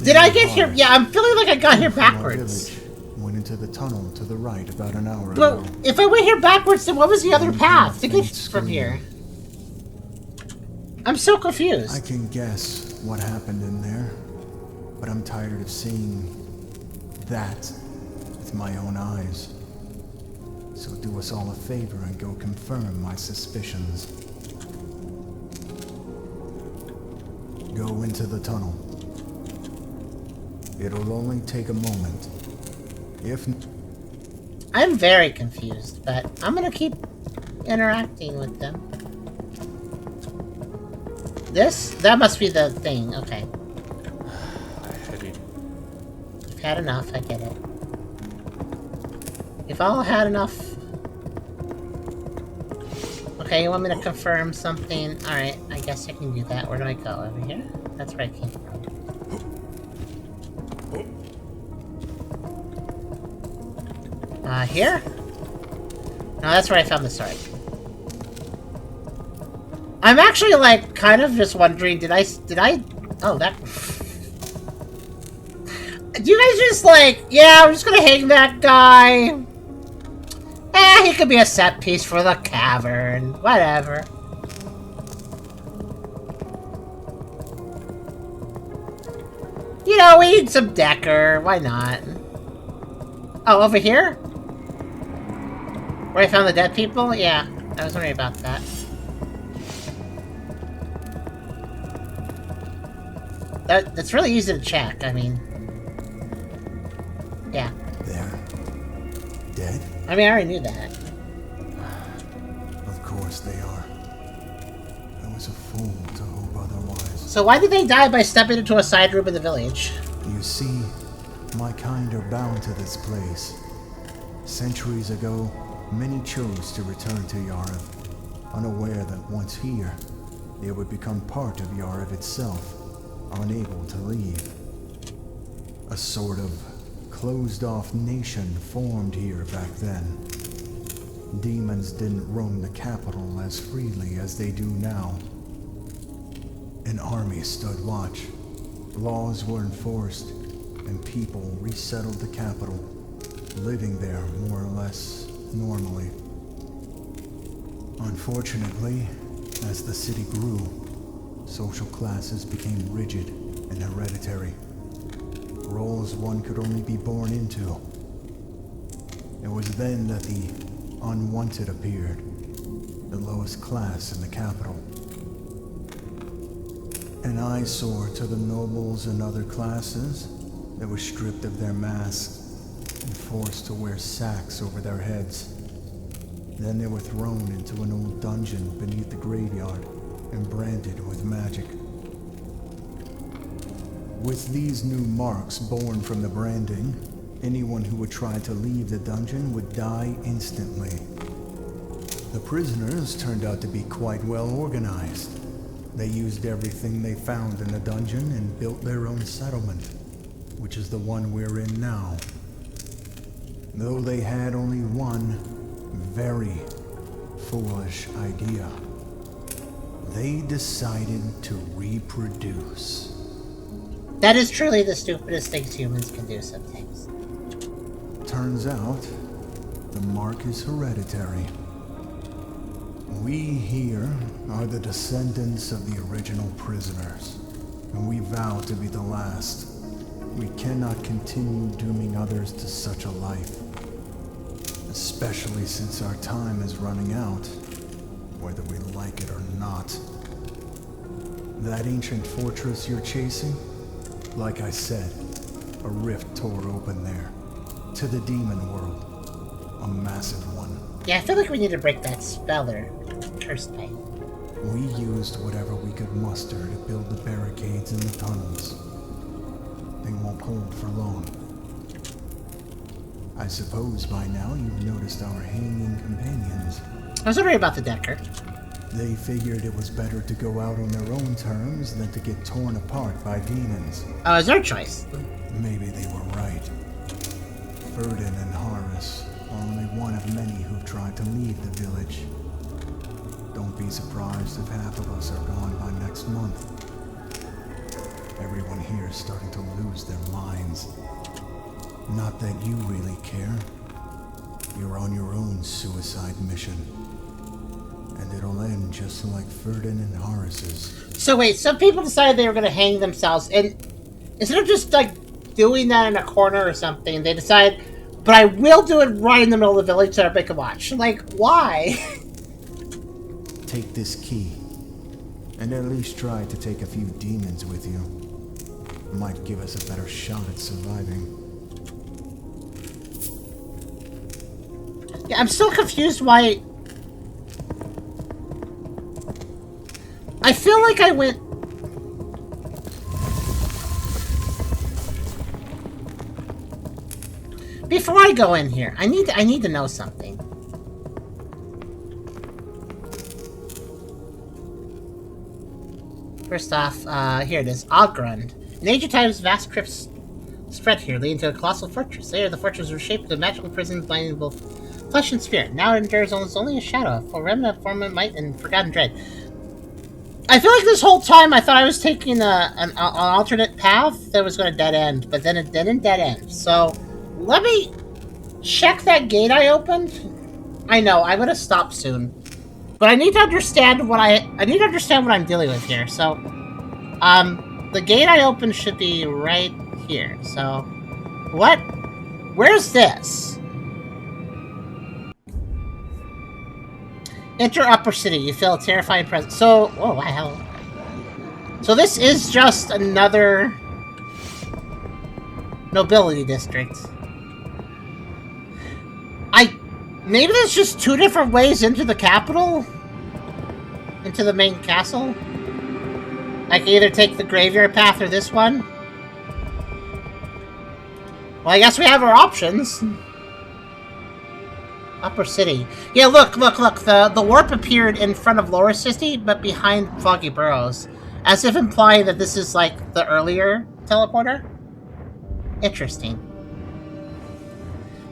Did I get here? Yeah, I'm feeling like I got here backwards. Went into the tunnel to the right about an hour well, ago. If I went here backwards, then what was the other path to get from here? I'm so confused. I can guess what happened in there, but I'm tired of seeing that with my own eyes. So do us all a favor and go confirm my suspicions. Go into the tunnel. It'll only take a moment. I'm very confused, but I'm gonna keep interacting with them. That must be the thing, okay. I had enough, I get it. We've all had enough. Okay, you want me to confirm something? Alright, I guess I can do that. Where do I go? Over here? That's where I came from. Here? No, that's where I found the sword. I'm actually, like, kind of just wondering, did I... Oh, that... Do you guys just, like, yeah, we're just gonna hang that guy. He could be a set piece for the cavern. Whatever. You know, we need some decor. Why not? Oh, over here? Where I found the dead people? Yeah, I was wondering about that. That's really easy to check, I mean... Yeah. They're dead? I mean, I already knew that. Of course they are. I was a fool to hope otherwise. So why did they die by stepping into a side room in the village? You see, my kind are bound to this place. Centuries ago, many chose to return to Yariv, unaware that once here, they would become part of Yariv itself, unable to leave. A sort of closed-off nation formed here back then. Demons didn't roam the capital as freely as they do now. An army stood watch. Laws were enforced, and people resettled the capital, living there more or less normally. Unfortunately, as the city grew, social classes became rigid and hereditary. Roles one could only be born into. It was then that the unwanted appeared, the lowest class in the capital. An eyesore to the nobles and other classes that were stripped of their masks and forced to wear sacks over their heads. Then they were thrown into an old dungeon beneath the graveyard and branded with magic. With these new marks born from the branding, anyone who would try to leave the dungeon would die instantly. The prisoners turned out to be quite well organized. They used everything they found in the dungeon and built their own settlement, which is the one we're in now. Though they had only one very foolish idea. They decided to reproduce. That is truly the stupidest things humans can do sometimes. Turns out, the mark is hereditary. We here are the descendants of the original prisoners, and we vow to be the last. We cannot continue dooming others to such a life, especially since our time is running out, whether we like it or not. That ancient fortress you're chasing? Like I said, a rift tore open there, to the demon world. A massive one. Yeah, I feel like we need to break that spell or curse thing. We used whatever we could muster to build the barricades in the tunnels. They won't hold for long. I suppose by now you've noticed our hanging companions. I was wondering about the Decker. They figured it was better to go out on their own terms than to get torn apart by demons. Oh, it's their choice. Maybe they were right. Ferdin and Horace are only one of many who've tried to leave the village. Don't be surprised if half of us are gone by next month. Everyone here is starting to lose their minds. Not that you really care. You're on your own suicide mission. And it'll end just like Ferdin and Horace's. So wait, some people decided they were going to hang themselves, and instead of just, like, doing that in a corner or something, they decided, but I will do it right in the middle of the village so everybody can watch. Like, why? Take this key, and at least try to take a few demons with you. Might give us a better shot at surviving. Yeah, I'm still confused why... I feel like I went... Before I go in here, I need to know something. First off, here it is. Ogrund. In ancient times, vast crypts spread here, leading to a colossal fortress. Later, the fortress was shaped into a magical prison blinding both flesh and spirit. Now it endures almost only a shadow, a remnant of former might and forgotten dread. I feel like this whole time I thought I was taking an alternate path that was going to dead end, but then it didn't dead end. So, let me check that gate I opened. I know, I'm going to stop soon. But I need to understand what I need to understand what I'm dealing with here. So, the gate I opened should be right here. So, what? Where's this? Enter Upper City. You feel a terrifying presence. So, oh wow. So this is just another nobility district. Maybe there's just two different ways into the capital? Into the main castle? I can either take the graveyard path or this one. Well, I guess we have our options. Upper City. Yeah, look. The warp appeared in front of Lower City, but behind Foggy Burrows. As if implying that this is, like, the earlier teleporter? Interesting.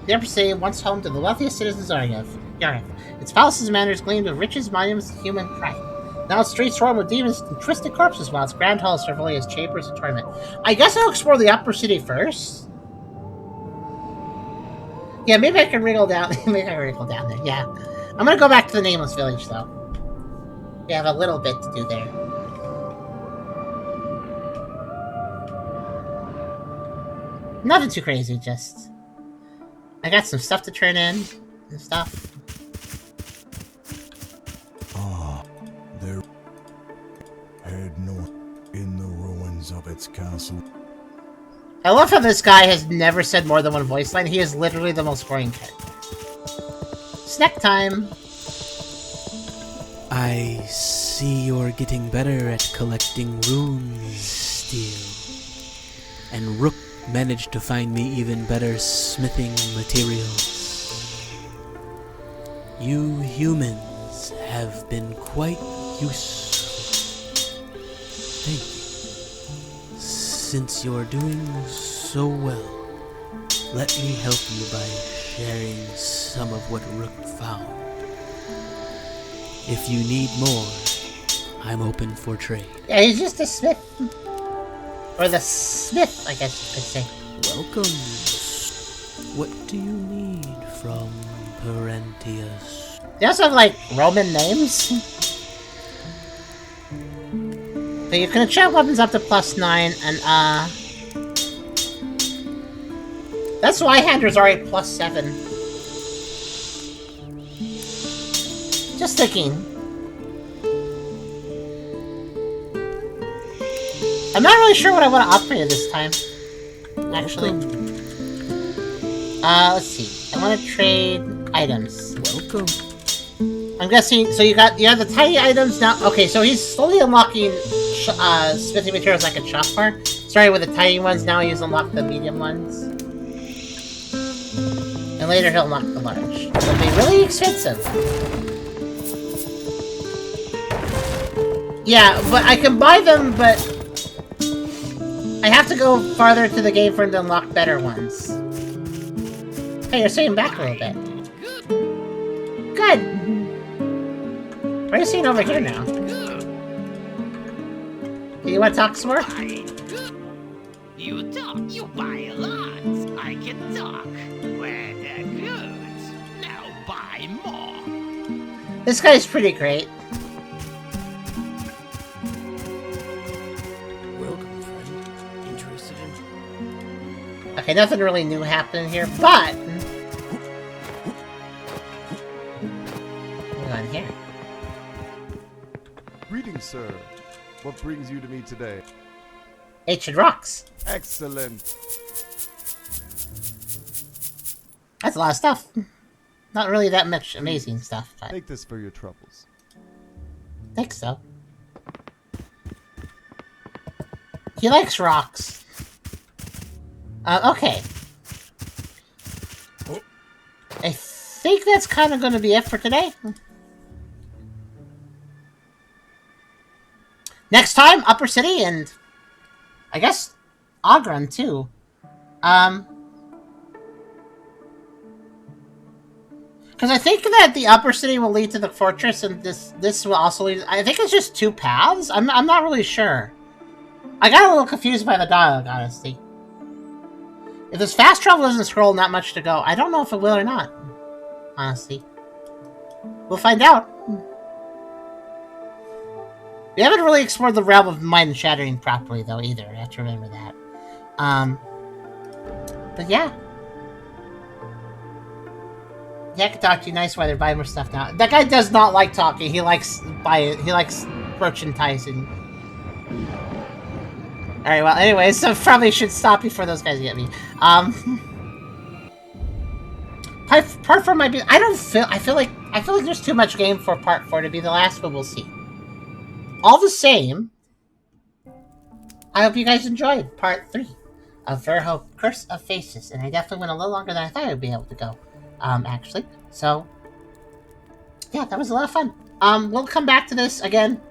The Upper City, once home to the wealthiest citizens of Yariv. Its palaces and manors gleamed with riches, monuments, and human pride. Now its streets swarm with demons and twisted corpses, while its grand halls serve only as chambers of torment. I guess I'll explore the Upper City first. Yeah, maybe I can wriggle down. Maybe I can wriggle down there. Yeah, I'm gonna go back to the Nameless Village though. We have a little bit to do there. Nothing too crazy. Just I got some stuff to turn in and stuff. There. Head north in the ruins of its castle. I love how this guy has never said more than one voice line. He is literally the most boring character. Snack time! I see you're getting better at collecting runes, Steel. And Rook managed to find me even better smithing materials. You humans have been quite useful. Thank you. Since you're doing so well, let me help you by sharing some of what Rook found. If you need more, I'm open for trade. Yeah, he's just a smith. Or the smith, I guess you could say. Welcome. What do you need from Parentius? They also have, like, Roman names. But you can enchant weapons up to +9, and, that's why Handler's already +7. Just thinking. I'm not really sure what I want to upgrade this time. Actually. Let's see. I want to trade items. Welcome. I'm guessing, so you have the tiny items now. Okay, so he's slowly unlocking smithing materials like a chop bar. Starting with the tiny ones, now he's unlocked the medium ones. And later he'll unlock the large. They'll be really expensive. Yeah, but I can buy them, but I have to go farther to the game for him to unlock better ones. Hey, you're sitting back a little bit. Good! Why are you sitting over here now? Do you want to talk some more? You talk, you buy a lot. I can talk. Well, they're good. Now buy more. This guy's pretty great. Welcome, friend. Interested in... Okay, nothing really new happened here, but... What's on here? Greetings, sir. What brings you to me today? Ancient rocks. Excellent. That's a lot of stuff. Not really that much amazing stuff, but... Take this for your troubles. think so. He likes rocks. Okay. think that's kind of going to be it for today. Next time, Upper City and I guess Ogron too. Because I think that the Upper City will lead to the fortress, and this will also lead. I think it's just 2 paths. I'm not really sure. I got a little confused by the dialogue, honestly. If this fast travel doesn't scroll not much to go, I don't know if it will or not. Honestly, we'll find out. We haven't really explored the realm of mind shattering properly, though, either. I have to remember that. But yeah. Yeah, I can talk to you nice weather, buy more stuff now. That guy does not like talking. He likes merchandising. Alright, well, anyways, so probably should stop before those guys get me. Part 4 might be. I feel like there's too much game for part 4 to be the last, but we'll see. All the same, I hope you guys enjoyed part 3 of Verho Curse of Faces, and I definitely went a little longer than I thought I would be able to go, actually. So, yeah, that was a lot of fun. We'll come back to this again.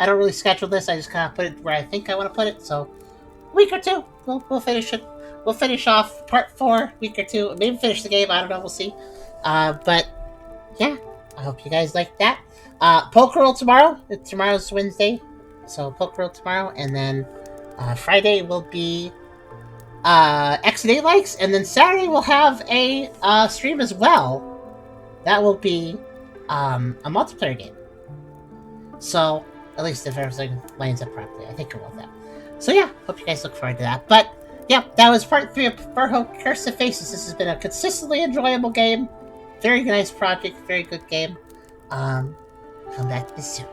I don't really schedule this. I just kind of put it where I think I want to put it. So, a week or two, we'll finish it. We'll finish off part 4, week or two. Maybe finish the game. I don't know. We'll see. But yeah, I hope you guys like that. Poker roll tomorrow. Tomorrow's Wednesday, so poker roll tomorrow, and then Friday will be X and 8 likes, and then Saturday we'll have a stream as well. That will be a multiplayer game. So at least if everything lines up properly, I think it will. That. So yeah, hope you guys look forward to that. But yeah, that was part 3 of Verho Curse of Faces. This has been a consistently enjoyable game. Very nice project. Very good game. Come back to this soon.